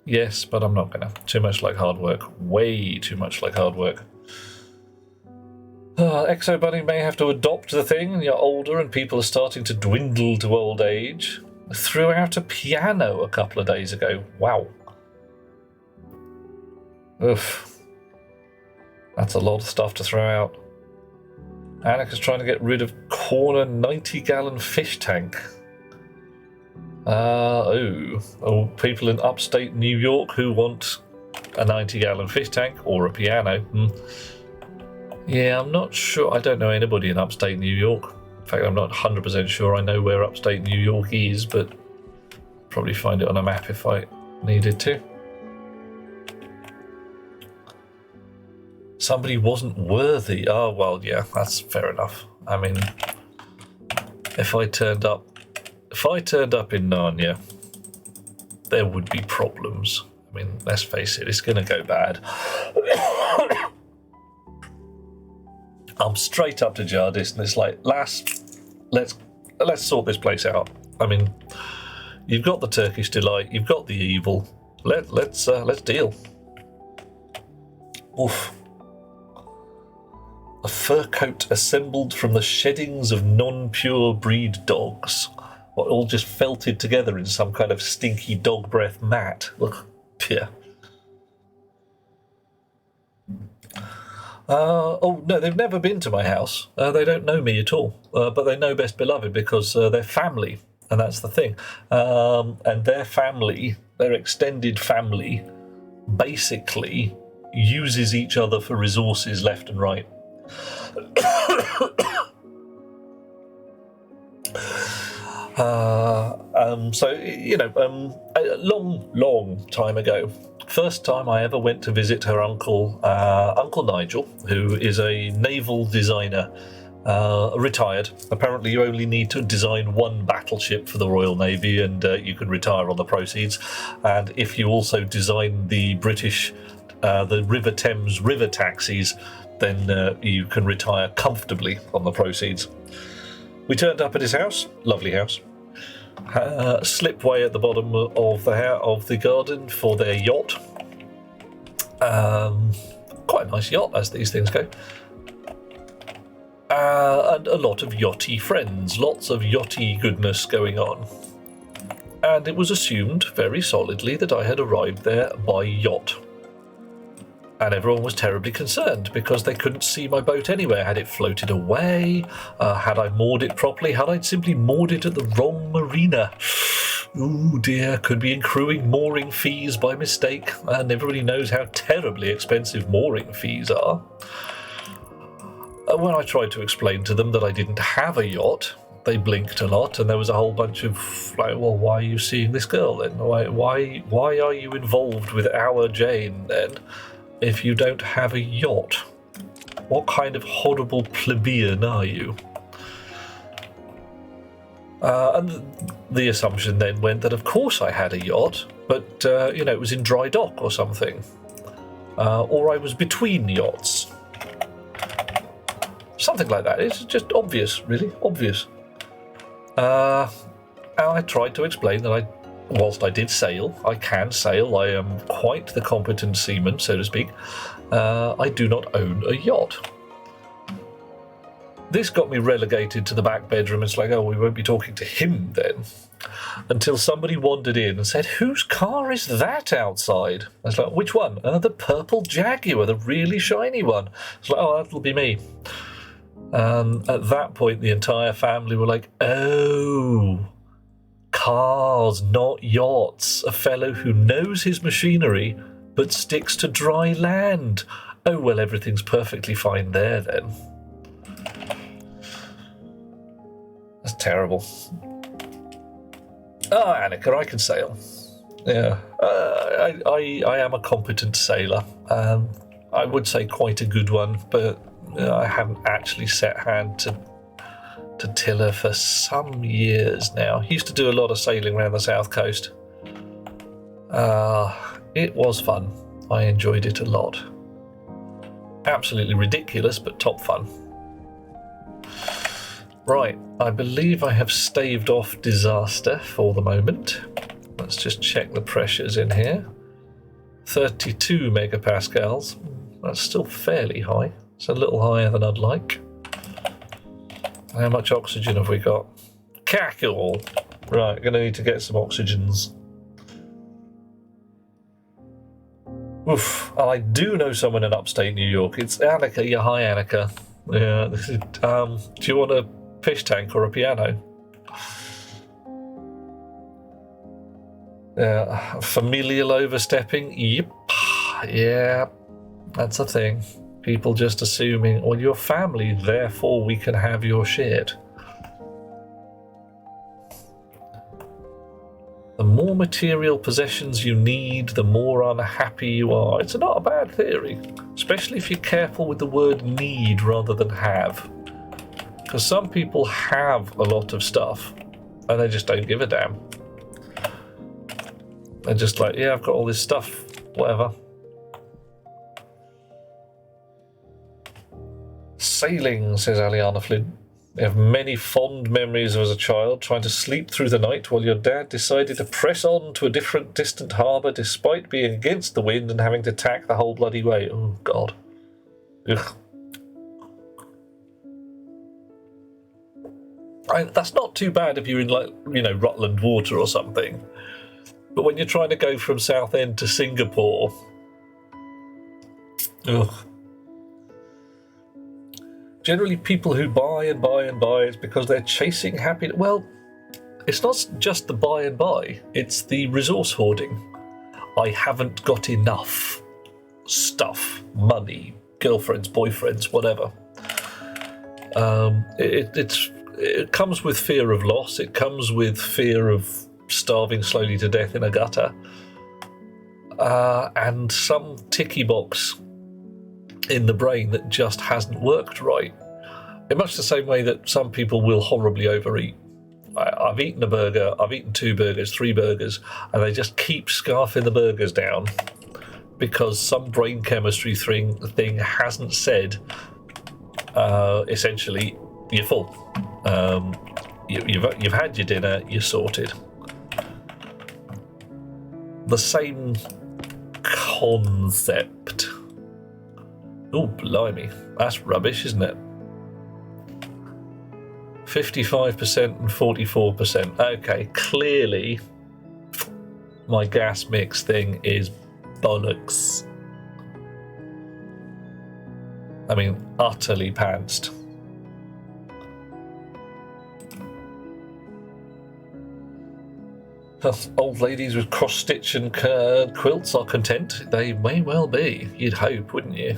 Yes, but I'm not gonna. Too much like hard work. Way too much like hard work. Exo Bunny may have to adopt the thing, and you're older and people are starting to dwindle to old age. Threw out a piano a couple of days ago. Wow. Oof. That's a lot of stuff to throw out. Annika's trying to get rid of corner 90-gallon fish tank. People in upstate New York who want a 90-gallon fish tank or a piano. Yeah, I'm not sure. I don't know anybody in upstate New York. In fact, I'm not 100% sure I know where upstate New York is, but probably find it on a map if I needed to. Somebody wasn't worthy. Oh, well, yeah, that's fair enough. I mean, if I turned up in Narnia, there would be problems. I mean, let's face it, it's going to go bad. I'm straight up to Jardis, and it's like, lass, let's sort this place out. I mean, you've got the Turkish delight, you've got the evil. Let's deal. Oof. A fur coat assembled from the sheddings of non-pure breed dogs, all just felted together in some kind of stinky dog breath mat. Ugh, yeah. Oh, no, they've never been to my house. They don't know me at all. But they know Best Beloved because they're family, and that's the thing. And their family, their extended family, basically uses each other for resources left and right. So, you know, a long time ago, first time I ever went to visit her uncle, Uncle Nigel, who is a naval designer, retired. Apparently you only need to design one battleship for the Royal Navy and you can retire on the proceeds. And if you also design the British, the River Thames river taxis, then you can retire comfortably on the proceeds. We turned up at his house, lovely house. Slipway at the bottom of the garden for their yacht. Quite a nice yacht, as these things go. And a lot of yachty friends, lots of yachty goodness going on. And it was assumed very solidly that I had arrived there by yacht. And everyone was terribly concerned because they couldn't see my boat anywhere. Had it floated away? Had I moored it properly? Had I simply moored it at the wrong marina? Ooh dear, could be accruing mooring fees by mistake. And everybody knows how terribly expensive mooring fees are. When I tried to explain to them that I didn't have a yacht, they blinked a lot, and there was a whole bunch of like, well, why are you seeing this girl then? Why are you involved with our Jane then? If you don't have a yacht, what kind of horrible plebeian are you? And the assumption then went that of course I had a yacht, but you know, it was in dry dock or something, or I was between yachts, something like that. It's just obvious, really obvious. And I tried to explain that whilst I did sail, I can sail, I am quite the competent seaman, so to speak, I do not own a yacht. This got me relegated to the back bedroom. It's like, oh, we won't be talking to him then. Until somebody wandered in and said, whose car is that outside? I was like, which one? The purple Jaguar, the really shiny one. It's like, oh, that'll be me. At that point, the entire family were like, oh, cars, not yachts. A fellow who knows his machinery but sticks to dry land. Oh, well, everything's perfectly fine there then. That's terrible. Oh, Annika, I can sail. Yeah, I am a competent sailor. I would say quite a good one, but I haven't actually set hand to tiller for some years now. Used to do a lot of sailing around the south coast. It was fun. I enjoyed it a lot. Absolutely ridiculous, but top fun. Right, I believe I have staved off disaster for the moment. Let's just check the pressures in here. 32 megapascals. That's still fairly high. It's a little higher than I'd like. How much oxygen have we got? Cackle! Right, gonna need to get some oxygens. Oof, I do know someone in upstate New York. It's Annika. Yeah, hi Annika. Yeah, this is, do you want a fish tank or a piano? Yeah, familial overstepping? Yep. Yeah, that's a thing. People just assuming, well, you're family, therefore we can have your shit. The more material possessions you need, the more unhappy you are. It's not a bad theory, especially if you're careful with the word need rather than have. Because some people have a lot of stuff and they just don't give a damn. They're just like, yeah, I've got all this stuff, whatever. Sailing, says Aliana Flynn. I have many fond memories of as a child trying to sleep through the night while your dad decided to press on to a different distant harbour despite being against the wind and having to tack the whole bloody way. Oh, God. Ugh. That's not too bad if you're in, like, you know, Rutland Water or something. But when you're trying to go from Southend to Singapore... Ugh. Generally, people who buy and buy and buy is because they're chasing happiness. Well, it's not just the buy and buy, it's the resource hoarding. I haven't got enough stuff, money, girlfriends, boyfriends, whatever. It comes with fear of loss, it comes with fear of starving slowly to death in a gutter, and some ticky box in the brain that just hasn't worked right. In much the same way that some people will horribly overeat. I've eaten a burger, I've eaten 2 burgers, 3 burgers, and they just keep scarfing the burgers down because some brain chemistry thing hasn't said, essentially, you're full. You've had your dinner, you're sorted. The same concept. Oh, blimey. That's rubbish, isn't it? 55% and 44%. Okay, clearly my gas mix thing is bollocks. I mean, utterly pantsed. Old ladies with cross-stitch and quilts are content. They may well be. You'd hope, wouldn't you?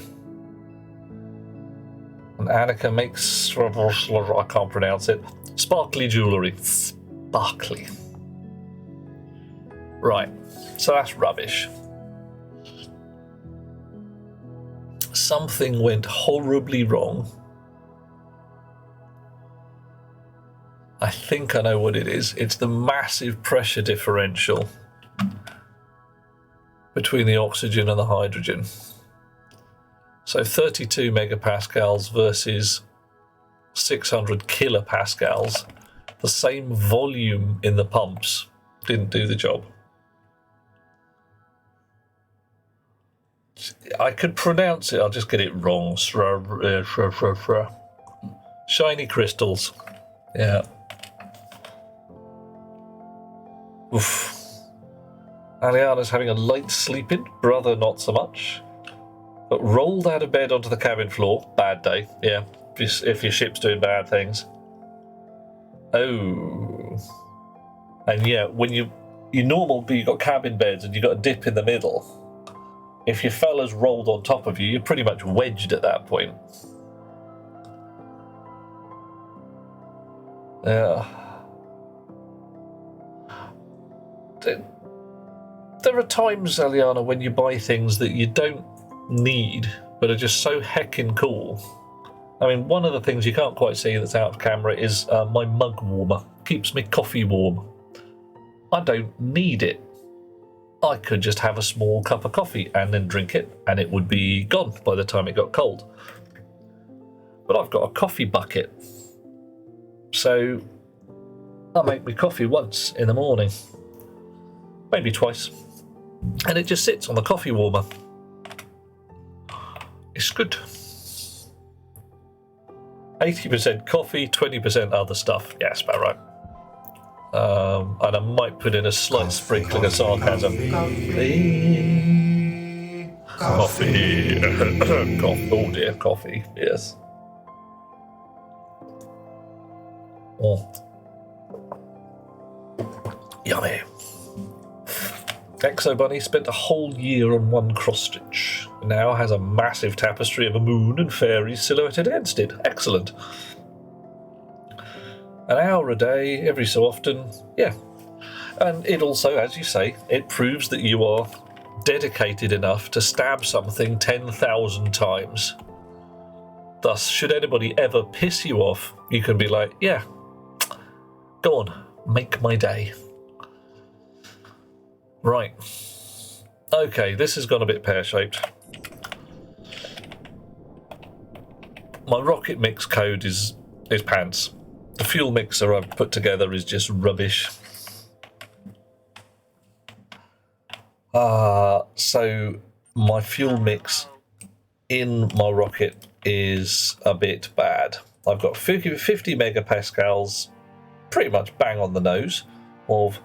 And Annika makes... I can't pronounce it. Sparkly jewellery. Sparkly. Right. So that's rubbish. Something went horribly wrong. I think I know what it is. It's the massive pressure differential between the oxygen and the hydrogen. So 32 megapascals versus 600 kilopascals. The same volume in the pumps didn't do the job. I could pronounce it, I'll just get it wrong. Shiny crystals. Yeah. Oof. Aliana's having a light sleep in, brother not so much. But rolled out of bed onto the cabin floor. Bad day, yeah. If your ship's doing bad things. Oh. And yeah, when you've got cabin beds and you've got a dip in the middle. If your fella's rolled on top of you, you're pretty much wedged at that point. Yeah. There are times, Aliana, when you buy things that you don't need, but are just so heckin' cool. I mean, one of the things you can't quite see that's out of camera is my mug warmer. Keeps me coffee warm. I don't need it. I could just have a small cup of coffee and then drink it, and it would be gone by the time it got cold. But I've got a coffee bucket. So I make me coffee once in the morning. Maybe twice. And it just sits on the coffee warmer. It's good. 80% coffee, 20% other stuff. Yeah, that's about right. And I might put in a slight sprinkling of sarcasm. Coffee. Oh dear, coffee, yes. Oh. Yummy. Exo Bunny spent a whole year on one cross stitch. Now has a massive tapestry of a moon and fairies silhouetted against it. Excellent. An hour a day, every so often. Yeah. And it also, as you say, it proves that you are dedicated enough to stab something 10,000 times. Thus, should anybody ever piss you off, you can be like, yeah, go on, make my day. Right. Okay, this has gone a bit pear-shaped. My rocket mix code is pants. The fuel mixer I've put together is just rubbish. So my fuel mix in my rocket is a bit bad. I've got 50 megapascals, pretty much bang on the nose, of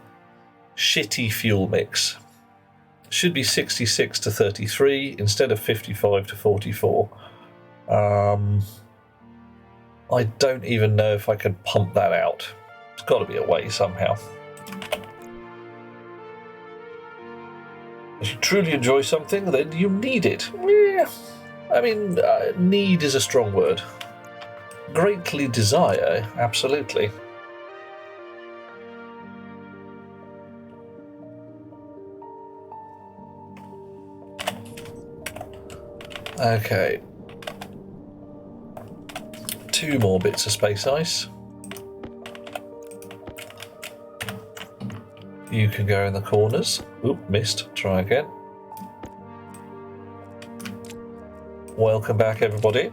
shitty fuel mix. Should be 66 to 33 instead of 55 to 44. I don't even know if I can pump that out. There's got to be a way somehow. If you truly enjoy something, then you need it. Yeah. I mean, need is a strong word. Greatly desire, absolutely. Okay. 2 more bits of space ice. You can go in the corners. Oop, missed. Try again. Welcome back, everybody.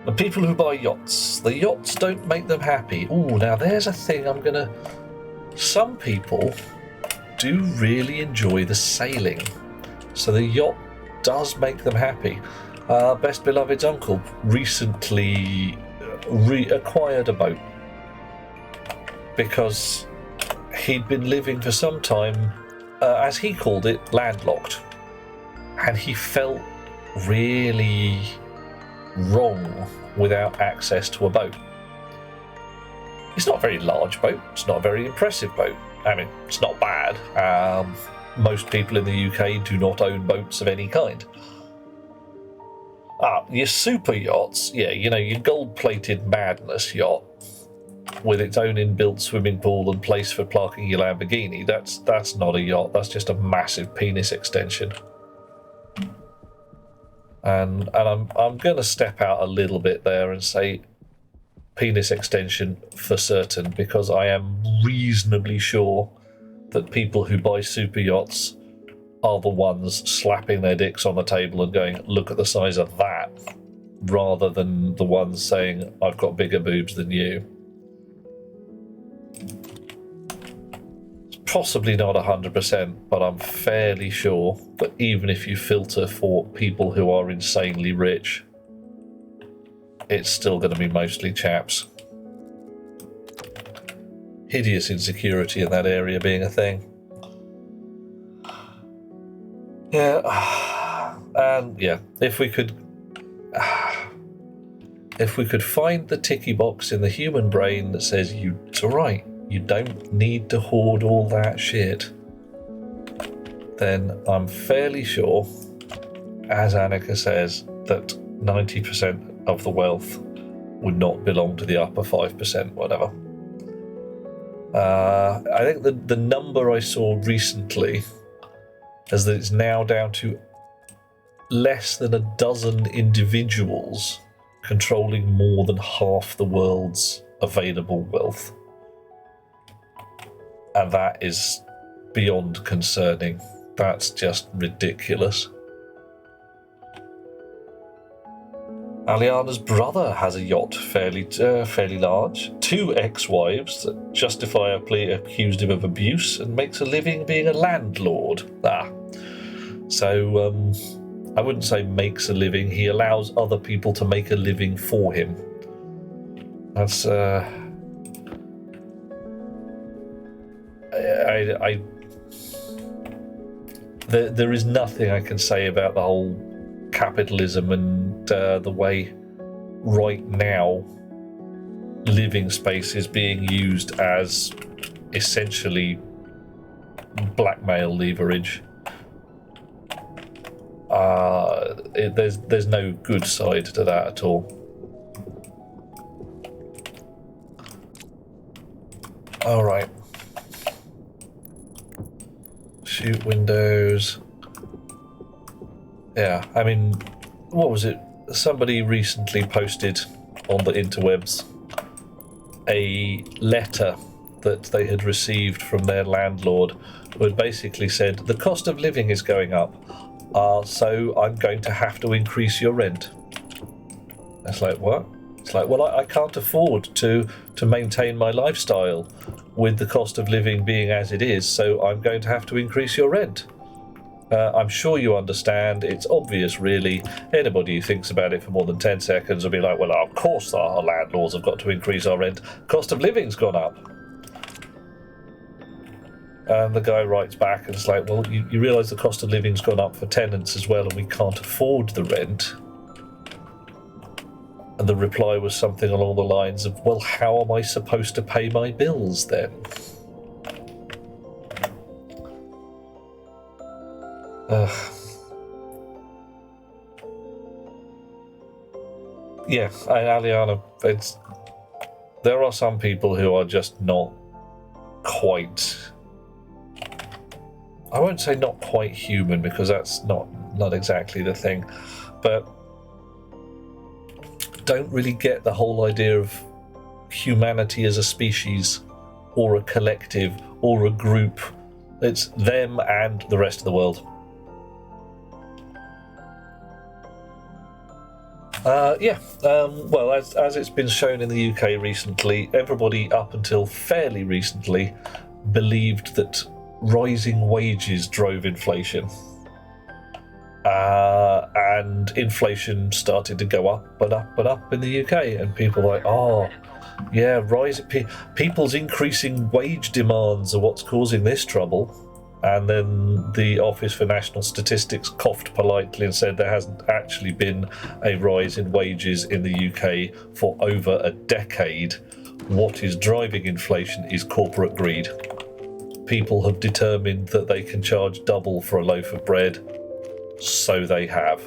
The people who buy yachts. The yachts don't make them happy. Ooh, now there's a thing I'm gonna... Some people do really enjoy the sailing. So the yacht does make them happy. Best Beloved's uncle recently acquired a boat because he'd been living for some time, as he called it, landlocked, and he felt really wrong without access to a boat. It's not a very large boat, it's not a very impressive boat. I mean, it's not bad. Most people in the UK do not own boats of any kind. Your super yachts, yeah, you know, your gold-plated madness yacht with its own inbuilt swimming pool and place for parking your Lamborghini, that's not a yacht, that's just a massive penis extension. And I'm going to step out a little bit there and say penis extension for certain, because I am reasonably sure that people who buy super yachts are the ones slapping their dicks on the table and going, look at the size of that, rather than the ones saying, I've got bigger boobs than you. It's possibly not 100%, but I'm fairly sure that even if you filter for people who are insanely rich, it's still going to be mostly chaps. Hideous insecurity in that area being a thing. Yeah, and yeah, if we could find the ticky box in the human brain that says it's alright, you don't need to hoard all that shit, then I'm fairly sure, as Annika says, that 90% of the wealth would not belong to the upper 5%, whatever. I think the number I saw recently is that it's now down to less than a dozen individuals controlling more than half the world's available wealth. And that is beyond concerning. That's just ridiculous. Aliana's brother has a yacht fairly large, 2 ex-wives that justifyably accused him of abuse, and makes a living being a landlord. So I wouldn't say makes a living, he allows other people to make a living for him. That's there is nothing I can say about the whole capitalism and the way right now living spaces being used as essentially blackmail leverage. There's no good side to that at all. All right. Shoot windows. Yeah, I mean, what was it? Somebody recently posted on the interwebs a letter that they had received from their landlord who had basically said, the cost of living is going up, so I'm going to have to increase your rent. It's like, what? It's like, well, I can't afford to maintain my lifestyle with the cost of living being as it is, so I'm going to have to increase your rent. I'm sure you understand. It's obvious, really. Anybody who thinks about it for more than 10 seconds will be like, well, of course our landlords have got to increase our rent. Cost of living's gone up. And the guy writes back and it's like, well, you realise the cost of living's gone up for tenants as well and we can't afford the rent. And the reply was something along the lines of, well, how am I supposed to pay my bills then? Yeah, Aliana, there are some people who are just not quite, I won't say not quite human because that's not exactly the thing, but don't really get the whole idea of humanity as a species or a collective or a group. It's them and the rest of the world. Well, as it's been shown in the UK recently, everybody up until fairly recently believed that rising wages drove inflation. And inflation started to go up and up and up in the UK, and people were like, oh, yeah, people's increasing wage demands are what's causing this trouble. And then the Office for National Statistics coughed politely and said there hasn't actually been a rise in wages in the UK for over a decade. What is driving inflation is corporate greed. People have determined that they can charge double for a loaf of bread, so they have.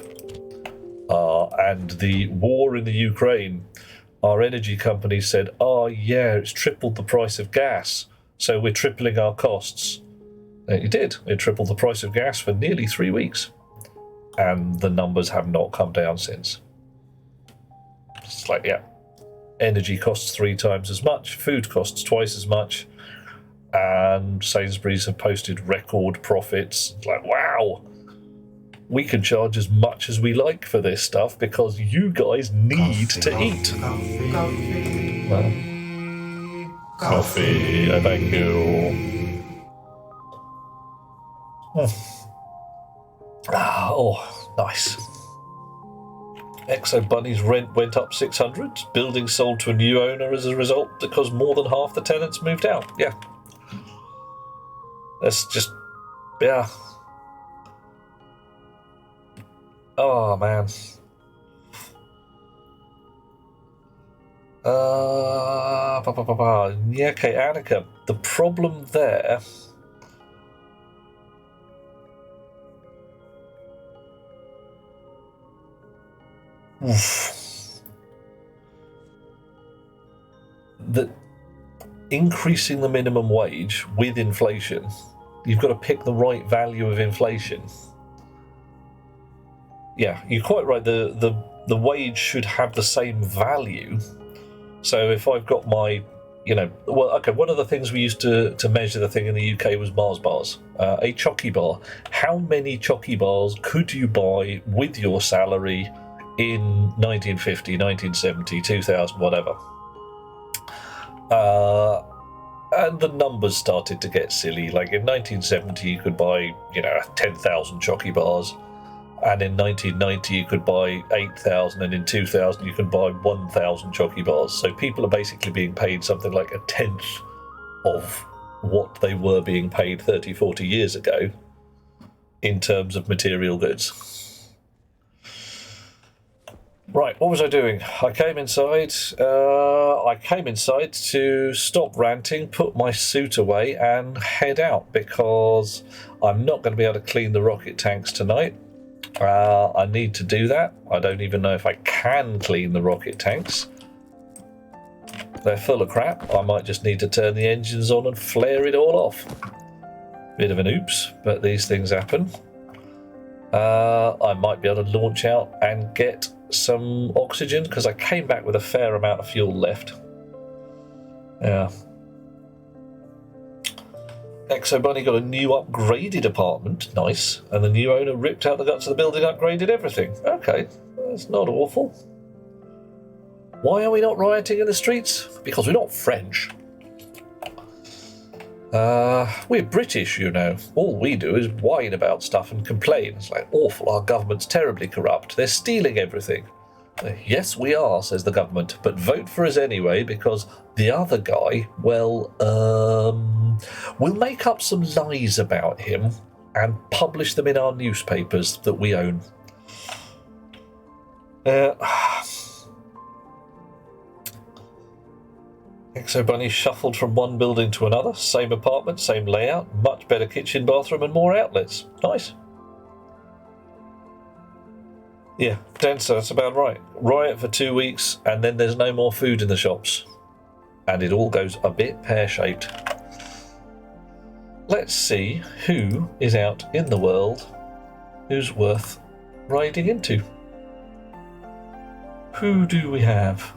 And the war in the Ukraine, our energy company said, oh yeah, it's tripled the price of gas, so we're tripling our costs. It did. It tripled the price of gas for nearly 3 weeks. And the numbers have not come down since. It's like, yeah, energy costs 3 times as much, food costs twice as much, and Sainsbury's have posted record profits. It's like, wow, we can charge as much as we like for this stuff because you guys need to eat. Coffee, thank you. Oh, nice. Exo Bunny's rent went up 600. Building sold to a new owner as a result because more than half the tenants moved out. Yeah. That's just, yeah. Oh, man. Yeah, okay, Annika. The problem there... that increasing the minimum wage with inflation, you've got to pick the right value of inflation. Yeah, you're quite right. The wage should have the same value. So if I've got my, one of the things we used to measure the thing in the UK was Mars bars, a chocky bar. How many chocky bars could you buy with your salary in 1950, 1970, 2000, whatever? And the numbers started to get silly. Like in 1970, you could buy, 10,000 chocky bars. And in 1990, you could buy 8,000. And in 2000, you could buy 1,000 chocky bars. So people are basically being paid something like a tenth of what they were being paid 30, 40 years ago in terms of material goods. Right, what was I doing? I came inside to stop ranting, put my suit away and head out because I'm not going to be able to clean the rocket tanks tonight. I need to do that. I don't even know if I can clean the rocket tanks. They're full of crap. I might just need to turn the engines on and flare it all off. Bit of an oops, but these things happen. I might be able to launch out and get some oxygen because I came back with a fair amount of fuel left. Yeah. Exo Bunny got a new upgraded apartment, nice, and the new owner ripped out the guts of the building, upgraded everything. Okay, that's not awful. Why are we not rioting in the streets? Because we're not French. We're British, you know. All we do is whine about stuff and complain. It's like, awful, our government's terribly corrupt. They're stealing everything. Yes, we are, says the government, but vote for us anyway because the other guy, well, we'll make up some lies about him and publish them in our newspapers that we own. Exo Bunny shuffled from one building to another. Same apartment, same layout, much better kitchen, bathroom and more outlets. Nice. Yeah, Denser, that's about right. Riot for 2 weeks and then there's no more food in the shops. And it all goes a bit pear-shaped. Let's see who is out in the world who's worth riding into. Who do we have?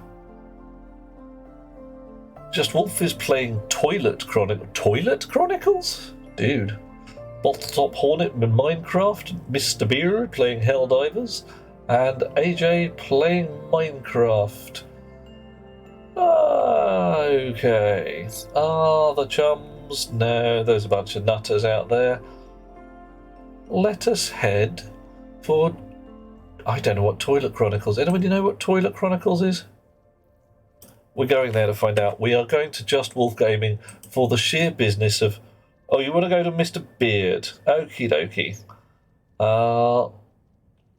Just Wolf is playing Toilet Chronicles? Dude. Bottletop Hornet in Minecraft, Mr. Beer playing Helldivers, and AJ playing Minecraft. Okay. The chums? No, there's a bunch of nutters out there. Let us head for... I don't know what Toilet Chronicles... Anybody know what Toilet Chronicles is? We're going there to find out. We are going to Just Wolf Gaming for the sheer business of... Oh, you want to go to Mr. Beard? Okie dokie.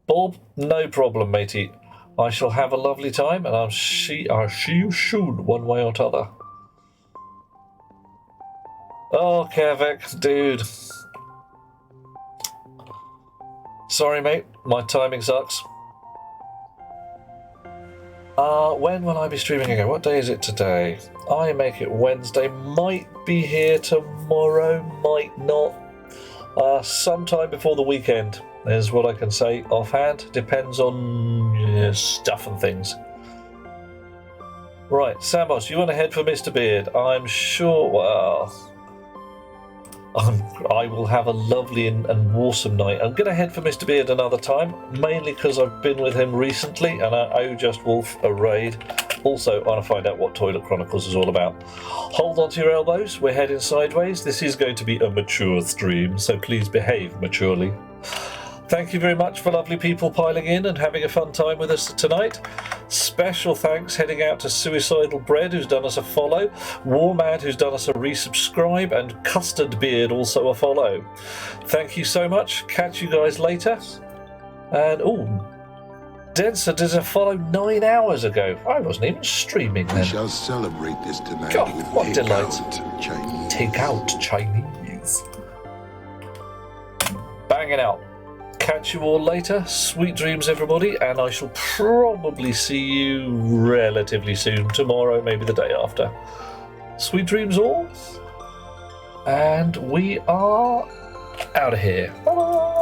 Bob, no problem, matey. I shall have a lovely time, and I'll see you soon, one way or t'other. Oh, Kavek, dude. Sorry, mate. My timing sucks. When will I be streaming again? What day is it today? I make it Wednesday. Might be here tomorrow, might not. Sometime before the weekend is what I can say offhand. Depends on stuff and things. Right, Samos, you want to head for Mr. Beard? I'm sure, well... I will have a lovely and awesome night. I'm going to head for Mr. Beard another time, mainly because I've been with him recently and I owe Just Wolf a raid. Also, I want to find out what Toilet Chronicles is all about. Hold on to your elbows, we're heading sideways. This is going to be a mature stream, so please behave maturely. Thank you very much for lovely people piling in and having a fun time with us tonight. Special thanks heading out to Suicidal Bread, who's done us a follow, Warmad, who's done us a resubscribe, and Custard Beard, also a follow. Thank you so much. Catch you guys later. And, Denser did a follow 9 hours ago. I wasn't even streaming then. We shall celebrate this tonight God, with what delight. Chinese. Take out Chinese. Bang it out. Catch you all later. Sweet dreams, everybody, and I shall probably see you relatively soon. Tomorrow, maybe the day after. Sweet dreams all. And we are out of here. Bye-bye.